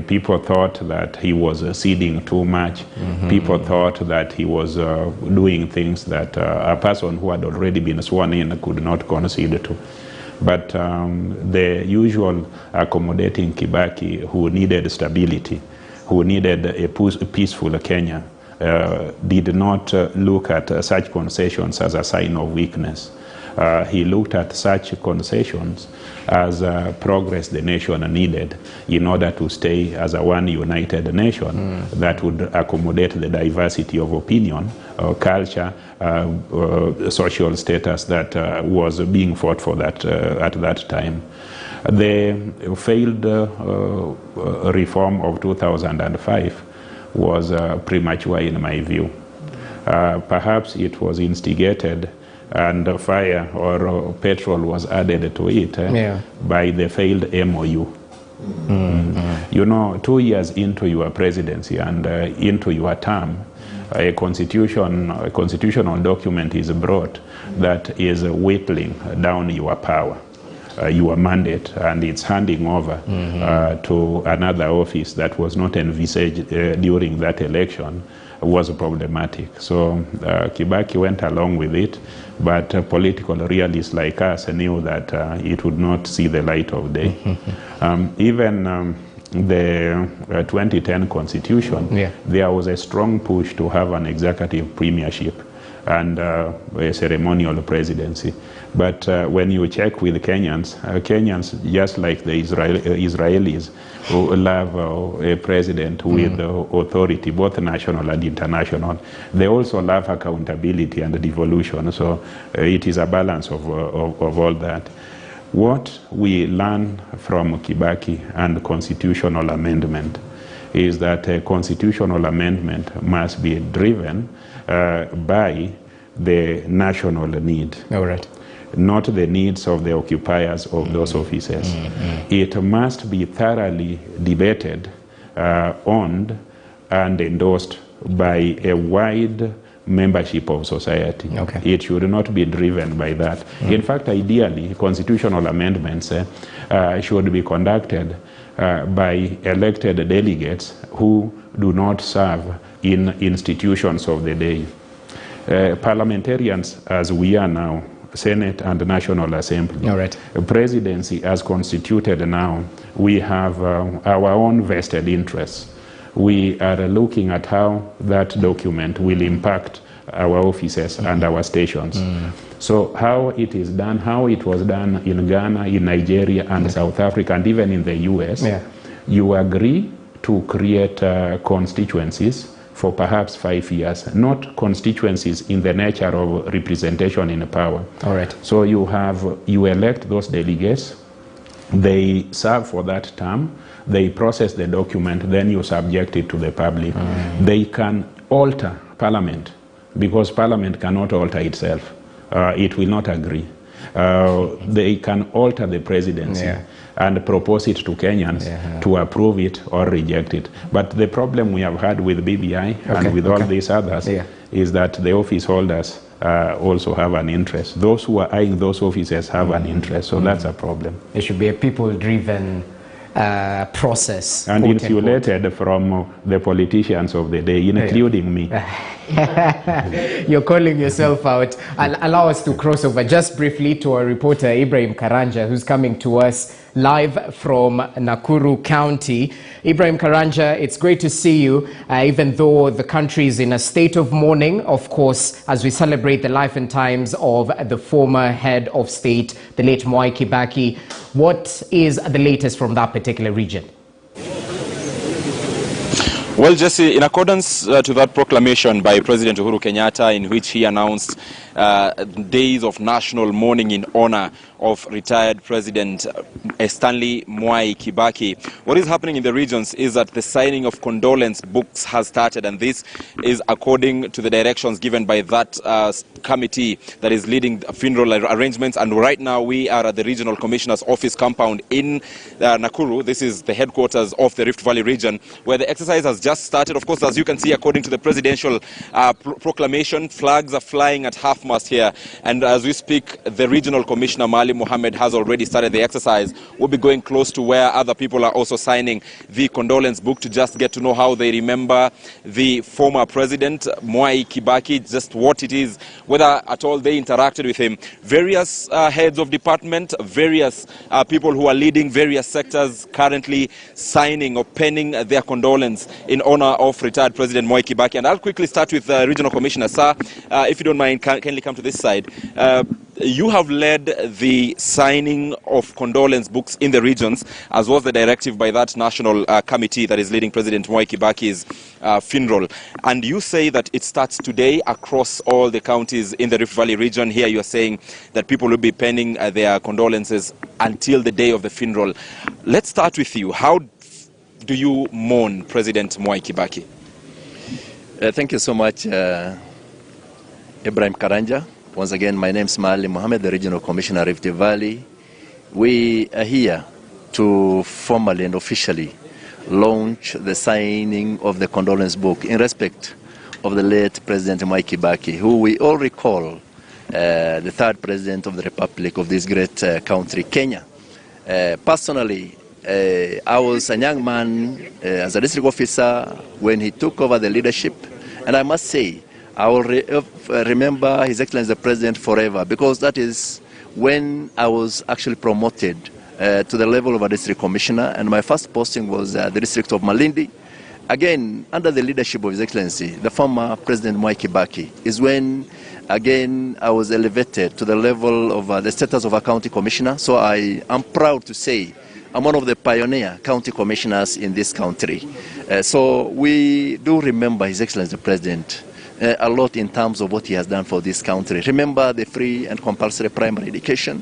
People thought that he was ceding too much. People thought that he was doing things that a person who had already been sworn in could not concede to. But the usual accommodating Kibaki, who needed stability, who needed a peaceful Kenya, did not look at such concessions as a sign of weakness. He looked at such concessions as progress the nation needed in order to stay as a one united nation that would accommodate the diversity of opinion, culture, social status that was being fought for that at that time. The failed reform of 2005 was premature in my view. Perhaps it was instigated and fire or petrol was added to it by the failed MOU. You know, 2 years into your presidency and into your term, a constitutional document is brought that is whittling down your power, your mandate, and it's handing over to another office that was not envisaged during that election, was problematic. So Kibaki went along with it, but political realists like us knew that it would not see the light of day. Even the 2010 constitution, there was a strong push to have an executive premiership and a ceremonial presidency. But when you check with Kenyans, just like the Israelis, who love a president with authority, both national and international, they also love accountability and devolution. So it is a balance of all that. What we learn from Kibaki and constitutional amendment is that a constitutional amendment must be driven by the national need. All right. Not the needs of the occupiers of those offices. It must be thoroughly debated, owned, and endorsed by a wide membership of society. It should not be driven by that. In fact, ideally, constitutional amendments should be conducted by elected delegates who do not serve in institutions of the day. Parliamentarians, as we are now, Senate and National Assembly. All right. Presidency as constituted now, we have our own vested interests. We are looking at how that document will impact our offices and our stations. So how it is done, how it was done in Ghana, in Nigeria, and South Africa, and even in the US, you agree to create constituencies for perhaps 5 years, not constituencies in the nature of representation in power. All right. So you elect those delegates, they serve for that term, they process the document, then you subject it to the public. They can alter Parliament, because Parliament cannot alter itself. It will not agree. they can alter the presidency and propose it to Kenyans to approve it or reject it. But the problem we have had with BBI and with all these others is that the office holders also have an interest. Those who are eyeing those offices have an interest, so that's a problem. It should be a people-driven process. And insulated from the politicians of the day, including me. You're calling yourself out. Allow us to cross over just briefly to our reporter Ibrahim Karanja, who's coming to us live from Nakuru County. Ibrahim Karanja, it's great to see you, even though the country is in a state of mourning, of course, as we celebrate the life and times of the former head of state, the late Mwai Kibaki. What is the latest from that particular region? Well, Jesse, in accordance to that proclamation by President Uhuru Kenyatta, in which he announced days of national mourning in honor of retired President Stanley Mwai Kibaki, what is happening in the regions is that the signing of condolence books has started, and this is according to the directions given by that committee that is leading funeral arrangements. And right now we are at the Regional Commissioner's office compound in Nakuru. This is the headquarters of the Rift Valley region, where the exercise has just started. Of course, as you can see, according to the presidential proclamation, flags are flying at half-mast here. And as we speak, the Regional Commissioner, Mali Mohammed, has already started the exercise. We'll be going close to where other people are also signing the condolence book to just get to know how they remember the former president, Mwai Kibaki, just what it is, whether at all they interacted with him. Various heads of department, various people who are leading various sectors currently signing or penning their condolence in honor of retired President Mwai Kibaki. And I'll quickly start with Regional Commissioner. Sir, if you don't mind, kindly come to this side. You have led the signing of condolence books in the regions, as was the directive by that national committee that is leading President Mwai Kibaki's funeral. And you say that it starts today across all the counties in the Rift Valley region. Here you are saying that people will be penning their condolences until the day of the funeral. Let's start with you. How do you mourn President Mwai Kibaki? Thank you so much, Ibrahim Karanja. Once again, my name is Mali Mohammed, the Regional Commissioner, Rift Valley. We are here to formally and officially launch the signing of the condolence book in respect of the late President Mwai Kibaki, who we all recall the third president of the Republic of this great country, Kenya. Personally, I was a young man as a district officer when he took over the leadership, and I must say, I will remember His Excellency the President forever, because that is when I was actually promoted to the level of a district commissioner, and my first posting was the district of Malindi. Again, under the leadership of His Excellency, the former President Mwai Kibaki, is when, again, I was elevated to the level of the status of a county commissioner. So I am proud to say I'm one of the pioneer county commissioners in this country. So we do remember His Excellency the President a lot in terms of what he has done for this country. Remember the free and compulsory primary education.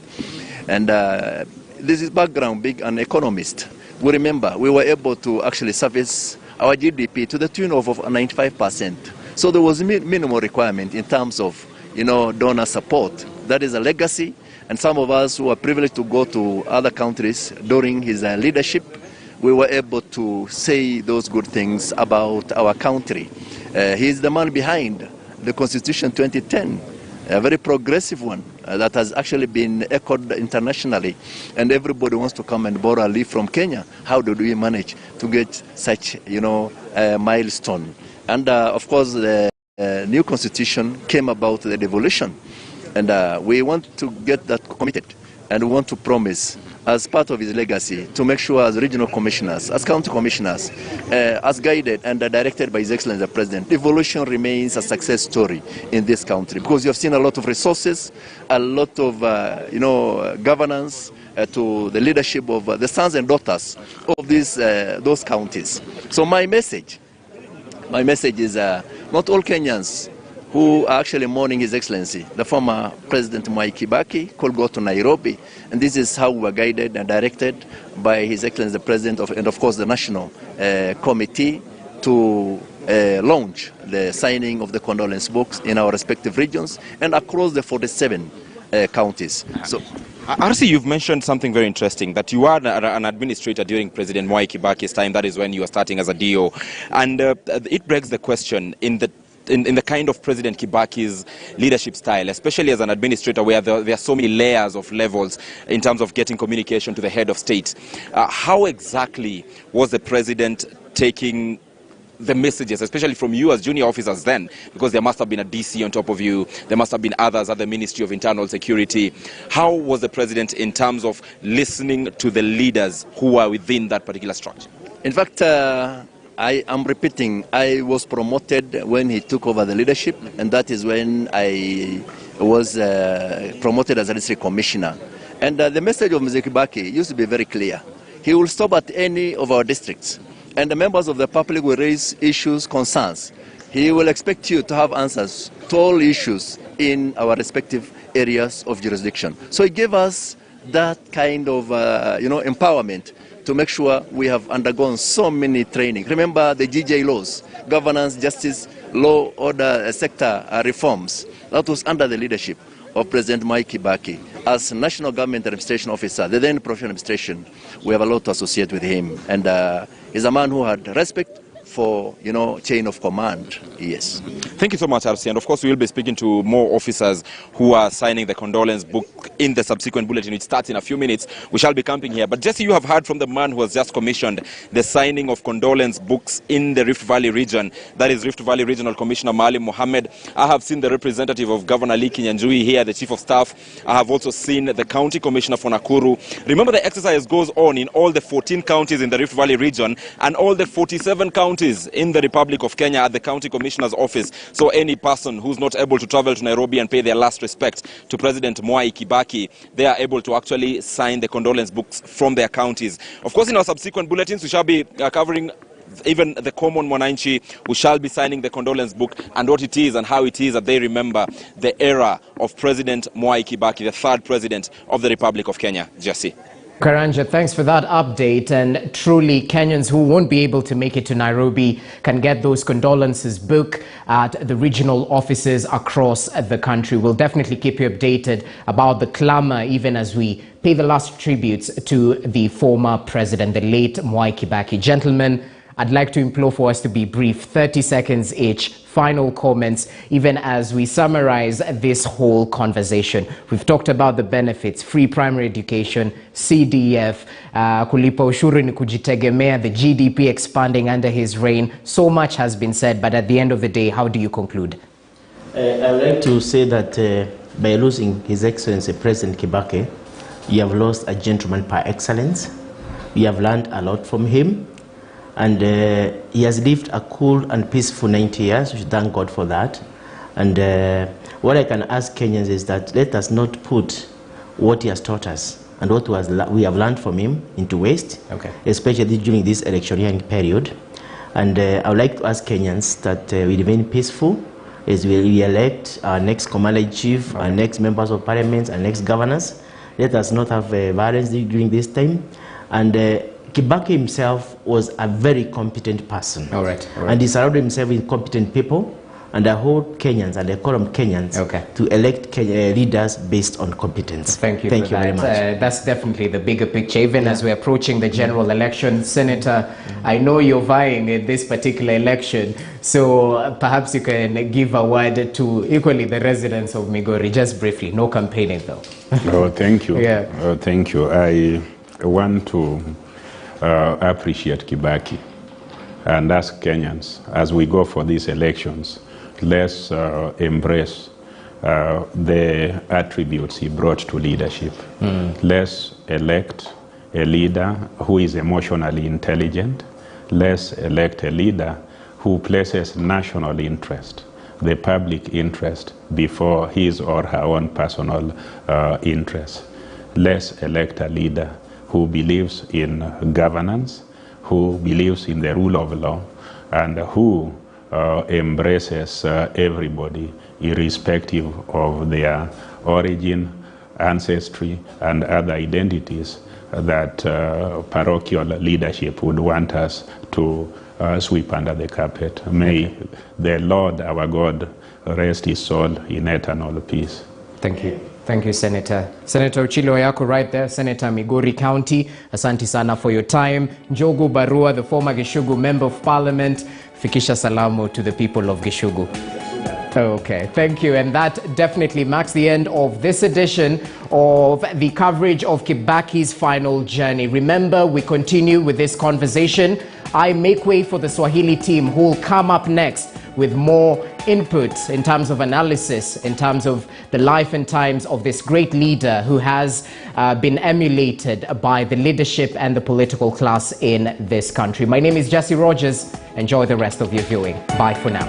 And this is background, being an economist. We remember we were able to actually service our GDP to the tune of 95%. So there was minimal requirement in terms of, donor support. That is a legacy. And some of us who were privileged to go to other countries during his leadership, we were able to say those good things about our country. He is the man behind the Constitution 2010, a very progressive one that has actually been echoed internationally. And everybody wants to come and borrow a leaf from Kenya. How do we manage to get such, a milestone? And of course, the new Constitution came about the devolution. And we want to get that committed, and we want to promise, as part of his legacy, to make sure as regional commissioners, as county commissioners, as guided and directed by His Excellency the President, devolution remains a success story in this country, because you have seen a lot of resources, a lot of governance to the leadership of the sons and daughters of those counties. So my message is not all Kenyans who are actually mourning His Excellency, the former President Mwai Kibaki, could go to Nairobi. And this is how we were guided and directed by His Excellency the President and of course the National Committee to launch the signing of the condolence books in our respective regions and across the 47 counties. So, RC, you've mentioned something very interesting, that you are an administrator during President Mwai Kibaki's time. That is when you were starting as a DO. And it begs the question, in the kind of President Kibaki's leadership style, especially as an administrator where there are so many layers of levels in terms of getting communication to the head of state, how exactly was the president taking the messages, especially from you as junior officers then, because there must have been a DC on top of you, there must have been others at the Ministry of Internal Security. How was the president in terms of listening to the leaders who are within that particular structure? In fact, I am repeating, I was promoted when he took over the leadership, and that is when I was promoted as a district commissioner. And the message of Mr. Kibaki used to be very clear. He will stop at any of our districts, and the members of the public will raise issues, concerns. He will expect you to have answers to all issues in our respective areas of jurisdiction. So he gave us that kind of empowerment to make sure we have undergone so many training. Remember the GJ laws, governance, justice, law, order, sector reforms. That was under the leadership of President Mwai Kibaki. As National Government Administration Officer, the then Professional Administration, we have a lot to associate with him. And he's a man who had respect for, chain of command. Yes. Thank you so much, RC. And of course, we will be speaking to more officers who are signing the condolence book in the subsequent bulletin, which starts in a few minutes. We shall be camping here. But Jesse, you have heard from the man who has just commissioned the signing of condolence books in the Rift Valley region. That is Rift Valley Regional Commissioner Maalim Mohamed. I have seen the representative of Governor Lee Kinyanjui here, the Chief of Staff. I have also seen the County Commissioner for Nakuru. Remember, the exercise goes on in all the 14 counties in the Rift Valley region and all the 47 counties in the Republic of Kenya at the County Commissioner's office. So any person who's not able to travel to Nairobi and pay their last respect to President Mwai Kibaki, they are able to actually sign the condolence books from their counties. Of course, in our subsequent bulletins, we shall be covering even the common Mwananchi who shall be signing the condolence book and what it is and how it is that they remember the era of President Mwai Kibaki, the third president of the Republic of Kenya. Jesse. Karanja, thanks for that update. And truly, Kenyans who won't be able to make it to Nairobi can get those condolences book at the regional offices across the country. We'll definitely keep you updated about the clamor, even as we pay the last tributes to the former president, the late Mwai Kibaki. Gentlemen, I'd like to implore for us to be brief, 30 seconds each. Final comments, even as we summarize this whole conversation. We've talked about the benefits, free primary education, CDF, kulipa ushuru ni kujitegemea, the GDP expanding under his reign. So much has been said, but at the end of the day, how do you conclude? I would like to say that by losing His Excellency President Kibaki, you have lost a gentleman par excellence. We have learned a lot from him. And he has lived a cool and peaceful 90 years. We should thank God for that. And what I can ask Kenyans is that let us not put what he has taught us and what we have learned from him into waste, especially during this electioneering period. And I would like to ask Kenyans that we remain peaceful as we elect our next commander-in-chief, our next members of parliament, our next governors. Let us not have violence during this time. And Kibaki himself was a very competent person. All right. And he surrounded himself with competent people. And I hold Kenyans and I call them Kenyans to elect leaders based on competence. Thank you very much. That's definitely the bigger picture. Even as we're approaching the general election, Senator, I know you're vying in this particular election. So perhaps you can give a word to equally the residents of Migori, just briefly. No campaigning though. Oh, thank you. Thank you. I want to appreciate Kibaki and ask Kenyans, as we go for these elections, let's embrace the attributes he brought to leadership. Let's elect a leader who is emotionally intelligent. Let's elect a leader who places national interest, the public interest, before his or her own personal interests. Let's elect a leader who believes in governance, who believes in the rule of law, and who embraces everybody, irrespective of their origin, ancestry, and other identities that parochial leadership would want us to sweep under the carpet. May the Lord, our God, rest his soul in eternal peace. Thank you. Thank you, Senator. Senator Ochilo Oyako right there, Senator Migori County. Asante sana for your time. Njogu Barua, the former Gishugu Member of Parliament. Fikisha salamu to the people of Gishugu. Okay, thank you. And that definitely marks the end of this edition of the coverage of Kibaki's final journey. Remember, we continue with this conversation. I make way for the Swahili team who will come up next with more input in terms of analysis, in terms of the life and times of this great leader who has been emulated by the leadership and the political class in this country. My name is Jesse Rogers. Enjoy the rest of your viewing. Bye for now.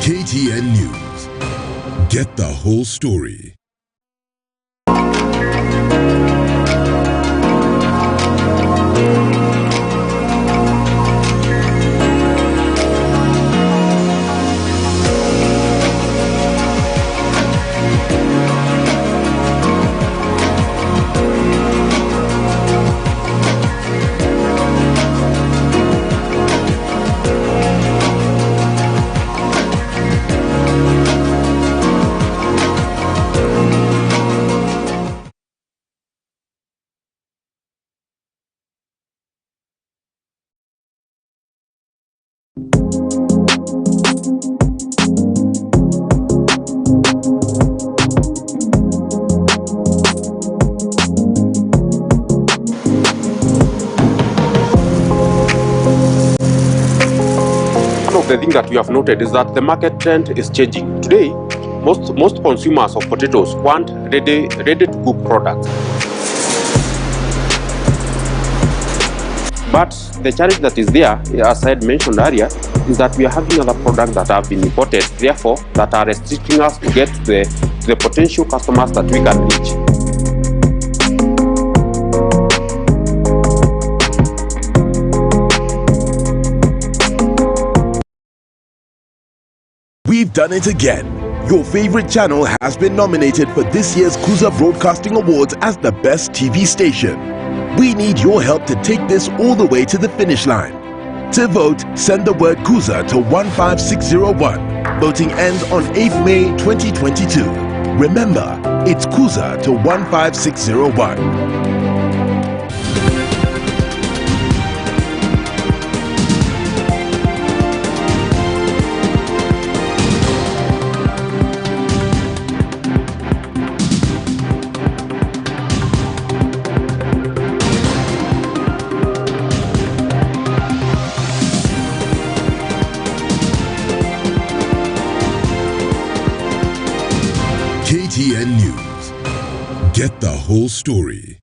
KTN News. Get the whole story. The thing that we have noted is that the market trend is changing. Today, most consumers of potatoes want ready to cook products. But the challenge that is there, as I had mentioned earlier, is that we are having other products that have been imported, therefore that are restricting us to get to the potential customers that we can reach. We've done it again. Your favorite channel has been nominated for this year's Kuza Broadcasting Awards as the best TV station. We need your help to take this all the way to the finish line. To vote, send the word Kuza to 15601. Voting ends on 8th May 2022. Remember, it's Kuza to 15601. KTN News. Get the whole story.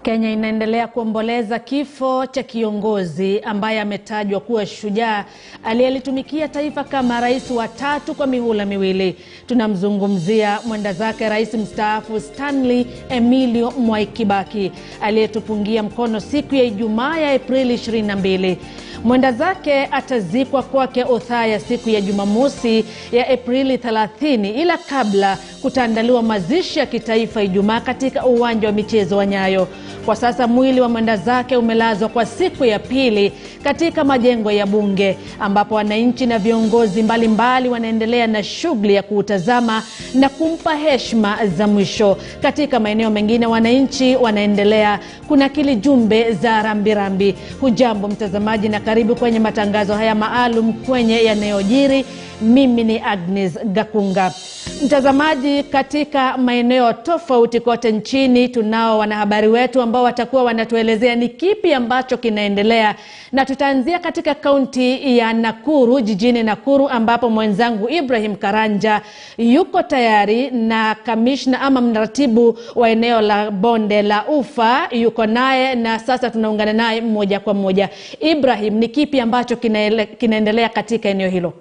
Kenya inaendelea kuomboleza kifo cha kiongozi ambaye ametajwa kuwa shujaa aliyelitumikia taifa kama rais wa 3 kwa mihula miwili. Tunamzungumzia mwenda zake rais mstaafu Stanley Emilio Mwai Kibaki aliyetupungia mkono siku ya Ijumaa ya Aprili 22. Mwenda zake atazikwa kwake Othaya siku ya Jumamosi ya Aprili 30, ila kabla kutaandaliwa mazishi ya kitaifa Ijumaa katika uwanja wa michezo wa Nyayo. Kwa sasa mwili wa mwenda zake umelazwa kwa siku ya pili katika majengo ya bunge, ambapo wananchi na viongozi mbalimbali wanaendelea na shughuli ya kuutazama na kumpa heshima za mwisho. Katika maeneo mengine wananchi wanaendelea kunakili jumbe za rambirambi. Hujambo mtazamaji na karibu kwenye matangazo haya maalum kwenye yanayojiri. Mimi ni Agnes Gakunga. Mtazamaji, katika maeneo tofauti kote nchini tunao wanahabari wetu ambao watakuwa wanatuelezea ni kipi ambacho kinaendelea, na tutaanzia katika kaunti ya Nakuru, jijini Nakuru, ambapo mwenzangu Ibrahim Karanja yuko tayari na kamishna ama mratibu wa eneo la bonde la Ufa yuko naye, na sasa tunaungana naye moja kwa moja. Ibrahim, ni kipi ambacho kinaendelea katika eneo hilo?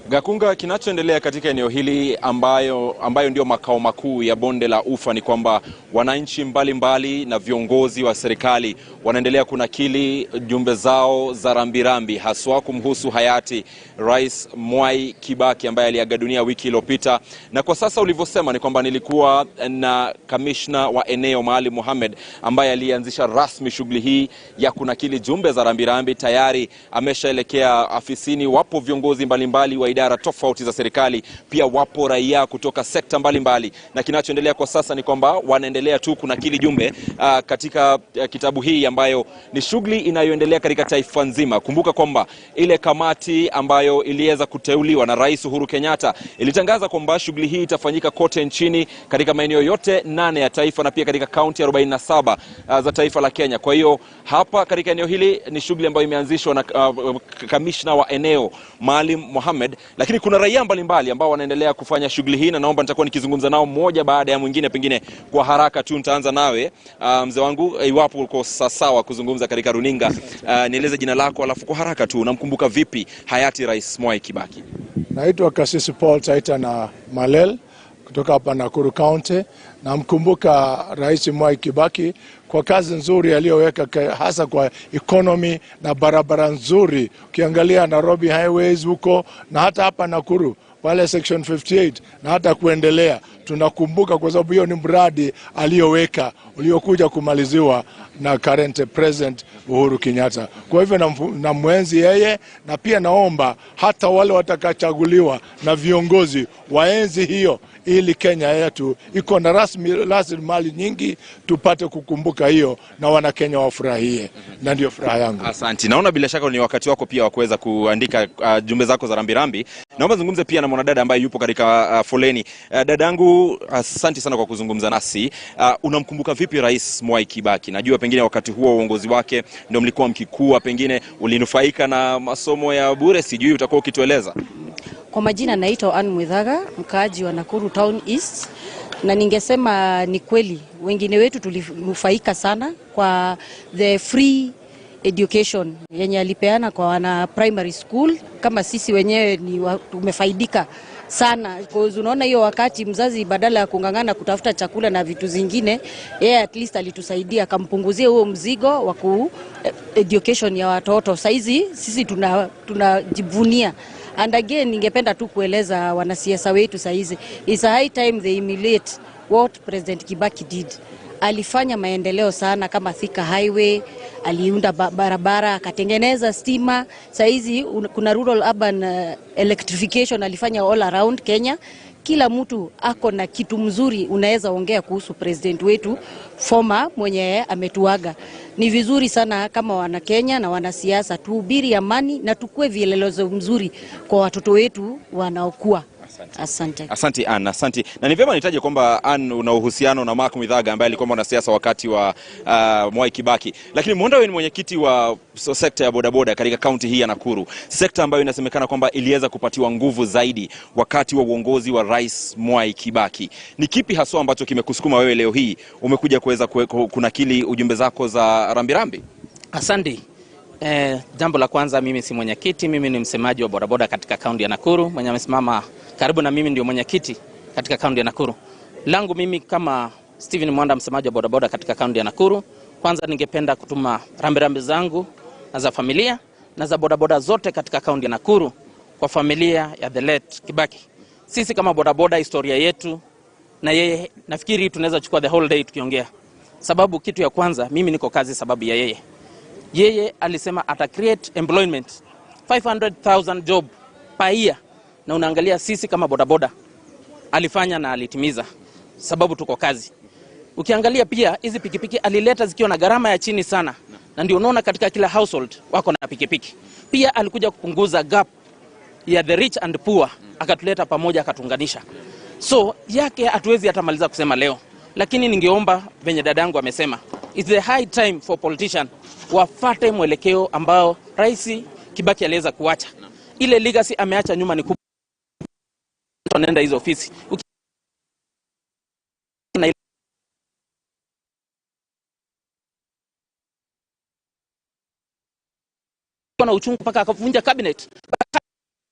Gakunga, kinachoendelea katika eneo hili ambayo ndio makao makuu ya bonde la Ufa ni kwamba wananchi mbalimbali na viongozi wa serikali wanaendelea kunakili jumbe zao za rambirambi, haswa kumhusu hayati Rais Mwai Kibaki ambaye aliaga dunia wiki iliyopita. Na kwa sasa ulivyosema ni kwamba nilikuwa na kamishna wa eneo Maalim Mohamed ambaye alianzisha rasmi shughuli hii ya kunakili jumbe za rambirambi. Tayari ameshaelekea afisini. Wapo viongozi mbalimbali wa idara tofauti za serikali, pia wapo raia kutoka sekta mbalimbali, na kinachoendelea kwa sasa ni kwamba wanaendelea tu kunakili jumbe katika kitabu hii ambayo ni shughuli inayoendelea katika taifa nzima. Kumbuka kwamba ile kamati ambayo iliweza kuteuliwa na Rais Uhuru Kenyatta ilitangaza kwamba shughuli hii itafanyika kote nchini katika maeneo yote 8 ya taifa na pia katika kaunti 47 za taifa la Kenya. Kwa hiyo hapa katika eneo hili ni shughuli ambayo imeanzishwa na kamishna wa eneo Maalim Mohamed, lakini kuna raia mbalimbali ambao wanaendelea kufanya shughuli hii, na naomba nitakuwa nikizungumza nao mmoja baada ya mwingine. Pengine kwa haraka tu nitaanza nawe mzee wangu, iwapo uko sawa kuzungumza katika runinga, nieleze jina lako alafu kwa haraka tu unamkumbuka vipi hayati Rais Mwai Kibaki? Naitwa Kasisi Paul Taita na Malel kutoka hapa Nakuru County. Namkumbuka Rais Mwai Kibaki kwa kazi nzuri aliyoweka hasa kwa economy na barabara nzuri. Ukiangalia Nairobi highways huko na hata hapa Nakuru pale section 58 na hata kuendelea, tunakumbuka kwa sababu hiyo ni mradi aliyoweka uliokuja kumaliziwa na current president Uhuru Kenyatta. Kwa hivyo na mwenzi yeye, na pia naomba hata wale watakachaguliwa na viongozi waenzi hiyo, ili Kenya yetu iko na rasilimali nyingi, tupate kukumbuka hiyo na wana Kenya wafurahie, na ndio furaha yangu. Asante. Naona bila shaka ni wakati wako pia wa kuweza kuandika jumbe zako za rambirambi. Naomba zungumze pia na mwanadada ambaye yupo katika foleni. Dadangu, asante sana kwa kuzungumza nasi. Unamkumbuka vipi Rais Mwai Kibaki? Najua pengine wakati huo uongozi wake ndio mlikuwa mkikua, pengine ulinufaika na masomo ya bure, sijui utakuwa ukitueleza. Kwa majina naitwa Ann Mwithaga, mkaaji wa Nakuru Town East, na ningesema ni kweli wengine wetu tulinufaika sana kwa the free education yenye alipeana kwa wana primary school. Kama sisi wenyewe tumefaidika sana, because unaona hiyo wakati mzazi badala ya kungangana kutafuta chakula na vitu zingine, yeye at least alitusaidia, akampunguzia huo mzigo wa education ya watoto. Saizi sisi tunajivunia. And again, ningependa tu kueleza wanasiasa wetu saizi, it's a high time they emulate what President Kibaki did. Alifanya maendeleo sana kama Thika Highway, aliunda barabara, akatengeneza stima. Saizi kuna rural urban electrification alifanya all around Kenya. Kila mtu ako na kitu mzuri unaweza ongea kuhusu president wetu former mwenye ametuaga. Ni vizuri sana kama wana Kenya na wanasiasa tuhubiri amani na tukue vielelezo mzuri kwa watoto wetu wanaokua. Asante. Asante Ann, asante. Na ni vyema nitaje kwamba Ann una uhusiano na Mark Mithaga ambaye alikuwa mwanasiasa wakati wa Mwai Kibaki. Lakini Mwenda wewe ni mwenyekiti wa sekta ya bodaboda katika kaunti hii ya Nakuru. Sekta ambayo inasemekana kwamba iliweza kupatiwa nguvu zaidi wakati wa uongozi wa Rais Mwai Kibaki. Ni kipi haswa ambacho kimekusukuma wewe leo hii umekuja kuweza kunakili ujumbe zako za rambirambi? Asante. Jambo la kwanza, mimi si mwenyekiti, mimi ni msemaji wa bodaboda katika kaunti ya Nakuru. Mwenye amesimama karibu na mimi ndio mwenyekiti katika kaunti ya Nakuru. Langu mimi kama Steven Mwanda, msemaji wa bodaboda katika kaunti ya Nakuru, kwanza ningependa kutuma rambirambi zangu na za familia na za bodaboda zote katika kaunti ya Nakuru kwa familia ya the late Kibaki. Sisi kama bodaboda, historia yetu na yeye, nafikiri tunaweza chukua the whole day tukiongea. Sababu kitu ya kwanza, mimi niko kazi sababu ya yeye. Yeye alisema ata create employment 500,000 job per year, na unaangalia sisi kama bodaboda alifanya na alitimiza, sababu tuko kazi. Ukiangalia pia hizi pikipiki alileta zikiwa na gharama ya chini sana, na ndio unaona katika kila household wako na pikipiki. Pia alikuja kupunguza gap ya the rich and poor, akatuleta pamoja, akatunganisha. So yake hatuwezi hata maliza kusema leo, lakini ningeomba venye dadangu amesema, it's the high time for politician wafate mwelekeo ambao Rais Kibaki aliweza kuacha. Ile legacy ameacha nyuma ni kubwa. Tunaenda hizo ofisi na uchungu mpaka akavunja cabinet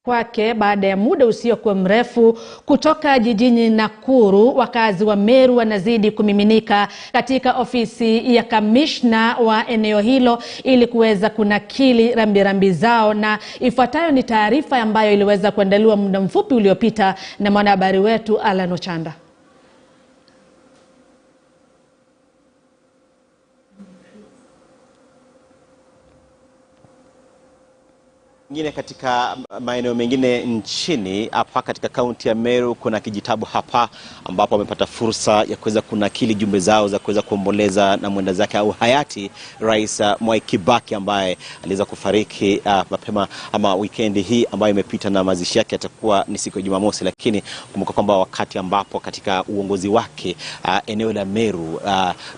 kwake. Baada ya muda usiokuwa mrefu kutoka jijini Nakuru, wakazi wa Meru wanazidi kumiminika katika ofisi ya kamishna wa eneo hilo ili kuweza kunakili rambirambi zao, na ifuatayo ni taarifa ambayo iliweza kuandaliwa muda mfupi uliopita na mwanahabari wetu Alan Ochanda. Ngine katika maeneo mengine nchini, hapa katika kaunti ya Meru kuna kijitabu hapa ambapo wamepata fursa ya kuweza kunakili jumbe zao za kuweza kuomboleza na mwenda zake au hayati Rais Mwai Kibaki ambaye aliweza kufariki mapema ama weekend hii ambayo imepita, na mazishi yake yatakuwa ni siku ya Jumamosi. Lakini kumbuka kwamba wakati ambapo katika uongozi wake eneo la Meru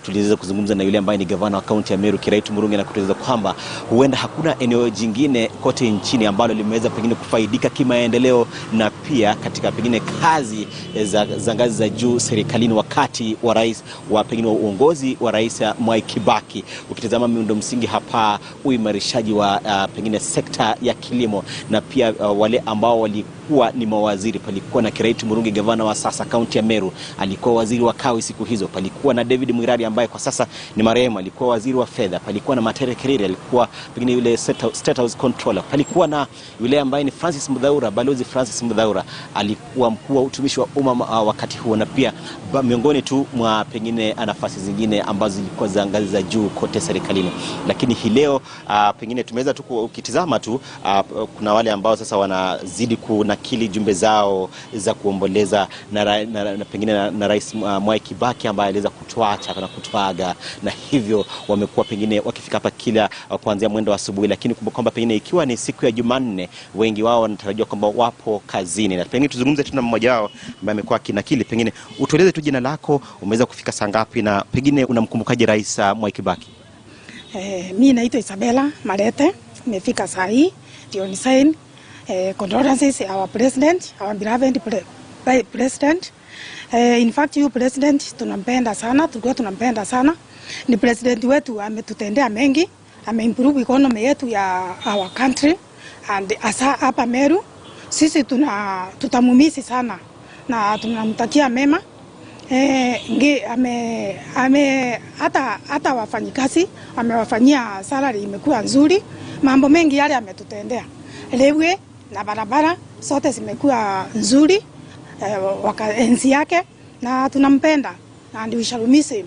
tuliweza kuzungumza na yule ambaye ni gavana wa kaunti ya Meru Kiraitu Murungi, na kutueleza kwamba huenda hakuna eneo jingine kote nchini ambalo limeweza pengine kufaidika kimaendeleo na pia katika pengine kazi za ngazi za juu serikalini wakati wa rais wa pengine uongozi wa Rais Mwai Kibaki. Ukitazama miundo msingi hapa, uimarishaji wa pengine sekta ya kilimo, na pia wale ambao walikuwa ni mawaziri, palikuwa na Kiraitu Murungi gavana wa sasa kaunti ya Meru, alikuwa waziri wa kawi siku hizo, palikuwa na David Mwirari ambaye kwa sasa ni marehemu, alikuwa waziri wa fedha, palikuwa na Matere Kiriri, alikuwa pengine yule State House Controller, palikuwa na yule ambaye ni Francis Mudhaura, balozi Francis Mudhaura, alikuwa mkuu wa utumishi wa umma wakati huo, na pia miongoni tu mwa pengine nafasi zingine ambazo zilikuwa za ngazi za juu kote serikalini. Lakini hii leo pengine tumeweza tu ukitizama tu kuna wale ambao sasa wanazidi kunakili jumbe zao za kuomboleza na pengine na Rais Mwai Kibaki ambaye aliweza kutuacha na kutuaga, na hivyo wamekuwa pengine wakifika hapa kila kuanzia mwendo wa asubuhi. Lakini kumbuka kwamba pengine ikiwa ni siku ya Jumanne, wengi wao wanatarajiwa kwamba wapo kazini, na pengine tuzungumze tu na mmoja wao ambaye amekuwa kinakili. Pengine utueleze tu jina lako, umeweza kufika saa ngapi, na pengine unamkumbukaje Rais Mwai Kibaki? Mimi naitwa Isabella Marete, nimefika saa hii ndio ni sign condolences our president, our beloved president. In fact you president tunampenda sana, tulikuwa tunampenda sana. Ni president wetu, ametutendea mengi, ameimprove economy yetu ya our country, and asa hapa Meru sisi tutamumisi sana na tunamtakia mema. Hata wafanyikazi amewafanyia salary imekuwa nzuri, mambo mengi yale ametutendea. Lewe na barabara sote zimekuwa nzuri enzi yake, na tunampenda and we shall miss him.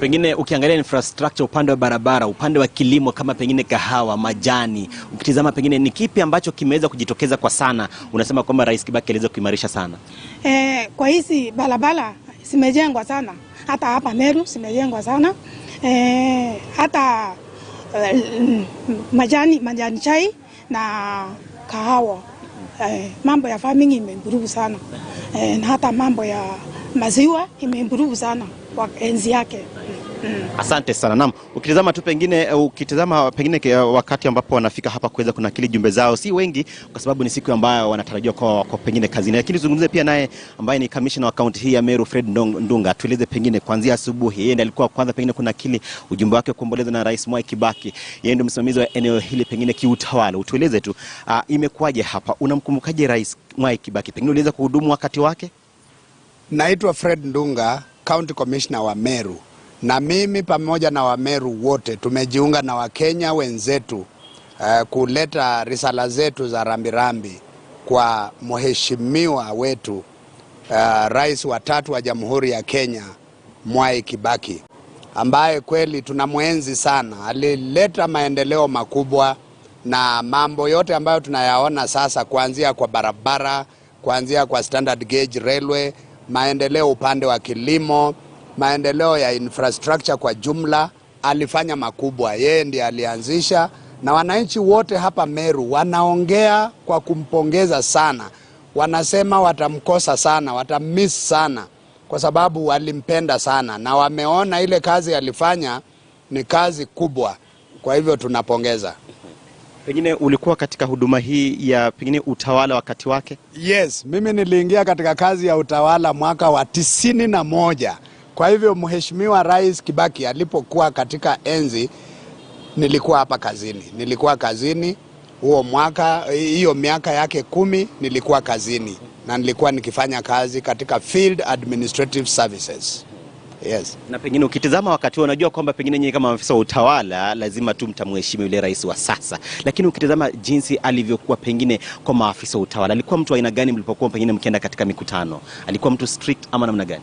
Pengine ukiangalia infrastructure, upande wa barabara, upande wa kilimo kama pengine kahawa, majani, ukitizama pengine ni kipi ambacho kimeweza kujitokeza kwa sana unasema kwamba Rais Kibaki aliweza kuimarisha sana? Kwa hizi barabara zimejengwa sana, hata hapa Meru zimejengwa sana. Hata majani chai na kahawa mambo ya farming imeimprove sana, na hata mambo ya maziwa imeimprove sana kwa enzi yake. Asante sana. Naam, ukitazama pengine wakati ambapo wanafika hapa kuweza kunakili jumbe zao, si wengi kwa sababu ni siku ambayo wanatarajiwa kwa pengine kazini. Lakini tuzungumzie pia naye ambaye ni commissioner wa kaunti hii ya Meru, Fred Ndunga. Tueleze pengine kuanzia asubuhi, yeye ndiye alikuwa kwanza pengine kunakili ujumbe wake kuomboleza na Rais Mwai Kibaki. Yeye ndiye msimamizi wa eneo hili pengine kiutawala. Utueleze tu imekuwaje hapa? Unamkumbukaje Rais Mwai Kibaki? Pengine uliweza kuhudumu wakati wake? Naitwa Fred Ndunga, county commissioner wa Meru. Na mimi pamoja na Wameru wote tumejiunga na Wakenya wenzetu kuleta risala zetu za rambirambi kwa mheshimiwa wetu rais wa 3 wa Jamhuri ya Kenya, Mwai Kibaki, ambaye kweli tunamwenzi sana. Alileta maendeleo makubwa na mambo yote ambayo tunayaona sasa, kuanzia kwa barabara, kuanzia kwa standard gauge railway, maendeleo upande wa kilimo, maendeleo ya infrastructure kwa jumla, alifanya makubwa. Yeye ndiye alianzisha, na wananchi wote hapa Meru wanaongea kwa kumpongeza sana. Wanasema watamkosa sana, watamiss sana kwa sababu walimpenda sana na wameona ile kazi alifanya ni kazi kubwa. Kwa hivyo tunapongeza. Pengine ulikuwa katika huduma hii ya pengine utawala wakati wake? Yes, mimi niliingia katika kazi ya utawala mwaka wa 91. Kwa hivyo Mheshimiwa Rais Kibaki alipokuwa katika enzi, nilikuwa hapa kazini. Nilikuwa kazini huo mwaka, hiyo miaka yake 10 nilikuwa kazini. Na nilikuwa nikifanya kazi katika Field Administrative Services. Yes. Na pengine ukitazama wakati unajua kwamba pengine nyinyi kama maafisa wa utawala lazima tu mtamheshimu yule rais wa sasa. Lakini ukitazama jinsi alivyokuwa pengine kwa maafisa wa utawala, alikuwa mtu aina gani mlipokuwa pengine mkienda katika mikutano? Alikuwa mtu strict ama namna gani?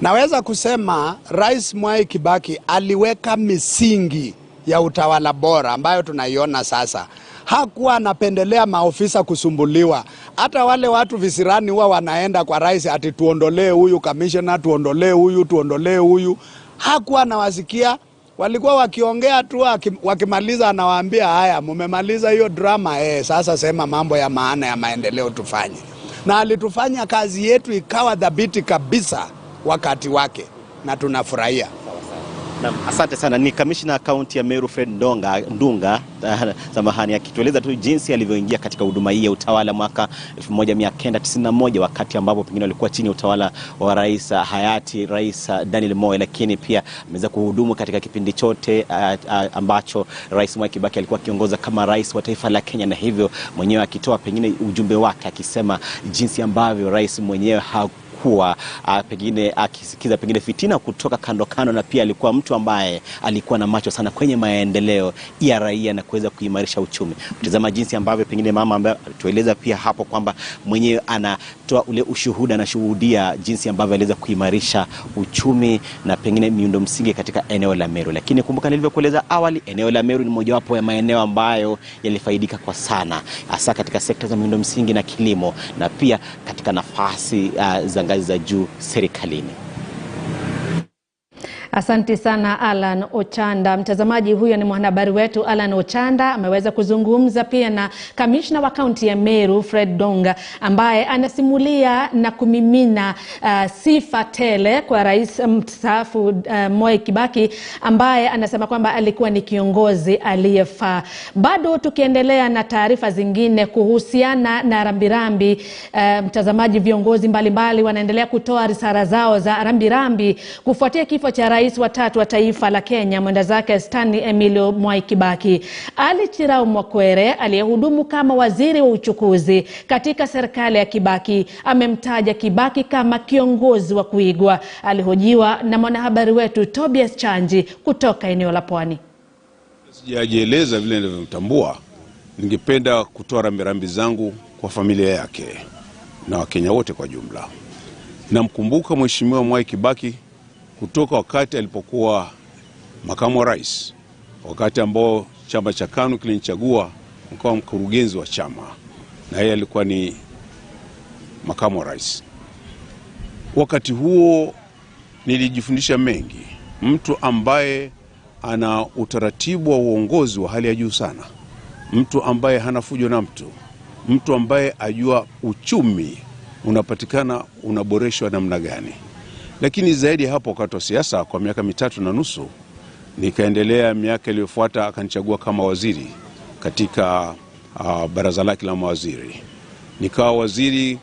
Naweza kusema Rais Mwai Kibaki aliweka misingi ya utawala bora ambayo tunaiona sasa. Hakuwa anapendelea maofisa kusumbuliwa. Hata wale watu visirani huwa wanaenda kwa rais ati tuondolee huyu commissioner, tuondolee huyu. Hakuwa anawasikia. Walikuwa wakiongea tu, wakimaliza anawaambia haya, mmemaliza hiyo drama, sasa sema mambo ya maana ya maendeleo tufanye. Na alitufanya kazi yetu ikawa dhabiti kabisa wakati wake, na tunafurahia. Asante sana. Ni kamishna kaunti ya Meru, Fred Ndunga, samahani, akitueleza tu jinsi alivyoingia katika huduma hii ya utawala mwaka 1991 wakati ambapo pengine alikuwa chini ya utawala wa rais hayati Rais Daniel Moi, lakini pia ameweza kuhudumu katika kipindi chote ambacho Rais Mwai Kibaki alikuwa akiongoza kama rais wa taifa la Kenya, na hivyo mwenyewe akitoa pengine ujumbe wake akisema jinsi ambavyo rais mwenyewe kuwa pengine akisikiza pengine fitina kutoka kando, na pia alikuwa mtu ambaye alikuwa na macho sana kwenye maendeleo ya raia na kuweza kuimarisha uchumi. Utazama jinsi ambavyo pengine mama ambaye tueleza pia hapo kwamba mwenyewe anatoa ule ushuhuda na shuhudia jinsi ambavyo aliweza kuimarisha uchumi na pengine miundo msingi katika eneo la Meru. Lakini kumbuka nilivyokueleza awali, eneo la Meru ni mojawapo ya maeneo ambayo yalifaidika kwa sana, hasa katika sekta za miundo msingi na kilimo, na pia katika nafasi za ngazi za juu serikalini. Asante sana Alan Ochanda. Mtazamaji, huyo ni mwanahabari wetu Alan Ochanda. Ameweza kuzungumza pia na kamishna wa kaunti ya Meru, Fred Ndunga, ambaye anasimulia na kumimina sifa tele kwa rais mstaafu Mwai Kibaki, ambaye anasema kwamba alikuwa ni kiongozi aliyefaa. Bado tukiendelea na taarifa zingine kuhusiana na rambirambi, mtazamaji, viongozi mbalimbali wanaendelea kutoa risala zao za rambirambi kufuatia kifo cha rais wa 3 wa taifa la Kenya, mwenda zake Stanley Emilio Mwai Kibaki. Ali Chirau Mwakwere, aliyehudumu kama waziri wa uchukuzi katika serikali ya Kibaki, amemtaja Kibaki kama kiongozi wa kuigwa. Alihojiwa na mwanahabari wetu Tobias Chanji kutoka eneo la Pwani. Sijajieleza vile ninavyomtambua. Ningependa kutoa rambirambi zangu kwa familia yake na Wakenya wote kwa jumla. Namkumbuka Mheshimiwa Mwai Kibaki kutoka wakati alipokuwa makamu wa rais, wakati ambao chama cha KANU kilinichagua mkawa mkurugenzi wa chama, na yeye alikuwa ni makamu wa rais. Wakati huo nilijifundisha mengi. Mtu ambaye ana utaratibu wa uongozi wa hali ya juu sana, mtu ambaye hana fujo na mtu, mtu ambaye ajua uchumi unapatikana unaboreshwa namna gani. Lakini zaidi hapo, wakati wa siasa kwa miaka 3.5 nikaendelea, miaka iliyofuata akanichagua kama waziri katika baraza lake la mawaziri. Nikawa waziri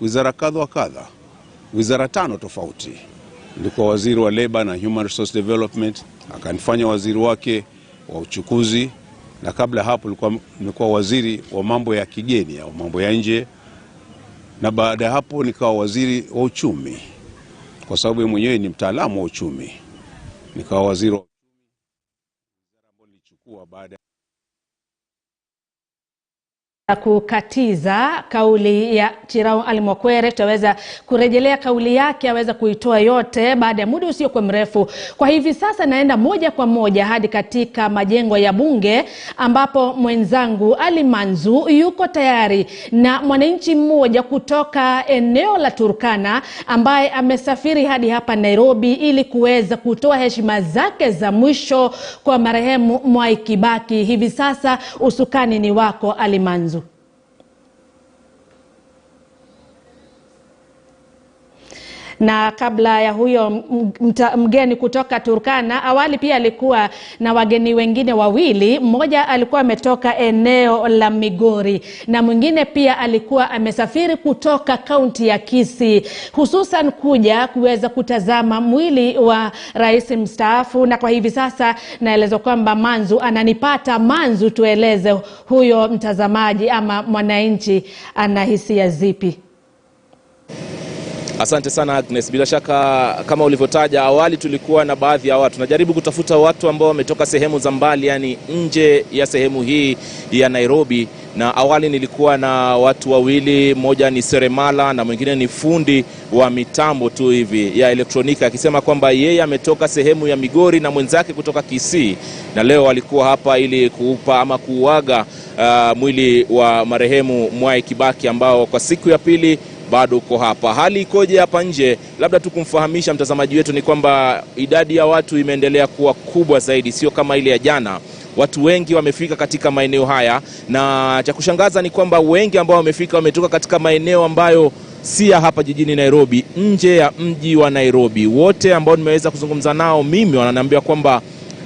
wizara kadha wa kadha, wizara 5 tofauti. Nilikuwa waziri wa Labor na Human Resource Development, akanifanya waziri wake wa uchukuzi, na kabla hapo nilikuwa waziri wa mambo ya kigeni au mambo ya nje, na baada ya hapo nikawa waziri wa uchumi, kwa sababu yeye mwenyewe ni mtaalamu wa uchumi. Nikawa waziri wa nilichukua baada kukatiza kauli ya Chirau Ali Mwakwere. Tutaweza kurejelea kauli yake, aweza kuitoa yote baada ya muda usiokuwa mrefu. Kwa hivi sasa naenda moja kwa moja hadi katika majengo ya bunge, ambapo mwenzangu Ali Manzu yuko tayari na mwananchi mmoja kutoka eneo la Turkana ambaye amesafiri hadi hapa Nairobi ili kuweza kutoa heshima zake za mwisho kwa marehemu Mwai Kibaki. Hivi sasa usukani ni wako Ali Manzu. Na kabla ya huyo mgeni kutoka Turkana, awali pia alikuwa na wageni wengine wawili. Mmoja alikuwa ametoka eneo la Migori na mwingine pia alikuwa amesafiri kutoka kaunti ya Kisii, hususan kuja kuweza kutazama mwili wa rais mstaafu. Na kwa hivi sasa naeleza kwamba Manzu ananipata. Manzu, tueleze huyo mtazamaji ama mwananchi ana hisia zipi? Asante sana Agnes. Bila shaka kama ulivyotaja awali, tulikuwa na baadhi ya watu. Tunajaribu kutafuta watu ambao wametoka sehemu za mbali, yani nje ya sehemu hii ya Nairobi. Na awali nilikuwa na watu wawili, mmoja ni seremala na mwingine ni fundi wa mitambo tu hivi ya elektronika, akisema kwamba yeye ametoka sehemu ya Migori na mwenzake kutoka Kisii, na leo walikuwa hapa ili kuupa ama kuuaga mwili wa marehemu Mwai Kibaki ambao kwa siku ya pili bado uko hapa. Hali ikoje hapa nje? Labda tukumfahamisha mtazamaji wetu ni kwamba idadi ya watu imeendelea kuwa kubwa zaidi, sio kama ile ya jana. Watu wengi wamefika katika maeneo haya, na cha kushangaza ni kwamba wengi ambao wamefika wametoka katika maeneo ambayo si ya hapa jijini Nairobi, nje ya mji wa Nairobi. Wote ambao nimeweza kuzungumza nao mimi wananiambia kwamba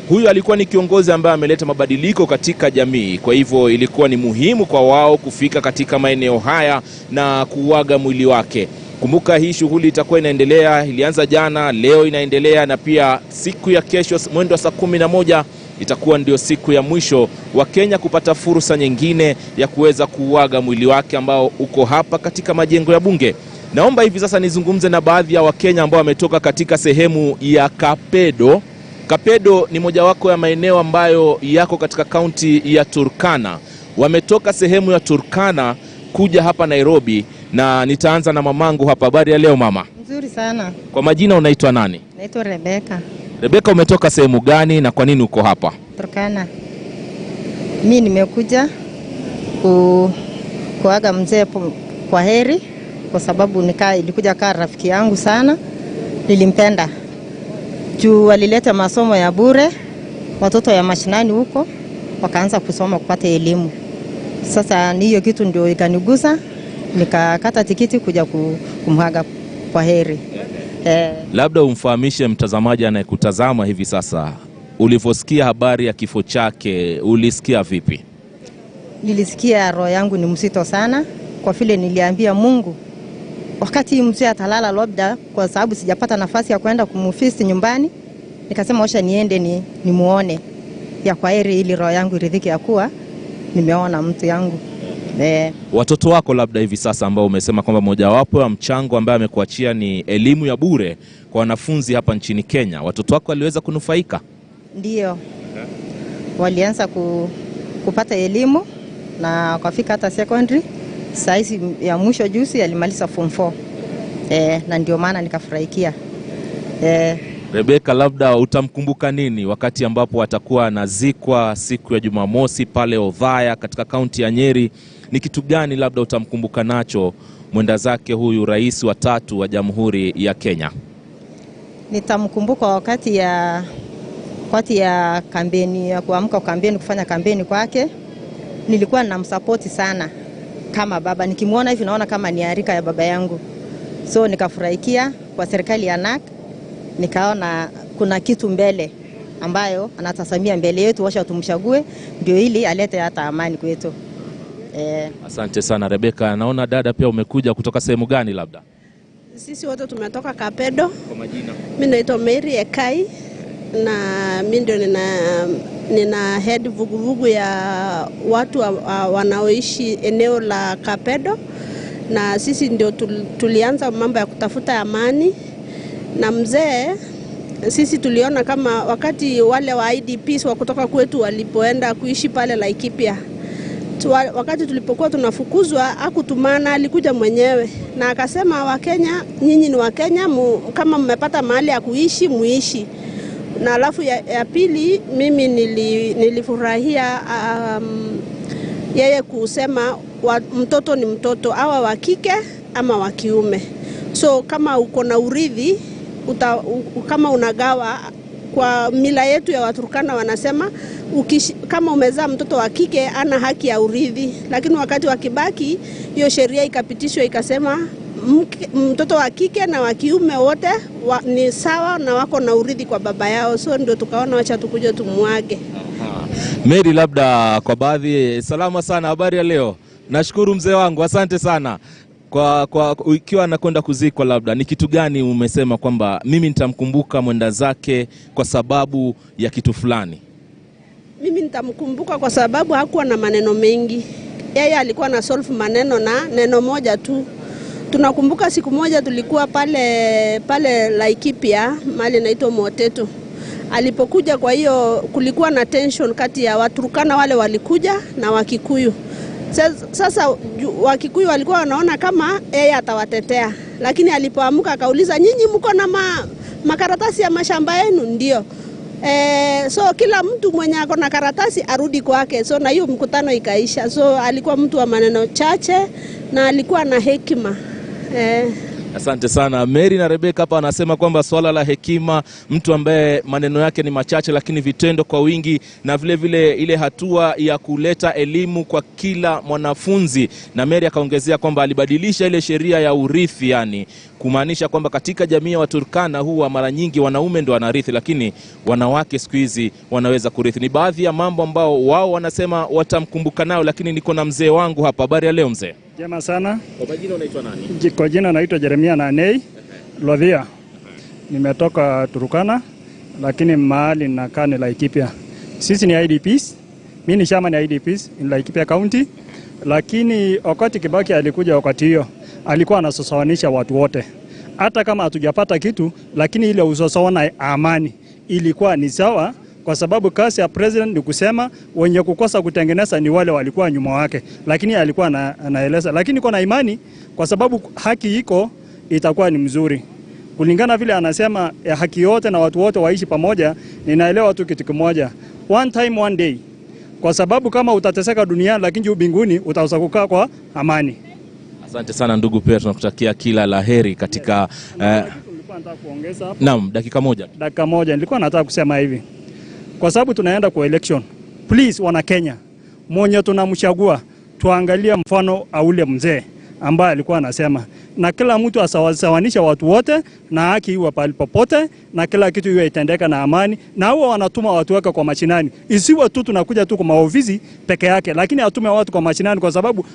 huyu alikuwa ni kiongozi ambaye ameleta mabadiliko katika jamii. Kwa hivyo ilikuwa ni muhimu kwa wao kufika katika maeneo haya na kuuaga mwili wake. Kumbuka hii shughuli itakuwa inaendelea, ilianza jana, leo inaendelea, na pia siku ya kesho mwendo wa saa 11 itakuwa ndio siku ya mwisho wa Kenya kupata fursa nyingine ya kuweza kuuaga mwili wake ambao uko hapa katika majengo ya bunge. Naomba hivi sasa nizungumze na baadhi ya Wakenya ambao wametoka katika sehemu ya Kapedo. Kapedo ni mojawapo ya maeneo ambayo yako katika kaunti ya Turkana. Wametoka sehemu ya Turkana kuja hapa Nairobi, na nitaanza na mamangu hapa. Habari ya leo mama? Nzuri sana. Kwa majina unaitwa nani? Naitwa Rebeka. Rebeka, umetoka sehemu gani na kwa nini uko hapa? Turkana. Mimi nimekuja kuaga mzee kwa heri, kwa sababu ilikuja kaa rafiki yangu sana, nilimpenda. Juu walileta masomo ya bure, watoto ya mashinani huko wakaanza kusoma kupata elimu. Sasa ni hiyo kitu ndio ikanigusa, nikakata tikiti kuja kumhaga kwa heri. Labda umfahamishe mtazamaji anayekutazama hivi sasa, ulivyosikia habari ya kifo chake ulisikia vipi? Nilisikia roho yangu ni mzito sana, kwa vile niliambia Mungu wakati mzee atalala, labda kwa sababu sijapata nafasi ya kwenda kumufisi nyumbani, nikasema osha niende nimuone ya kwa heri, ili roho yangu iridhike ya kuwa nimeona mtu yangu. Watoto wako labda hivi sasa ambao umesema kwamba mojawapo ya mchango ambaye amekuachia ni elimu ya bure kwa wanafunzi hapa nchini Kenya, watoto wako waliweza kunufaika? Ndio. Walianza kupata elimu na wakafika hata secondary. Saizi ya mwisho juzi alimaliza form 4. Na ndio maana nikafurahikia. Rebeka, labda utamkumbuka nini wakati ambapo atakuwa anazikwa siku ya Jumamosi pale Odhaya katika kaunti ya Nyeri? Ni kitu gani labda utamkumbuka nacho mwenda zake huyu rais wa 3 wa Jamhuri ya Kenya? Nitamkumbuka wakati ya kampeni, ya kuamka kampeni, kufanya kampeni kwake. Nilikuwa namsupport sana kama baba. Nikimwona hivi naona kama ni harika ya baba yangu. So nikafurahikia kwa serikali ya NAK, nikaona kuna kitu mbele ambayo anatasamia mbele yetu, washa tumchague ndio ili alete hata amani kwetu. Asante sana Rebecca. Naona dada pia umekuja kutoka sehemu gani labda? Sisi wote tumetoka Kapedo. Kwa majina? Mimi naitwa Mary Ekai na mimi ndio nina head vuguvugu ya watu wanaoishi eneo la Kapedo, na sisi ndio tulianza mambo ya kutafuta amani. Na mzee, sisi tuliona kama wakati wale wa IDPs wa kutoka kwetu walipoenda kuishi pale Laikipia, wakati tulipokuwa tunafukuzwa, hakutumana, alikuja mwenyewe na akasema, Wakenya, nyinyi ni Wakenya, kama mmepata mahali ya kuishi muishi. Na alafu ya pili, mimi nilifurahia yeye kusema mtoto ni mtoto, awa wa kike ama wa kiume. So kama uko na urithi, kama unagawa, kwa mila yetu ya Waturkana wanasema kama umezaa mtoto wa kike ana haki ya urithi, lakini wakati wa Kibaki hiyo sheria ikapitishwa ikasema mtoto wa kike na wa kiume wote ni sawa na wako na urithi kwa baba yao. So ndio tukaona wacha tukuje tumuage. Mary, labda kwa baadhi, salama sana, habari ya leo? Nashukuru mzee wangu, asante sana. Kwa ikiwa anakwenda kuzikwa, labda ni kitu gani umesema kwamba mimi nitamkumbuka mwenda zake kwa sababu ya kitu fulani? Mimi nitamkumbuka kwa sababu hakuwa na maneno mengi. Yeye alikuwa na solve maneno na neno moja tu. Tunakumbuka siku moja tulikuwa pale Laikipia, mahali inaitwa Moteto. Alipokuja, kwa hiyo kulikuwa na tension kati ya Waturkana wale walikuja na Wakikuyu. Sasa Wakikuyu walikuwa wanaona kama yeye atawatetea, lakini alipoamka akauliza, nyinyi mko na makaratasi ya mashamba yenu? Ndio. So kila mtu mwenye ako na karatasi arudi kwake. So na hiyo mkutano ikaisha. So alikuwa mtu wa maneno chache na alikuwa na hekima. Asante sana. Mary na Rebecca hapa anasema kwamba swala la hekima, mtu ambaye maneno yake ni machache lakini vitendo kwa wingi, na vile vile ile hatua ya kuleta elimu kwa kila mwanafunzi. Na Mary akaongezea kwamba alibadilisha ile sheria ya urithi, yani kumaanisha kwamba katika jamii ya Waturkana huwa mara nyingi wanaume ndio wanarithi, lakini wanawake siku hizi wanaweza kurithi. Ni baadhi ya mambo ambao wao wanasema watamkumbuka nao. Lakini niko na mzee wangu hapa. Habari ya leo mzee? Jema sana. Kwa majina unaitwa nani? Kwa jina naitwa Jeremia Nanei Lovia. Nimetoka Turkana lakini mahali nakaa ni Laikipia. Sisi ni IDPs. Mimi ni chama ni IDPs in Laikipia County. Lakini wakati Kibaki alikuja, wakati hiyo alikuwa anasosawanisha watu wote. Hata kama hatujapata kitu, lakini ile usosawana amani ilikuwa ni sawa, kwa sababu kazi ya president ni kusema wenye kukosa kutengeneza ni wale walikuwa nyuma wake. Lakini alikuwa anaeleza, lakini kuna imani kwa sababu haki iko, itakuwa ni mzuri. Kulingana vile anasema haki yote na watu wote waishi pamoja, ninaelewa tu kitu kimoja. One time one day. Kwa sababu kama utateseka duniani lakini juu mbinguni utaweza kukaa kwa amani. Asante sana ndugu, pia tunakutakia kila laheri katika naam, dakika moja. Dakika moja nilikuwa nataka kusema hivi. Kwa sababu tunaenda kwa election. Please wana Kenya, mwenye tunamchagua tuangalie mfano aule mzee ambaye alikuwa anasema na kila mtu asawanisha watu wote na haki iwe pale popote na kila kitu iwe itendeka na amani, na huwa wanatuma watu wake kwa machinani. Isiwe tu tunakuja tu kwa maofisi peke yake, lakini atume watu kwa machinani, kwa sababu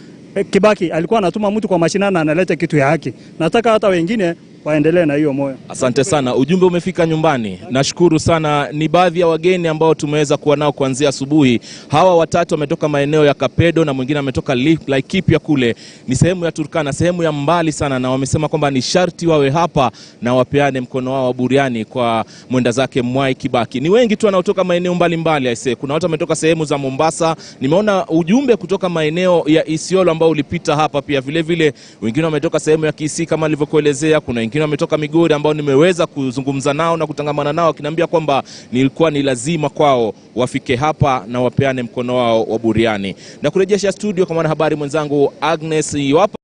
Kibaki alikuwa anatuma mtu kwa machinani na analeta kitu ya haki. Nataka hata wengine waendelee na hiyo moyo. Asante sana. Ujumbe umefika nyumbani. Nashukuru sana. Ni baadhi ya wageni ambao tumeweza kuwa nao kuanzia asubuhi. Hawa watatu wametoka maeneo ya Kapedo na mwingine ametoka Laikipia kule. Ni sehemu ya Turkana, sehemu ya mbali sana, na wamesema kwamba ni sharti wawe hapa na wapeane mkono wao wa buriani kwa mwenda zake Mwai Kibaki. Ni wengi tu wanaotoka maeneo mbalimbali aisee. Kuna watu wametoka sehemu za Mombasa. Nimeona ujumbe kutoka maeneo ya Isiolo ambao ulipita hapa pia vile vile. Wengine wametoka sehemu ya Kisii kama nilivyokuelezea. Kuna wengine wametoka Migori ambao nimeweza kuzungumza nao na kutangamana nao, akiniambia kwamba nilikuwa ni lazima kwao wafike hapa na wapeane mkono wao wa buriani. Na kurejesha studio kwa mwanahabari mwenzangu Agnes. Iwapo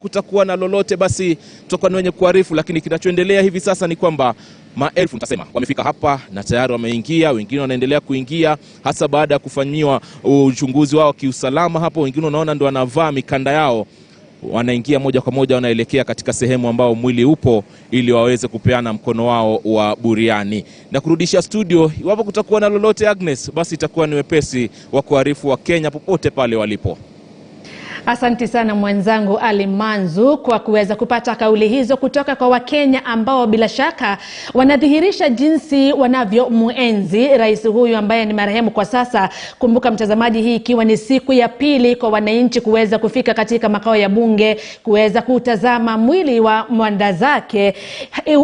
kutakuwa na lolote basi tutakuwa wenye kuarifu, lakini kinachoendelea hivi sasa ni kwamba maelfu nitasema wamefika hapa na tayari wameingia, wengine wanaendelea kuingia hasa baada ya kufanyiwa uchunguzi wao kiusalama hapo. Wengine unaona ndio wanavaa mikanda yao, wanaingia moja kwa moja, wanaelekea katika sehemu ambao mwili upo ili waweze kupeana mkono wao wa buriani. Na kurudisha studio, iwapo kutakuwa na lolote Agnes, basi itakuwa ni wepesi wa kuarifu wa Kenya popote pale walipo. Asante sana mwenzangu Ali Manzu kwa kuweza kupata kauli hizo kutoka kwa Wakenya ambao bila shaka wanadhihirisha jinsi wanavyomuenzi rais huyu ambaye ni marehemu kwa sasa. Kumbuka mtazamaji, hii ikiwa ni siku ya pili kwa wananchi kuweza kufika katika makao ya bunge kuweza kutazama mwili wa mwenda zake.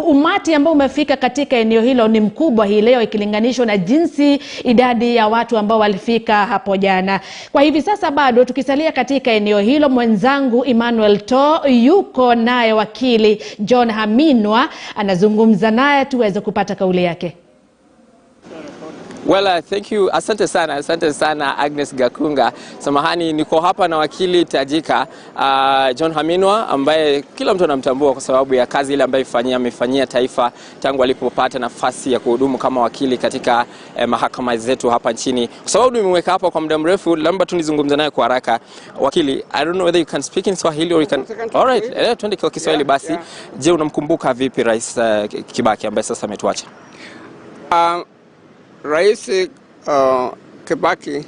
Umati ambao umefika katika eneo hilo ni mkubwa hii leo ikilinganishwa na jinsi idadi ya watu ambao walifika hapo jana. Kwa hivi sasa bado tukisalia katika eneo hilo, mwenzangu Emmanuel To yuko naye wakili John Haminwa, anazungumza naye tuweze kupata kauli yake. Well, thank you. Asante sana Agnes Gakunga. Samahani, niko hapa na wakili tajika John Haminwa ambaye kila mtu anamtambua kwa sababu ya kazi ile ambayo amefanyia taifa tangu alipopata nafasi ya kuhudumu kama wakili katika mahakama zetu hapa nchini. Kwa sababu nimemweka hapa kwa muda mrefu, labda tu nizungumze naye kwa haraka. Wakili, I don't know whether you can speak in Swahili or you can... All right, tuende kwa Kiswahili basi. Je, unamkumbuka vipi Rais Kibaki ambaye sasa ametuacha? Rais Kibaki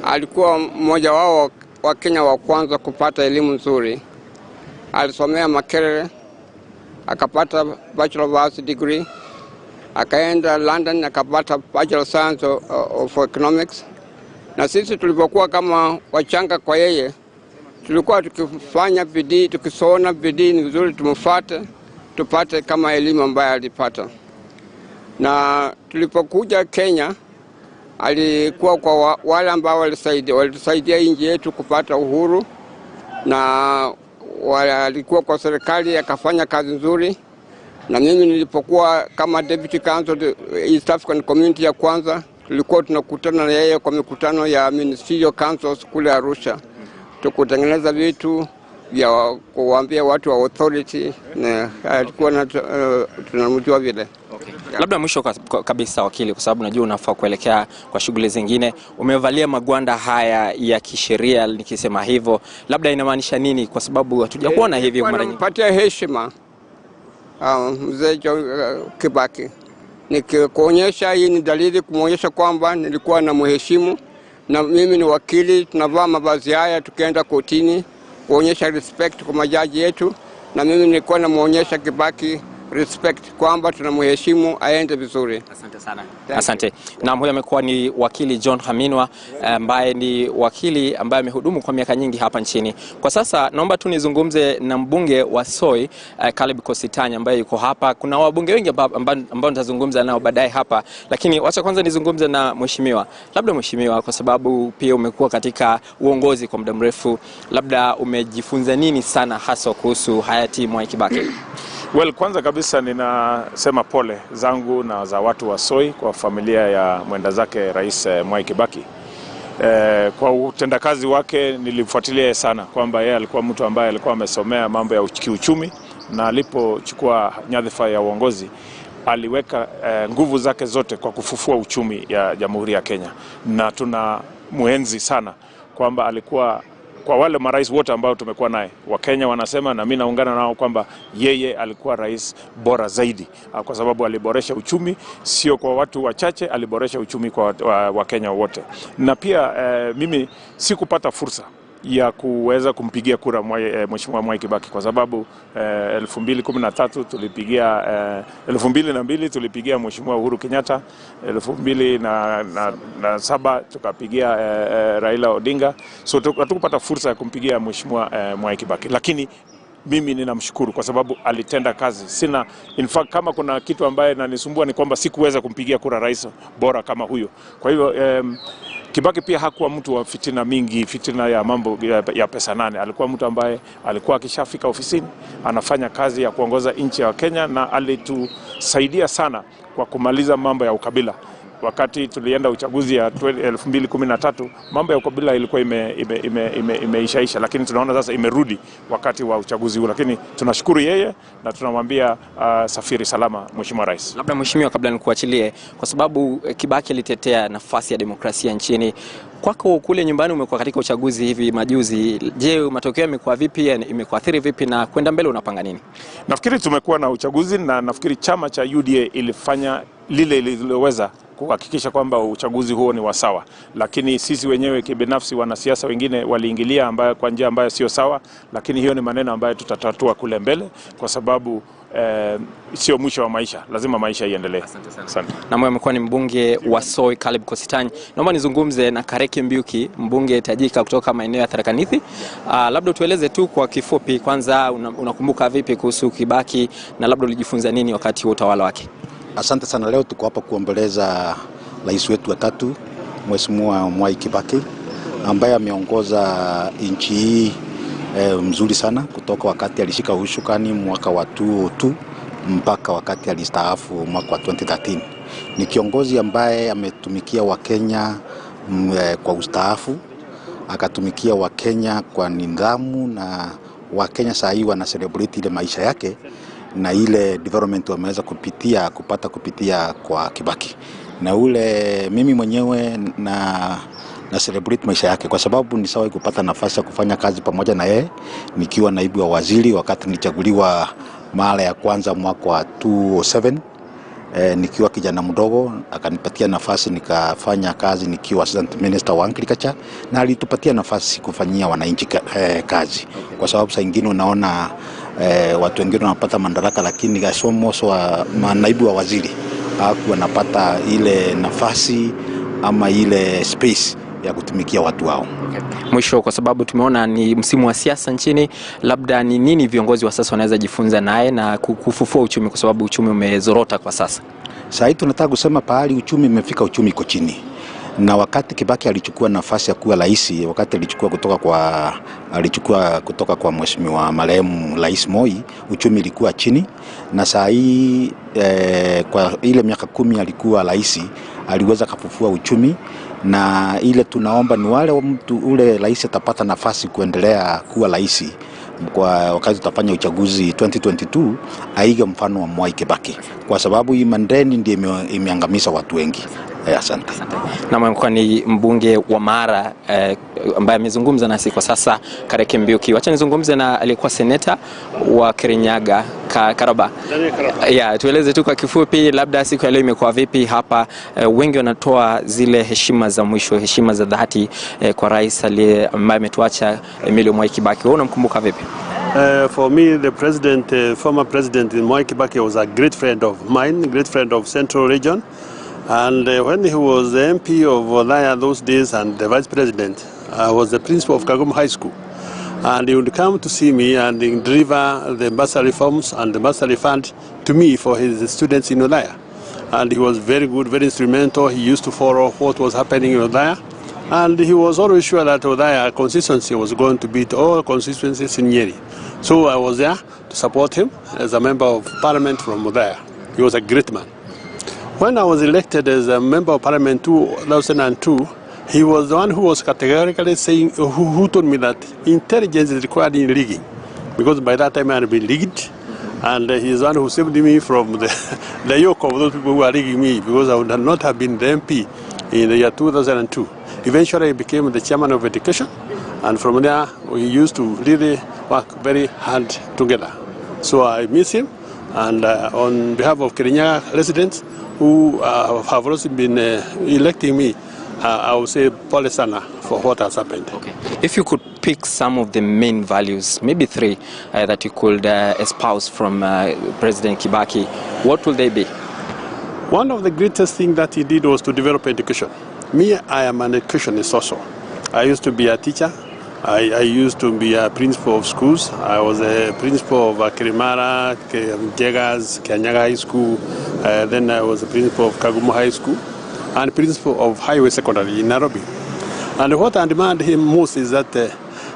alikuwa mmoja wao wa Kenya wa kwanza kupata elimu nzuri. Alisomea Makerere, akapata Bachelor of Arts degree, akaenda London akapata Bachelor of Science of Economics. Na sisi tulipokuwa kama wachanga kwa yeye, tulikuwa tukifanya bidii, tukisoma bidii ni vizuri tumfuate, tupate kama elimu ambayo alipata. Na tulipokuja Kenya, alikuwa kwa wale ambao walitusaidia nchi yetu kupata uhuru, na alikuwa kwa serikali akafanya kazi nzuri. Na mimi nilipokuwa kama Deputy Counsel East African Community ya kwanza, tulikuwa tunakutana na yeye kwa mikutano ya Ministerial Councils kule Arusha. Tukutengeneza vitu vya kuambia watu wa authority, na alikuwa tunamjua vile. Okay. Labda mwisho kabisa wakili, kwa sababu najua unafaa kuelekea kwa shughuli zingine. Umevalia magwanda haya ya kisheria, nikisema hivyo labda inamaanisha nini? Kwa sababu hatujakuona hivyo mara nyingi. Nampatia heshima mzee Kibaki. Nikikuonyesha hii ni dalili kumuonyesha kwamba nilikuwa na mheshimu, na mimi ni wakili, tunavaa mavazi haya tukienda kotini kuonyesha respect kwa majaji yetu, na mimi nilikuwa namuonyesha Kibaki respect kwamba tunamheshimu aende vizuri. Asante sana. Asante. Na huyo amekuwa ni wakili John Haminwa ambaye ni wakili ambaye amehudumu kwa miaka nyingi hapa nchini. Kwa sasa naomba tu nizungumze na mbunge wa Soi Caleb Kositanya ambaye yuko hapa. Kuna wabunge wengi ambao nitazungumza nao baadaye hapa, lakini wacha kwanza nizungumze na mheshimiwa. Labda mheshimiwa, kwa sababu pia umekuwa katika uongozi kwa muda mrefu, labda umejifunza nini sana hasa kuhusu hayati Mwai Kibaki? Well, kwanza kabisa ninasema pole zangu na za watu wa Soi kwa familia ya mwenda zake Rais Mwai Kibaki. Kwa utendakazi wake nilifuatilia sana kwamba yeye alikuwa mtu ambaye alikuwa amesomea mambo ya kiuchumi, na alipochukua nyadhifa ya uongozi aliweka nguvu zake zote kwa kufufua uchumi ya Jamhuri ya Kenya, na tuna muenzi sana kwamba alikuwa, kwa wale marais wote ambao tumekuwa naye, Wakenya wanasema na mimi naungana nao kwamba yeye alikuwa rais bora zaidi, kwa sababu aliboresha uchumi, sio kwa watu wachache, aliboresha uchumi kwa Wakenya wote. Na pia mimi sikupata fursa ya kuweza kumpigia kura Mheshimiwa Mwai Kibaki kwa sababu 2013 tulipigia 2002 tulipigia Mheshimiwa Uhuru Kenyatta, 2007 tukapigia Raila Odinga, so hatukupata fursa ya kumpigia Mheshimiwa Mwai Kibaki, lakini mimi ninamshukuru kwa sababu alitenda kazi. In fact, kama kuna kitu ambaye nanisumbua ni kwamba sikuweza kumpigia kura rais bora kama huyo. Kwa hivyo Kibaki pia hakuwa mtu wa fitina mingi, fitina ya mambo ya pesa nane. Alikuwa mtu ambaye alikuwa akishafika ofisini, anafanya kazi ya kuongoza nchi ya Kenya, na alitusaidia sana kwa kumaliza mambo ya ukabila. wakati tulienda uchaguzi ya 2013 mambo ya ukabila ilikuwa imeishaisha, lakini tunaona sasa imerudi wakati wa uchaguzi huu, lakini tunashukuru yeye na tunamwambia safiri salama Mheshimiwa Rais. Labda Mheshimiwa, kabla nikuachilie, kwa sababu Kibaki alitetea nafasi ya demokrasia nchini, kwako kule nyumbani umekuwa katika uchaguzi hivi majuzi, je, matokeo yamekuwa vipi, imekuathiri vipi na kwenda mbele unapanga nini? Nafikiri tumekuwa na uchaguzi na nafikiri chama cha UDA ilifanya lile lililoweza kuhakikisha kwamba uchaguzi huo ni wa sawa, lakini sisi wenyewe kibinafsi wanasiasa wengine waliingilia kwa njia ambayo sio sawa, lakini hiyo ni maneno ambayo tutatatua kule mbele kwa sababu sio mwisho wa maisha, lazima maisha iendelee. Asante. Na mwe amekuwa ni mbunge wa Soi Caleb Kositany. Naomba nizungumze na Kareki Mbiuki, mbunge tajika kutoka maeneo ya Tharaka Nithi. Labda tueleze tu kwa kifupi, kwanza unakumbuka vipi kuhusu Kibaki na labda ulijifunza nini wakati wa utawala wake? Asante sana. Leo tuko hapa kuomboleza rais wetu wa tatu Mheshimiwa Mwai Kibaki ambaye ameongoza nchi hii mzuri sana kutoka wakati alishika ushukani mwaka wa 2002 mpaka wakati alistaafu mwaka wa 2013. Ni kiongozi ambaye ametumikia Wakenya kwa ustaafu, akatumikia Wakenya kwa nidhamu, na Wakenya saa hii wana celebrate ile maisha yake na ile development wameweza kupata kupitia kwa Kibaki. Na mimi mwenyewe na celebrate maisha yake kwa sababu ni sawa kupata nafasi ya kufanya kazi pamoja na yeye nikiwa naibu wa waziri wakati nilichaguliwa mara ya kwanza mwaka wa 2007. Nikiwa kijana mdogo akanipatia nafasi nikafanya kazi nikiwa assistant minister wa agriculture, na alitupatia nafasi kufanyia wananchi kazi kwa sababu saa nyingine unaona watu wengine wanapata madaraka lakini gasomoso wa naibu wa waziri hakuwa anapata ile nafasi ama ile space ya kutumikia watu wao. Mwisho, kwa sababu tumeona ni msimu wa siasa nchini, labda ni nini viongozi wa sasa wanaweza jifunza naye na kufufua uchumi, kwa sababu uchumi umezorota kwa sasa? Sasa tunataka kusema pahali uchumi umefika, uchumi iko chini. Na wakati Kibaki alichukua nafasi ya kuwa rais, wakati alichukua kutoka kwa Mheshimiwa marehemu Rais Moi, uchumi ilikuwa chini, na saa hii kwa ile miaka 10 alikuwa rais aliweza kufufua uchumi, na ile tunaomba ni wale ule rais atapata nafasi kuendelea kuwa rais kwa wakati tutafanya uchaguzi 2022 aige mfano wa Mwai Kibaki, kwa sababu hii mandeni ndio imeangamiza watu wengi. Asante. Na mkuu ni mbunge wa Mara ambaye amezungumza nasi kwa sasa, Kareki Mbiuki. Wacha nizungumze na aliyekuwa seneta wa Kirinyaga Karaba. Tueleze tu kwa kifupi, labda siku ya leo imekuwa vipi hapa? Wengi wanatoa zile heshima za mwisho, heshima za dhati kwa rais ambaye ametuacha Emilio Mwai Kibaki. Wewe unamkumbuka vipi? For me, the former president Mwai Kibaki was a great friend of mine, great friend of Central Region. And when he was the MP of Othaya those days and the vice president, I was the principal of Kagum High School. And he would come to see me and deliver the bursary forms and the bursary fund to me for his students in Othaya. And he was very good, very instrumental. He used to follow what was happening in Othaya. And he was always sure that Othaya constituency was going to beat all constituencies in Nyeri. So I was there to support him as a member of parliament from Othaya. He was a great man. When I was elected as a member of parliament 2002, he was the one who was categorically saying, who told me that intelligence is required in rigging. Because by that time I had been rigged, and he is the one who saved me from the yoke of those people who are rigging me, because I would not have been the MP in the year 2002. Eventually I became the chairman of education, and from there we used to really work very hard together. So I miss him, and on behalf of Kirinyaga residents who have also been electing me, I would say pole sana for what has happened. Okay. If you could pick some of the main values, maybe 3, that you could espouse from President Kibaki, what will they be? One of the greatest things that he did was to develop education. Me, I am an educationist also. I used to be a teacher. I used to be a principal of schools. I was a principal of Kirimara, Jegas, Kirinyaga High School. Then I was a principal of Kagumo High School and principal of Highway Secondary in Nairobi. And what I demand him most is that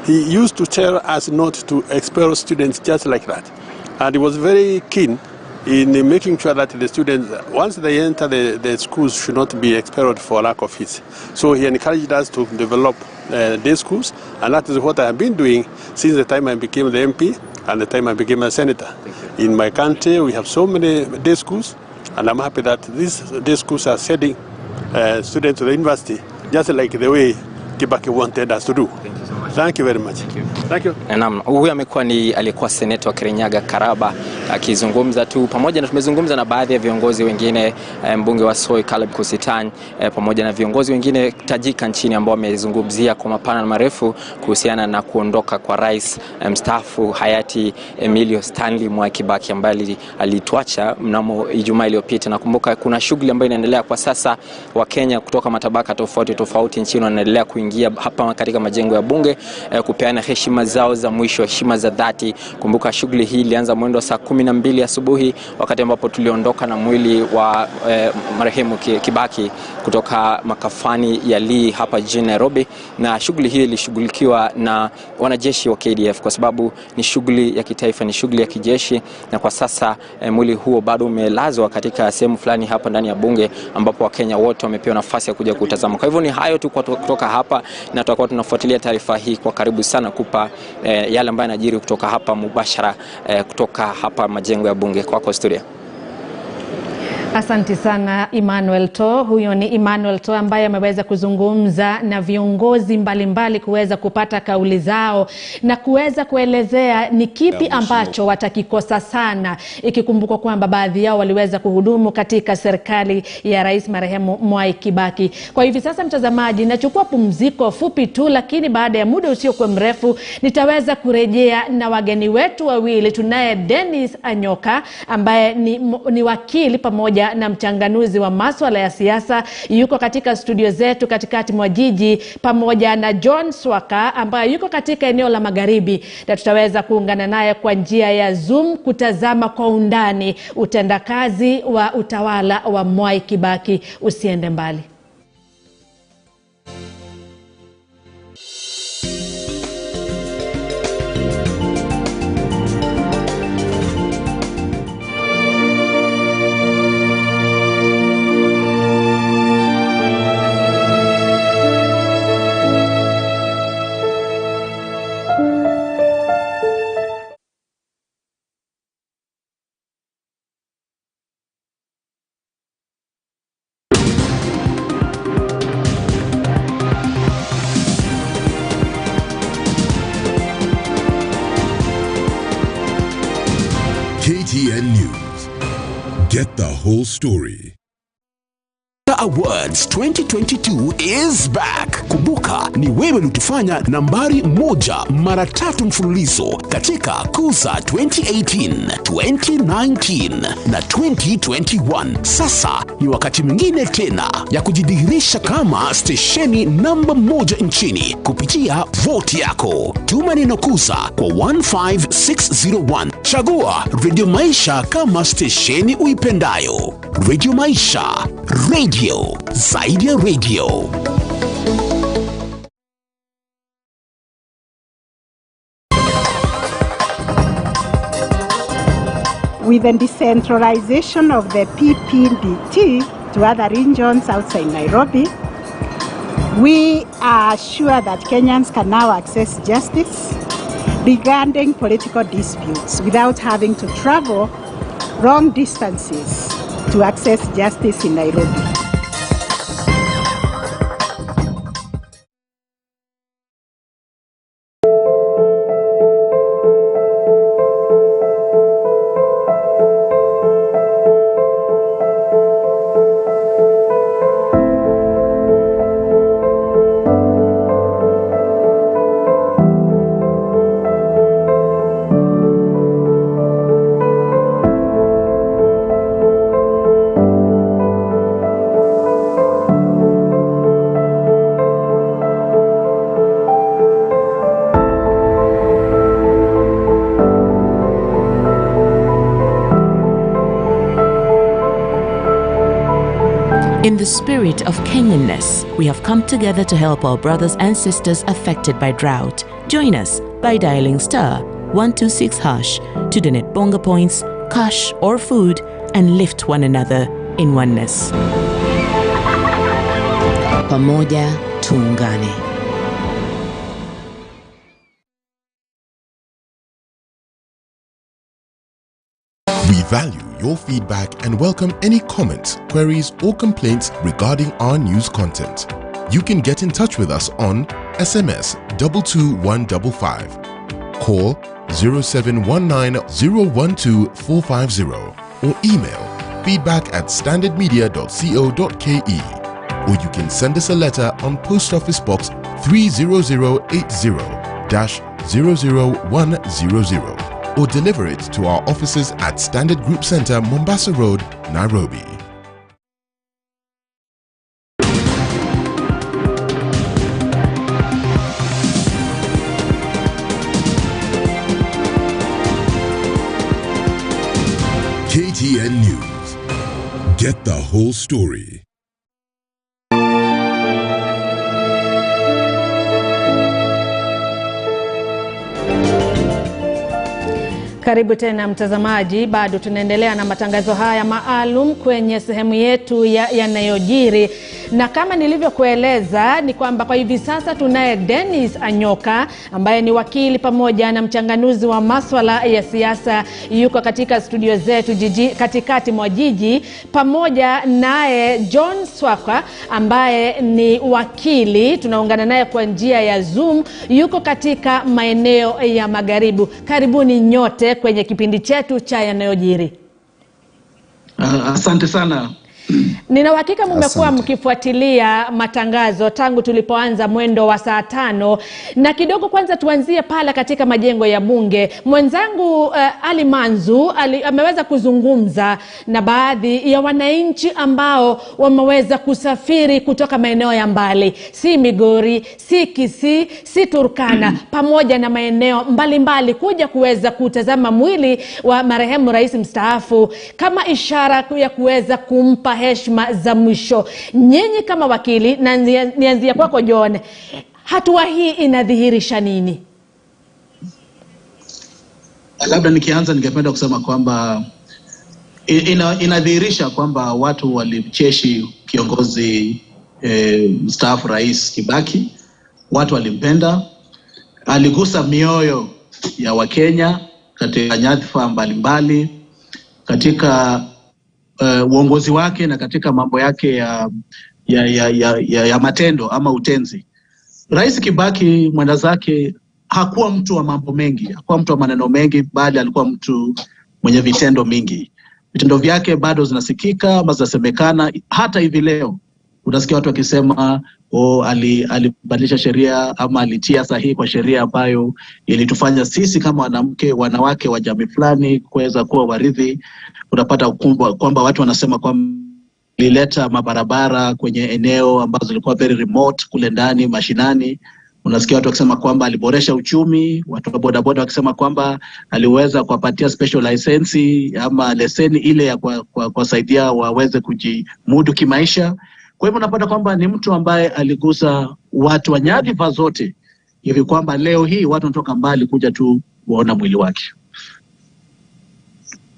he used to tell us not to expel students just like that. And he was very keen in making sure that the students, once they enter the schools, should not be expelled for lack of fees. So he encouraged us to develop day schools, and that is what I have been doing since the time I became the MP and the time I became a senator. In my country, we have so many day schools, and I'm happy that these day schools are sending students to the university, just like the way Kibaki wanted us to do. Thank you very much. Thank you. Naam, huyu amekuwa ni aliyekuwa seneta wa Kirinyaga Karaba akizungumza tu, pamoja na tumezungumza na baadhi ya viongozi wengine, mbunge wa Soi Caleb Kusitany, pamoja na viongozi wengine tajika nchini ambao wamezungumzia kwa mapana na marefu kuhusiana na kuondoka kwa rais mstaafu hayati Emilio Stanley Mwai Kibaki ambaye alituacha mnamo Ijumaa iliyopita. Nakumbuka kuna shughuli ambayo inaendelea kwa sasa, wa Kenya kutoka matabaka tofauti nchini wanaendelea kuingia hapa katika majengo ya bunge kupeana heshima zao za mwisho, heshima za dhati. Kumbuka shughuli hii ilianza mwendo saa 12 asubuhi, wakati ambapo tuliondoka na mwili wa marehemu Kibaki kutoka makafani ya Lee hapa jijini Nairobi, na shughuli hii ilishughulikiwa na wanajeshi wa KDF kwa sababu ni shughuli ya kitaifa, ni shughuli ya kijeshi, na kwa sasa mwili huo bado umelazwa katika sehemu fulani hapa ndani ya bunge ambapo Wakenya wote wamepewa nafasi ya kuja kutazama. Kwa hivyo ni hayo tu kutoka hapa, na tutakuwa tunafuatilia taarifa hii kwa karibu sana kupa yale ambayo yanajiri kutoka hapa mubashara, kutoka hapa majengo ya bunge. Kwako studio. Asante sana Emmanuel To. Huyo ni Emmanuel To ambaye ameweza kuzungumza na viongozi mbalimbali kuweza kupata kauli zao na kuweza kuelezea ni kipi ambacho watakikosa sana, ikikumbuka kwamba baadhi yao waliweza kuhudumu katika serikali ya Rais marehemu Mwai Kibaki. Kwa hivi sasa mtazamaji, nachukua pumziko fupi tu, lakini baada ya muda usiokuwa mrefu nitaweza kurejea na wageni wetu wawili. Tunaye Dennis Anyoka ambaye ni wakili pamoja na mchanganuzi wa masuala ya siasa, yuko katika studio zetu katikati mwa jiji, pamoja na John Swaka ambaye yuko katika eneo la magharibi, na tutaweza kuungana naye kwa njia ya Zoom kutazama kwa undani utendakazi wa utawala wa Mwai Kibaki. Usiende mbali. KTN News. Get the whole story. Awards 2022 is back. Kumbuka ni wewe ulitufanya nambari 1 mara 3 mfululizo katika Kuza 2018, 2019 na 2021. Sasa ni wakati mwingine tena ya kujidhihirisha kama stesheni namba 1 nchini kupitia vote yako. Tuma neno Kuza kwa 15601. Chagua Radio Maisha kama stesheni uipendayo. Radio Maisha, radio zaidi ya radio. With the decentralization of the PPDT to other regions outside Nairobi, we are sure that Kenyans can now access justice regarding political disputes without having to travel long distances to access justice in Nairobi. In the spirit of Kenyanness, we have come together to help our brothers and sisters affected by drought. Join us by dialing *126# to donate bonga points, cash or food and lift one another in oneness. Pamoja tuungane. We value your feedback and welcome any comments, queries or complaints regarding our news content. You can get in touch with us on SMS 22155, call 0719 012 450 or email feedback@standardmedia.co.ke, or you can send us a letter on Post Office Box 30080-00100 or deliver it to our offices at Standard Group Center, Mombasa Road, Nairobi. KTN News. Get the whole story. Karibu tena mtazamaji, bado tunaendelea na matangazo haya maalum kwenye sehemu yetu ya yanayojiri, na kama nilivyokueleza ni kwamba kwa hivi sasa tunaye Dennis Anyoka ambaye ni wakili pamoja na mchanganuzi wa masuala ya siasa, yuko katika studio zetu katikati mwa jiji, pamoja naye John Swaka ambaye ni wakili, tunaungana naye kwa njia ya Zoom, yuko katika maeneo ya magharibi. Karibuni nyote kwenye kipindi chetu cha yanayojiri. Asante sana. Nina uhakika mmekuwa mkifuatilia matangazo tangu tulipoanza mwendo wa saa 5, na kidogo kwanza tuanzie pale katika majengo ya bunge. Mwenzangu Ali Manzu ameweza kuzungumza na baadhi ya wananchi ambao wameweza kusafiri kutoka maeneo ya mbali, si Migori, si Kisii, si Turkana, pamoja na maeneo mbalimbali kuja kuweza kutazama mwili wa marehemu rais mstaafu kama ishara ya kuweza kumpa heshima za mwisho. Nyinyi kama wakili, na nianzia kwako John, hatua hii inadhihirisha nini? Labda nikianza, ningependa kusema kwamba inadhihirisha kwamba watu walimcheshi kiongozi mstaafu Rais Kibaki. Watu walimpenda, aligusa mioyo ya Wakenya katika nyadhifa mbalimbali, katika uongozi wake na katika mambo yake ya matendo ama utenzi. Rais Kibaki mwenda zake hakuwa mtu wa mambo mengi, hakuwa mtu wa maneno mengi, bali alikuwa mtu mwenye vitendo mingi. Vitendo vyake bado zinasikika ama zinasemekana hata hivi leo. Unasikia watu wakisema alibadilisha sheria ama alitia sahihi kwa sheria ambayo ilitufanya sisi kama wanawake wa jamii fulani kuweza kuwa warithi. Unapata kwamba watu wanasema kwamba ilileta mabarabara kwenye eneo ambazo zilikuwa very remote kule ndani mashinani. Unasikia watu wakisema kwamba aliboresha uchumi, watu wa bodaboda wakisema kwamba aliweza kuwapatia special license ama leseni ile ya kuwasaidia waweze kujimudu kimaisha. Kwa hivyo unapata kwamba ni mtu ambaye aligusa watu wa nyadhifa zote, hivi kwamba leo hii watu wanatoka mbali kuja tu waona mwili wake.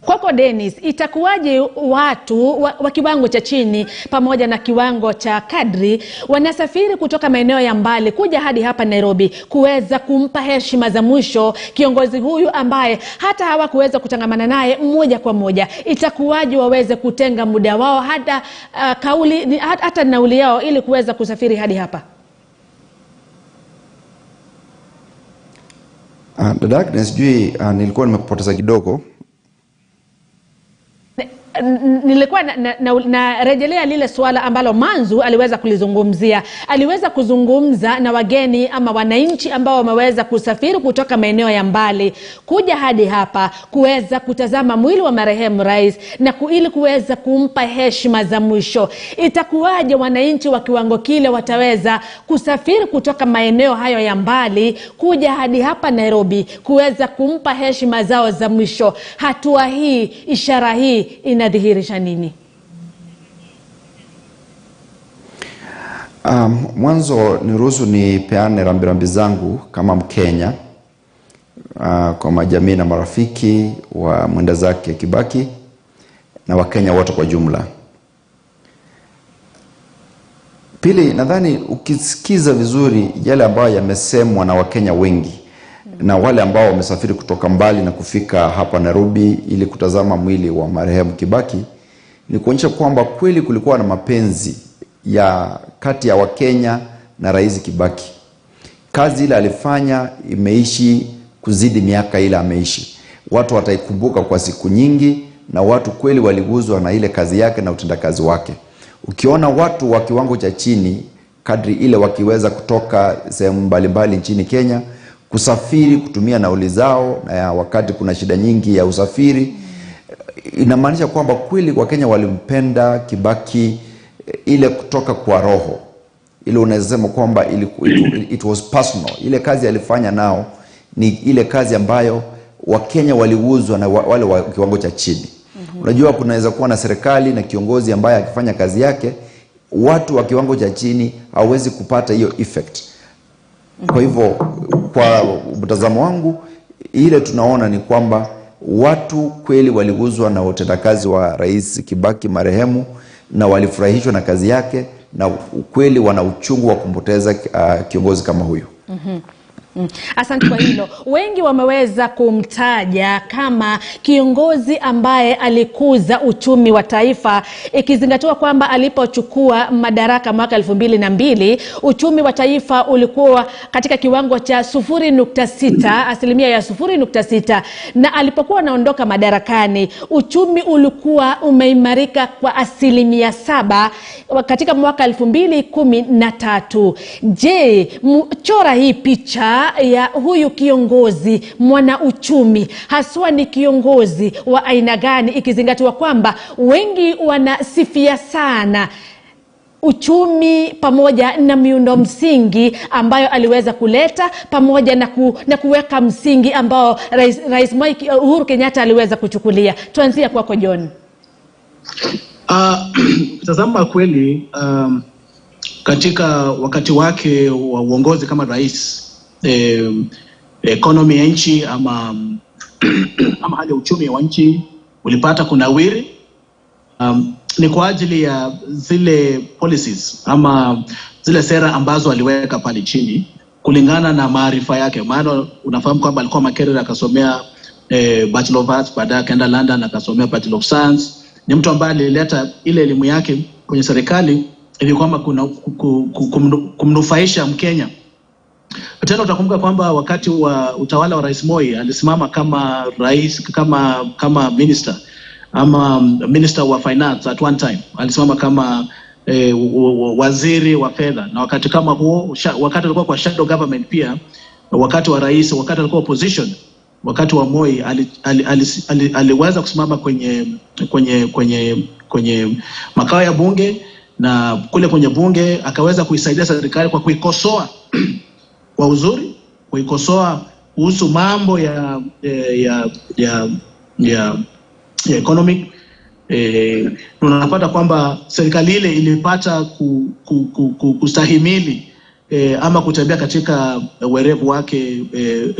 Kwako Dennis, itakuwaje watu wa kiwango cha chini pamoja na kiwango cha kadri wanasafiri kutoka maeneo ya mbali kuja hadi hapa Nairobi kuweza kumpa heshima za mwisho kiongozi huyu ambaye hata hawakuweza kutangamana naye moja kwa moja? Itakuwaje waweze kutenga muda wao hata nauli yao ili kuweza kusafiri hadi hapa? Dada Agnes, nilikuwa nimepoteza kidogo. Nilikuwa na rejelea lile swala ambalo Manzu aliweza kulizungumzia. Aliweza kuzungumza na wageni ama wananchi ambao wameweza kusafiri kutoka maeneo ya mbali kuja hadi hapa kuweza kutazama mwili wa marehemu rais na ili kuweza kumpa heshima za mwisho. Itakuwaje wananchi wa kiwango kile wataweza kusafiri kutoka maeneo hayo ya mbali kuja hadi hapa Nairobi kuweza kumpa heshima zao za mwisho? Hatua hii, ishara hii inadhihirisha nini? Mwanzo niruhusu nipeane rambirambi zangu kama Mkenya kwa majamii na marafiki wa mwenda zake Kibaki na Wakenya wote kwa jumla. Pili, nadhani ukisikiza vizuri yale ambayo yamesemwa na Wakenya wengi na wale ambao wamesafiri kutoka mbali na kufika hapa Nairobi ili kutazama mwili wa marehemu Kibaki, ni kuonyesha kwamba kweli kulikuwa na mapenzi ya kati ya Wakenya na Rais Kibaki. Kazi ile alifanya imeishi kuzidi miaka ile ameishi. Watu wataikumbuka kwa siku nyingi, na watu kweli waliguzwa na ile kazi yake na utendakazi wake. Ukiona watu wa kiwango cha chini kadri ile wakiweza kutoka sehemu mbalimbali nchini Kenya kusafiri kutumia nauli zao, na wakati kuna shida nyingi ya usafiri, inamaanisha kwamba kweli Wakenya walimpenda Kibaki ile kutoka kwa roho. Ile unaweza sema kwamba it was personal. Ile kazi alifanya nao ni ile kazi ambayo Wakenya waliguzwa na wale wa kiwango cha chini. Unajua kunaweza kuwa na serikali na kiongozi ambaye akifanya kazi yake, watu wa kiwango cha chini hawezi kupata hiyo effect. Kwa hivyo kwa mtazamo wangu, ile tunaona ni kwamba watu kweli waliguzwa na utendakazi wa Rais Kibaki marehemu, na walifurahishwa na kazi yake, na kweli wana uchungu wa kumpoteza kiongozi kama huyu. Asante kwa hilo. Wengi wameweza kumtaja kama kiongozi ambaye alikuza uchumi wa taifa, ikizingatiwa kwamba alipochukua madaraka mwaka 2002 uchumi wa taifa ulikuwa katika kiwango cha 0.6, asilimia ya 0.6, na alipokuwa anaondoka madarakani uchumi ulikuwa umeimarika kwa asilimia 7 katika mwaka 2013. Je, chora hii picha ya huyu kiongozi mwana uchumi, haswa ni kiongozi wa aina gani, ikizingatiwa kwamba wengi wanasifia sana uchumi pamoja na miundo msingi ambayo aliweza kuleta, pamoja na kuweka msingi ambao Rais Uhuru Kenyatta aliweza kuchukulia. Tuanzie kwako John. Tazama kweli katika wakati wake wa uongozi kama rais, economy ya nchi ama hali ya uchumi wa nchi ulipata kunawiri. Ni kwa ajili ya zile policies ama zile sera ambazo aliweka pale chini kulingana na maarifa yake. Maana unafahamu kwamba alikuwa Makerere akasomea Bachelor of Arts, baadaye akaenda London akasomea Bachelor of Science. Ni mtu ambaye alileta ile elimu yake kwenye serikali ili kwamba kumnufaisha Mkenya. Tena utakumbuka kwamba wakati wa utawala wa Rais Moi alisimama kama rais, kama minister ama minister wa finance at one time. Alisimama kama waziri wa fedha, na wakati kama huo, wakati alikuwa kwa shadow government pia, wakati wa rais, wakati alikuwa opposition, wakati wa Moi aliweza kusimama kwenye makao ya bunge, na kule kwenye bunge akaweza kuisaidia serikali kwa kuikosoa kwa uzuri, kuikosoa kuhusu mambo ya economic. Tunapata kwamba serikali ile ilipata kustahimili ama kutembea katika werevu wake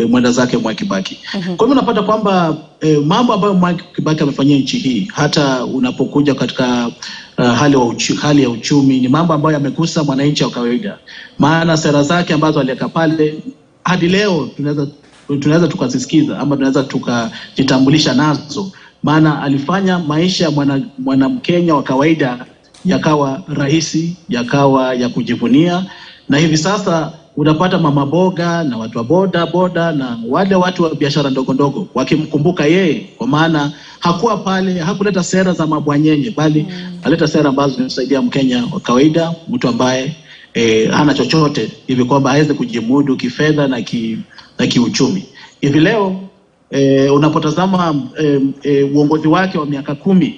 mwenda zake Mwai Kibaki. Kwa hivyo unapata kwamba mambo ambayo Mwai Kibaki amefanyia nchi hii, hata unapokuja katika hali ya uchumi, ni mambo ambayo yamegusa mwananchi wa kawaida. Maana sera zake ambazo aliweka pale hadi leo tunaweza tukasisikiza ama tunaweza tukajitambulisha nazo. Maana alifanya maisha mwanamkenya wa kawaida yakawa rahisi, yakawa ya kujivunia. Na hivi sasa unapata mama boga na watu wa boda na wale watu wa biashara ndogo ndogo wakimkumbuka yeye, kwa maana hakuwa pale, hakuleta sera za mabwanyenye, bali aleta sera ambazo zinasaidia Mkenya wa kawaida, mtu ambaye hana chochote, hivi kwamba aweze kujimudu kifedha na kiuchumi. Hivi leo unapotazama uongozi wake wa miaka 10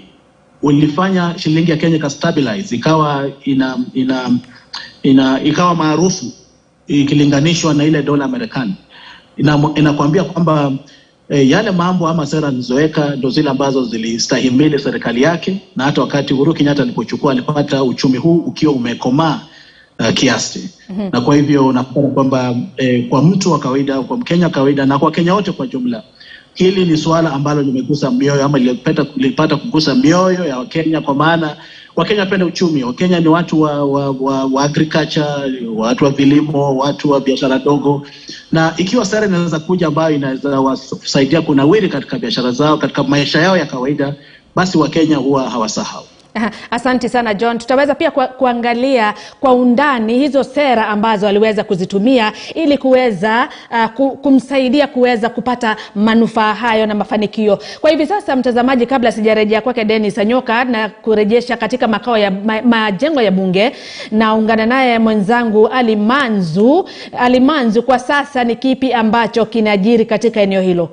ulifanya shilingi ya Kenya stabilize, ikawa maarufu ikilinganishwa na ile dola Marekani. Inakwambia kwamba yale mambo ama sera zilizoweka ndio zile ambazo zilistahimili serikali yake, na hata wakati Uhuru Kenyatta alipochukua alipata uchumi huu ukiwa umekomaa kiasi. Na kwa hivyo unakuta kwamba kwa mtu wa kawaida, kwa Mkenya kawaida na kwa Kenya wote kwa jumla, hili ni swala ambalo limegusa mioyo ama lilipata kugusa mioyo ya Wakenya, kwa maana Wakenya wanapenda uchumi. Wakenya ni watu wa agriculture, watu wa vilimo, watu wa biashara ndogo, na ikiwa sera inaweza kuja ambayo inaweza wasaidia kunawiri katika biashara zao, katika maisha yao ya kawaida, basi Wakenya huwa hawasahau. Asante sana John. Tutaweza pia kuangalia kwa undani hizo sera ambazo aliweza kuzitumia ili kuweza kumsaidia kuweza kupata manufaa hayo na mafanikio. Kwa hivi sasa, mtazamaji, kabla sijarejea kwake Dennis Anyoka na kurejesha katika makao ya majengo ya bunge, naungana naye mwenzangu Alimanzu. Kwa sasa ni kipi ambacho kinajiri katika eneo hilo?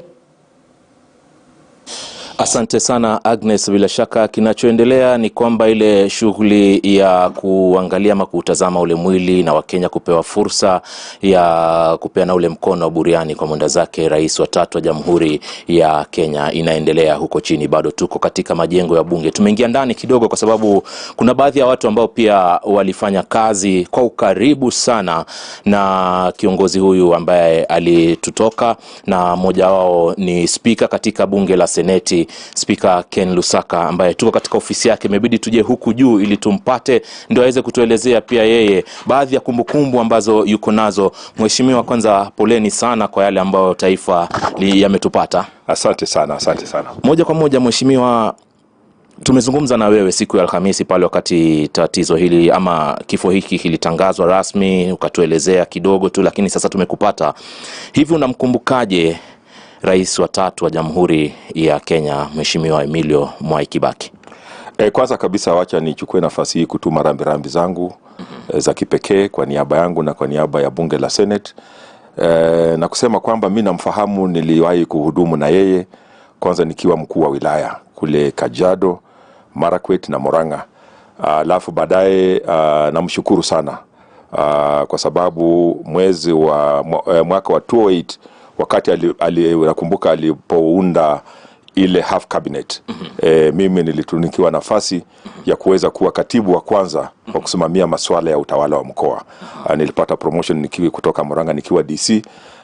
Asante sana Agnes. Bila shaka kinachoendelea ni kwamba ile shughuli ya kuangalia ama kutazama ule mwili na Wakenya kupewa fursa ya kupeana ule mkono wa buriani kwa mwenda zake rais wa 3 wa Jamhuri ya Kenya inaendelea huko chini. Bado tuko katika majengo ya bunge. Tumeingia ndani kidogo kwa sababu kuna baadhi ya watu ambao pia walifanya kazi kwa ukaribu sana na kiongozi huyu ambaye alitutoka, na mmoja wao ni spika katika bunge la Seneti, Spika Ken Lusaka, ambaye tuko katika ofisi yake. Imebidi tuje huku juu ili tumpate ndio aweze kutuelezea pia yeye baadhi ya kumbukumbu ambazo yuko nazo. Mheshimiwa, kwanza poleni sana kwa yale ambayo taifa yametupata. Asante sana, asante sana. Moja kwa moja Mheshimiwa, tumezungumza na wewe siku ya Alhamisi pale wakati tatizo hili ama kifo hiki kilitangazwa rasmi, ukatuelezea kidogo tu, lakini sasa tumekupata. Hivi unamkumbukaje rais wa 3 wa Jamhuri ya Kenya, Mheshimiwa Emilio Mwai Kibaki? Kwanza kabisa wacha nichukue nafasi hii kutuma rambirambi zangu za kipekee kwa niaba yangu na kwa niaba ya bunge la Senate, na kusema kwamba mimi namfahamu, niliwahi kuhudumu na yeye kwanza nikiwa mkuu wa wilaya kule Kajiado, Marakwet na Murang'a. Alafu baadaye namshukuru sana kwa sababu mwezi wa mwaka wa 2008 wakati nakumbuka alipounda ile half cabinet, mimi nilitunikiwa nafasi ya kuweza kuwa katibu wa kwanza wa kusimamia masuala ya utawala wa mkoa. Nilipata promotion nikiwa kutoka Murang'a nikiwa DC,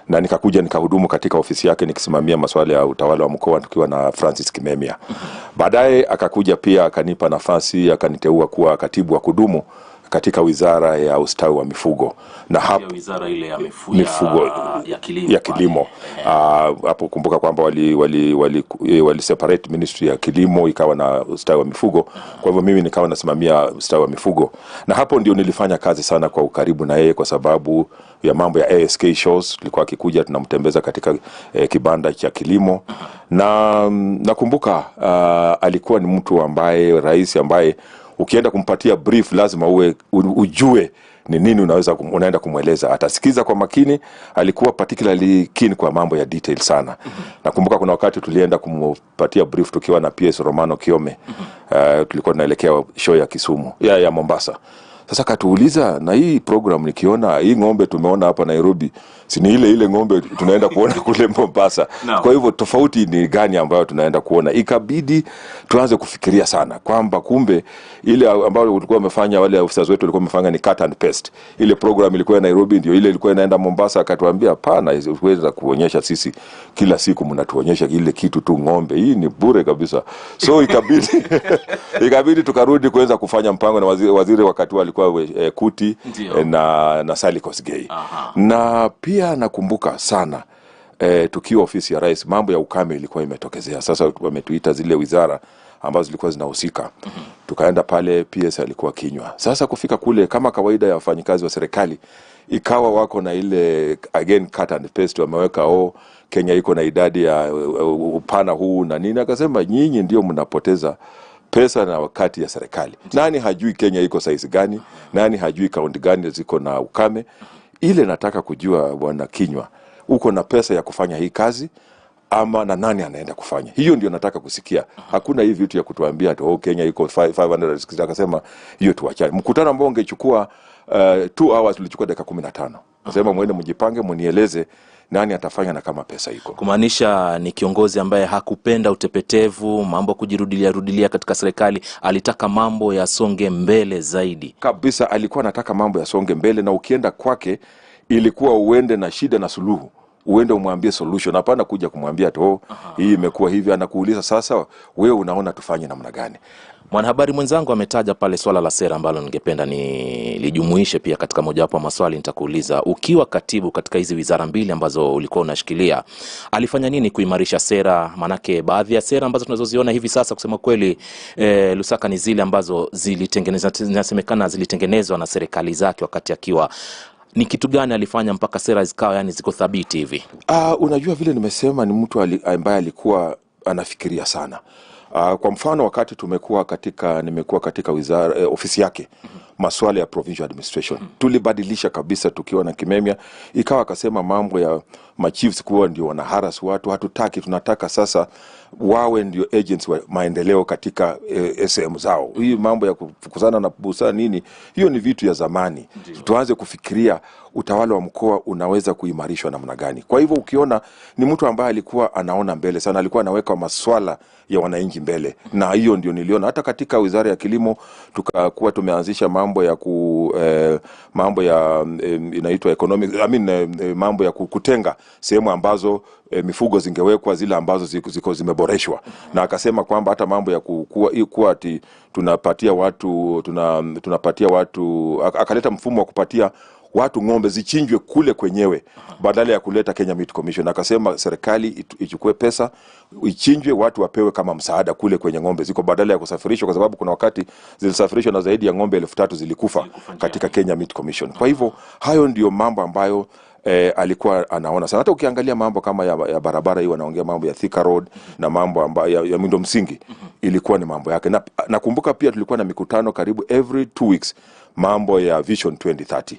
na nikakuja nikahudumu katika ofisi yake nikisimamia masuala ya utawala wa mkoa tukiwa na Francis Kimemia. Baadaye akakuja pia akanipa nafasi, akaniteua kuwa katibu wa kudumu katika wizara ya ustawi wa mifugo, na hapo wizara ile ya mifugo ya kilimo. Hapo kumbuka kwamba wali separate ministry ya kilimo ikawa na ustawi wa mifugo. Kwa hivyo mimi nikawa nasimamia ustawi wa mifugo, na hapo ndio nilifanya kazi sana kwa ukaribu na yeye kwa sababu ya mambo ya ASK shows. Tulikuwa akikuja tunamtembeza katika kibanda cha kilimo, na nakumbuka alikuwa ni mtu ambaye rais ambaye ukienda kumpatia brief lazima ujue ni nini unaenda kumweleza. Atasikiza kwa makini, alikuwa particularly keen kwa mambo ya detail sana. Nakumbuka kuna wakati tulienda kumpatia brief tukiwa na PS Romano Kiome. Tulikuwa tunaelekea show ya Kisumu ya Mombasa. Sasa katuuliza, na hii program nikiona hii ng'ombe tumeona hapa Nairobi, si ni ile ng'ombe tunaenda kuona kule Mombasa? No. Kwa hivyo tofauti ni gani ambayo tunaenda kuona? Ikabidi tuanze kufikiria sana kwamba kumbe ile ambayo ulikuwa umefanya, wale officers wetu walikuwa wamefanya ni cut and paste. Ile program ilikuwa Nairobi ndio ile ilikuwa inaenda Mombasa. Akatuambia hapana, uweza kuonyesha sisi kila siku mnatuonyesha ile kitu tu ng'ombe, hii ni bure kabisa. So ikabidi tukarudi kuweza kufanya mpango na waziri wakati alikuwa Kuti na Sally Kosgei. Na pia nakumbuka sana tukiwa ofisi ya rais, mambo ya ukame ilikuwa imetokezea. Sasa wametuita zile wizara ambazo zilikuwa zinahusika. Tukaenda pale, PS alikuwa kinywa. Sasa kufika kule kama kawaida ya wafanyikazi wa serikali, ikawa wako na ile again cut and paste, wameweka Kenya iko na idadi ya upana huu na nini. Akasema nyinyi ndio mnapoteza pesa na wakati ya serikali. Nani hajui Kenya iko size gani? Nani hajui kaunti gani ziko na ukame? Ile nataka kujua bwana Kinywa, uko na pesa ya kufanya hii kazi ama na nani anaenda kufanya? Hiyo ndio nataka kusikia. Hakuna hii vitu ya kutuambia Kenya iko 500. Akasema hiyo tuachane. Mkutano ambao ungechukua 2 hours ulichukua dakika 15. Nasema muende mjipange, mnieleze nani atafanya na kama pesa iko. Kumaanisha ni kiongozi ambaye hakupenda utepetevu, mambo kujirudilia katika serikali, alitaka mambo yasonge mbele zaidi. Kabisa alikuwa anataka mambo yasonge mbele, na ukienda kwake ilikuwa uende na shida na suluhu. Uende umwambie solution, hapana kuja kumwambia tu hii imekuwa hivi. Anakuuliza sasa wewe unaona tufanye namna gani? Mwanahabari mwenzangu ametaja pale swala la sera ambalo ningependa lijumuishe pia katika mojawapo wa maswali nitakuuliza. Ukiwa katibu katika hizi wizara mbili ambazo ulikuwa unashikilia, alifanya nini kuimarisha sera? Manake baadhi ya sera ambazo tunazoziona hivi sasa kusema kweli Lusaka ni zile ambazo zinasemekana zilitengenezwa na serikali zake wakati akiwa. Ni kitu gani alifanya mpaka sera zikawa yani ziko thabiti hivi? Unajua vile nimesema, ni mtu ambaye alikuwa anafikiria sana. Kwa mfano wakati nimekuwa katika wizara ofisi yake, masuala ya provincial administration, tulibadilisha kabisa tukiwa na Kimemia. Ikawa akasema mambo ya machiefs kuwa ndio wanaharas watu, hatutaki, tunataka sasa wawe ndio agents wa maendeleo katika SM zao. Hii mambo ya kufukuzana na busara nini, hiyo ni vitu ya zamani. Tuanze kufikiria utawala wa mkoa unaweza kuimarishwa namna gani. Kwa hivyo ukiona ni mtu ambaye alikuwa anaona mbele sana, alikuwa anaweka masuala ya wananchi mbele, na hiyo ndio niliona hata katika wizara ya kilimo tukakuwa tumeanzisha mambo ya inaitwa economic, mambo ya kutenga sehemu ambazo mifugo zingewekwa, zile ambazo ziko zimeboreshwa. Na akasema kwamba hata mambo ya kuwa ati tunapatia watu akaleta mfumo wa kupatia watu ng'ombe zichinjwe kule kwenyewe badala ya kuleta Kenya Meat Commission. Akasema serikali ichukue pesa ichinjwe, watu wapewe kama msaada kule kwenye ng'ombe ziko, badala ya kusafirishwa, kwa sababu kuna wakati zilisafirishwa na zaidi ya ng'ombe 3,000 zilikufa katika Kenya Meat Commission. Kwa hivyo hayo ndio mambo ambayo alikuwa anaona sana. Hata ukiangalia mambo kama ya barabara hii, wanaongea mambo ya Thika Road na mambo ambayo ya miundo msingi, ilikuwa ni mambo yake. Na nakumbuka pia tulikuwa na mikutano karibu every 2 weeks, mambo ya Vision 2030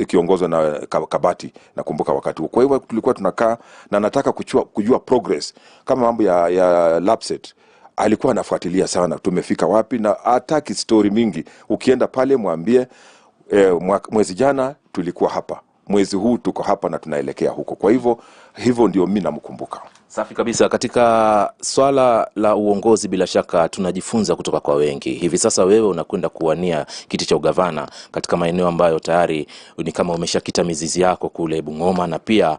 ikiongozwa na Kabati, nakumbuka wakati huo. Kwa hivyo tulikuwa tunakaa na nataka kujua progress kama mambo ya LAPSSET. Alikuwa anafuatilia sana tumefika wapi, na hataki story mingi. Ukienda pale mwambie mwezi jana tulikuwa hapa, mwezi huu tuko hapa na tunaelekea huko. Kwa hivyo ndio mimi namkumbuka. Safi kabisa. Katika swala la uongozi bila shaka tunajifunza kutoka kwa wengi. Hivi sasa wewe unakwenda kuwania kiti cha ugavana katika maeneo ambayo tayari ni kama umeshakita mizizi yako kule Bungoma, na pia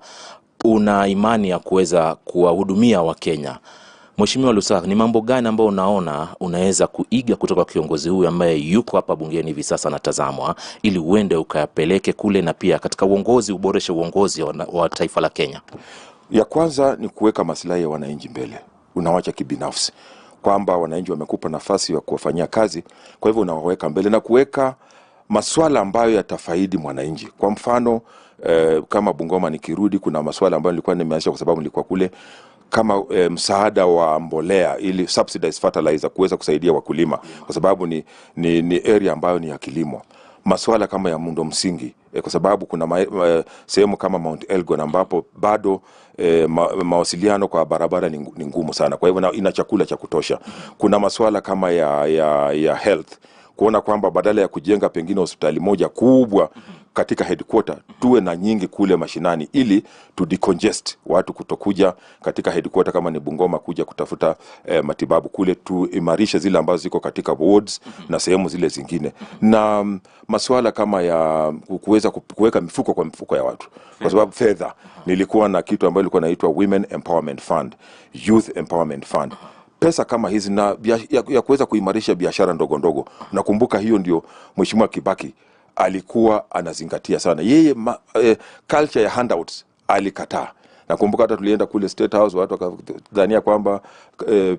una imani ya kuweza kuwahudumia Wakenya. Mheshimiwa Lusaka, ni mambo gani ambayo unaona unaweza kuiga kutoka kiongozi huyu ambaye yuko hapa bungeni hivi sasa anatazamwa, ili uende ukayapeleke kule na pia katika uongozi uboreshe uongozi wa taifa la Kenya? Ya kwanza ni kuweka maslahi ya wananchi mbele. Unawacha kibinafsi, kwamba wananchi wamekupa nafasi ya kuwafanyia kazi, kwa hivyo unawaweka mbele na kuweka masuala ambayo yatafaidi mwananchi. Kwa mfano kama Bungoma nikirudi, kuna masuala ambayo nilikuwa nimeanzisha kwa sababu nilikuwa kule, kama msaada wa mbolea ili subsidized fertilizer kuweza kusaidia wakulima, kwa sababu ni area ambayo ni ya kilimo. Masuala kama ya muundo msingi, kwa sababu kuna sehemu kama Mount Elgon ambapo bado mawasiliano kwa barabara ni ngumu sana, kwa hivyo ina chakula cha kutosha. Kuna masuala kama ya health, kuona kwamba badala ya kujenga pengine hospitali moja kubwa katika headquarter, tuwe na nyingi kule mashinani, ili to decongest watu kutokuja katika headquarter kama ni Bungoma kuja kutafuta matibabu kule, tuimarishe zile ambazo ziko katika wards na sehemu zile zingine. Na masuala kama ya kuweza kuweka mifuko kwa mifuko ya watu, kwa sababu fedha, nilikuwa na kitu ambayo ilikuwa inaitwa Women Empowerment Fund, Youth Empowerment Fund. Pesa kama hizi na ya kuweza kuimarisha biashara ndogo ndogo. Nakumbuka hiyo ndio Mheshimiwa Kibaki alikuwa anazingatia sana. Yeye culture ya handouts alikataa. Nakumbuka hata tulienda kule State House, watu wakadhania kwamba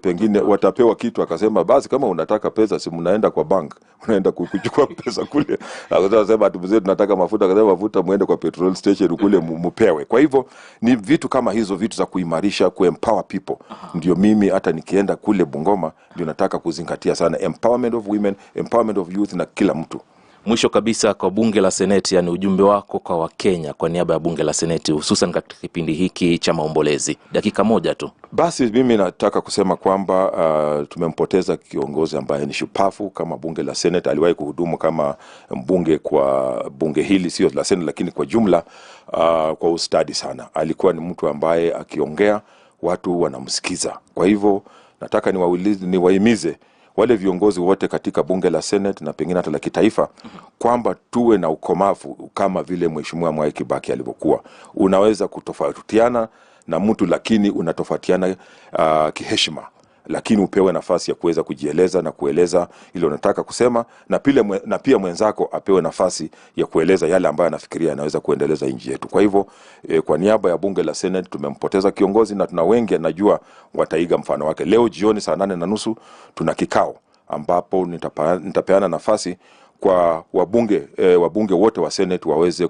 pengine watapewa kitu, akasema basi kama unataka pesa si mnaenda kwa bank, unaenda kuchukua pesa kule. Akasema atubuze tunataka mafuta, akasema mafuta muende kwa petrol station kule mupewe. Kwa hivyo ni vitu kama hizo, vitu za kuimarisha, kuempower people. Ndio mimi hata nikienda kule Bungoma ndio nataka kuzingatia sana empowerment of women, empowerment of youth na kila mtu. Mwisho kabisa kwa bunge la Seneti, yani ujumbe wako kwa Wakenya kwa niaba ya bunge la Seneti, hususan katika kipindi hiki cha maombolezi, dakika moja tu. Basi mimi nataka kusema kwamba tumempoteza kiongozi ambaye ni shupafu kama bunge la Senate. Aliwahi kuhudumu kama mbunge kwa bunge hili, sio la Senate lakini kwa jumla, kwa ustadi sana. Alikuwa ni mtu ambaye akiongea watu wanamsikiza. Kwa hivyo nataka niwahimize wale viongozi wote katika bunge la Senate na pengine hata la kitaifa kwamba tuwe na ukomavu kama vile Mheshimiwa Mwai Kibaki alivyokuwa. Unaweza kutofautiana na mtu lakini unatofautiana kiheshima, lakini upewe nafasi ya kuweza kujieleza na kueleza ile unataka kusema, na pia mwenzako apewe nafasi ya kueleza yale ambayo anafikiria anaweza kuendeleza nchi yetu. Kwa hivyo kwa niaba ya bunge la Senate tumempoteza kiongozi, na tuna wengi najua wataiga mfano wake. Leo jioni saa 8:30 tuna kikao ambapo nitapeana nafasi kwa wabunge wote wa Senate waweze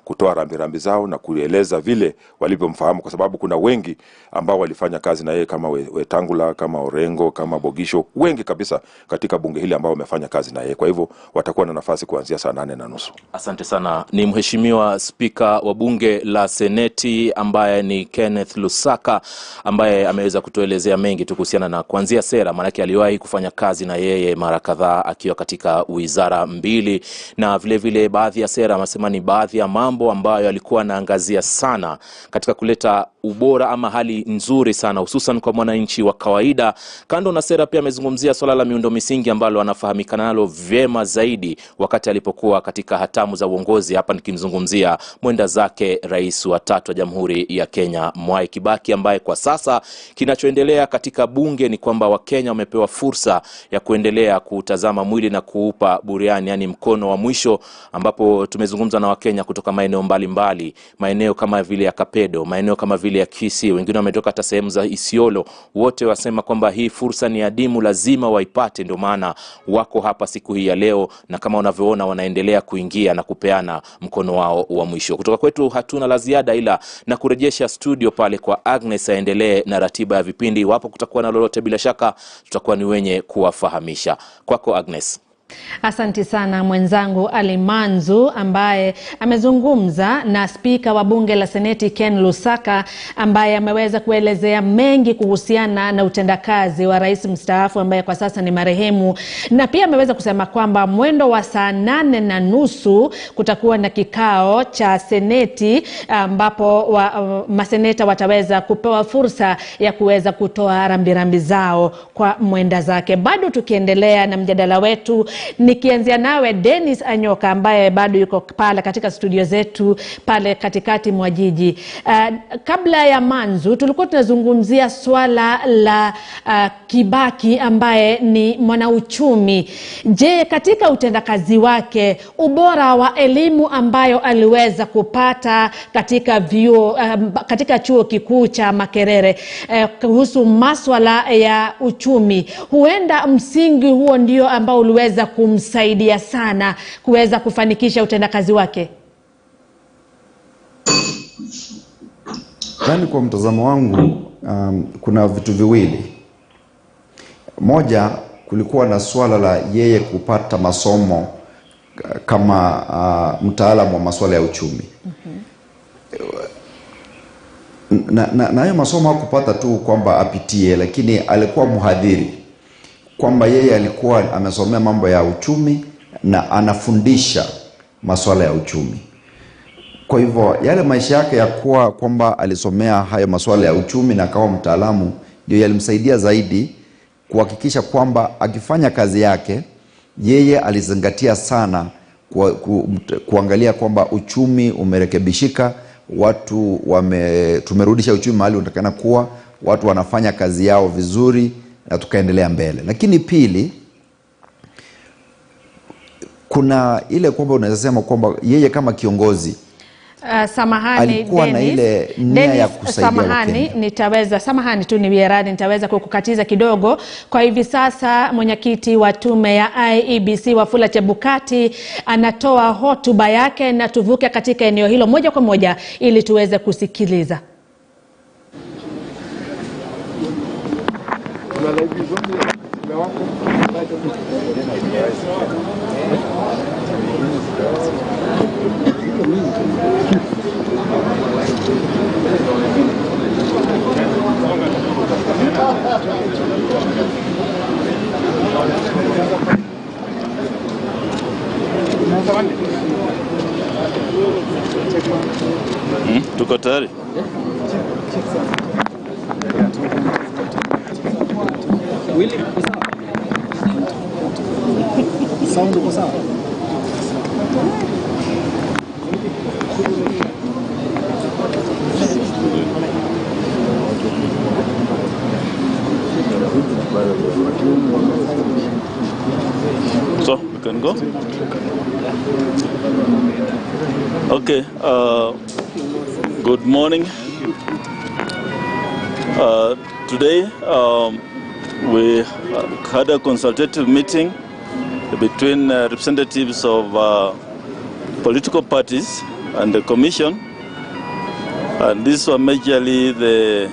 kutoa rambirambi zao na kueleza vile walivyomfahamu, kwa sababu kuna wengi ambao walifanya kazi na yeye kama Wetangula, kama Orengo, kama Bogisho, wengi kabisa katika bunge hili ambao wamefanya kazi na yeye. Kwa hivyo watakuwa na nafasi kuanzia saa 8:30. Asante sana. Ni Mheshimiwa Spika wa bunge la Seneti ambaye ni Kenneth Lusaka, ambaye ameweza kutuelezea mengi tu kuhusiana na kuanzia sera, maana aliwahi kufanya kazi na yeye mara kadhaa akiwa katika wizara mbili, na vile vile baadhi ya sera amesema ni baadhi ya mambo ambayo alikuwa anaangazia sana katika kuleta ubora ama hali nzuri sana hususan kwa mwananchi wa kawaida. Kando na sera, pia amezungumzia swala la miundo misingi ambalo anafahamika nalo vyema zaidi wakati alipokuwa katika hatamu za uongozi. Hapa nikimzungumzia mwenda zake rais wa 3 wa Jamhuri ya Kenya Mwai Kibaki, ambaye kwa sasa kinachoendelea katika bunge ni kwamba Wakenya wamepewa fursa ya kuendelea kutazama mwili na kuupa buriani, yani mkono wa mwisho, ambapo tumezungumza na Wakenya kutoka maeneo mbalimbali, maeneo kama vile ya Kapedo, maeneo kama vile ya Kisii, wengine wametoka hata sehemu za Isiolo. Wote wasema kwamba hii fursa ni adimu, lazima waipate, ndio maana wako hapa siku hii ya leo, na kama unavyoona wanaendelea kuingia na kupeana mkono wao wa mwisho. Kutoka kwetu hatuna la ziada ila na kurejesha studio pale kwa Agnes aendelee na ratiba ya vipindi. Iwapo kutakuwa na lolote, bila shaka tutakuwa ni wenye kuwafahamisha. Kwako Agnes. Asante sana mwenzangu Ali Manzu, ambaye amezungumza na spika wa bunge la Seneti Ken Lusaka, ambaye ameweza kuelezea mengi kuhusiana na utendakazi wa rais mstaafu ambaye kwa sasa ni marehemu, na pia ameweza kusema kwamba mwendo wa saa 8:30 kutakuwa na kikao cha Seneti ambapo maseneta wataweza kupewa fursa ya kuweza kutoa rambirambi zao kwa mwenda zake. Bado tukiendelea na mjadala wetu, nikianzia nawe Dennis Anyoka ambaye bado yuko pale katika studio zetu pale katikati mwa jiji. Kabla ya Manzu tulikuwa tunazungumzia swala la Kibaki ambaye ni mwanauchumi. Je, katika utendakazi wake, ubora wa elimu ambayo aliweza kupata katika chuo kikuu cha Makerere kuhusu masuala ya uchumi, huenda msingi huo ndio ambao uliweza kumsaidia sana kuweza kufanikisha utendakazi wake? Yaani kwa mtazamo wangu kuna vitu viwili. Moja, kulikuwa na swala la yeye kupata masomo kama mtaalamu wa masuala ya uchumi. Na hayo masomo hakupata tu kwamba apitie, lakini alikuwa mhadhiri, kwamba yeye alikuwa amesomea mambo ya uchumi na anafundisha masuala ya uchumi. Kwa hivyo yale maisha yake ya kuwa kwamba alisomea hayo masuala ya uchumi na akawa mtaalamu ndio yalimsaidia zaidi kuhakikisha kwamba akifanya kazi yake yeye alizingatia sana kuangalia kwamba uchumi umerekebishika, tumerudisha uchumi mahali unatakana kuwa, watu wanafanya kazi yao vizuri na tukaendelea mbele. Lakini pili, kuna ile kwamba unaweza sema kwamba yeye kama kiongozi samahani alikuwa na ile nia ya kusaidia Wakenya. Samahani tu nitaweza kukukatiza kidogo. Kwa hivi sasa mwenyekiti wa tume ya IEBC Wafula Chebukati anatoa hotuba yake, na tuvuke katika eneo hilo moja kwa moja ili tuweze kusikiliza. Tuko tayari? Sound uko sawa? So, we can go? Okay, good morning. Today, we had a consultative meeting between representatives of political parties and the Commission. And these were majorly the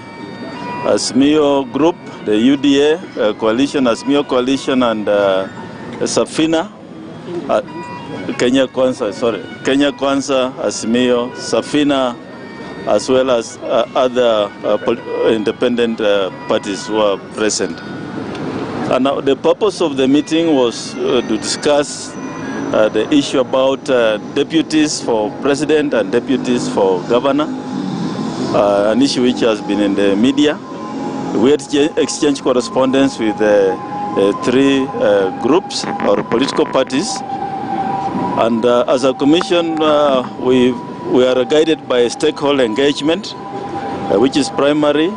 ASMIO group, the UDA coalition, ASMIO coalition, and Safina, Kenya Kwanza, ASMIO, Safina, as well as other independent parties who are present. And now the purpose of the meeting was to discuss the issue about deputies for president and deputies for governor, an issue which has been in the media. We had exchanged correspondence with three groups or political parties, and as a commission we are guided by stakeholder engagement, which is primary.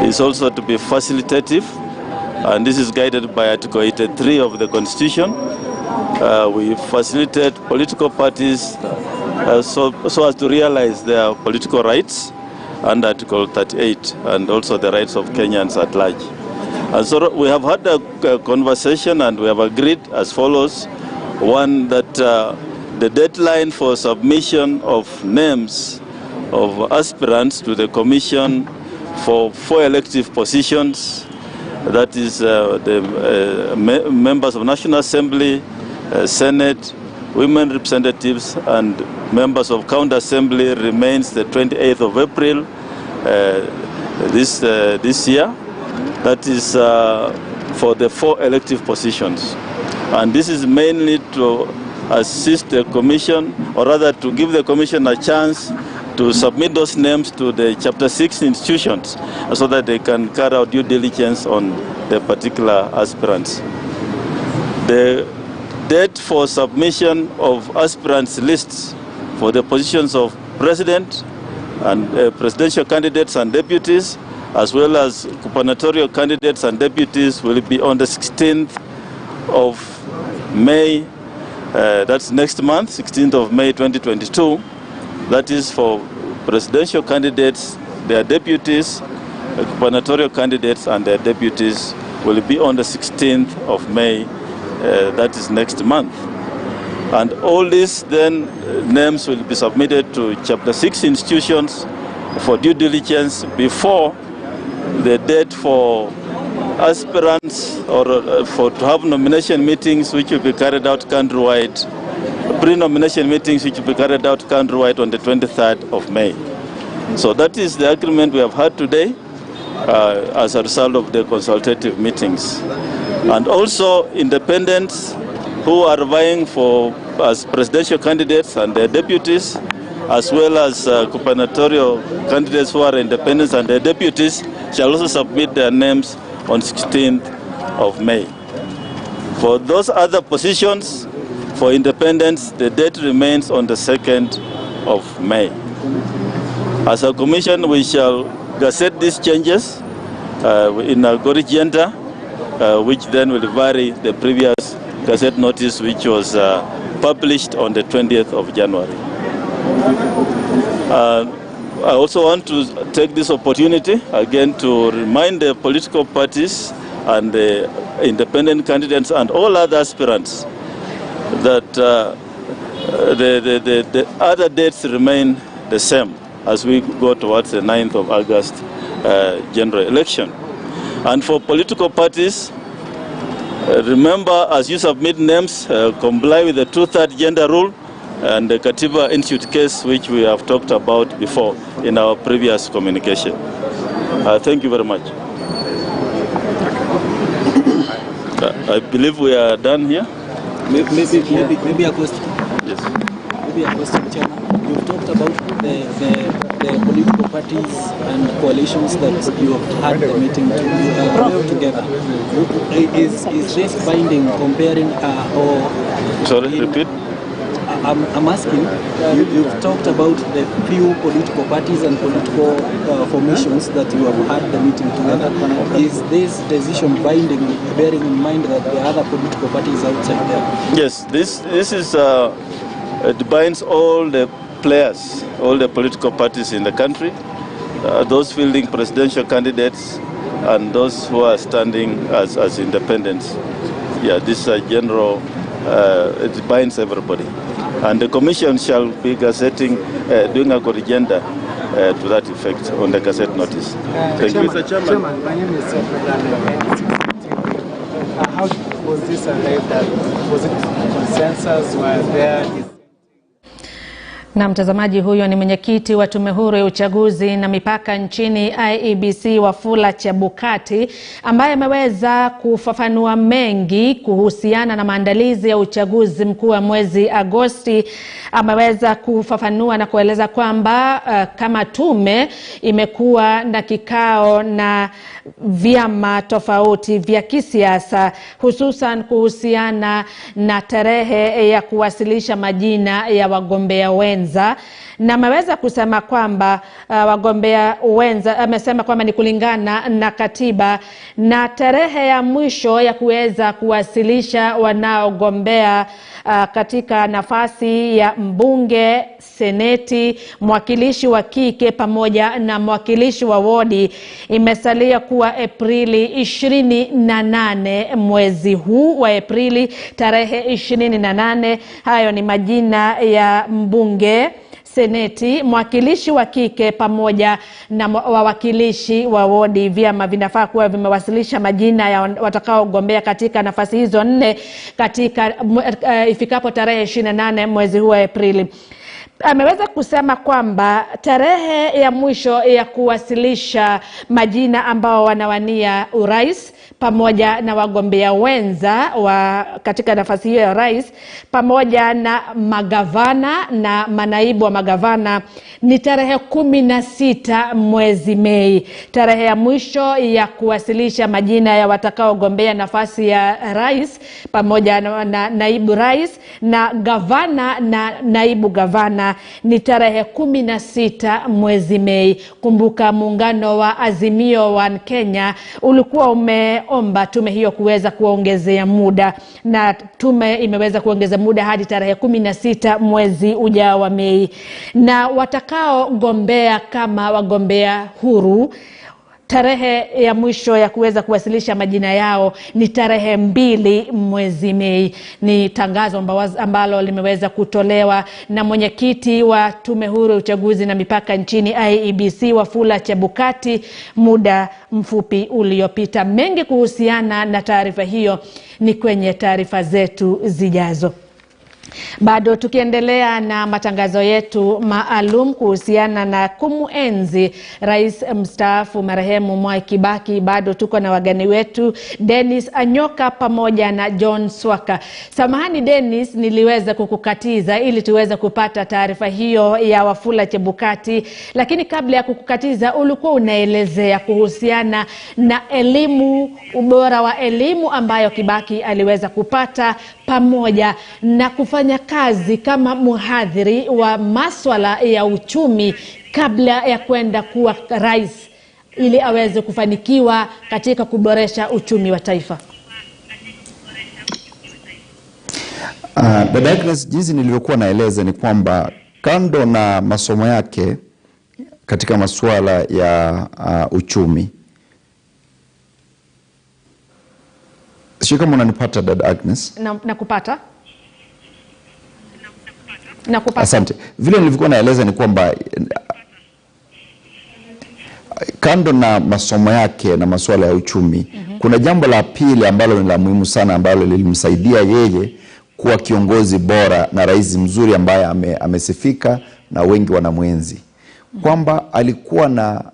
Is also to be facilitative, and this is guided by Article 83 of the Constitution. We facilitate political parties so as to realize their political rights under Article 38 and also the rights of Kenyans at large. And so we have had a conversation and we have agreed as follows. One, that the deadline for submission of names of aspirants to the Commission for 4 elective positions, that is the members of National Assembly, Senate, women representatives, and members of County Assembly, remains the 28th of April this year. That is for the 4 elective positions. And this is mainly to assist the Commission, or rather to give the Commission a chance to submit those names to the Chapter 6 institutions so that they can carry out due diligence on the particular aspirants. The date for submission of aspirants lists for the positions of president and presidential candidates and deputies, as well as gubernatorial candidates and deputies, will be on the 16th of May, that's next month, 16th of May 2022. That is for presidential candidates, their deputies, gubernatorial candidates and their deputies will be on the 16th of May, that is next month. And all these then names will be submitted to Chapter 6 institutions for due diligence before the date for aspirants or to have nomination meetings which will be carried out countrywide, pre-nomination meetings which will be carried out countrywide on the 23rd of May. So that is the agreement we have had today as a result of the consultative meetings. And also independents who are vying for as presidential candidates and their deputies, as well as gubernatorial candidates who are independents and their deputies, shall also submit their names on 16th of May. For those other positions, for independents, the date remains on the 2nd of May. As a commission, we shall gazette these changes in a Gorigenta, which then will vary the previous gazette notice, which was published on the 20th of January. I also want to take this opportunity again to remind the political parties and the independent candidates and all other aspirants that the other dates remain the same as we go towards the 9th of August general election. And for political parties, remember, as you submit names, comply with the 2/3 gender rule and the Katiba Institute case, which we have talked about before in our previous communication. Thank you very much. I believe we are done here. Maybe a question. Yes. Maybe a question, Chairman. You've talked about the political parties and coalitions that you have had the meeting together. Is this binding, comparing or... Sorry, repeat. I'm asking, you've talked about the few political parties and political formations that you have had the meeting together. Is this decision binding, bearing in mind that there are other political parties outside there? Yes, this is it binds all the players, all the political parties in the country, those fielding presidential candidates and those who are standing as independents. Yeah, this is a general, it binds everybody. And the Commission shall be gazetting, doing a agenda to that effect on the gazette notice. Thank you. Mr. Chairman, my name is how was this arrived at? Was it consensus? Were there... Na mtazamaji, huyo ni mwenyekiti wa Tume Huru ya Uchaguzi na Mipaka nchini IEBC Wafula Chebukati, ambaye ameweza kufafanua mengi kuhusiana na maandalizi ya uchaguzi mkuu wa mwezi Agosti. Ameweza kufafanua na kueleza kwamba kama tume imekuwa na kikao na vyama tofauti vya kisiasa, hususan kuhusiana na tarehe ya kuwasilisha majina ya wagombea wenza, na ameweza kusema kwamba wagombea wenza, amesema kwamba ni kulingana na katiba, na tarehe ya mwisho ya kuweza kuwasilisha wanaogombea katika nafasi ya mbunge, seneti, mwakilishi wa kike pamoja na mwakilishi wa wodi imesalia kuwa Aprili 28 mwezi huu wa Aprili tarehe 28. Hayo ni majina ya mbunge, seneti, mwakilishi wa kike pamoja na wawakilishi wa wodi. Vyama vinafaa kuwa vimewasilisha majina ya watakaogombea katika nafasi hizo 4 katika ifikapo tarehe 28 mwezi huu wa Aprili. Ameweza kusema kwamba tarehe ya mwisho ya kuwasilisha majina ambao wanawania urais pamoja na wagombea wenza katika nafasi hiyo ya rais pamoja na magavana na manaibu wa magavana ni tarehe 16 mwezi Mei. Tarehe ya mwisho ya kuwasilisha majina ya watakaogombea nafasi ya rais pamoja na naibu rais na gavana na naibu gavana ni tarehe 16 mwezi Mei. Kumbuka muungano wa Azimio wa Kenya ulikuwa umeomba tume hiyo kuweza kuongezea muda, na tume imeweza kuongeza muda hadi tarehe 16 mwezi ujao wa Mei. Na watakaogombea kama wagombea huru, tarehe ya mwisho ya kuweza kuwasilisha majina yao ni tarehe 2 mwezi Mei. Ni tangazo ambalo limeweza kutolewa na mwenyekiti wa Tume Huru ya Uchaguzi na Mipaka nchini IEBC Wafula Chebukati muda mfupi uliopita. Mengi kuhusiana na taarifa hiyo ni kwenye taarifa zetu zijazo. Bado tukiendelea na matangazo yetu maalum kuhusiana na kumuenzi rais mstaafu marehemu Mwai Kibaki, bado tuko na wageni wetu Dennis Anyoka pamoja na John Swaka. Samahani Dennis, niliweza kukukatiza ili tuweze kupata taarifa hiyo ya Wafula Chebukati, lakini kabla ya kukukatiza ulikuwa unaelezea kuhusiana na elimu, ubora wa elimu ambayo Kibaki aliweza kupata pamoja na kufanya kazi kama mhadhiri wa masuala ya uchumi kabla ya kwenda kuwa rais ili aweze kufanikiwa katika kuboresha uchumi wa taifa. Dada Agnes, jinsi nilivyokuwa naeleza ni kwamba kando na masomo yake katika masuala ya uchumi, sio kama unanipata dada Agnes? Nakupata. Asante. Vile nilivyokuwa naeleza ni kwamba kando na masomo yake na masuala ya uchumi, kuna jambo la pili ambalo ni la muhimu sana ambalo lilimsaidia yeye kuwa kiongozi bora na rais mzuri ambaye amesifika na wengi wanamwenzi. Kwamba alikuwa na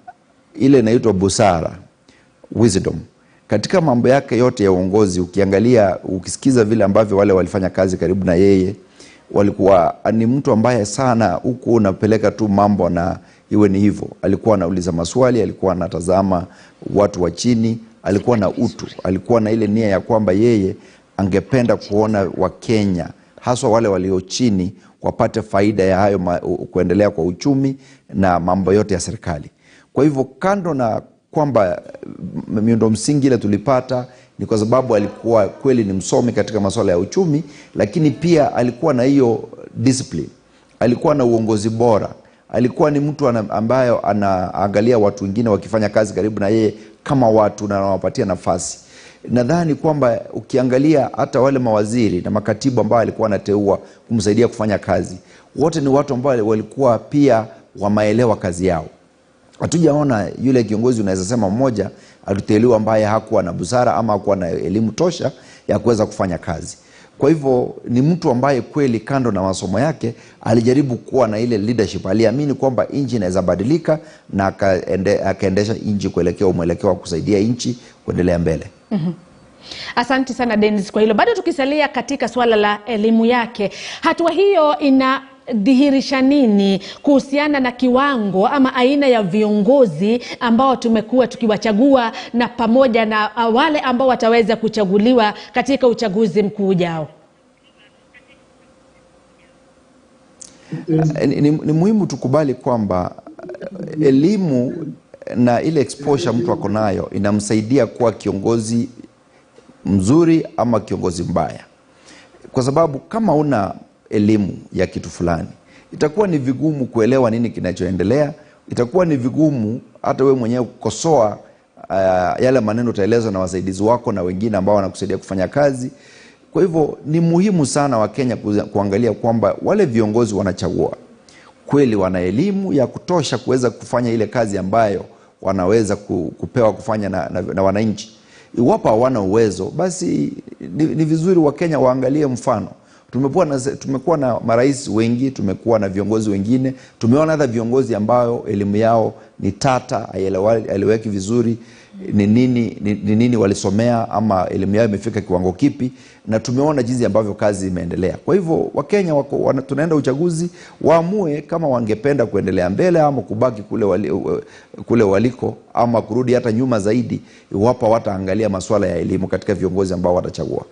ile inaitwa busara, wisdom, katika mambo yake yote ya uongozi, ukiangalia, ukisikiza vile ambavyo wale walifanya kazi karibu na yeye, walikuwa ni mtu ambaye sana huku unapeleka tu mambo na iwe ni hivyo. Alikuwa anauliza maswali, alikuwa anatazama watu wa chini, alikuwa na utu, alikuwa na ile nia ya kwamba yeye angependa kuona Wakenya haswa wale walio chini wapate faida ya hayo kuendelea kwa uchumi na mambo yote ya serikali. Kwa hivyo kando na kwamba miundo msingi ile tulipata ni kwa sababu alikuwa kweli ni msomi katika masuala ya uchumi, lakini pia alikuwa na hiyo discipline, alikuwa na uongozi bora, alikuwa ni mtu ambaye anaangalia watu wengine wakifanya kazi karibu na yeye kama watu na anawapatia nafasi. Nadhani kwamba ukiangalia hata wale mawaziri na makatibu ambao alikuwa anateua kumsaidia kufanya kazi, wote ni watu ambao walikuwa pia wamaelewa kazi yao. Hatujaona yule kiongozi unaweza sema mmoja aliteuliwa ambaye hakuwa na busara ama hakuwa na elimu tosha ya kuweza kufanya kazi. Kwa hivyo ni mtu ambaye kweli kando na masomo yake alijaribu kuwa na ile leadership. Aliamini kwamba nchi inaweza badilika na akaendesha nchi kuelekea mwelekeo wa kusaidia nchi kuendelea mbele. Asante sana Dennis kwa hilo. Bado tukisalia katika swala la elimu yake, hatua hiyo inadhihirisha nini kuhusiana na kiwango ama aina ya viongozi ambao tumekuwa tukiwachagua na pamoja na wale ambao wataweza kuchaguliwa katika uchaguzi mkuu ujao? Ni muhimu tukubali kwamba elimu na ile exposure mtu ako nayo inamsaidia kuwa kiongozi mzuri ama kiongozi mbaya. Kwa sababu kama una elimu ya kitu fulani, itakuwa ni vigumu kuelewa nini kinachoendelea, itakuwa ni vigumu hata wewe mwenyewe kukosoa yale maneno utaelezwa na wasaidizi wako na wengine ambao wanakusaidia kufanya kazi. Kwa hivyo ni muhimu sana Wakenya kuangalia kwamba wale viongozi wanachagua kweli wana elimu ya kutosha kuweza kufanya ile kazi ambayo wanaweza kupewa kufanya na wananchi. Iwapo hawana uwezo, basi ni vizuri Wakenya waangalie mfano. Tumekuwa na marais wengi, tumekuwa na viongozi wengine, tumeona hata viongozi ambao elimu yao ni tata, haieleweki vizuri ni nini walisomea ama elimu yao imefika kiwango kipi, na tumeona jinsi ambavyo kazi imeendelea. Kwa hivyo Wakenya tunaenda uchaguzi, waamue kama wangependa kuendelea mbele ama kubaki kule waliko ama kurudi hata nyuma zaidi, iwapo wataangalia masuala ya elimu katika viongozi ambao watachagua.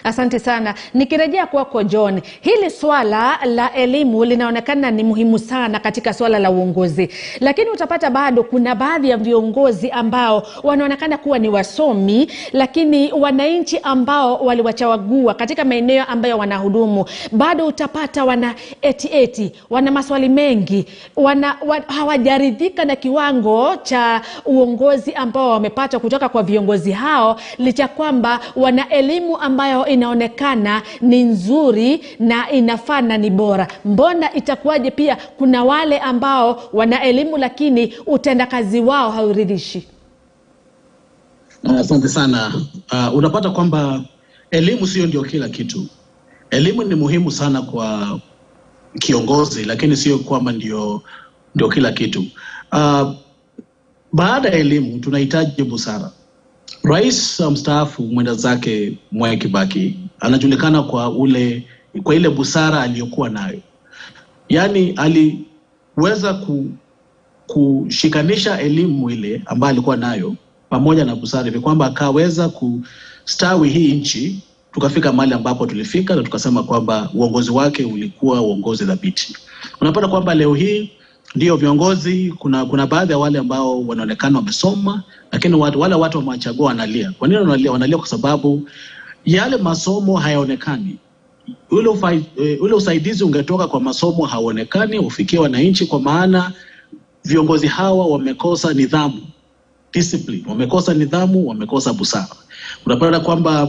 Asante sana. Nikirejea kwako John, hili swala la elimu linaonekana ni muhimu sana katika swala la uongozi, lakini utapata bado kuna baadhi ya viongozi ambao wanaonekana kuwa ni wasomi, lakini wananchi ambao waliwachagua katika maeneo ambayo wanahudumu bado utapata wana wana maswali mengi, hawajaridhika na kiwango cha uongozi ambao wamepata kutoka kwa viongozi hao, licha kwamba wana elimu ambayo inaonekana ni nzuri na inafana ni bora. Mbona itakuwaje pia kuna wale ambao wana elimu lakini utendakazi wao hauridhishi? Asante sana. Unapata kwamba elimu sio ndio kila kitu. Elimu ni muhimu sana kwa kiongozi, lakini sio kwamba ndio kila kitu. Baada ya elimu tunahitaji busara. Rais mstaafu mwenda zake Mwai Kibaki anajulikana kwa ile busara aliyokuwa nayo. Yaani aliweza kushikanisha elimu ile ambayo alikuwa nayo pamoja na busara, ni kwamba akaweza kustawi hii nchi tukafika mahali ambapo tulifika, na tukasema kwamba uongozi wake ulikuwa uongozi dhabiti. Unapata kwamba leo hii ndio viongozi, kuna baadhi ya wale ambao wanaonekana wamesoma, lakini wale watu wamewachagua wanalia. Kwa nini wanalia? Wanalia kwa sababu yale masomo hayaonekani. Ule usaidizi ungetoka kwa masomo haonekani ufikie wananchi, kwa maana viongozi hawa wamekosa nidhamu, discipline, wamekosa nidhamu, wamekosa busara. Unapata kwamba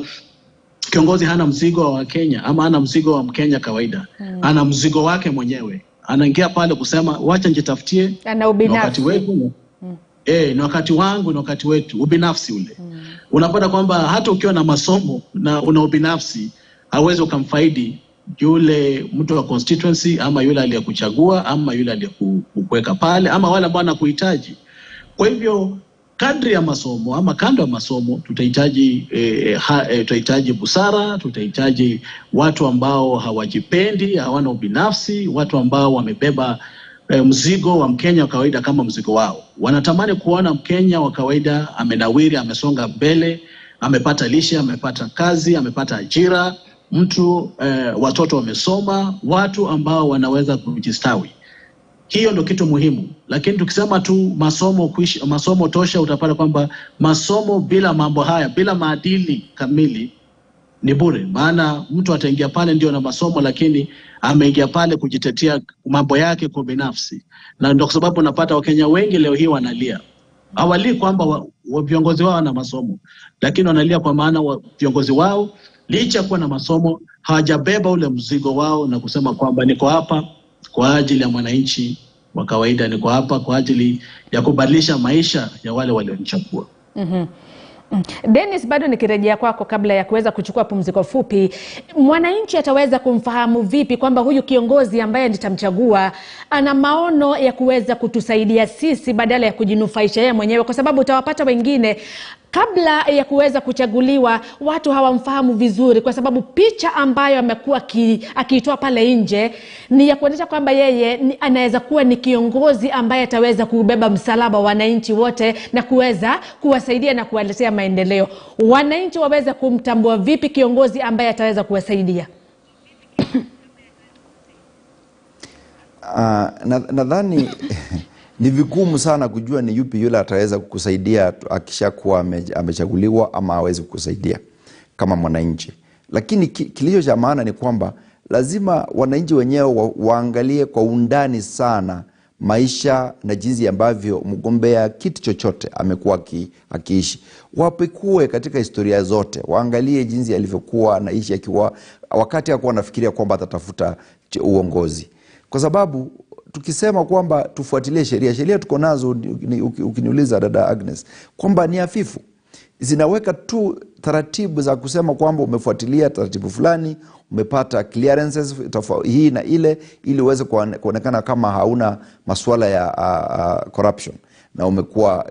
kiongozi hana mzigo wa Kenya ama hana mzigo wa Mkenya kawaida. Ana mzigo wake mwenyewe. Anaingia pale kusema wacha njitafutie wakati wetu. Ni wakati wangu, ni wakati wetu, ubinafsi ule. Unapata kwamba hata ukiwa na masomo na una ubinafsi, hauwezi ukamfaidi yule mtu wa constituency ama yule aliyekuchagua ama yule aliyekuweka pale ama wale ambao anakuhitaji. Kwa hivyo kadri ya masomo ama kando ya masomo tutahitaji busara, tutahitaji watu ambao hawajipendi, hawana ubinafsi, watu ambao wamebeba mzigo wa Mkenya wa kawaida kama mzigo wao. Wanatamani kuona Mkenya wa kawaida amenawiri, amesonga mbele, amepata lishe, amepata kazi, amepata ajira, watoto wamesoma, watu ambao wanaweza kujistawi. Hiyo ndio kitu muhimu. Lakini tukisema tu masomo tosha, utapata kwamba masomo bila mambo haya, bila maadili kamili ni bure. Maana mtu ataingia pale ndio na masomo, lakini ameingia pale kujitetea mambo yake kwa binafsi. Na ndio kwa sababu unapata Wakenya wengi leo hii wanalia. Hawalii kwamba viongozi wao wana masomo, lakini wanalia kwa maana viongozi wao licha kuwa na masomo hawajabeba ule mzigo wao na kusema kwamba niko hapa kwa ajili ya mwananchi wa kawaida, niko hapa kwa ajili ya kubadilisha maisha ya wale walionichagua. Dennis, bado nikirejea kwako kabla ya kuweza kuchukua pumziko fupi, mwananchi ataweza kumfahamu vipi kwamba huyu kiongozi ambaye nitamchagua ana maono ya kuweza kutusaidia sisi badala ya kujinufaisha yeye mwenyewe? Kwa sababu utawapata wengine kabla ya kuweza kuchaguliwa watu hawamfahamu vizuri, kwa sababu picha ambayo amekuwa akiitoa pale nje ni ya kuonyesha kwamba yeye anaweza kuwa ni kiongozi ambaye ataweza kubeba msalaba wa wananchi wote na kuweza kuwasaidia na kuwaletea maendeleo. Wananchi waweza kumtambua vipi kiongozi ambaye ataweza kuwasaidia? Nadhani ni vigumu sana kujua ni yupi yule ataweza kukusaidia akishakuwa amechaguliwa ama hawezi kukusaidia kama mwananchi. Lakini kilicho cha maana ni kwamba lazima wananchi wenyewe waangalie kwa undani sana maisha na jinsi ambavyo mgombea kiti chochote amekuwa akiishi. Wapekue katika historia zote, waangalie jinsi alivyokuwa anaishi akiwa wakati hakuwa anafikiria kwamba atatafuta uongozi. Kwa sababu tukisema kwamba tufuatilie sheria tuko nazo, ukiniuliza dada Agnes, kwamba ni hafifu. Zinaweka tu taratibu za kusema kwamba umefuatilia taratibu fulani, umepata clearances hii na ile, ili uweze kuonekana kama hauna masuala ya corruption na umekuwa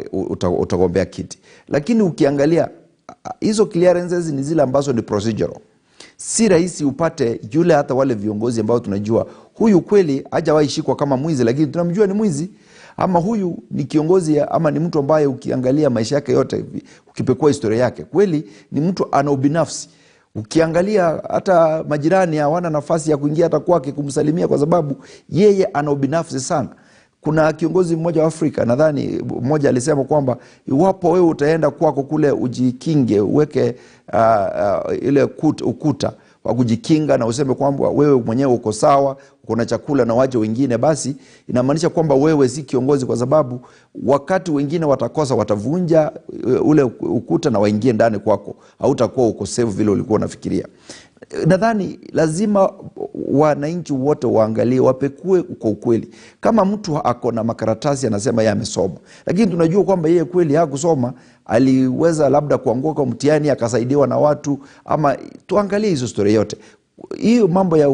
utagombea kiti. Lakini ukiangalia hizo clearances ni zile ambazo ni procedural. Si rahisi upate yule, hata wale viongozi ambao tunajua huyu kweli hajawahi shikwa kama mwizi lakini tunamjua ni mwizi, ama huyu ni kiongozi ama ni mtu ambaye ukiangalia maisha yake yote, ukipekua historia yake, kweli ni mtu ana ubinafsi. Ukiangalia hata majirani hawana nafasi ya kuingia hata kwake kumsalimia kwa sababu yeye ana ubinafsi sana. Kuna kiongozi mmoja wa Afrika, nadhani mmoja alisema kwamba iwapo wewe utaenda kwako kule ujikinge, uweke ile ukuta wa kujikinga na useme kwamba wewe mwenyewe uko sawa, uko na chakula na waje wengine, basi inamaanisha kwamba wewe si kiongozi, kwa sababu wakati wengine watakosa watavunja ule ukuta na waingie ndani kwako, hautakuwa uko safe vile ulikuwa unafikiria. Nadhani lazima wananchi wote waangalie, wapekue kwa ukweli. Kama mtu ako na makaratasi anasema yeye amesoma, lakini tunajua kwamba yeye kweli hakusoma, aliweza labda kuanguka mtihani akasaidiwa na watu, ama tuangalie hizo story yote. Hiyo mambo ya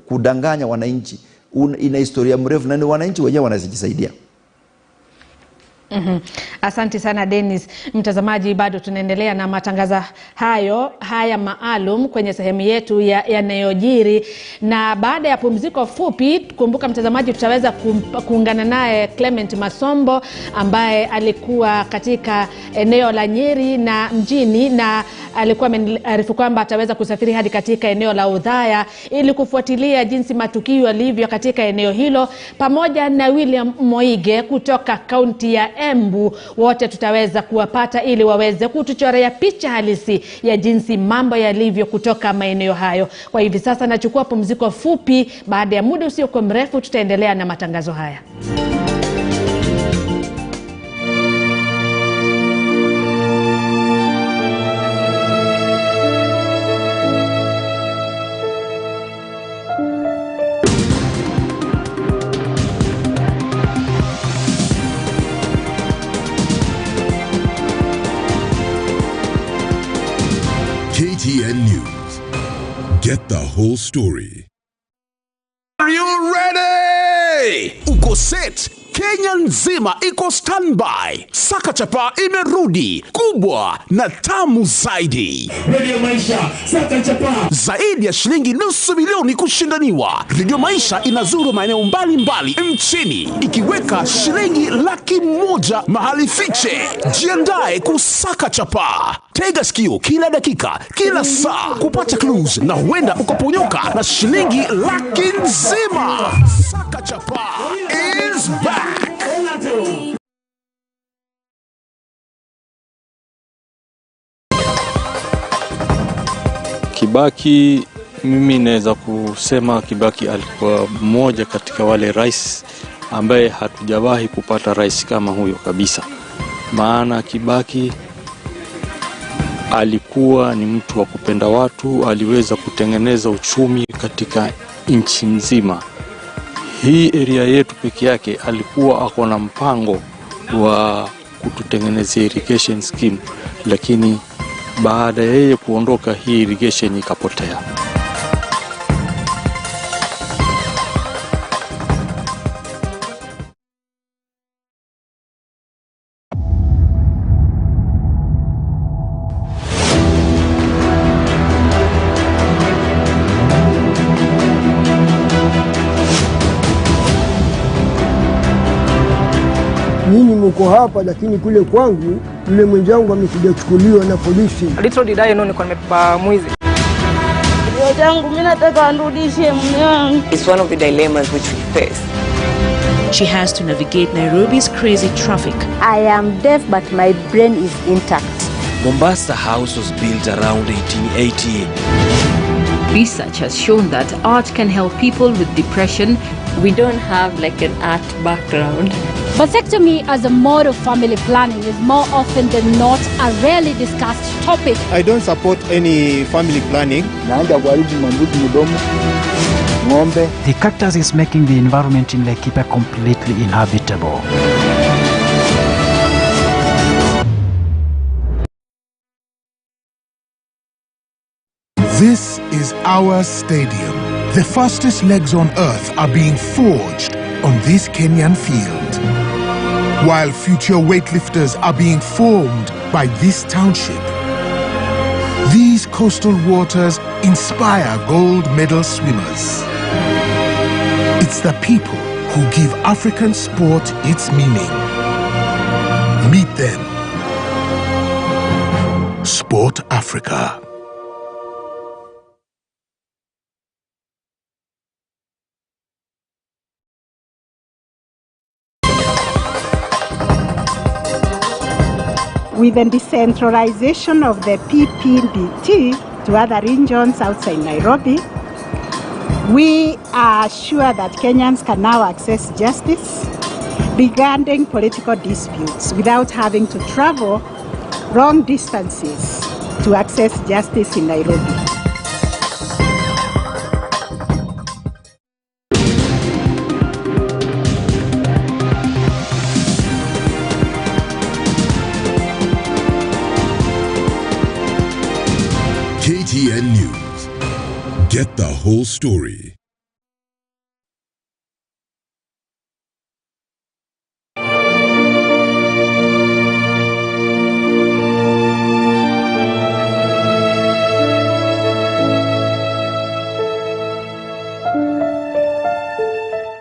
kudanganya wananchi ina historia mrefu na ni wananchi wenyewe wanazijisaidia. Asante sana Dennis. Mtazamaji, bado tunaendelea na matangazo haya maalum kwenye sehemu yetu ya yanayojiri, na baada ya pumziko fupi, kumbuka mtazamaji, tutaweza kuungana naye Clement Masombo ambaye alikuwa katika eneo la Nyeri na mjini, na alikuwa amearifu kwamba ataweza kusafiri hadi katika eneo la Udhaya ili kufuatilia jinsi matukio yalivyo katika eneo hilo, pamoja na William Moige kutoka kaunti ya Embu. Wote tutaweza kuwapata ili waweze kutuchorea picha halisi ya jinsi mambo yalivyo kutoka maeneo hayo. Kwa hivi sasa nachukua pumziko fupi, baada ya muda usiokuwa mrefu tutaendelea na matangazo haya. KTN News. Get the whole story. Are you ready? Uko set? Kenya nzima iko standby. Saka Chapa imerudi, kubwa na tamu zaidi. Radio Maisha, Saka Chapa. Zaidi ya shilingi nusu milioni kushindaniwa. Radio Maisha inazuru maeneo mbalimbali nchini, ikiweka shilingi 100,000 mahali fiche. Jiandae kusaka chapa. Tega sikio kila dakika, kila saa kupata clues, na huenda ukaponyoka na shilingi 100,000 nzima. Saka Chapa is back. Kibaki, mimi naweza kusema Kibaki alikuwa mmoja katika wale rais ambaye hatujawahi kupata rais kama huyo kabisa. Maana Kibaki alikuwa ni mtu wa kupenda watu, aliweza kutengeneza uchumi katika nchi nzima. Hii area yetu peke yake alikuwa ako na mpango wa kututengenezea irrigation scheme, lakini baada ya yeye kuondoka hii irrigation ikapotea. Nyinyi mko hapa, lakini kule kwangu yule mwenzangu amekuja kuchukuliwa na polisi. Little did I know niko nimebeba mwizi. Ndio jangu mimi nataka nirudishe mume wangu. It's one of the dilemmas which we face. She has to navigate Nairobi's crazy traffic. I am deaf but my brain is intact. Mombasa House was built around 1880. Research has shown that art can help people with depression. We don't have like an art background. Vasectomy as a mode of family planning is more often than not a rarely discussed topic. I don't support any family planning. The cactus is making the environment in Laikipia completely inhabitable. This is our stadium. The fastest legs on earth are being forged on this Kenyan field, while future weightlifters are being formed by this township. These coastal waters inspire gold medal swimmers. It's the people who give African sport its meaning. Meet them. Sport Africa. With the decentralization of the PPDT to other regions outside Nairobi, we are sure that Kenyans can now access justice regarding political disputes without having to travel long distances to access justice in Nairobi. KTN News. Get the whole story.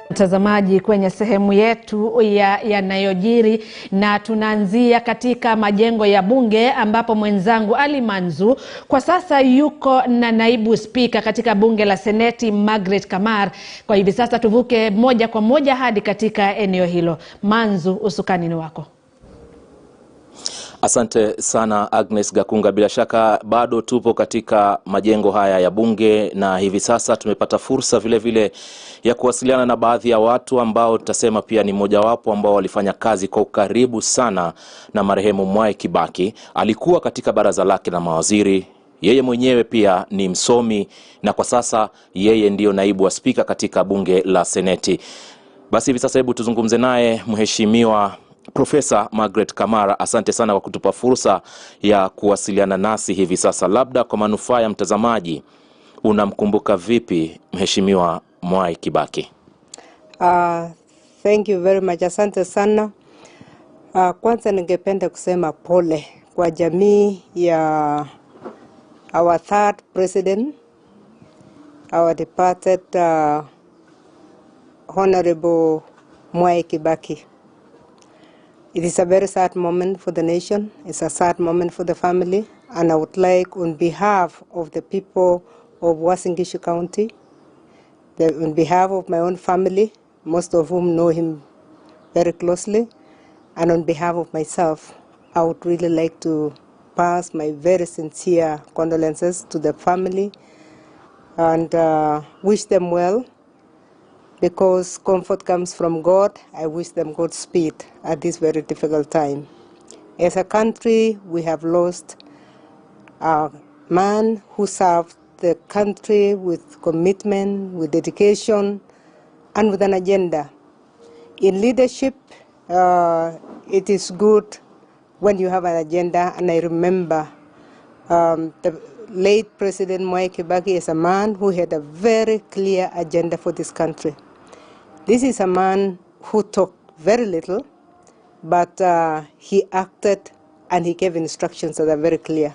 Mtazamaji, kwenye sehemu yetu ya yanayojiri, na tunaanzia katika majengo ya bunge ambapo mwenzangu Ali Manzu kwa sasa yuko na naibu spika katika bunge la Seneti Margaret Kamar. Kwa hivi sasa tuvuke moja kwa moja hadi katika eneo hilo. Manzu, usukani ni wako. Asante sana Agnes Gakunga. Bila shaka bado tupo katika majengo haya ya bunge, na hivi sasa tumepata fursa vile vile ya kuwasiliana na baadhi ya watu ambao tutasema pia ni mojawapo ambao walifanya kazi kwa ukaribu sana na marehemu Mwai Kibaki. Alikuwa katika baraza lake la mawaziri. Yeye mwenyewe pia ni msomi, na kwa sasa yeye ndio naibu wa spika katika bunge la Seneti. Basi hivi sasa hebu tuzungumze naye Mheshimiwa Profesa Margaret Kamara. Asante sana kwa kutupa fursa ya kuwasiliana nasi hivi sasa. Labda kwa manufaa ya mtazamaji, unamkumbuka vipi Mheshimiwa Mwai Kibaki? Thank you very much. Asante sana. Kwanza ningependa kusema pole kwa jamii ya our third president, our departed Honorable Mwai Kibaki. It is a very sad moment for the nation. It's a sad moment for the family. And I would like, on behalf of the people of Uasin Gishu County, on behalf of my own family, most of whom know him very closely, and on behalf of myself, I would really like to pass my very sincere condolences to the family and wish them well, because comfort comes from God. I wish them Godspeed at this very difficult time. As a country, we have lost a man who served the country with commitment, with dedication, and with an agenda. In leadership, it is good when you have an agenda, and I remember the late President Mwai Kibaki is a man who had a very clear agenda for this country. This is a man who talked very little, but he acted and he gave instructions that are very clear.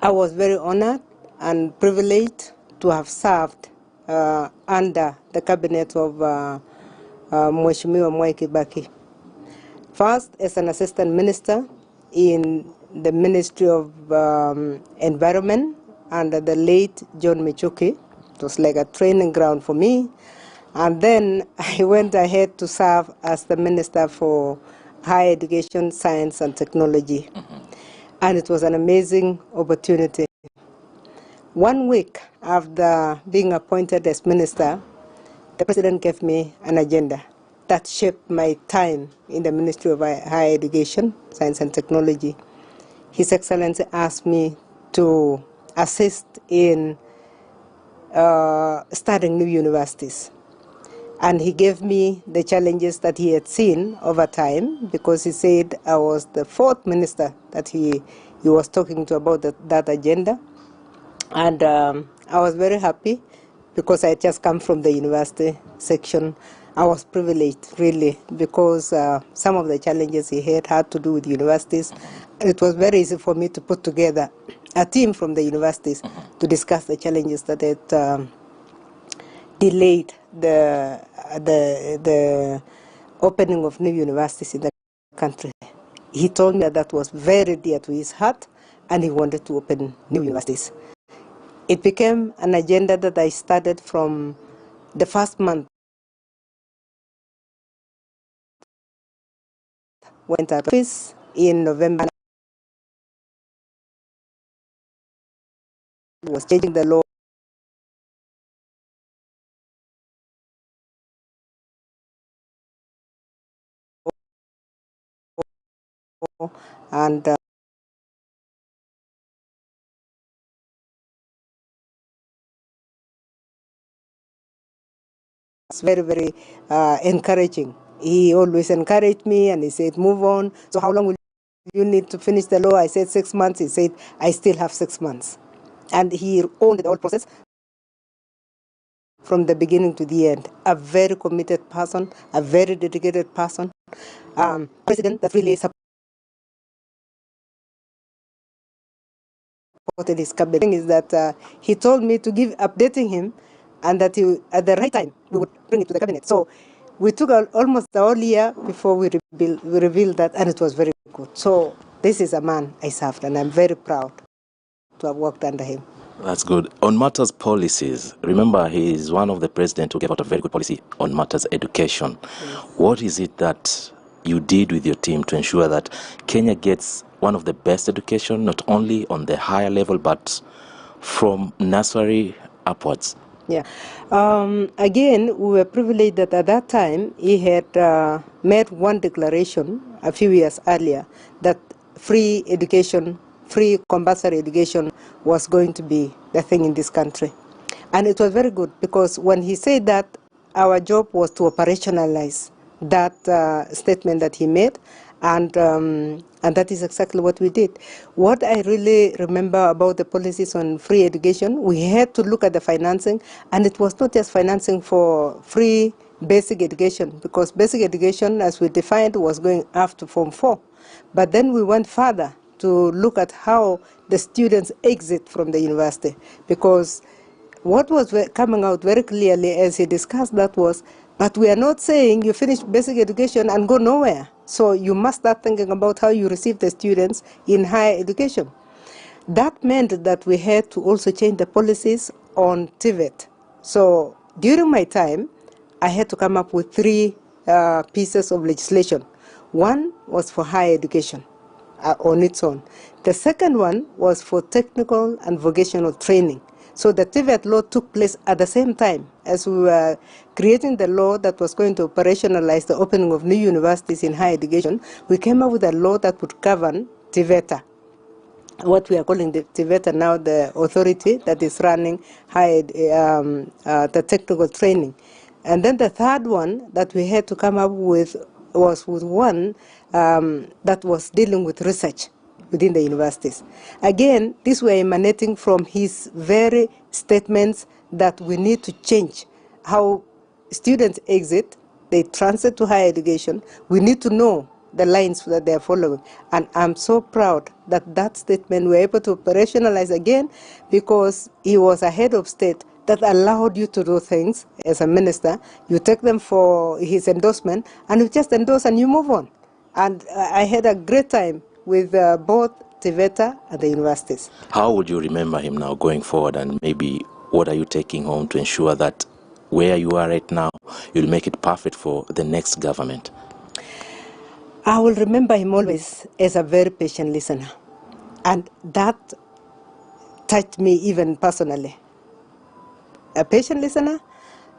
I was very honored and privileged to have served under the cabinet of Mheshimiwa Mwai Kibaki. First, as an assistant minister in the Ministry of Environment under the late John Michuki. It was like a training ground for me. And then I went ahead to serve as the Minister for Higher Education, Science and Technology. And it was an amazing opportunity. 1 week after being appointed as minister, the president gave me an agenda that shaped my time in the Ministry of Higher Education, Science and Technology. His Excellency asked me to assist in starting new universities. And he gave me the challenges that he had seen over time, because he said I was the fourth minister that he was talking to about that agenda. And I was very happy because I had just come from the university section. I was privileged, really, because some of the challenges he had to do with universities. It was very easy for me to put together a team from the universities to discuss the challenges that had delayed the opening of new universities in the country. He told me that was very dear to his heart, and he wanted to open new universities. It became an agenda that I started from the first month. Went to office in November. Was changing the law. And it's very, very encouraging. He always encouraged me, and he said, move on. So how long will you need to finish the law? I said 6 months. He said, I still have 6 months. And he owned the whole process from the beginning to the end. A very committed person, a very dedicated person, president that really supported his cabinet. The thing is that he told me to give updating him, and that he, at the right time we would bring it to the cabinet. So we took almost a whole year before we revealed that, and it was very good. So this is a man I served, and I'm very proud to have worked under him. That's good. On matters policies, remember he is one of the president who gave out a very good policy on matters education. Yes. What is it that you did with your team to ensure that Kenya gets one of the best education, not only on the higher level, but from nursery upwards? Yeah. Again, we were privileged that at that time he had made one declaration a few years earlier that free education, free compulsory education was going to be the thing in this country. And it was very good, because when he said that, our job was to operationalize that statement that he made, and that is exactly what we did. What I really remember about the policies on free education, we had to look at the financing, and it was not just financing for free basic education, because basic education, as we defined, was going after Form 4. But then we went further to look at how the students exit from the university, because what was coming out very clearly as he discussed that was, but we are not saying you finish basic education and go nowhere. So you must start thinking about how you receive the students in higher education. That meant that we had to also change the policies on TVET. So during my time, I had to come up with 3 pieces of legislation. One was for higher education on its own. The second one was for technical and vocational training. So the TVET law took place at the same time as we were creating the law that was going to operationalize the opening of new universities in higher education. We came up with a law that would govern TVETA, what we are calling the TVETA now, the authority that is running the technical training. And then the third one that we had to come up with was with one that was dealing with research within the universities. Again, these were emanating from his very statements that we need to change how students exit, they transit to higher education. We need to know the lines that they are following. And I'm so proud that that statement we're able to operationalize again, because he was a head of state that allowed you to do things as a minister. You take them for his endorsement, and you just endorse and you move on. And I had a great time with both TVETA and the universities. How would you remember him now going forward, and maybe what are you taking home to ensure that where you are right now, you'll make it perfect for the next government? I will remember him always as a very patient listener. And that touched me even personally. A patient listener.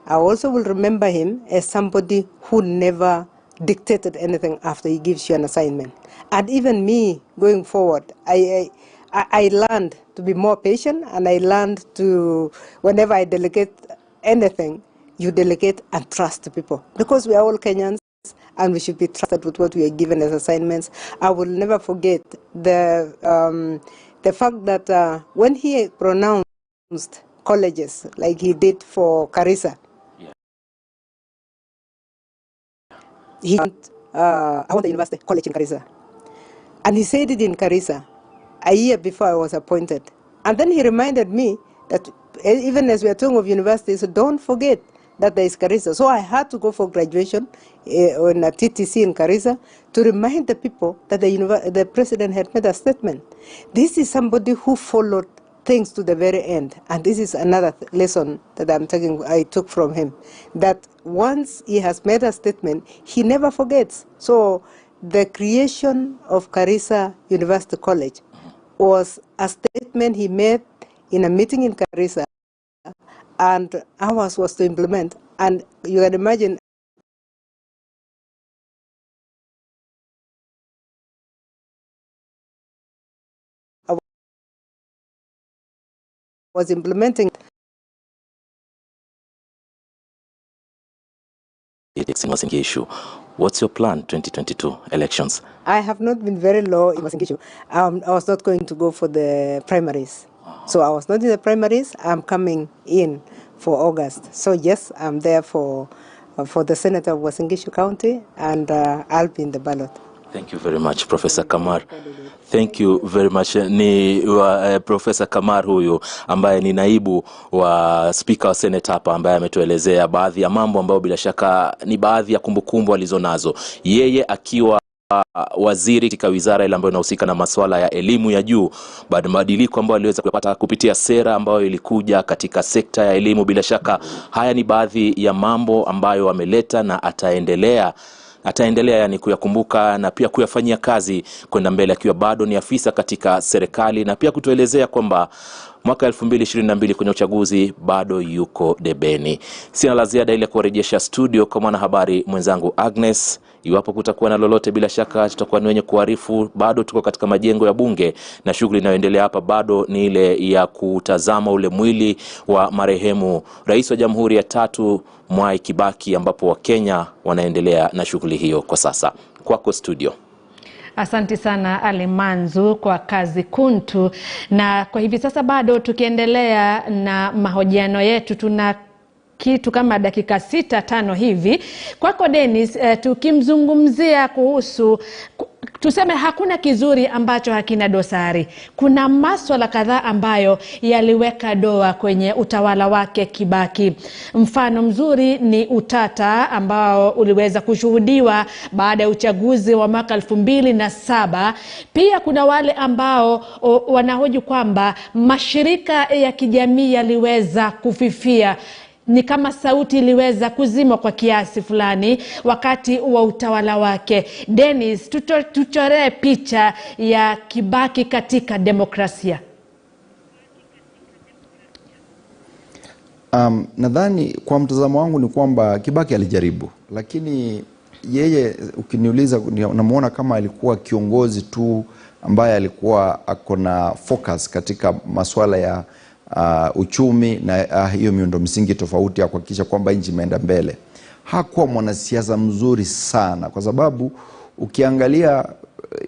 I also will remember him as somebody who never dictated anything after he gives you an assignment. And even me, going forward, I learned to be more patient, and I learned to, whenever I delegate anything, you delegate and trust people. Because we are all Kenyans, and we should be trusted with what we are given as assignments. I will never forget the fact that when he pronounced colleges, like he did for Garissa, he I want the university college in Garissa. And he said it in Garissa a year before I was appointed. And then he reminded me that even as we are talking of universities, don't forget that there is Garissa. So I had to go for graduation on a TTC in Garissa to remind the people that the president had made a statement. This is somebody who followed things to the very end. And this is another lesson that I took from him, that once he has made a statement, he never forgets. So the creation of Garissa University College was a statement he made in a meeting in Garissa, and ours was to implement. And you can imagine I was implementing. Issue. What's your plan 2022 elections? I have not been very low in Masingishu. I was not going to go for the primaries. So I was not in the primaries. I'm coming in for August. So yes, I'm there for the Senator of Wasingishu County, and I'll be in the ballot. Thank you very much, Professor Kamar. Thank you very much. Ni Professor Kamar huyu ambaye ni naibu wa Speaker wa Senate hapa, ambaye ametuelezea baadhi ya mambo ambayo bila shaka ni baadhi ya kumbukumbu alizonazo. Yeye akiwa waziri katika wizara ile ambayo inahusika na masuala ya elimu ya juu, baada mabadiliko ambayo aliweza kupata kupitia sera ambayo ilikuja katika sekta ya elimu. Bila shaka haya ni baadhi ya mambo ambayo ameleta na ataendelea yani kuyakumbuka na pia kuyafanyia kazi kwenda mbele, akiwa bado ni afisa katika serikali, na pia kutuelezea kwamba mwaka 2022 kwenye uchaguzi bado yuko debeni. Sina la ziada ile kurejesha studio kwa mwanahabari mwenzangu Agnes. Iwapo kutakuwa na lolote, bila shaka tutakuwa ni wenye kuarifu. Bado tuko katika majengo ya bunge, na shughuli inayoendelea hapa bado ni ile ya kutazama ule mwili wa marehemu Rais wa Jamhuri ya 3 Mwai Kibaki, ambapo Wakenya wanaendelea na shughuli hiyo kwa sasa. Kwako studio. Asante sana Alimanzu kwa kazi kuntu. Na kwa hivi sasa bado tukiendelea na mahojiano yetu, kitu kama dakika 6-5 hivi. Kwako Dennis, tukimzungumzia kuhusu tuseme hakuna kizuri ambacho hakina dosari. Kuna masuala kadhaa ambayo yaliweka doa kwenye utawala wake Kibaki. Mfano mzuri ni utata ambao uliweza kushuhudiwa baada ya uchaguzi wa mwaka 2007. Pia kuna wale ambao wanahoji kwamba mashirika ya kijamii yaliweza kufifia. Ni kama sauti iliweza kuzima kwa kiasi fulani wakati wa utawala wake. Dennis, tuchoree picha ya Kibaki katika demokrasia. Nadhani kwa mtazamo wangu ni kwamba Kibaki alijaribu, lakini yeye ukiniuliza namuona kama alikuwa kiongozi tu ambaye alikuwa akona focus katika masuala ya uchumi na hiyo miundo msingi tofauti ya kuhakikisha kwamba nchi imeenda mbele. Hakuwa mwanasiasa mzuri sana, kwa sababu ukiangalia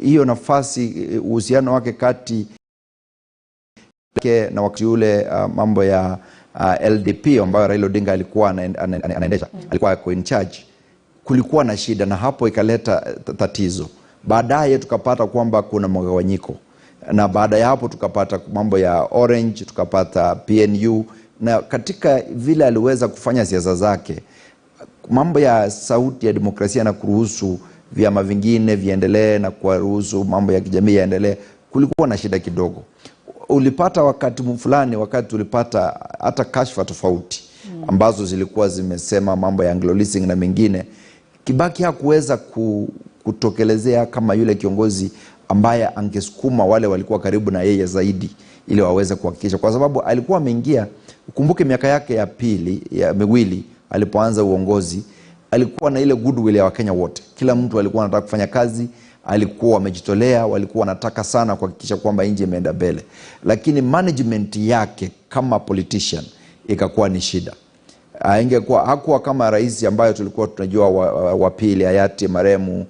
hiyo nafasi, uhusiano wake kati na wakati ule mambo ya LDP ambayo Raila Odinga alikuwa anaendesha, alikuwa in charge, kulikuwa na shida na hapo ikaleta tatizo. Baadaye tukapata kwamba kuna mgawanyiko, na baada ya hapo tukapata mambo ya Orange, tukapata PNU, na katika vile aliweza kufanya siasa zake, mambo ya sauti ya demokrasia na kuruhusu vyama vingine viendelee na kuruhusu mambo ya kijamii yaendelee, kulikuwa na shida kidogo. Ulipata wakati fulani, wakati ulipata hata kashfa tofauti ambazo zilikuwa zimesema mambo ya Anglo leasing na mengine. Kibaki hakuweza kutokelezea kama yule kiongozi ambaye angesukuma wale walikuwa karibu na yeye zaidi ili waweze kuhakikisha, kwa sababu alikuwa ameingia, ukumbuke miaka yake ya pili ya miwili alipoanza uongozi, alikuwa na ile goodwill ya Wakenya wote. Kila mtu alikuwa anataka kufanya kazi, alikuwa amejitolea, walikuwa wanataka sana kuhakikisha kwamba nchi imeenda mbele. Lakini management yake kama politician ikakuwa ni shida. Hakuwa kama rais ambaye tulikuwa tunajua wa pili hayati marehemu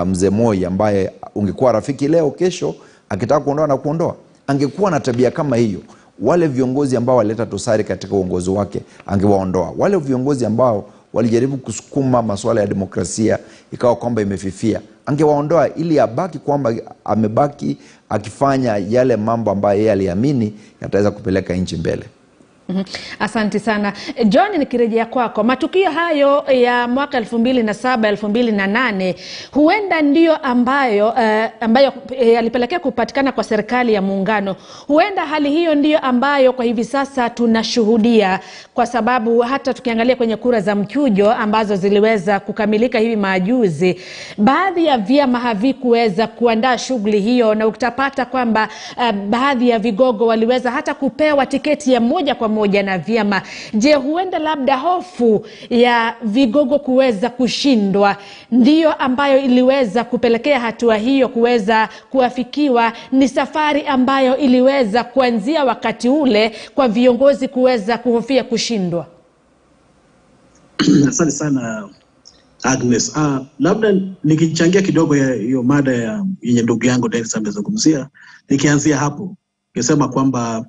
Mzee Moi, ambaye ungekuwa rafiki leo, kesho akitaka kuondoa na kuondoa. Angekuwa na tabia kama hiyo. Wale viongozi ambao walileta dosari katika uongozi wake angewaondoa. Wale viongozi ambao walijaribu kusukuma masuala ya demokrasia ikawa kwamba imefifia, angewaondoa ili abaki kwamba amebaki akifanya yale mambo ambayo yeye aliamini yataweza kupeleka nchi mbele. Asante sana John, nikirejea kwako, matukio hayo ya mwaka 2007 2008 huenda ndio ambayo yalipelekea kupatikana kwa serikali ya muungano. Huenda hali hiyo ndio ambayo kwa hivi sasa tunashuhudia, kwa sababu hata tukiangalia kwenye kura za mchujo ambazo ziliweza kukamilika hivi majuzi, baadhi ya vyama havikuweza kuandaa shughuli hiyo, na utapata kwamba baadhi ya vigogo waliweza hata kupewa tiketi ya moja kwa moja na vyama. Je, huenda labda hofu ya vigogo kuweza kushindwa ndiyo ambayo iliweza kupelekea hatua hiyo kuweza kuafikiwa? Ni safari ambayo iliweza kuanzia wakati ule kwa viongozi kuweza kuhofia kushindwa. Asante sana Agnes. Labda nikichangia kidogo ya hiyo mada yenye ndugu yangu Dennis amezungumzia, nikianzia hapo nisema kwamba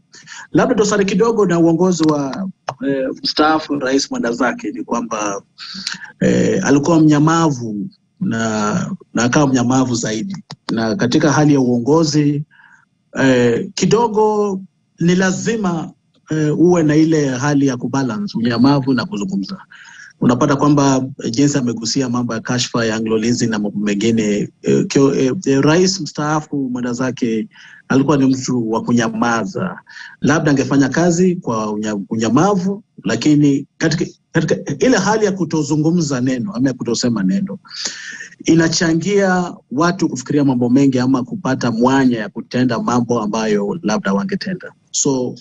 labda dosari kidogo na uongozi wa mstaafu rais mwenda zake ni kwamba alikuwa mnyamavu na akawa mnyamavu zaidi, na katika hali ya uongozi kidogo ni lazima uwe na ile hali ya kubalance unyamavu na kuzungumza. Unapata kwamba jinsi amegusia mambo ya kashfa ya Anglo leasing na mambo mengine, rais mstaafu mwenda zake alikuwa ni mtu wa kunyamaza. Labda angefanya kazi kwa unyamavu, lakini katika ile hali ya kutozungumza neno ama kutosema neno inachangia watu kufikiria mambo mengi ama kupata mwanya ya kutenda mambo ambayo labda wangetenda. So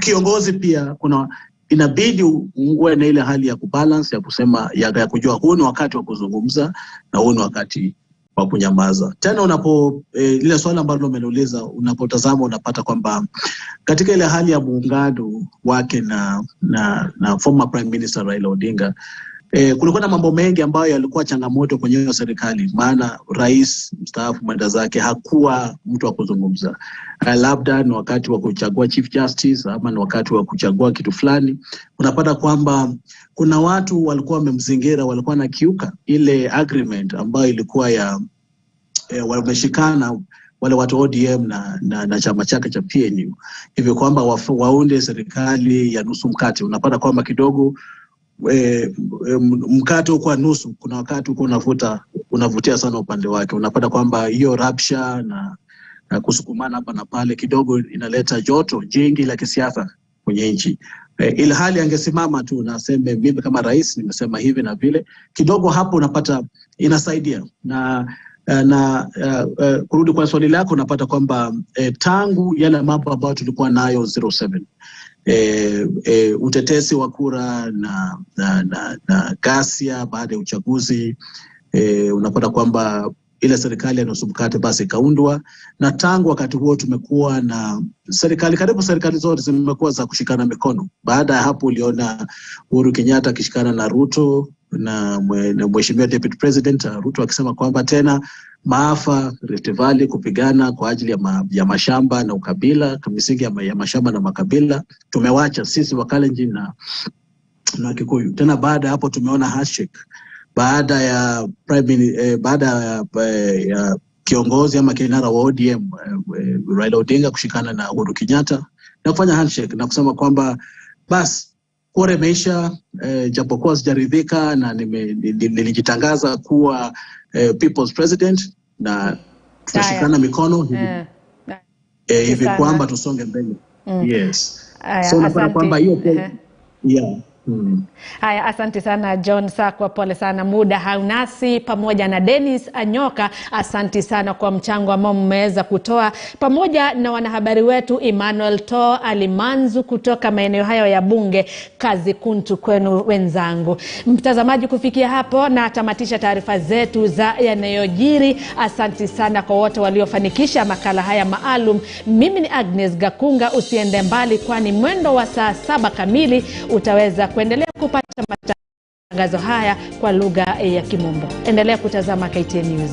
kiongozi pia inabidi uwe na ile hali ya kubalance, ya kusema ya kujua huu ni wakati wa kuzungumza na huu ni wakati wa kunyamaza. Tena ile swali ambalo umeniuliza, unapotazama unapata kwamba katika ile hali ya muungano wake na former Prime Minister Raila Odinga, kulikuwa na mambo mengi ambayo yalikuwa changamoto kwenye hiyo serikali, maana rais mstaafu mwenda zake hakuwa mtu wa kuzungumza. Labda ni wakati wa kuchagua chief justice ama ni wakati wa kuchagua kitu fulani, unapata kwamba kuna watu walikuwa wamemzingira, walikuwa na kiuka ile agreement ambayo ilikuwa ya wameshikana wale watu ODM na chama chake cha PNU, hivyo kwamba waunde serikali ya nusu mkate. Unapata kwamba kidogo mkate kwa nusu, kuna wakati uko unavutia sana upande wake. Unapata kwamba hiyo rapsha na kusukumana hapa na pale kidogo inaleta joto jingi la kisiasa kwenye nchi. Ile hali angesimama tu na aseme mimi kama rais nimesema hivi na vile, kidogo hapo unapata inasaidia. Na kurudi kwa swali lako, unapata kwamba tangu yale mambo ambayo tulikuwa nayo 07, utetesi wa kura na ghasia baada ya uchaguzi, unapata kwamba ile serikali ya nusu mkate basi ikaundwa, na tangu wakati huo tumekuwa na serikali, karibu serikali zote zimekuwa za kushikana mikono. Baada ya hapo uliona Uhuru Kenyatta akishikana na Ruto na mheshimiwa deputy president Ruto akisema kwamba tena maafa Rift Valley, kupigana kwa ajili ya mashamba na ukabila, misingi ya mashamba na makabila tumewacha sisi Wakalenjin na Kikuyu. Tena baada hapo tumeona handshake baada ya kiongozi ama kinara wa ODM Raila Odinga kushikana na Uhuru Kenyatta na kufanya handshake na kusema kwamba basi kura imeisha, japokuwa sijaridhika na nilijitangaza kuwa people's president na tutashikana mikono hivi kwamba tusonge mbele. Yes. So napata kwamba hiyo yeah. Haya, asante sana John Sakwa, pole sana muda haunasi, pamoja na Dennis Anyoka, asante sana kwa mchango ambao mmeweza kutoa, pamoja na wanahabari wetu Emmanuel To Alimanzu kutoka maeneo hayo ya bunge. Kazi kuntu kwenu wenzangu. Mtazamaji, kufikia hapo na tamatisha taarifa zetu za yanayojiri. Asante sana kwa wote waliofanikisha makala haya maalum. Mimi ni Agnes Gakunga, usiende mbali kwani mwendo wa saa 7 kamili utaweza kuendelea kupata matangazo haya kwa lugha ya Kimombo. Endelea kutazama KTN News.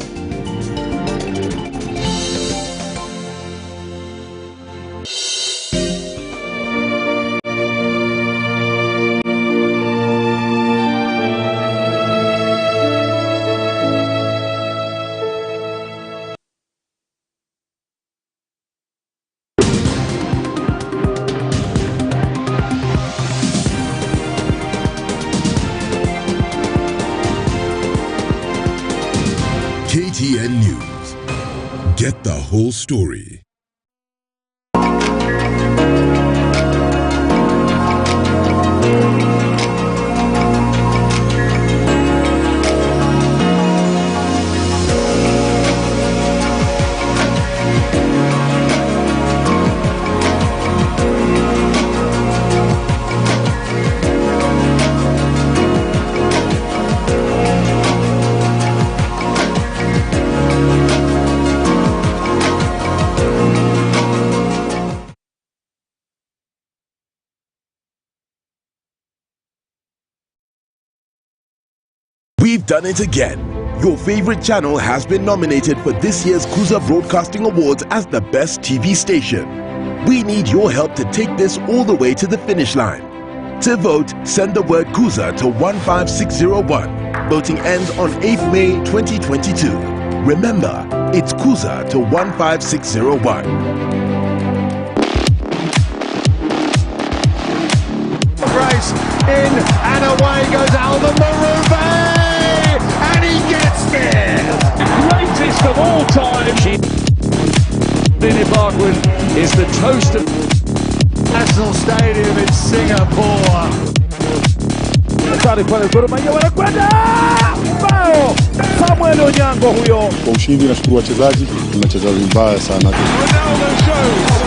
KTN News. Get the whole story. We've done it again. Your favorite channel has been nominated for this year's Kuza Broadcasting Awards as the best TV station. We need your help to take this all the way to the finish line. To vote, send the word Kuza to 15601. Voting ends on 8th May 2022. Remember, it's Kuza to 15601. Race in and away goes Alvin Maruve, and he gets there. Greatest of all time. Lily Barkwood is the toast of National Stadium in Singapore. Samuel Onyango huyo. Kwa ushindi nashukuru wachezaji, tumecheza vibaya sana. Ronaldo shows.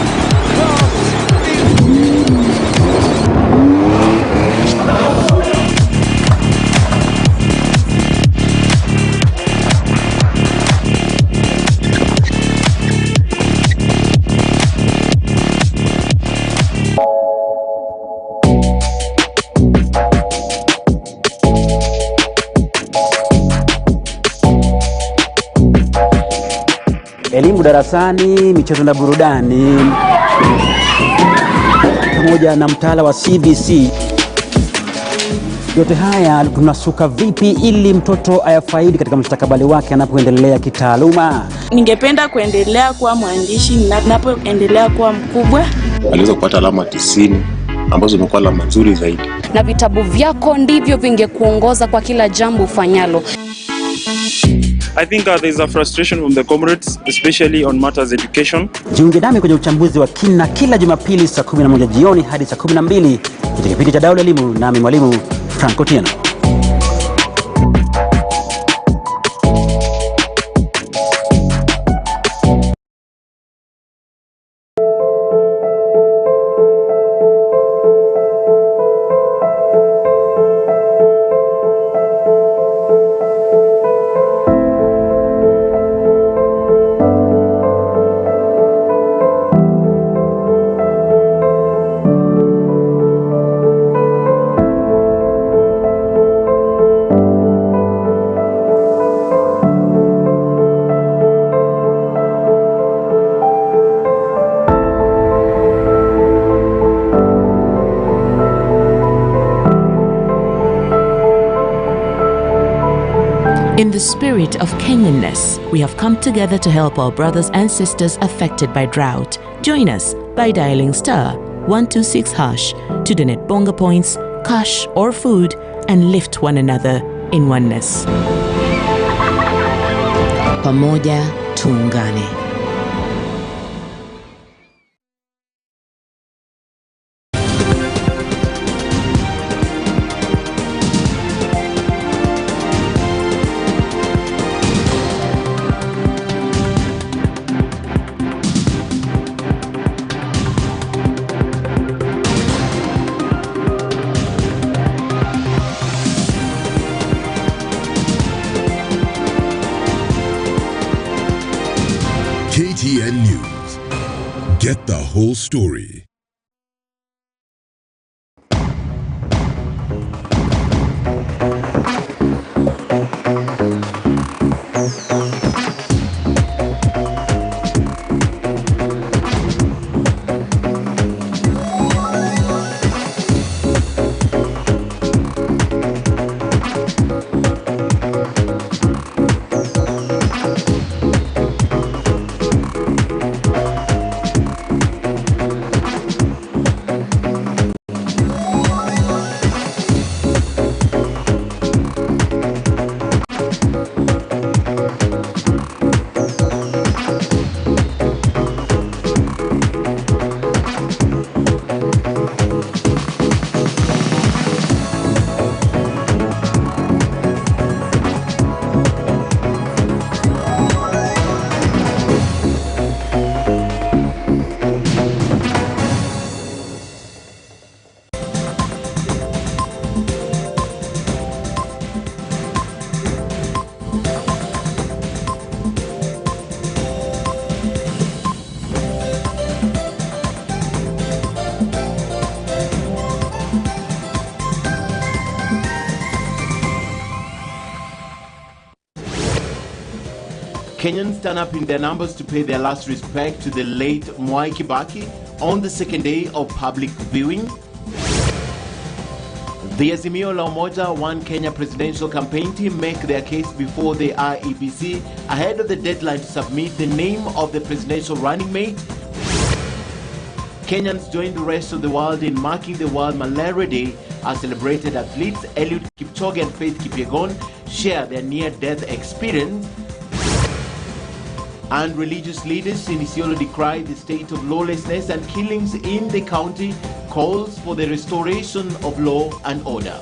darasani, michezo na burudani, pamoja na mtaala wa CBC. Yote haya tunasuka vipi ili mtoto ayafaidi katika mustakabali wake anapoendelea kitaaluma? Ningependa kuendelea kuwa mwandishi ninapoendelea kuwa mkubwa. Aliweza kupata alama 90 ambazo zimekuwa alama nzuri zaidi. Na vitabu vyako ndivyo vingekuongoza kwa kila jambo ufanyalo. I think there's a frustration from the comrades, especially on matters education. Jiunge nami kwenye uchambuzi wa kina kila Jumapili saa 11 jioni hadi saa 12 katika kipindi cha Dau la Elimu, nami mwalimu Franco Tieno. In the spirit of Kenyanness, we have come together to help our brothers and sisters affected by drought. Join us by dialing *126# to donate bonga points, cash or food and lift one another in oneness. Pamoja tuungane. KTN News. Get the whole story. Kenyans turn up in their numbers to pay their last respect to the late Mwai Kibaki on the second day of public viewing. The Azimio la Umoja One Kenya presidential campaign team make their case before the IEBC ahead of the deadline to submit the name of the presidential running mate. Kenyans join the rest of the world in marking the World Malaria Day as celebrated athletes Eliud Kipchoge and Faith Kipyegon share their near-death experience. And religious leaders in Isiolo decry the state of lawlessness and killings in the county, calls for the restoration of law and order.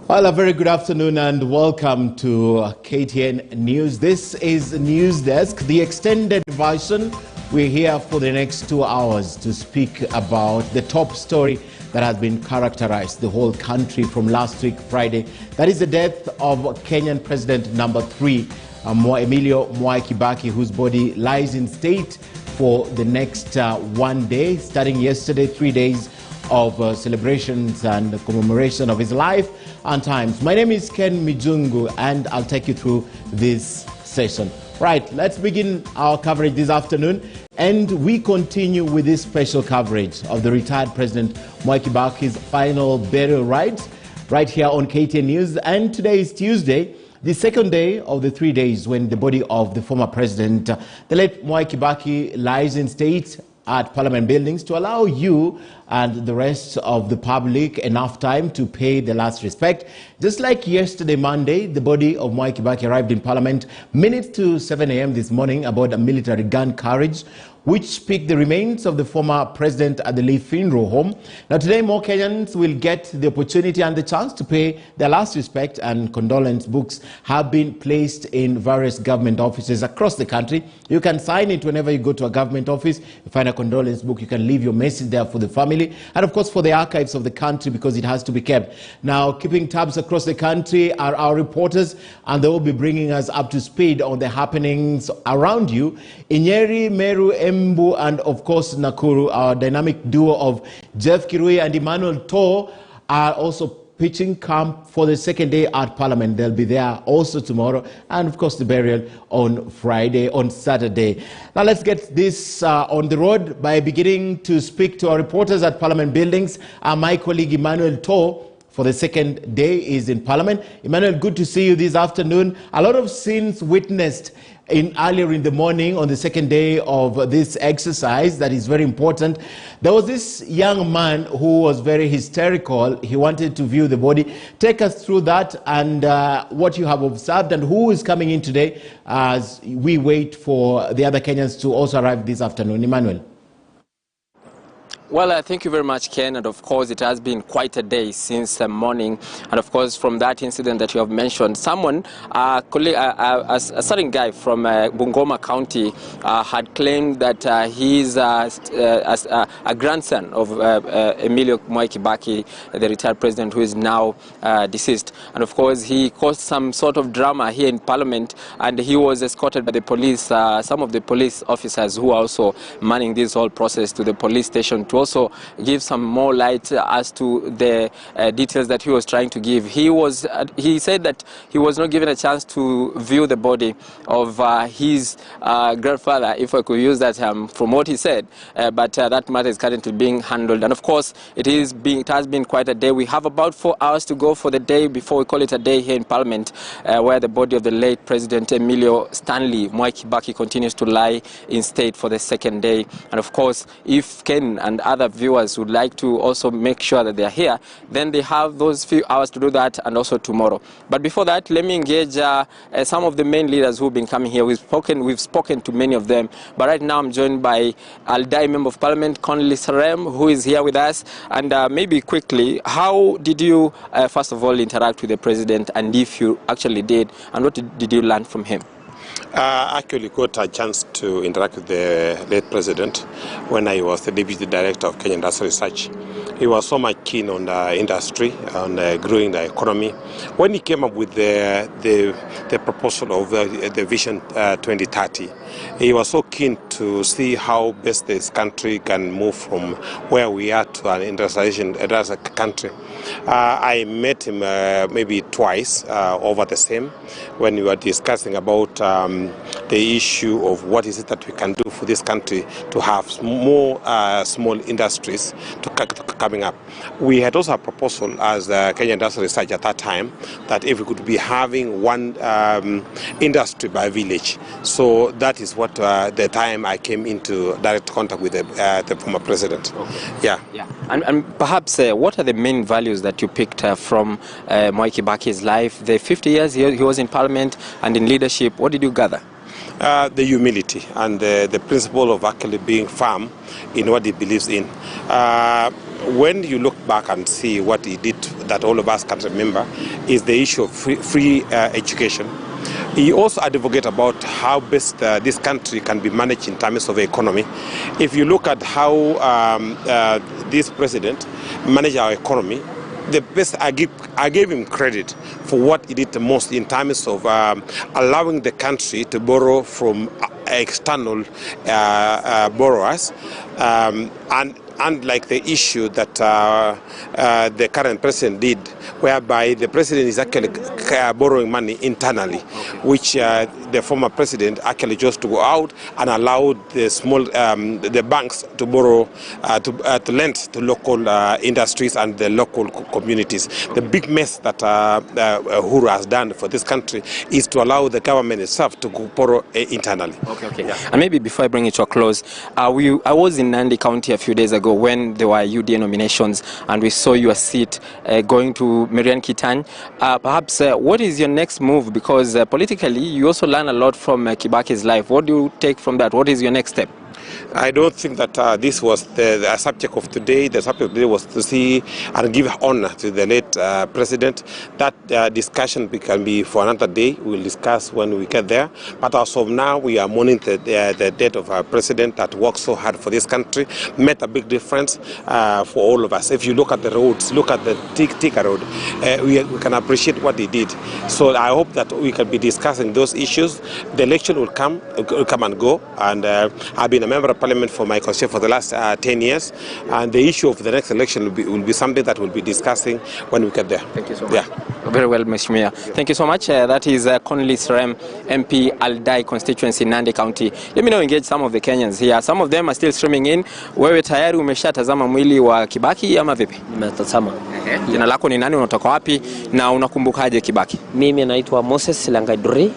Well, a very good afternoon and welcome to KTN News. This is News Desk, the extended version we're here for the next 2 hours to speak about the top story that has been characterized the whole country from last week, Friday. That is the death of Kenyan President number 3, Emilio Mwai Kibaki, whose body lies in state for the next 1 day, starting yesterday, 3 days of celebrations and commemoration of his life and times. My name is Ken Mijungu, and I'll take you through this session. Right, let's begin our coverage this afternoon, and we continue with this special coverage of the retired President Mwai Kibaki's final burial rites right here on KTN News. And today is Tuesday, the second day of the 3 days when the body of the former president, the late Mwai Kibaki, lies in state at Parliament buildings to allow you and the rest of the public enough time to pay the last respect. Just like yesterday, Monday, the body of Mwai Kibaki arrived in Parliament minutes to 7 a.m. this morning aboard a military gun carriage, which picked the remains of the former president at the Lee funeral home. Now today, more Kenyans will get the opportunity and the chance to pay their last respect, and condolence books have been placed in various government offices across the country. You can sign it whenever you go to a government office. You find a condolence book, you can leave your message there for the family, and of course for the archives of the country, because it has to be kept. Now, keeping tabs across the country are our reporters, and they will be bringing us up to speed on the happenings around you. In Nyeri, Meru, Embu, and of course Nakuru, our dynamic duo of Jeff Kirui and Emmanuel To are also pitching camp for the second day at Parliament. They'll be there also tomorrow, and of course the burial on Saturday. Now let's get this on the road by beginning to speak to our reporters at Parliament buildings. My colleague Emmanuel To for the second day is in Parliament. Emmanuel, good to see you this afternoon. A lot of scenes witnessed earlier in the morning on the second day of this exercise that is very important. There was this young man who was very hysterical. He wanted to view the body. Take us through that and what you have observed, and who is coming in today as we wait for the other Kenyans to also arrive this afternoon. Emmanuel. Well, thank you very much, Ken. And of course, it has been quite a day since the morning. And of course, from that incident that you have mentioned, someone, a certain guy from Bungoma County had claimed that he's a grandson of Emilio Mwai Kibaki, the retired president who is now deceased. And of course, he caused some sort of drama here in Parliament, and he was escorted by the police, some of the police officers who are also manning this whole process, to the police station to also give some more light as to the details that he was trying to give. He said that he was not given a chance to view the body of his grandfather, if I could use that from what he said, but that matter is currently being handled. And of course, it has been quite a day. We have about 4 hours to go for the day before we call it a day here in Parliament, where the body of the late President Emilio Stanley Mwai Kibaki continues to lie in state for the second day. And of course, if Ken and other viewers would like to also make sure that they are here, then they have those few hours to do that, and also tomorrow. But before that, let me engage some of the main leaders who've been coming here. We've spoken to many of them, but right now I'm joined by Aldai Member of Parliament Conley Sarem, who is here with us. And maybe quickly, how did you first of all interact with the president, and if you actually did, and what did you learn from him? I actually got a chance to interact with the late president when I was the deputy director of Kenya Industrial Research. He was so much keen on the industry, on growing the economy. When he came up with the proposal of the Vision 2030, he was so keen to see how best this country can move from where we are to an industrialization as a country. I met him maybe twice over the same, when we were discussing about the issue of what is it that we can do for this country to have more small industries coming up. We had also a proposal as Kenya Industrial Research at that time that if we could be having one industry by village. So that is what the time I came into direct contact with the former president. Okay. Yeah. And perhaps what are the main values that you picked from Mwai Kibaki's life? The 50 years he was in Parliament and in leadership, what did you gather? The humility and the principle of actually being firm in what he believes in. When you look back and see what he did that all of us can remember is the issue of free education. He also advocated about how best this country can be managed in terms of economy. If you look at how this president managed our economy, the best I gave him credit for what he did the most in terms of allowing the country to borrow from external borrowers, and unlike the issue that the current president did, whereby the president is actually borrowing money internally, which the former president actually chose to go out and allowed the small the banks to borrow to lend to local industries and the local communities. The big mess that Uhuru has done for this country is to allow the government itself to borrow internally. Okay. Yeah. And maybe before I bring it to a close, I was in Nandi County a few days ago when there were UDA nominations, and we saw your seat going to Marian Kitany. Perhaps what is your next move? Because politically, you also learn a lot from Kibaki's life. What do you take from that? What is your next step? I don't think that this was the subject of today. The subject of today was to see and give honor to the late president. That discussion can be for another day. We'll discuss when we get there. But as of now, we are mourning the death of our president that worked so hard for this country, made a big difference for all of us. If you look at the roads, look at the Tika Road, we can appreciate what he did. So I hope that we can be discussing those issues. The election will come and go, and I've been a member of Parliament for my constituency for the last 10 years, and the issue of the next election will be something that we'll be discussing when we get there. Thank you so much. Very well, Mr. Mayor. Thank you so much. That is Connolly Serem, MP Aldai constituency, Nandi County. Let me now engage some of the Kenyans here. Some of them are still streaming in. Wewe tayari umeshatazama mwili wa Kibaki ama vipi? Nimetazama. Jina lako ni nani, unatoka wapi na unakumbukaje Kibaki? Mimi naitwa Moses Langaiduri.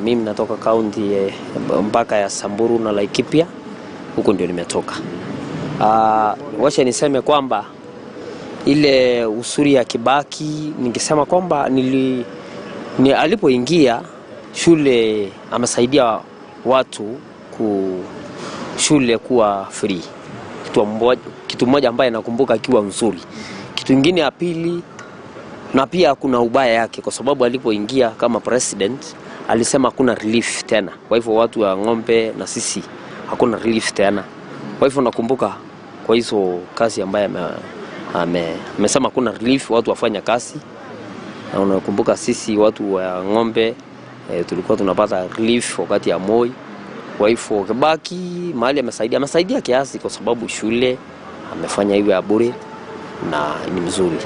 Mimi natoka kaunti mpaka ya Samburu na Laikipia, huko ndio nimetoka. Wacha niseme kwamba ile usuri ya Kibaki, ningesema kwamba alipoingia shule amesaidia watu shule kuwa free. Kitu moja ambaye nakumbuka akiwa mzuri. Kitu kingine ya pili, na pia kuna ubaya yake kwa sababu alipoingia kama president alisema hakuna relief tena. Kwa hivyo watu wa ng'ombe na sisi hakuna relief tena. Kwa hivyo nakumbuka kwa hizo kazi ambaye amesema hakuna relief, watu wafanya kazi. Na unakumbuka sisi watu wa ng'ombe tulikuwa tunapata relief wakati ya Moi. Kwa hivyo Kibaki mahali amesaidia kiasi kwa sababu shule amefanya hiyo ya bure na ni mzuri.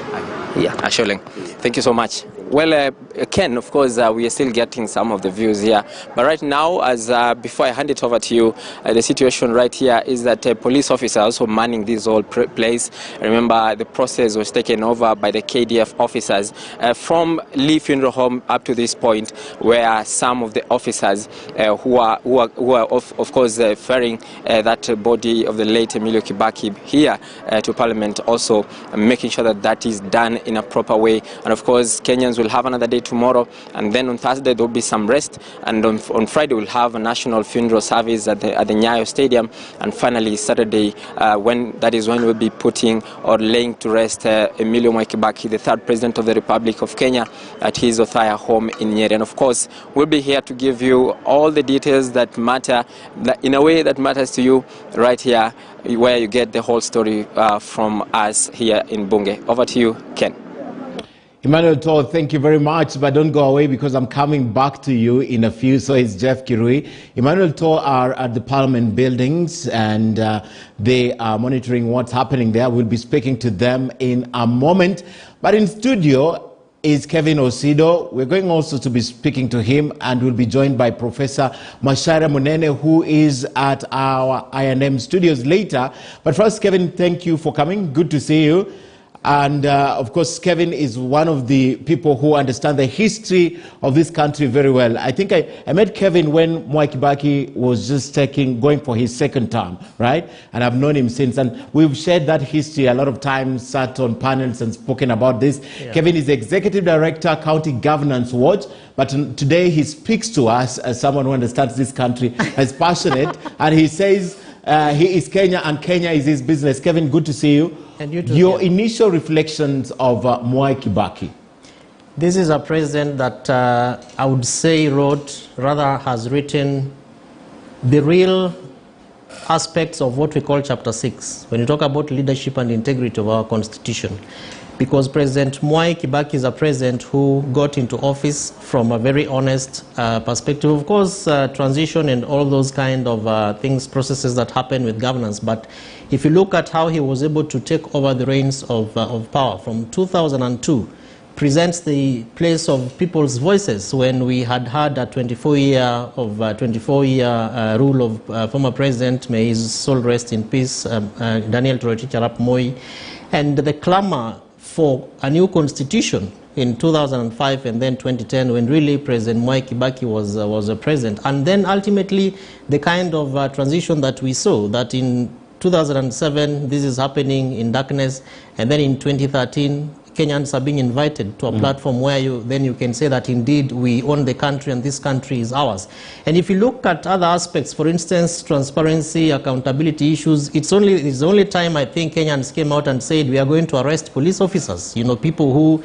Yeah. Asholeng, thank you so much. Well, Ken, of course, we are still getting some of the views here. But right now, as before I hand it over to you, the situation right here is that police officers are also manning this whole place. Remember, the process was taken over by the KDF officers from Lee Funeral Home up to this point, where some of the officers who are of course ferrying that body of the late Emilio Kibaki here to Parliament, also making sure that that is done in a proper way. And of course, Kenyans will have another day tomorrow, and then on Thursday there will be some rest, and on Friday we'll have a national funeral service at the Nyayo Stadium, and finally Saturday when we'll be putting or laying to rest Emilio Kibaki, the third president of the Republic of Kenya, at his Othaya home in Nyeri. And of course we'll be here to give you all the details that matter, in a way that matters to you, right here where you get the whole story from us here in Bunge. Over to you, Ken. Emmanuel Toll, thank you very much, but don't go away because I'm coming back to you in a few. So it's Jeff Kirui. Emmanuel Toll are at the Parliament buildings, and they are monitoring what's happening there. We'll be speaking to them in a moment. But in studio is Kevin Osido. We're going also to be speaking to him, and we'll be joined by Professor Macharia Munene, who is at our I&M studios later. But first, Kevin, thank you for coming. Good to see you. And of course, Kevin is one of the people who understand the history of this country very well. I think I met Kevin when Mwai Kibaki was just going for his second term, right? And I've known him since. And we've shared that history a lot of times, sat on panels and spoken about this. Yeah. Kevin is Executive Director, County Governance Watch. But today he speaks to us as someone who understands this country, as passionate. And he says he is Kenya and Kenya is his business. Kevin, good to see you. And you too, Your initial reflections of Mwai Kibaki. This is a president that I would say has written the real aspects of what we call Chapter 6, when you talk about leadership and integrity of our constitution. Because President Mwai Kibaki is a president who got into office from a very honest perspective. Of course, transition and all those kind of things, processes that happen with governance. But if you look at how he was able to take over the reins of power from 2002, presents the place of people's voices when we had a 24-year rule of former president, may his soul rest in peace, Daniel Toroitich arap Moi, and the clamor for a new constitution in 2005 and then 2010, when really President Mwai Kibaki was a president. And then ultimately the kind of transition that we saw, that in 2007 this is happening in darkness, and then in 2013 Kenyans are being invited to a platform where you can say that indeed we own the country and this country is ours. And if you look at other aspects, for instance, transparency, accountability issues, it's the only time I think Kenyans came out and said we are going to arrest police officers, people who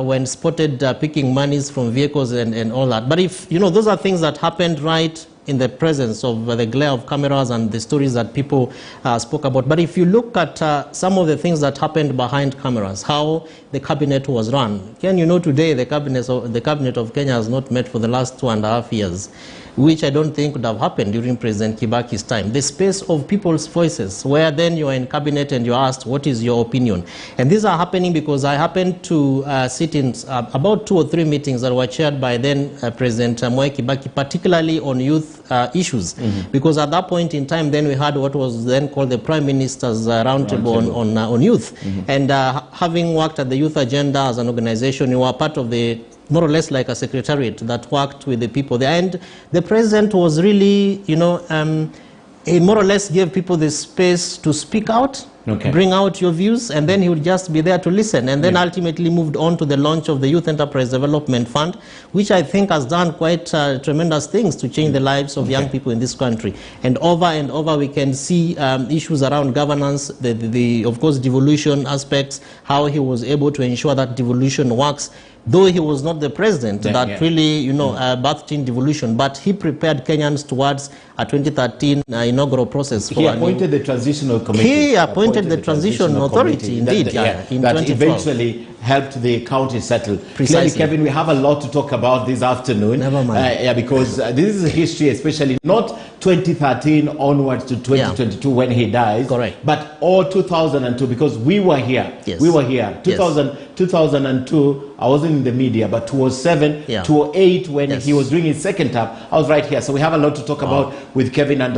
when spotted picking monies from vehicles and all that. But if, those are things that happened right in the presence of the glare of cameras and the stories that people spoke about. But if you look at some of the things that happened behind cameras, how the cabinet was run, today the cabinet of Kenya has not met for the last 2.5 years, which I don't think would have happened during President Kibaki's time. The space of people's voices, where then you are in cabinet and you're asked, what is your opinion? And these are happening because I happened to sit in about 2 or 3 meetings that were chaired by then President Mwai Kibaki, particularly on youth issues. Because at that point in time, then we had what was then called the Prime Minister's Roundtable on youth. And having worked at the youth agenda as an organization, you were part of the more or less like a secretariat that worked with the people there. And the president was really, he more or less gave people the space to speak out, bring out your views, and then he would just be there to listen. And then ultimately moved on to the launch of the Youth Enterprise Development Fund, which I think has done quite tremendous things to change the lives of young people in this country. And over we can see issues around governance, of course, devolution aspects, how he was able to ensure that devolution works. Though he was not the president that really, birthed in devolution, but he prepared Kenyans towards a 2013 inaugural process. He appointed the transitional committee. He appointed the transition authority, indeed, in that 2012. eventually helped the county settle. Precisely. Clearly, Kevin, we have a lot to talk about this afternoon. Never mind. Because this is a history, especially not 2013 onwards to 2022 when he dies. Correct. But all 2002, because we were here. Yes. We were here. 2002, I wasn't in the media, but 2007, 2008, when he was doing his second term, I was right here. So we have a lot to talk about with Kevin and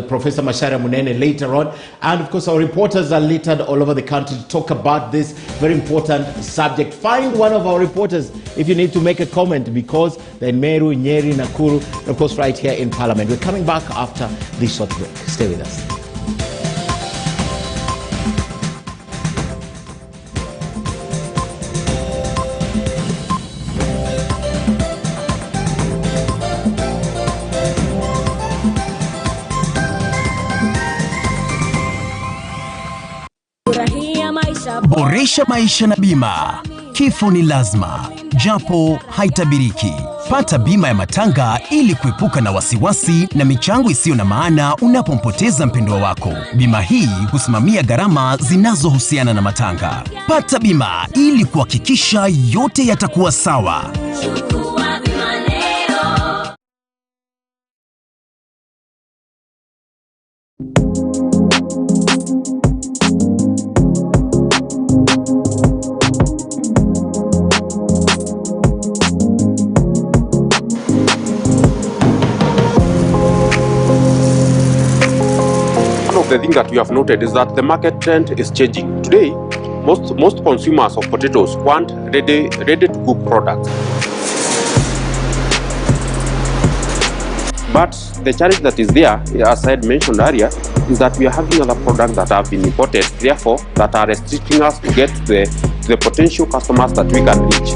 Professor Macharia Munene later on. And of course, our reporters are littered all over the country to talk about this very important subject. Find one of our reporters if you need to make a comment, because they're in Meru, Nyeri, Nakuru, and of course right here in Parliament. We're coming back after this short break. Stay with us. Boresha maisha na bima. Kifo ni lazima, japo haitabiriki. Pata bima ya matanga ili kuepuka na wasiwasi na michango isiyo na maana unapompoteza mpendwa wako. Bima hii husimamia gharama zinazohusiana na matanga. Pata bima ili kuhakikisha yote yatakuwa sawa. The thing that we have noted is that the market trend is changing. Today, most consumers of potatoes want ready to cook products. But the challenge that is there, as I had mentioned earlier, is that we are having other products that have been imported, therefore that are restricting us to get to the potential customers that we can reach.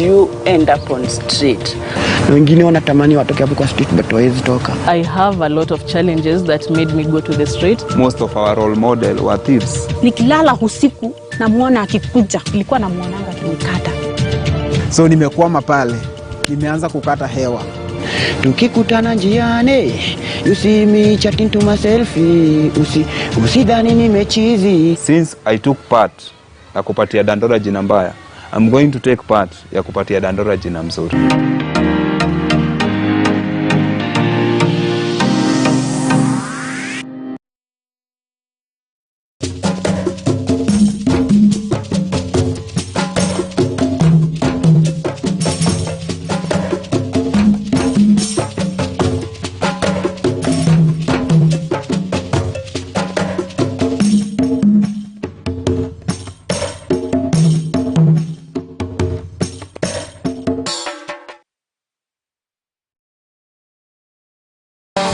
you end up on street? Wengine wanatamani watoke hapo kwa street but hawezi toka. I have a lot of challenges that made me go to the street. Most of our role model were thieves. Nikilala usiku na muona akikuja, nilikuwa na muonanga akinikata. So nimekwama pale, nimeanza kukata hewa. Tukikutana njiani, you see me chatting to myself, usidhani nimechizi. Since I took part ya kupatia Dandora jina mbaya, I'm going to take part ya kupatia Dandora jina mzuri.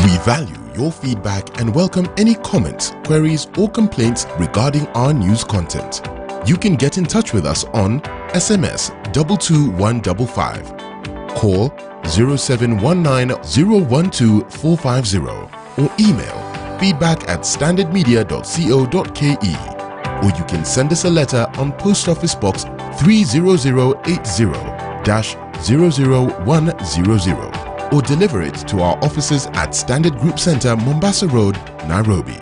We value your feedback and welcome any comments, queries, or complaints regarding our news content. You can get in touch with us on SMS 22155, call 0719012450, or email feedback@standardmedia.co.ke, or you can send us a letter on Post Office Box 30080-00100, or deliver it to our offices at Standard Group Center, Mombasa Road, Nairobi.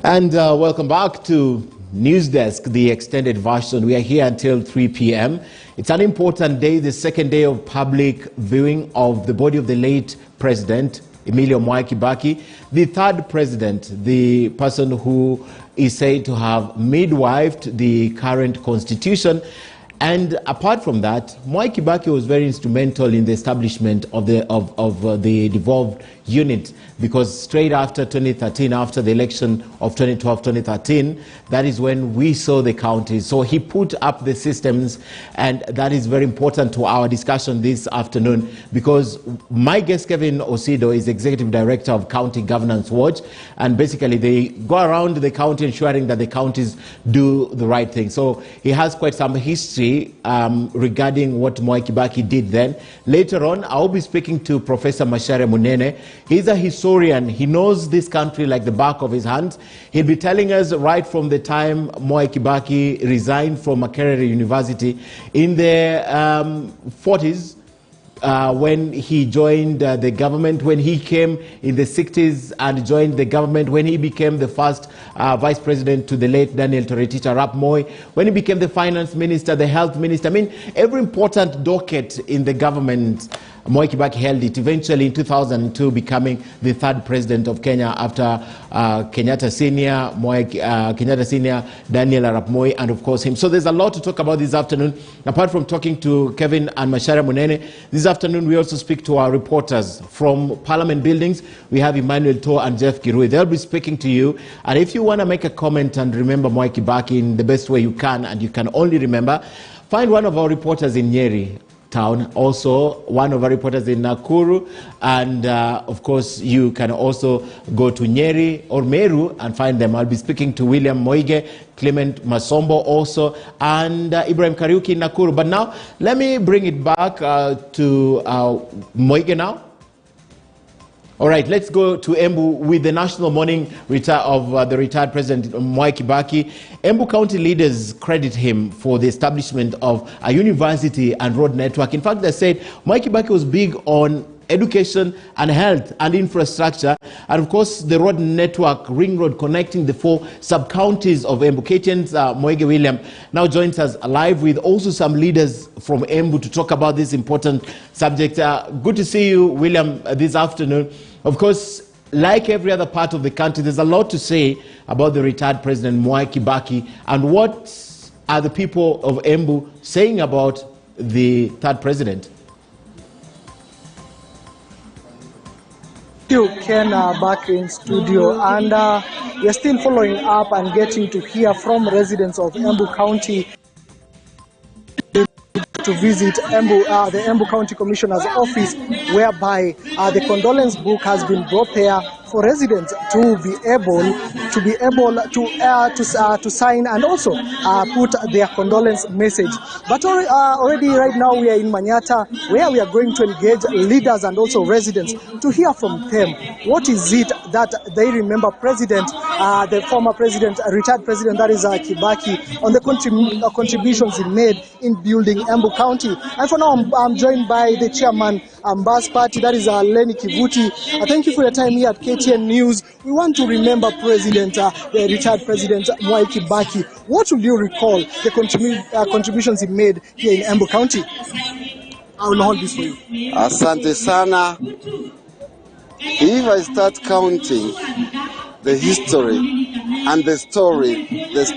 And welcome back to News Desk, the extended version. We are here until 3 p.m. It's an important day, the second day of public viewing of the body of the late President, Emilio Mwai Kibaki, the third president, the person who is said to have midwifed the current constitution. And apart from that, Mwai Kibaki was very instrumental in the establishment of the devolved unit, because straight after 2013, after the election of 2012-2013, that is when we saw the counties. So he put up the systems, and that is very important to our discussion this afternoon, because my guest, Kevin Osido, is Executive Director of County Governance Watch, and basically they go around the county ensuring that the counties do the right thing. So he has quite some history regarding what Mwai Kibaki did then. Later on, I'll be speaking to Professor Macharia Munene. He's a historian. He knows this country like the back of his hand. He'll be telling us right from the time Mwai Kibaki resigned from Makerere University in the 40s, when he joined the government, when he came in the 60s and joined the government, when he became the first vice president to the late Daniel Toroitich Arap Moi, when he became the finance minister, the health minister. I mean, every important docket in the government, Mwai Kibaki held it, eventually in 2002 becoming the third president of Kenya after Kenyatta Senior, Kenyatta Senior, Daniel Arap Moi, and of course him. So there's a lot to talk about this afternoon. Apart from talking to Kevin and Macharia Munene, this afternoon we also speak to our reporters from Parliament buildings. We have Emmanuel To and Jeff Kirui. They'll be speaking to you. And if you want to make a comment and remember Mwai Kibaki in the best way you can, and you can only remember, find one of our reporters in Nyeri town, also one of our reporters in Nakuru, and of course you can also go to Nyeri or Meru and find them. I'll be speaking to William Moige, Clement Masombo also, and Ibrahim Kariuki in Nakuru. But now let me bring it back to Moige now. All right, let's go to Embu with the national mourning of the retired President Mwai Kibaki. Embu County leaders credit him for the establishment of a university and road network. In fact, they said Mwai Kibaki was big on education and health and infrastructure, and of course the road network, ring road connecting the 4 sub-counties of Embu. KTN's Moige William now joins us live with also some leaders from Embu to talk about this important subject. Good to see you, William, this afternoon. Of course, like every other part of the country, there's a lot to say about the retired President Mwai Kibaki, and what are the people of Embu saying about the third president? You Ken back in studio, and we are still following up and getting to hear from residents of Embu County to visit the Embu County Commissioner's office, whereby the condolence book has been brought there for residents to be able to sign and also put their condolence message. But already right now we are in Manyata, where we are going to engage leaders and also residents to hear from them. What is it that they remember the former president, retired president, that is Kibaki, on the contributions he made in building Embu County. And for now, I'm joined by the chairman, Bas Party, that is Lenny Kivuti. Thank you for your time here at KTN News. We want to remember the retired president, Mwai Kibaki. What will you recall the contributions he made here in Embu County? I will hold this for you. Asante sana. If I start counting the history and the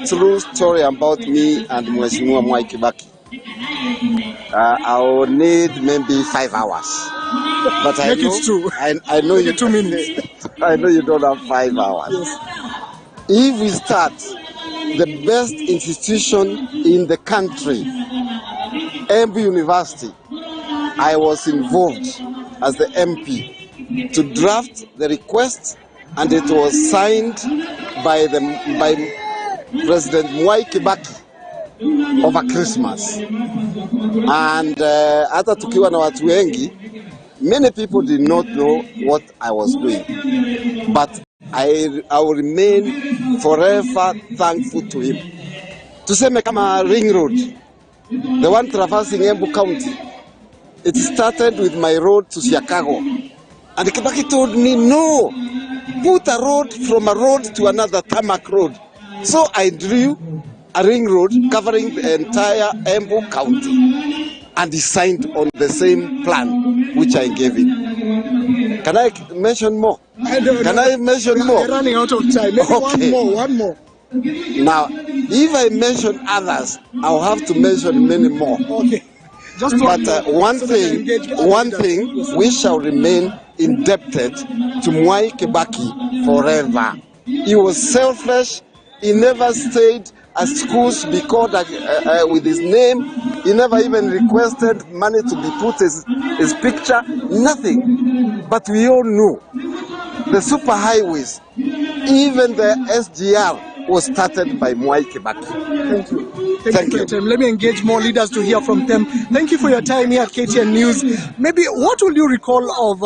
true story about me and Mheshimiwa Mwai Kibaki, I will need maybe 5 hours. But I know, it's true. I know you 2 minutes. I know you don't have 5 hours. Yes. If we start, the best institution in the country, Embu University, I was involved as the MP to draft the request, and it was signed by President Mwai Kibaki over Christmas. And hata tukiwa na watu wengi, many people did not know what I was doing. But I will remain forever thankful to him. Tuseme kama Ring Road, the one traversing Embu County, it started with my road to Chicago. And Kibaki told me, no, put a road from a road to another tarmac road. So I drew a ring road covering the entire Embu County, and he signed on the same plan which I gave him. Can I mention more? I mention more? We're running out of time. Maybe okay. One more. Now, if I mention others, I'll have to mention many more. Okay. Just one thing, we shall remain indebted to Mwai Kibaki forever. He was selfish. He never stayed at schools to be called with his name. He never even requested money to be put his picture. Nothing. But we all know the super highways, even the SGR, was started by Mwai Kibaki. Thank you. Thank you for your time. Let me engage more leaders to hear from them. Thank you for your time here at KTN News. Maybe what will you recall of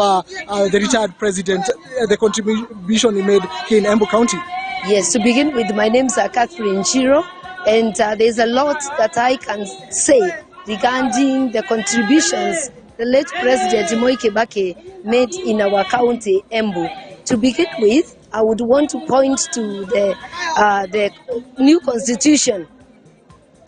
the retired president, the contribution he made here in Embu County? Yes, to begin with, my name is Catherine Chiro, and there's a lot that I can say regarding the contributions the late President Mwai Kibaki made in our county, Embu. To begin with, I would want to point to the new constitution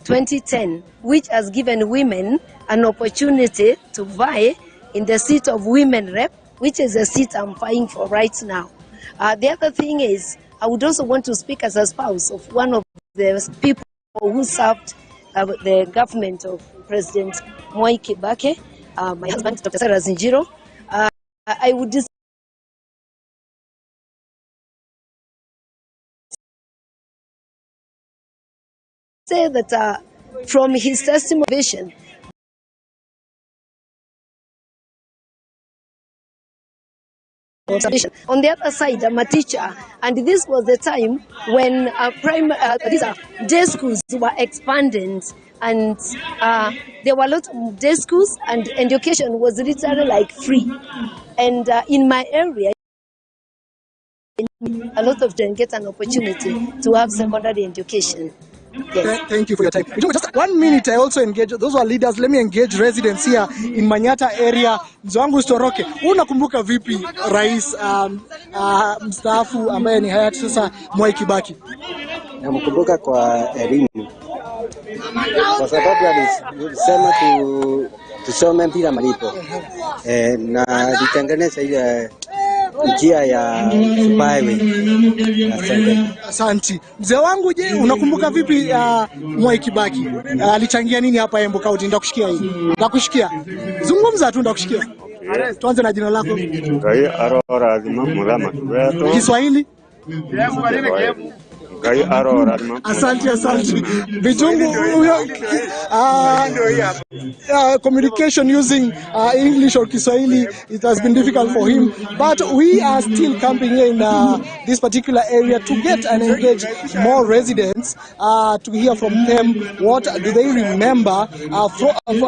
2010, which has given women an opportunity to vie in the seat of women rep, which is a seat I'm vying for right now. The other thing is, I would also want to speak as a spouse of one of the people who served the government of President Mwai Kibaki, my husband, Dr. Sarah Zinjiro. I would say that from his testimony, on the other side, I'm a teacher, and this was the time when these day schools were expanded, and there were a lot of day schools, and education was literally like free. And in my area, a lot of them get an opportunity to have secondary education. Yes. Thank you for your time. Just 1 minute, I also engage, those are leaders, let me engage residents here in Manyata area. Mzwangu Storoke, unakumbuka vipi rais mstaafu ambaye ni hayati sasa Mwai Kibaki? Namkumbuka kwa elimu, kwa sababu alisema tusome bila malipo, na litengeneza ile njia ya superhighway. Asante. Mzee wangu, je, unakumbuka vipi Mwai Kibaki? Alichangia nini hapa Embu County? Ndakushikia hii. Ndakushikia. Zungumza tu, ndakushikia. Tuanze na jina lako. Gai arora azima mulama kubeto. Kiswahili? Gai arora. Asante. Bijungu communication using English or Kiswahili, it has been difficult for him. But we are still camping in this particular area to get and engage more residents to hear from them what do they remember from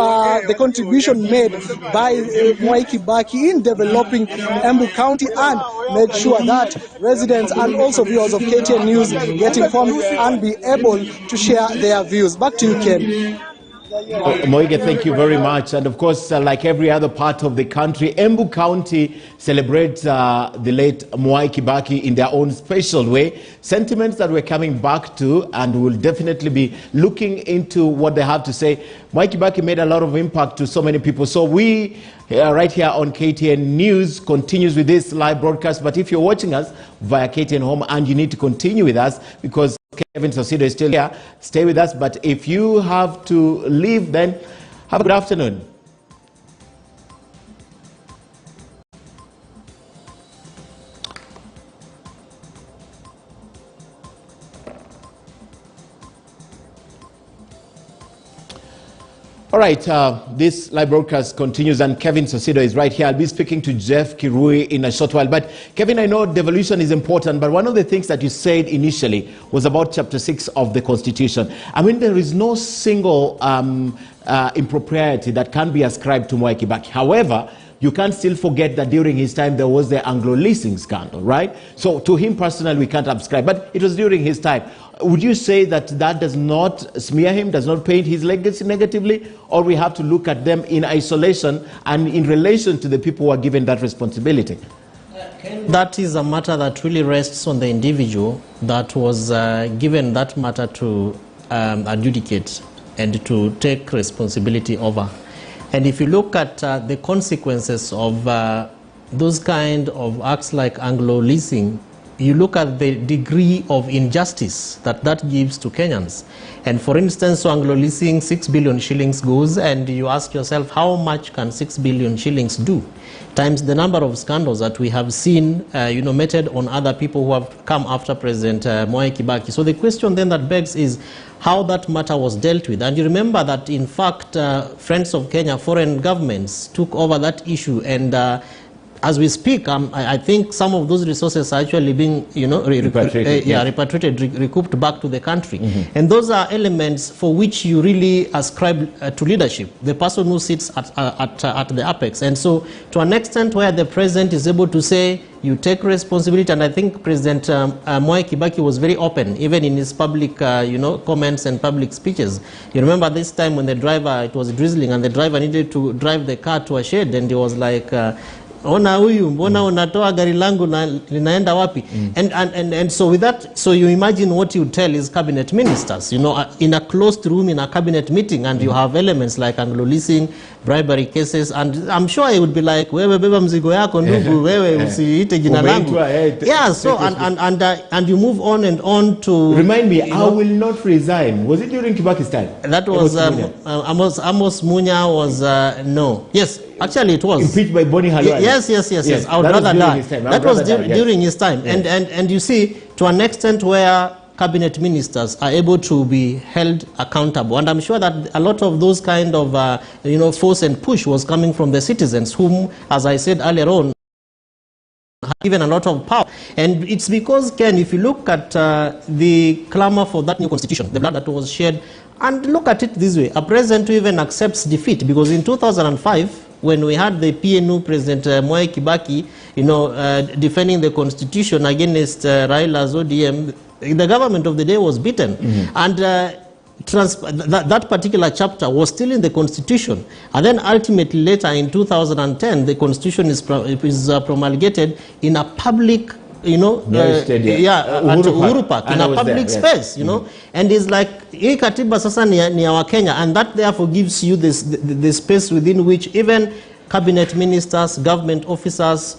the contribution made by Mwai Kibaki in developing Embu County, and make sure that residents and also viewers of KTN News get informed and be able to share their views. Back to you, Ken. Moige, thank you very much. And of course, like every other part of the country, Embu County celebrates the late Mwai Kibaki in their own special way. Sentiments that we're coming back to, and we'll definitely be looking into what they have to say. Mwai Kibaki made a lot of impact to so many people. So we, right here on KTN News, continues with this live broadcast. But if you're watching us via KTN Home and you need to continue with us because Kevin Sosido is still here, stay with us. But if you have to leave, then have a good afternoon. All right, this live broadcast continues, and Kevin Sosido is right here. I'll be speaking to Jeff Kirui in a short while. But Kevin, I know devolution is important, but one of the things that you said initially was about Chapter 6 of the Constitution. I mean, there is no single impropriety that can be ascribed to Mwai Kibaki. However, you can't still forget that during his time there was the Anglo-leasing scandal, right? So to him personally, we can't ascribe, but it was during his time. Would you say that that does not smear him, does not paint his legacy negatively, or we have to look at them in isolation and in relation to the people who are given that responsibility? That is a matter that really rests on the individual that was given that matter to adjudicate and to take responsibility over. And if you look at the consequences of those kind of acts like Anglo-leasing, you look at the degree of injustice that that gives to Kenyans. And for instance, so Anglo-leasing 6 billion shillings goes, and you ask yourself, how much can 6 billion shillings do? Times the number of scandals that we have seen, meted on other people who have come after President Mwai Kibaki. So the question then that begs is how that matter was dealt with. And you remember that, in fact, Friends of Kenya, foreign governments took over that issue, and as we speak, I think some of those resources are actually being, repatriated, recouped back to the country. Mm-hmm. And those are elements for which you really ascribe to leadership, the person who sits at the apex. And so, to an extent where the president is able to say, you take responsibility, and I think President Mwai Kibaki was very open, even in his public, comments and public speeches. You remember this time when the driver, it was drizzling, and the driver needed to drive the car to a shed, and he was like, ona huyu mbona unatoa gari langu na linaenda wapi? And so with that, so you imagine what you tell his cabinet ministers, in a closed room in a cabinet meeting, and you have elements like Anglo-leasing, bribery cases, and I'm sure he would be like, wewe beba mzigo yako ndugu, wewe usiite jina langu. Yeah, so and you move on and on to remind me, I will not resign. Was it during Kibaki's time? That was Amos Munya was no. Yes, actually it was impeached by Boni Halwale. Yes. I would rather die. That was during his time. Yes. And you see, to an extent where cabinet ministers are able to be held accountable, and I'm sure that a lot of those kind of force and push was coming from the citizens, whom, as I said earlier on, have given a lot of power. And it's because, Ken, if you look at the clamor for that new constitution, the blood that was shed, and look at it this way, a president who even accepts defeat, because in 2005, when we had the PNU President Mwai Kibaki, defending the constitution against Raila's ODM, the government of the day was beaten. Mm-hmm. And that particular chapter was still in the constitution. And then ultimately later in 2010, the constitution is promulgated in a public at Uhuru Park, in a public space, and it's like, hii katiba sasa ni ya Wakenya, and that therefore gives you the space within which even cabinet ministers, government officers,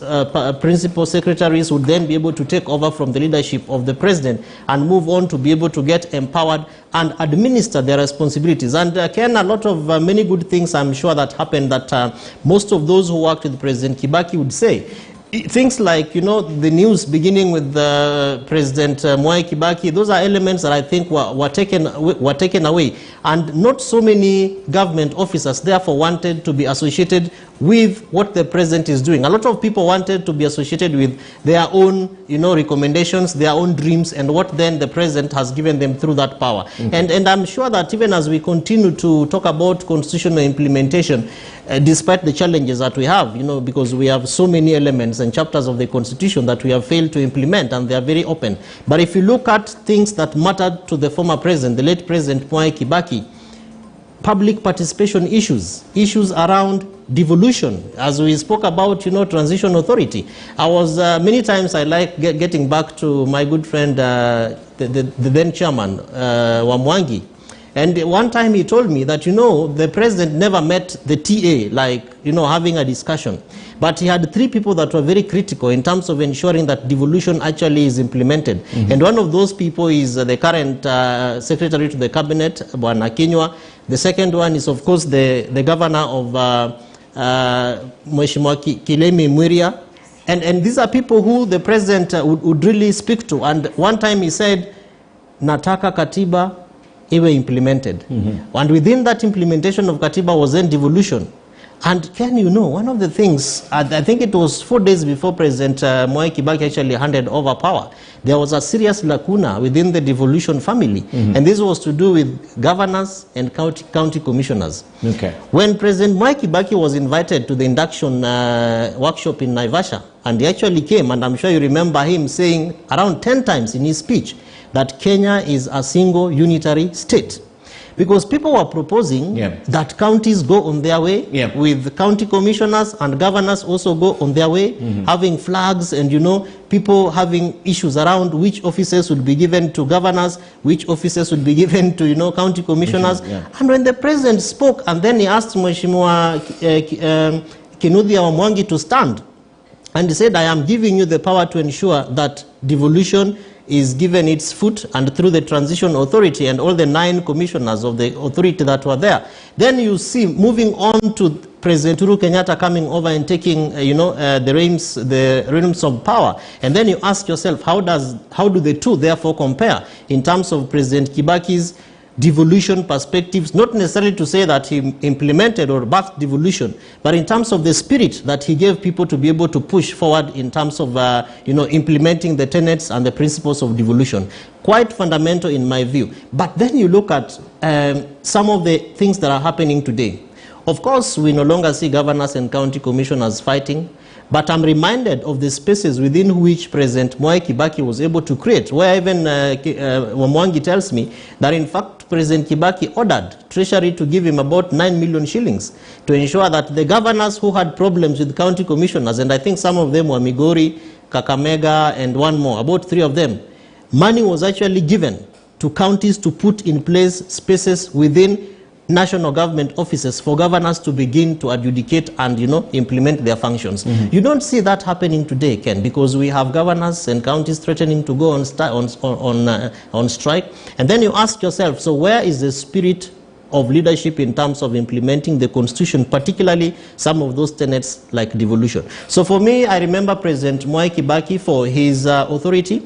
principal secretaries would then be able to take over from the leadership of the president and move on to be able to get empowered and administer their responsibilities. And Ken, a lot of many good things I'm sure that happened that most of those who worked with President Kibaki would say. Things like, you know, the news beginning with President Mwai Kibaki, those are elements that I think were taken away. And not so many government officers therefore wanted to be associated with what the president is doing. A lot of people wanted to be associated with their own, you know, recommendations, their own dreams, and what then the president has given them through that power. And I'm sure that even as we continue to talk about constitutional implementation, despite the challenges that we have, you know, because we have so many elements and chapters of the constitution that we have failed to implement, and they are very open. But if you look at things that mattered to the former president, the late President Mwai Kibaki, public participation issues around devolution, as we spoke about, you know, transition authority. I was, many times I like getting back to my good friend, the then chairman, Wamwangi. And one time he told me that, you know, the president never met the TA, like, you know, having a discussion. But he had 3 people that were very critical in terms of ensuring that devolution actually is implemented. And one of those people is the current secretary to the cabinet, Bwana Kinyua. The second one is, of course, the governor of Mheshimiwa Kilemi Mwiria. And these are people who the president would really speak to. And one time he said, nataka katiba iwe implemented. And within that implementation of katiba was then devolution. And can you know, one of the things, I think it was 4 days before President Mwai Kibaki actually handed over power, there was a serious lacuna within the devolution family. And this was to do with governors and county commissioners. When President Mwai Kibaki was invited to the induction workshop in Naivasha, and he actually came, and I'm sure you remember him saying around 10 times in his speech that Kenya is a single unitary state. Because people were proposing that counties go on their way, with county commissioners and governors also go on their way, having flags, and, you know, people having issues around which offices would be given to governors, which offices would be given to, you know, county commissioners. And when the president spoke, and then he asked Mheshimiwa Kinuthia Wamwangi to stand, and he said, I am giving you the power to ensure that devolution is given its foot, and through the transition authority and all the 9 commissioners of the authority that were there. Then you see, moving on to President Uhuru Kenyatta coming over and taking, you know, the reins of power. And then you ask yourself, how do the two therefore compare in terms of President Kibaki's devolution perspectives, not necessarily to say that he implemented or birthed devolution, but in terms of the spirit that he gave people to be able to push forward in terms of, you know, implementing the tenets and the principles of devolution. Quite fundamental in my view. But then you look at some of the things that are happening today. Of course, we no longer see governors and county commissioners fighting, but I'm reminded of the spaces within which President Mwai Kibaki was able to create, where even Wamwangi tells me that in fact President Kibaki ordered Treasury to give him about 9 million shillings to ensure that the governors who had problems with county commissioners, and I think some of them were Migori, Kakamega, and one more, about 3 of them, money was actually given to counties to put in place spaces within national government offices for governors to begin to adjudicate and, you know, implement their functions. You don't see that happening today, Ken, because we have governors and counties threatening to go on strike. And then you ask yourself, so where is the spirit of leadership in terms of implementing the constitution, particularly some of those tenets like devolution? So for me, I remember President Mwai Kibaki for his authority,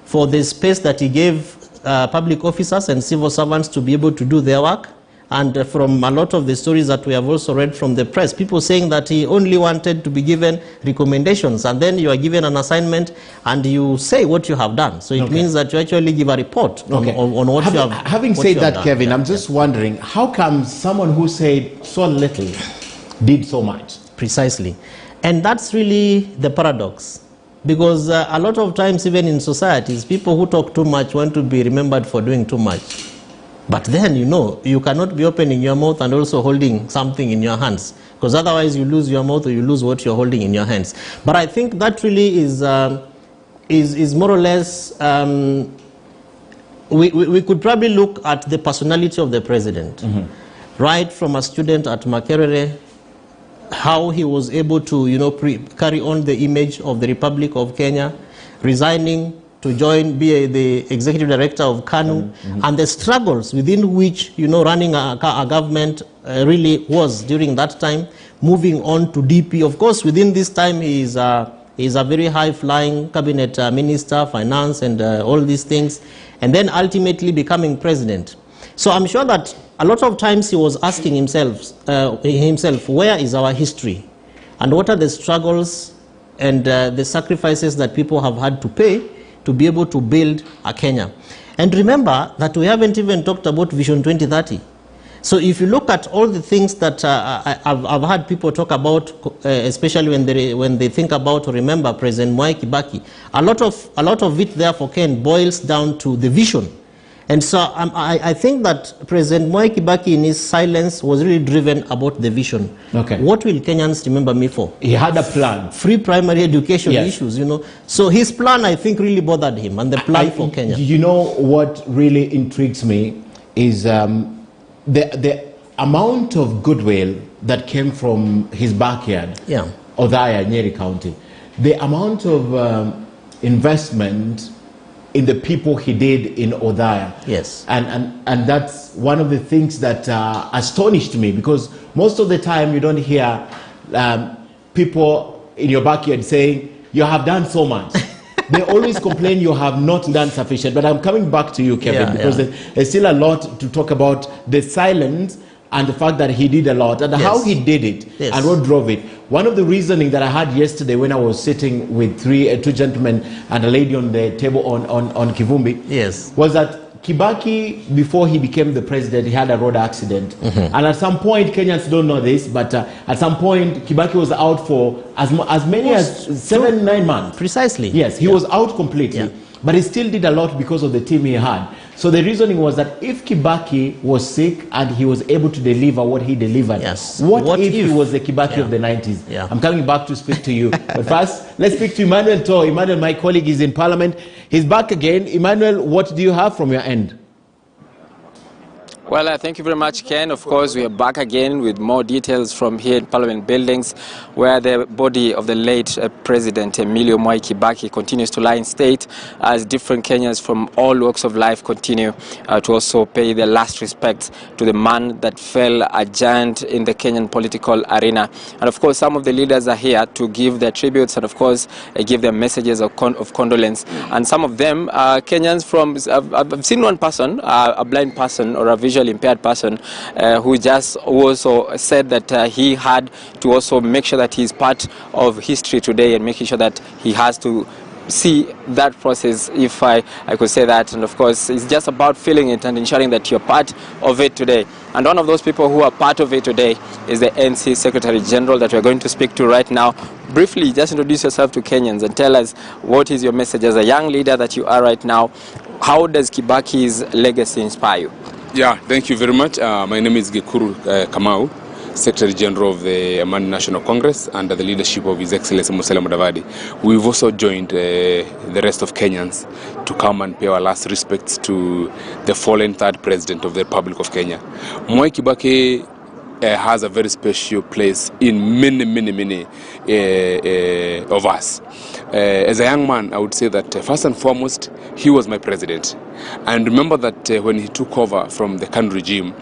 for the space that he gave public officers and civil servants to be able to do their work. And from a lot of the stories that we have also read from the press, people saying that he only wanted to be given recommendations, and then you are given an assignment and you say what you have done. So it means that you actually give a report on what you have done. Having said that, Kevin, I'm just wondering, how come someone who said so little did so much? Precisely. And that's really the paradox. Because a lot of times, even in societies, people who talk too much want to be remembered for doing too much. But then, you know, you cannot be opening your mouth and also holding something in your hands, because otherwise you lose your mouth or you lose what you're holding in your hands. But I think that really is more or less, we could probably look at the personality of the president, right from a student at Makerere, how he was able to, carry on the image of the Republic of Kenya, resigning to be the executive director of KANU, and the struggles within which, running a government really was during that time, moving on to DP. Of course, within this time, he is a very high-flying cabinet minister, finance, and all these things, and then ultimately becoming president. So I'm sure that a lot of times he was asking himself, where is our history? And what are the struggles and the sacrifices that people have had to pay to be able to build a Kenya? And remember that we haven't even talked about Vision 2030. So if you look at all the things that I've had people talk about, especially when they think about or remember President Mwai Kibaki, a lot of it therefore Ken boils down to the vision. And so I think that President Mwai Kibaki in his silence was really driven about the vision. Okay. What will Kenyans remember me for? He had a plan. Free primary education issues, So his plan, I think, really bothered him, and the plan for Kenya. You know what really intrigues me is the amount of goodwill that came from his backyard, Othaya, Nyeri County. The amount of investment in the people he did in Othaya. Yes. And that's one of the things that astonished me, because most of the time you don't hear people in your backyard saying, you have done so much. They always complain you have not done sufficient. But I'm coming back to you, Kevin, because there's still a lot to talk about the silence and the fact that he did a lot and how he did it and what drove it. One of the reasoning that I had yesterday when I was sitting with two gentlemen and a lady on the table on Kivumbi was that Kibaki, before he became the president, he had a road accident. And at some point, Kenyans don't know this, but at some point, Kibaki was out for as many as 7-9 months. Precisely. Yes, he was out completely. But he still did a lot because of the team he had. So the reasoning was that if Kibaki was sick and he was able to deliver what he delivered, what if he was the Kibaki of the 90s? I'm coming back to speak to you. But first, let's speak to Emmanuel Toh. Emmanuel, my colleague, is in Parliament. He's back again. Emmanuel, what do you have from your end? Well, thank you very much, Ken. Of course, we are back again with more details from here in Parliament buildings, where the body of the late President Emilio Mwai Kibaki continues to lie in state, as different Kenyans from all walks of life continue to also pay their last respects to the man that fell a giant in the Kenyan political arena. And of course, some of the leaders are here to give their tributes and of course give their messages of condolence. And some of them are Kenyans from, I've seen one person, a blind person or a visual impaired person who just also said that he had to also make sure that he's part of history today and making sure that he has to see that process, if I could say that. And of course, it's just about feeling it and ensuring that you're part of it today. And one of those people who are part of it today is the NC Secretary General that we're going to speak to right now. Briefly, just introduce yourself to Kenyans and tell us what is your message as a young leader that you are right now. How does Kibaki's legacy inspire you? Yeah, thank you very much. My name is Gekuru Kamau, Secretary General of the Amani National Congress under the leadership of His Excellency Musalia Mudavadi. We've also joined the rest of Kenyans to come and pay our last respects to the fallen third president of the Republic of Kenya. Mwai Kibaki has a very special place in many of us. As a young man, I would say that first and foremost, he was my president. And remember that when he took over from the KANU regime,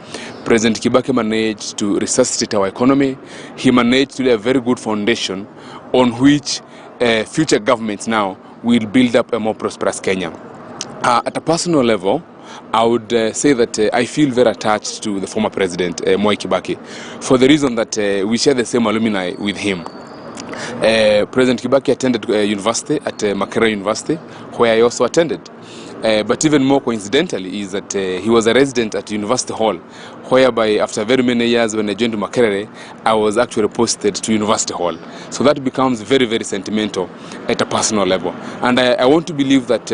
President Kibaki managed to resuscitate our economy. He managed to lay a very good foundation on which future governments now will build up a more prosperous Kenya. At a personal level, I would say that I feel very attached to the former president, Mwai Kibaki, for the reason that we share the same alumni with him. President Kibaki attended university at Makerere University, where I also attended. But even more coincidentally is that he was a resident at University Hall, whereby after very many years when I joined Makerere, I was actually posted to University Hall. So that becomes very sentimental at a personal level. And I want to believe that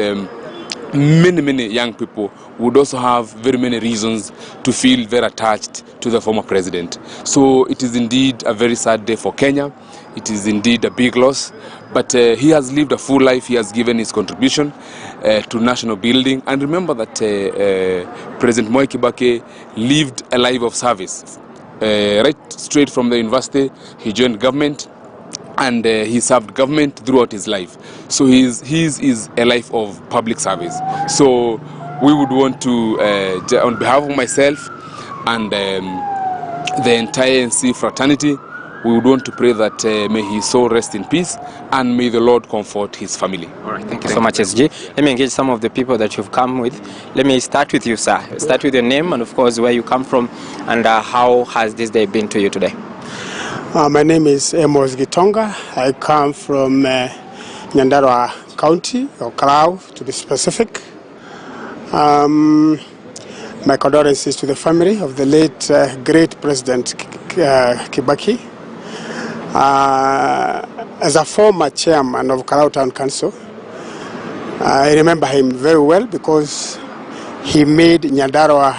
many young people would also have very many reasons to feel very attached to the former president. So it is indeed a very sad day for Kenya. It is indeed a big loss, but he has lived a full life. He has given his contribution to national building. And remember that President Mwai Kibaki lived a life of service. right straight from the university. He joined government, and he served government throughout his life. So his is a life of public service. So we would want to, on behalf of myself and the entire NC fraternity, we would want to pray that may his soul rest in peace, and may the Lord comfort his family. All right, thank you so much, SG. Let me engage some of the people that you've come with. Let me start with you, sir. Start with your name and, of course, where you come from, and how has this day been to you today? My name is Amos Gitonga. I come from Nyandarua County, or Kalau to be specific. My condolences to the family of the late great President Kibaki. As a former chairman of Kalau Town Council, I remember him very well because he made Nyandarua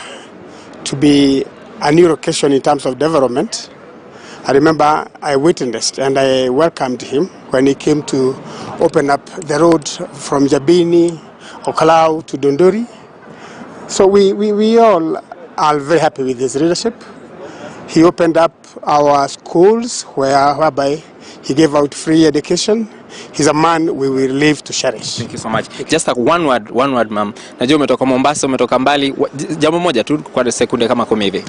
to be a new location in terms of development. I remember I witnessed and I welcomed him when he came to open up the road from Jabini, Okalau to Dondori. So we all are very happy with his leadership. He opened up our schools whereby he gave out free education. He's a man we will live to cherish. Thank you so much. Just like one word, ma'am. Najua umetoka Mombasa, umetoka mbali. Jambo moja tu kwa sekunde kama 10 hivi.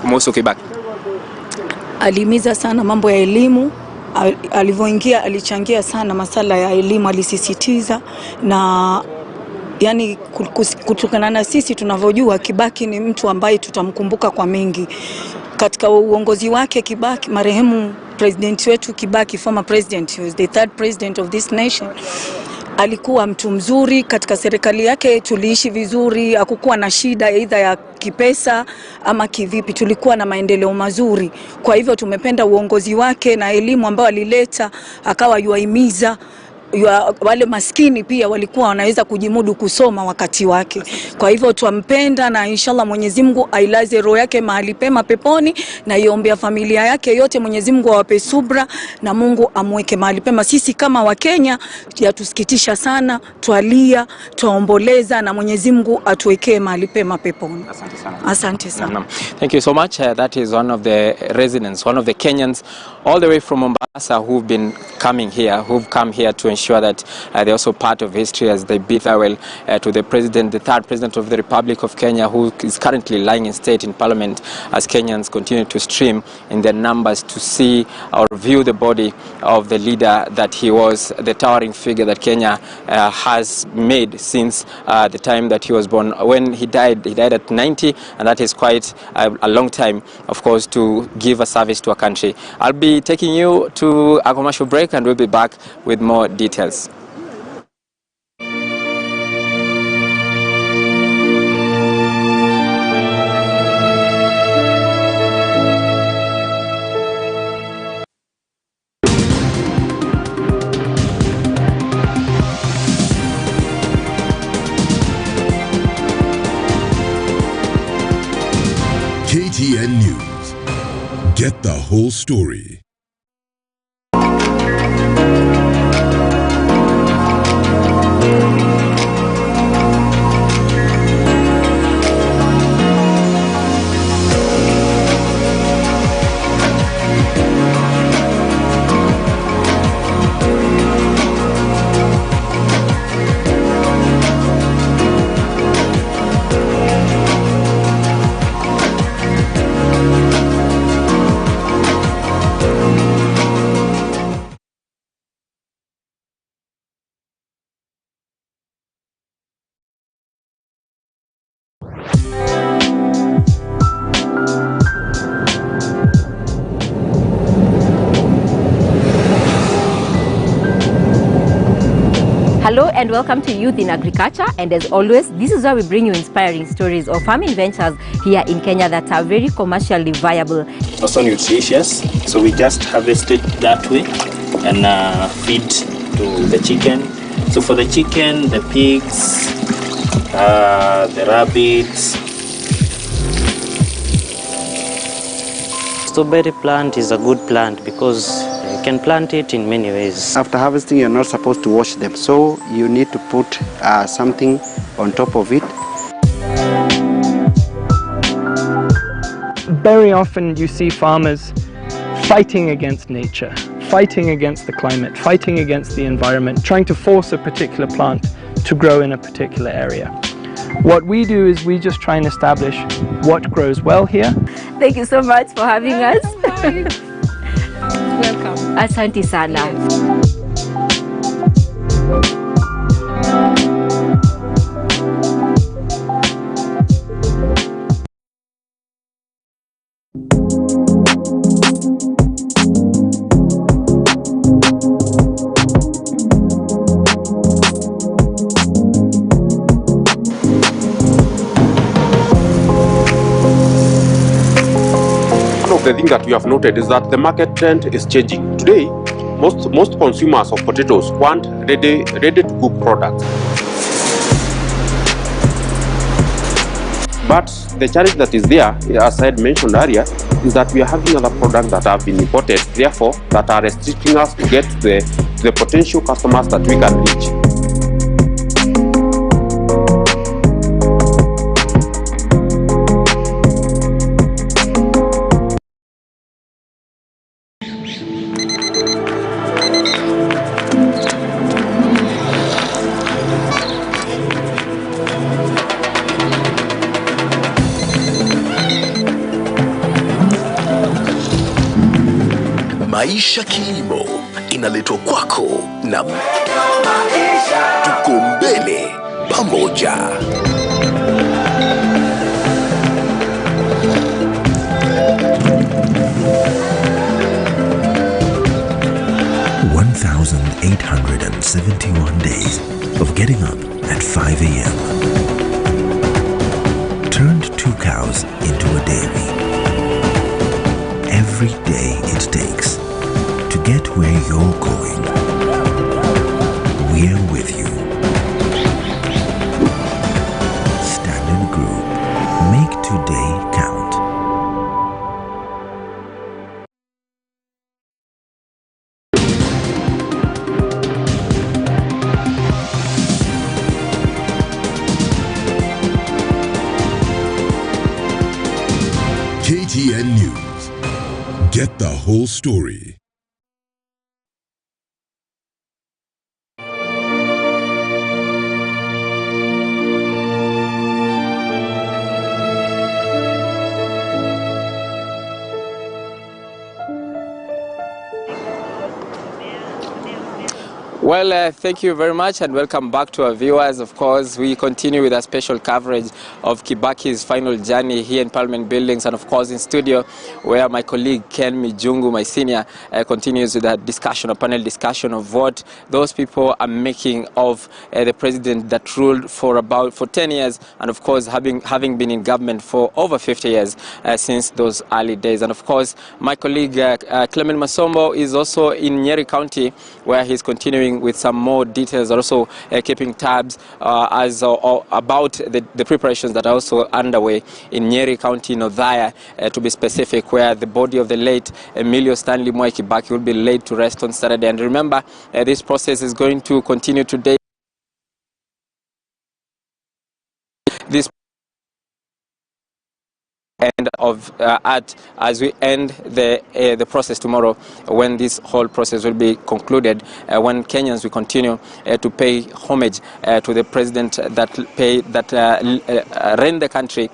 Kuhusu Kibaki. Alihimiza sana mambo ya elimu, alivyoingia alichangia sana masala ya elimu, alisisitiza, na yani kutokana na sisi tunavyojua Kibaki ni mtu ambaye tutamkumbuka kwa mengi. Katika uongozi wake Kibaki, marehemu president wetu Kibaki, former president, he was the third president of this nation. Alikuwa mtu mzuri katika serikali yake, tuliishi vizuri, hakukuwa na shida aidha ya kipesa ama kivipi, tulikuwa na maendeleo mazuri. Kwa hivyo tumependa uongozi wake na elimu ambayo alileta, akawa yuahimiza wale maskini pia walikuwa wanaweza kujimudu kusoma wakati wake. Kwa hivyo tuampenda, na inshallah Mwenyezi Mungu ailaze roho yake mahali pema peponi, na iombea familia yake yote, Mwenyezi Mungu awape subra na Mungu amweke mahali pema. Sisi kama Wakenya yatusikitisha sana, twalia, twaomboleza, na Mwenyezi Mungu atuwekee mahali pema peponi. Asante sana. Asante sana. Thank you so much. That is one of the residents, one of the Kenyans all the way from Mombasa who've been coming here, who've come here to ensure that they're also part of history as they bid farewell to the president, the third president of the Republic of Kenya, who is currently lying in state in Parliament, as Kenyans continue to stream in their numbers to see or view the body of the leader that he was, the towering figure that Kenya has made since the time that he was born. When he died at 90, and that is quite a long time, of course, to give a service to a country. I'll be taking you to a commercial break, and we'll be back with more details. KTN News. Get the whole story. Hello and welcome to Youth in Agriculture, and as always, this is where we bring you inspiring stories of farming ventures here in Kenya that are very commercially viable. Also nutritious, so we just harvest it that way and feed to the chicken. So for the chicken, the pigs, the rabbits. Strawberry plant is a good plant because you can plant it in many ways. After harvesting, you're not supposed to wash them, so you need to put something on top of it. very often you see farmers fighting against nature, fighting against the climate, fighting against the environment, trying to force a particular plant to grow in a particular area. What we do is we just try and establish what grows well here. Thank you so much for having us. Welcome. Asante sana. The thing that we have noted is that the market trend is changing. Today, most consumers of potatoes want ready to cook products. But the challenge that is there, as I had mentioned earlier, is that we are having other products that have been imported, therefore that are restricting us to get to the potential customers that we can reach. Maisha Kilimo inaletwa kwako na Tuko Mbele Pamoja. (1,871 days of getting up at 5 a.m. turned 2 cows into a dairy. Every day it takes to get where you're going. We're with you. Standard Group. Make today count. KTN News. Get the whole story. Well, thank you very much and welcome back to our viewers. Of course, we continue with a special coverage of Kibaki's final journey here in Parliament Buildings and of course in studio where my colleague Ken Mijungu, my senior, continues with a discussion, a panel discussion of what those people are making of the president that ruled for 10 years and of course having been in government for over 50 years since those early days. And of course, my colleague Clement Masombo is also in Nyeri County where he's continuing with some more details, also keeping tabs about the preparations that are also underway in Nyeri County, Othaya, to be specific, where the body of the late Emilio Stanley Mwai Kibaki will be laid to rest on Saturday. And remember, this process is going to continue today. This end of as we end the process tomorrow, when this whole process will be concluded, when Kenyans will continue to pay homage to the president that ran the country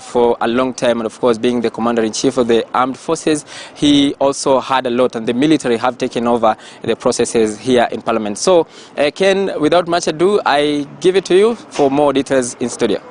for a long time, and of course being the commander-in-chief of the armed forces, he also had a lot, and the military have taken over the processes here in Parliament. So Ken, without much ado, I give it to you for more details in studio.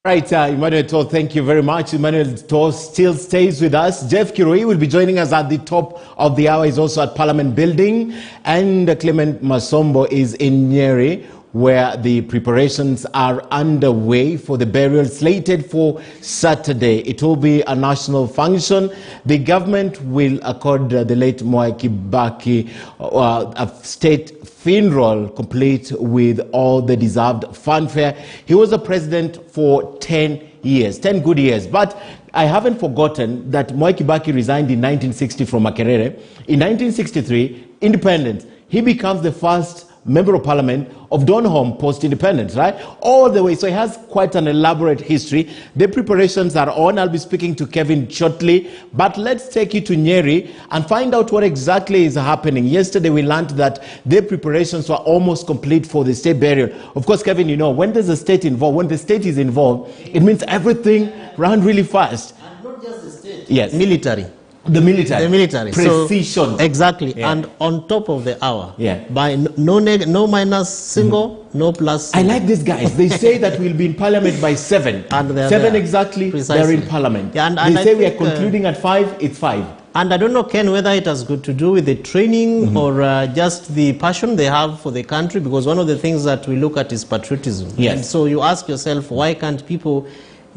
Right, Emmanuel Toh, thank you very much. Emmanuel Toh still stays with us. Jeff Kiroi will be joining us at the top of the hour. He's also at Parliament Building. And Clement Masombo is in Nyeri, where the preparations are underway for the burial slated for Saturday. It will be a national function. The government will accord the late Mwai Kibaki a state funeral complete with all the deserved fanfare. He was the president for 10 years, 10 good years. But I haven't forgotten that Mwai Kibaki resigned in 1960 from Makerere. In 1963, independence, he becomes the first Member of Parliament of Donholm post-independence, right? All the way. So he has quite an elaborate history. The preparations are on. I'll be speaking to Kevin shortly. But let's take you to Nyeri and find out what exactly is happening. Yesterday we learned that the preparations were almost complete for the state burial. Of course, Kevin, you know, when there's a state involved, when the state is involved, it means everything ran really fast. And not just the state. Yes. Military. The military. The military. Precision. So, exactly. Yeah. And on top of the hour. Yeah. By no minus single, no plus single. I like these guys. They say that we'll be in Parliament by 7. And they're 7 there. exactly, Precisely. they're in Parliament. Yeah, they say we are think, concluding at 5, it's 5. And I don't know, Ken, whether it has got to do with the training or just the passion they have for the country, because one of the things that we look at is patriotism. Yes. And so you ask yourself, why can't people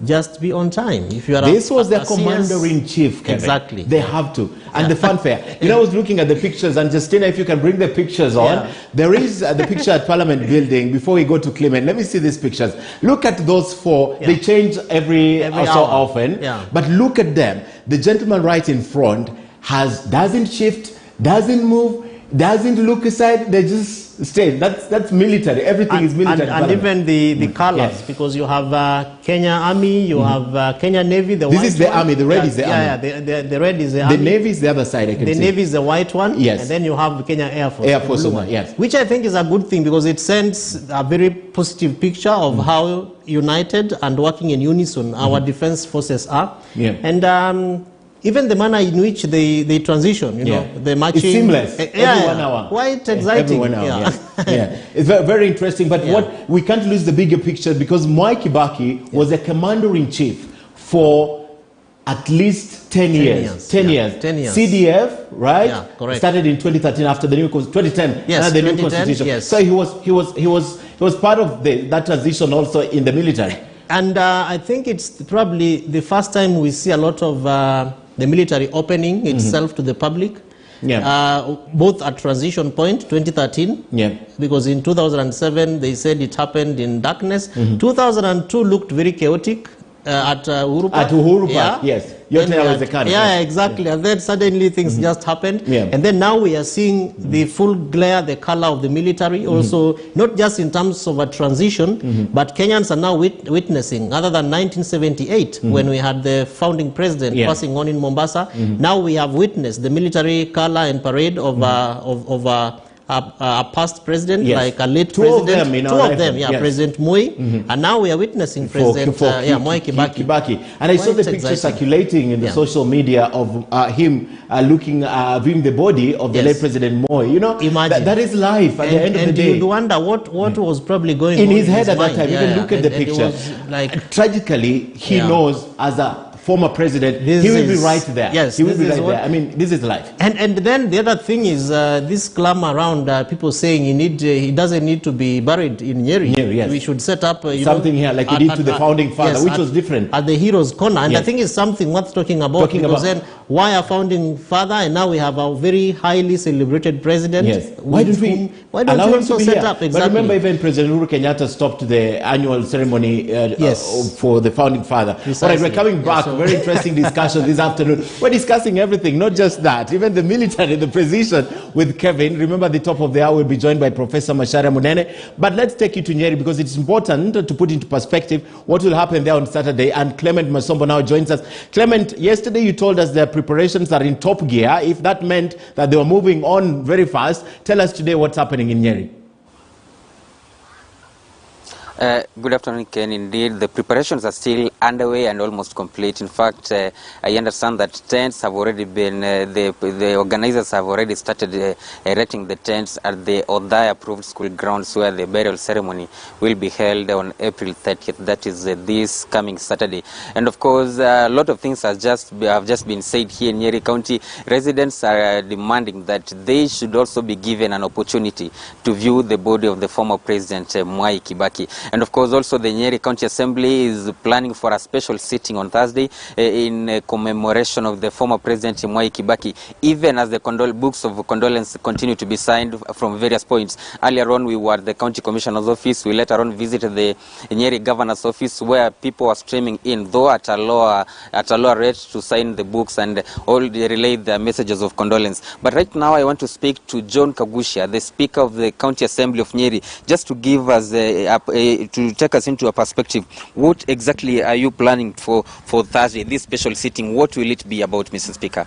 just be on time? If you are This was their commander-in-chief, Kevin. Exactly. They have to. And the fanfare. You know, I was looking at the pictures, and Justina, if you can bring the pictures on. Yeah. There is the picture at Parliament building before we go to Clement. Let me see these pictures. Look at those 4. Yeah. They change every so hour. often. Yeah. But look at them. The gentleman right in front doesn't shift, doesn't move, doesn't look aside. They just stay. That's military. Everything is military. And even the colors, because you have Kenya Army, you have Kenya Navy. This is the army. The red is the army. Yeah, the red is the army. The Navy is the other side. I can see. The Navy is the white one. Yes. And then you have Kenya Air Force. Air Force one. Yes. Which I think is a good thing, because it sends a very positive picture of how united and working in unison our defense forces are. Yeah. And even the manner in which they transition, you know, the marching. It's seamless. Every 1 hour. Quite exciting. Every 1 hour, yeah. It's very, very interesting. But what we can't lose the bigger picture, because Kibaki was a commander-in-chief for at least 10 years. 10 years. CDF, right? Yeah, correct. Started in 2013 after the new 2010. Yes, the new 2010, constitution. yes. So he was part of that transition also in the military. And I think it's probably the first time we see a lot of the military opening itself to the public. Yeah. Both at transition point, 2013. Yeah. Because in 2007 they said it happened in darkness. 2002 looked very chaotic at Uhuru Park. At Uhuru Park, yes. Was the candidate. Yeah, exactly. And then suddenly things just happened. Yeah. And then now we are seeing the full glare, the color of the military. Also, not just in terms of a transition, but Kenyans are now witnessing, other than 1978, when we had the founding president passing on in Mombasa, now we have witnessed the military color and parade of a past president, like a late president. Two of them, President Moi. And now we are witnessing President Moi Kibaki. And I saw the picture circulating in the social media of him viewing the body of the late President Moi. You know, imagine. That is life at the end of the day. And you'd wonder what was probably going on in his head at that time. Yeah, even look at the picture. Like, tragically, he knows as a former president, he will be right there. Yes, he will be right there. I mean, this is life. And then the other thing is this clamor around people saying he doesn't need to be buried in Nyeri. Yes. We should set up something here like we did to the founding father, which was different. At the Heroes Corner. And I think it's something worth talking about, because then why a founding father, and now we have a very highly celebrated president. Yes. Why don't we also set up? Exactly. But remember, even President Uhuru Kenyatta stopped the annual ceremony for the founding father. Precisely. All right, we're coming back. Very interesting discussion this afternoon. We're discussing everything, not just that. Even the military, the precision with Kevin. Remember, the top of the hour will be joined by Professor Macharia Munene. But let's take you to Nyeri, because it's important to put into perspective what will happen there on Saturday. And Clement Masombo now joins us. Clement, yesterday you told us their preparations are in top gear. If that meant that they were moving on very fast, tell us today what's happening in Nyeri. Good afternoon, Ken. Indeed, the preparations are still underway and almost complete. In fact, I understand that tents have already been, the organizers have already started erecting the tents at the Odai approved school grounds, where the burial ceremony will be held on April 30th. That is this coming Saturday. And of course, a lot of things have just been said here in Nyeri County. Residents are demanding that they should also be given an opportunity to view the body of the former president, Mwai Kibaki. And of course, also the Nyeri County Assembly is planning for for a special sitting on Thursday in commemoration of the former President Mwai Kibaki, even as the books of condolence continue to be signed from various points. Earlier on, we were at the County Commissioner's office. We later on visited the Nyeri Governor's office, where people were streaming in, though at a lower rate, to sign the books and all relay their messages of condolence. But right now, I want to speak to John Kagusha, the Speaker of the County Assembly of Nyeri, just to give us to take us into a perspective. What exactly are you planning for Thursday, this special sitting? What will it be about, Mr. Speaker?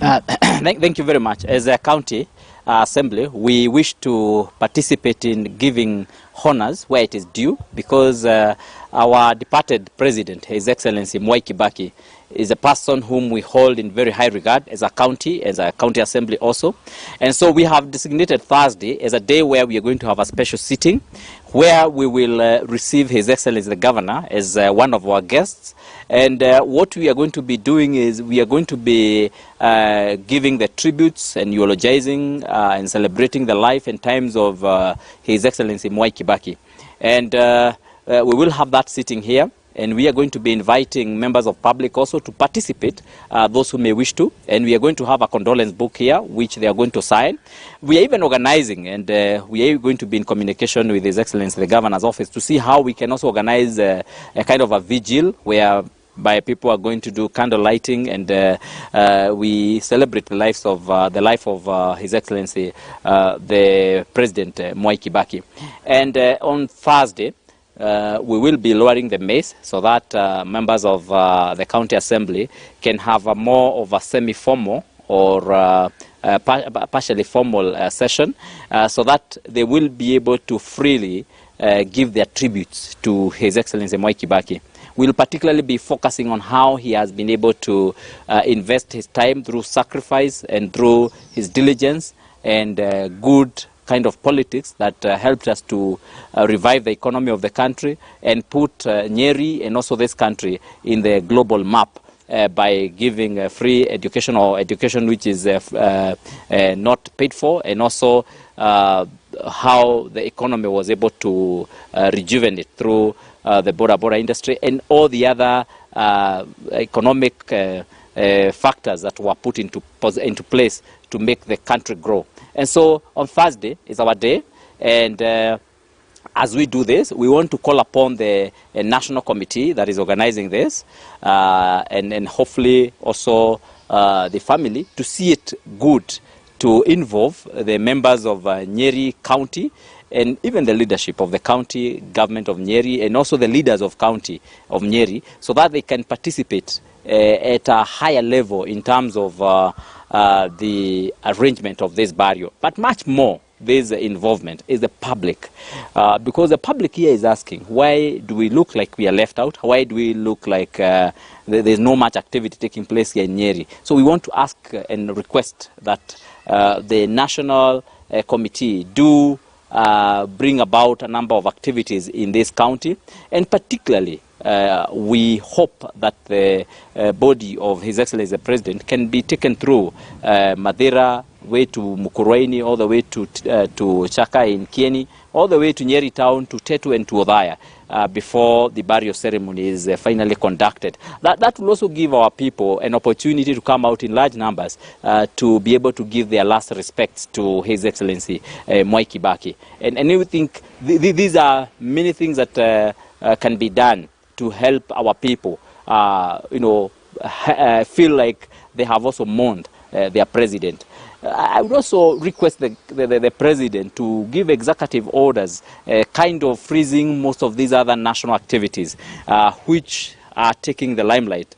Thank you very much. As a county assembly, we wish to participate in giving honors where it is due, because our departed president, His Excellency Mwai Kibaki, is a person whom we hold in very high regard as a county assembly also. And so we have designated Thursday as a day where we are going to have a special sitting, where we will receive His Excellency the Governor as one of our guests. And what we are going to be doing is we are going to be giving the tributes and eulogizing and celebrating the life and times of His Excellency Mwai Kibaki. And we will have that sitting here. And we are going to be inviting members of public also to participate, those who may wish to. And we are going to have a condolence book here, which they are going to sign. We are even organizing, and we are going to be in communication with His Excellency the Governor's office to see how we can also organize a kind of a vigil whereby people are going to do candle lighting, and we celebrate the life of His Excellency the President Mwai Kibaki. And on Thursday, we will be lowering the mace so that members of the County Assembly can have a more of a semi-formal or partially formal session, so that they will be able to freely give their tributes to His Excellency Mwai Kibaki. We'll particularly be focusing on how he has been able to invest his time through sacrifice and through his diligence and good kind of politics that helped us to revive the economy of the country and put Nyeri and also this country in the global map by giving free education, or education which is not paid for, and also how the economy was able to rejuvenate through the border industry and all the other economic factors that were put into place to make the country grow. And so on Thursday is our day, and as we do this, we want to call upon the national committee that is organizing this, and hopefully also the family, to see it good to involve the members of Nyeri County and even the leadership of the county government of Nyeri and also the leaders of county of Nyeri, so that they can participate at a higher level in terms of the arrangement of this burial. But much more, this involvement is the public, because the public here is asking, why do we look like we are left out? Why do we look like there's no much activity taking place here in Nyeri? So we want to ask and request that the national committee do bring about a number of activities in this county, and particularly we hope that the body of His Excellency the President can be taken through Madeira, way to Mukurweini, all the way to Chaka in Kieni, all the way to Nyeri town, to Tetu and to Othaya, before the burial ceremony is finally conducted. That will also give our people an opportunity to come out in large numbers to be able to give their last respects to His Excellency Mwai Kibaki. And we think these are many things that can be done to help our people, feel like they have also mourned their president. I would also request the president to give executive orders, kind of freezing most of these other national activities, which are taking the limelight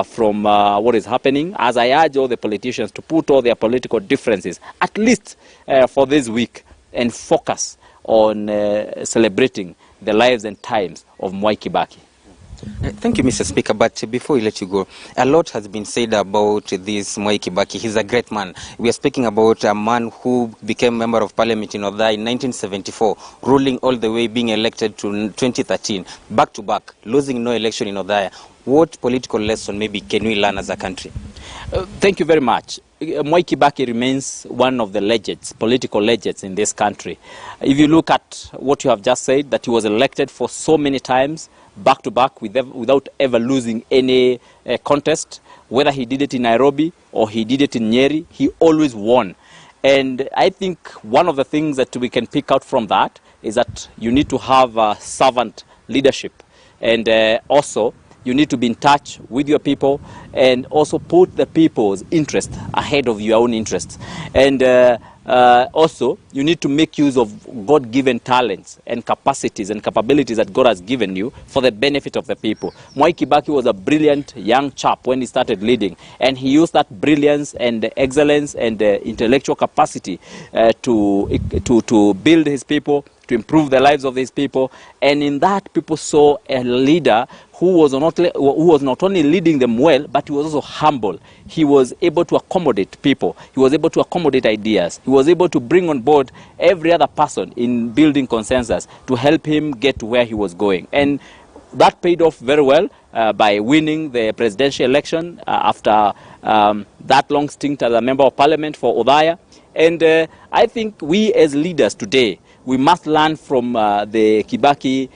from what is happening, as I urge all the politicians to put all their political differences, at least for this week, and focus on celebrating the lives and times of Mwai Kibaki. Thank you, Mr. Speaker. But before we let you go, a lot has been said about this Mwai Kibaki. He's a great man. We are speaking about a man who became Member of Parliament in Othaya in 1974, ruling all the way, being elected to 2013, back to back, losing no election in Othaya. What political lesson maybe can we learn as a country? Thank you very much. Mwai Kibaki remains one of the legends, political legends in this country. If you look at what you have just said, that he was elected for so many times, back-to-back without ever losing any contest. Whether he did it in Nairobi or he did it in Nyeri, he always won. And I think one of the things that we can pick out from that is that you need to have a servant leadership. And also, you need to be in touch with your people and also put the people's interest ahead of your own interests. And also, you need to make use of God-given talents and capacities and capabilities that God has given you for the benefit of the people. Mwai Kibaki was a brilliant young chap when he started leading, and he used that brilliance and excellence and intellectual capacity to build his people, to improve the lives of these people. And in that, people saw a leader who was not only leading them well, but he was also humble. He was able to accommodate people. He was able to accommodate ideas. He was able to bring on board every other person in building consensus to help him get to where he was going. And that paid off very well by winning the presidential election after that long stint as a member of parliament for Othaya. And I think we as leaders today, we must learn from the Kibaki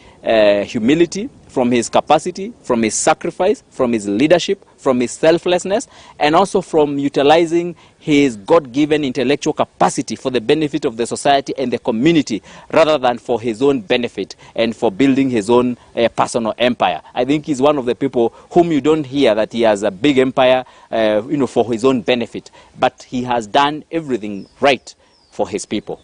humility, from his capacity, from his sacrifice, from his leadership, from his selflessness, and also from utilizing his God-given intellectual capacity for the benefit of the society and the community, rather than for his own benefit and for building his own personal empire. I think he's one of the people whom you don't hear that he has a big empire, for his own benefit, but he has done everything right for his people.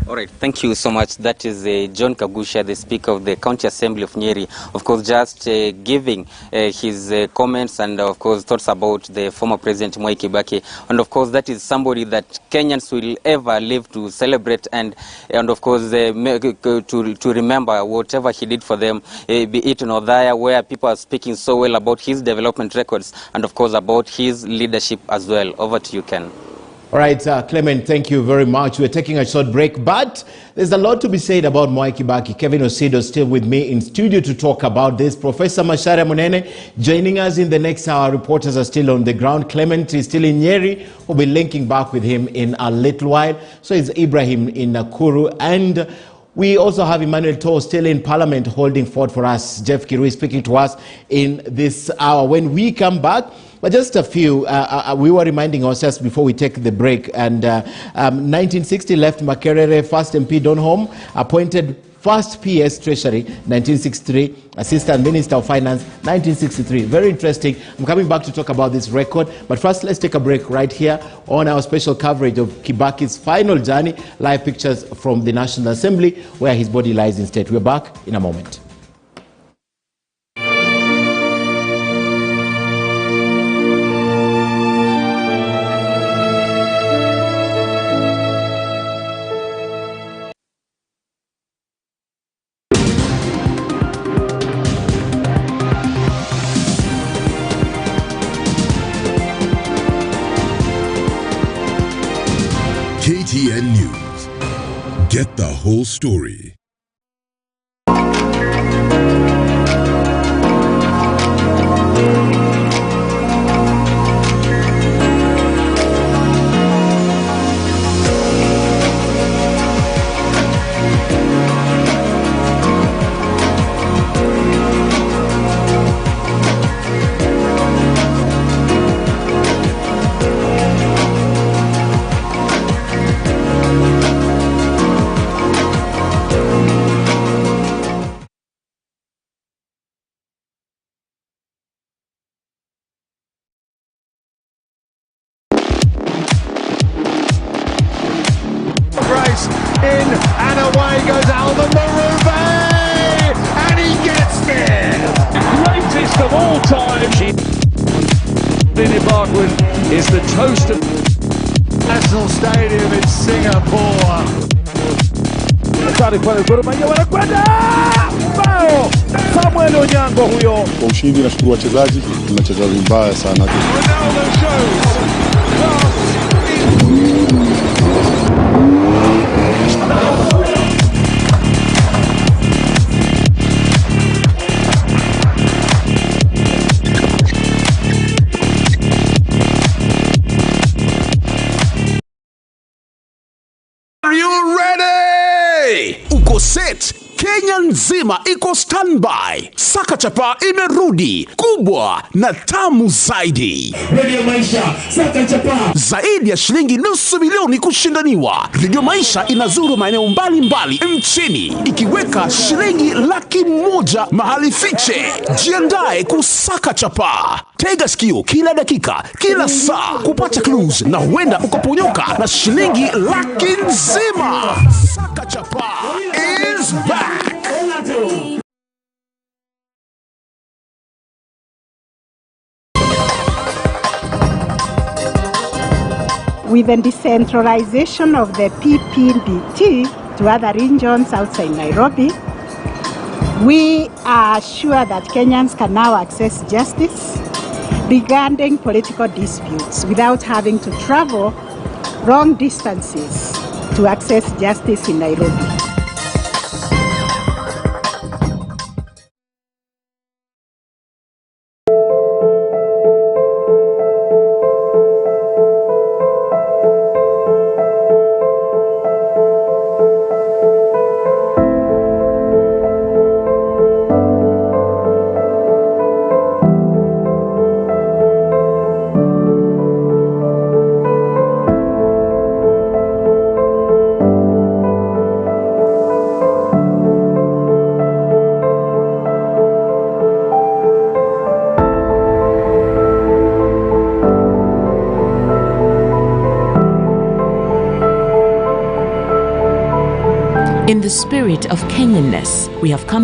All right, thank you so much. That is John Kagusha, the Speaker of the County Assembly of Nyeri, of course, just giving his comments and, of course, thoughts about the former President Mwai Kibaki. And, of course, that is somebody that Kenyans will ever live to celebrate and of course, to remember whatever he did for them, be it in Othaya, where people are speaking so well about his development records and, of course, about his leadership as well. Over to you, Ken. All right, Clement, thank you very much. We're taking a short break, but there's a lot to be said about Mwai Kibaki. Kevin Osido still with me in studio to talk about this. Professor Macharia Munene joining us in the next hour. Reporters are still on the ground. Clement is still in Nyeri. We'll be linking back with him in a little while. So is Ibrahim in Nakuru. And we also have Emmanuel Toh still in Parliament holding fort for us. Jeff Kirui speaking to us in this hour. When we come back, but just a few, we were reminding ourselves before we take the break, and 1960 left Makerere, first MP Donholm, appointed first PS Treasury, 1963, Assistant Minister of Finance, 1963. Very interesting. I'm coming back to talk about this record, but first let's take a break right here on our special coverage of Kibaki's final journey, live pictures from the National Assembly, where his body lies in state. We're back in a moment. KTN News. Get the whole story. In and away goes Alvin Marube, and he gets there. Greatest of all time. Lily Barkwood is the toast of National Stadium in Singapore. Samuel Onyango huyo. Kwa ushindi nashukuru wachezaji, tumecheza vibaya sana. Are you ready? Uko set? Kenya Kenya nzima iko standby. Saka Chapa imerudi, kubwa na tamu zaidi. Radio Maisha, Saka Chapa. Zaidi ya shilingi nusu milioni kushindaniwa. Radio Maisha inazuru maeneo mbalimbali nchini, ikiweka shilingi 100,000 mahali fiche. Jiandae kusaka chapa. Tega sikio kila dakika, kila saa kupata clues, na huenda ukaponyoka na shilingi 100,000 nzima. Saka Chapa is back. With the decentralization of the PPDT to other regions outside Nairobi, we are sure that Kenyans can now access justice regarding political disputes without having to travel long distances to access justice in Nairobi. In the spirit of Kenyanness, we have come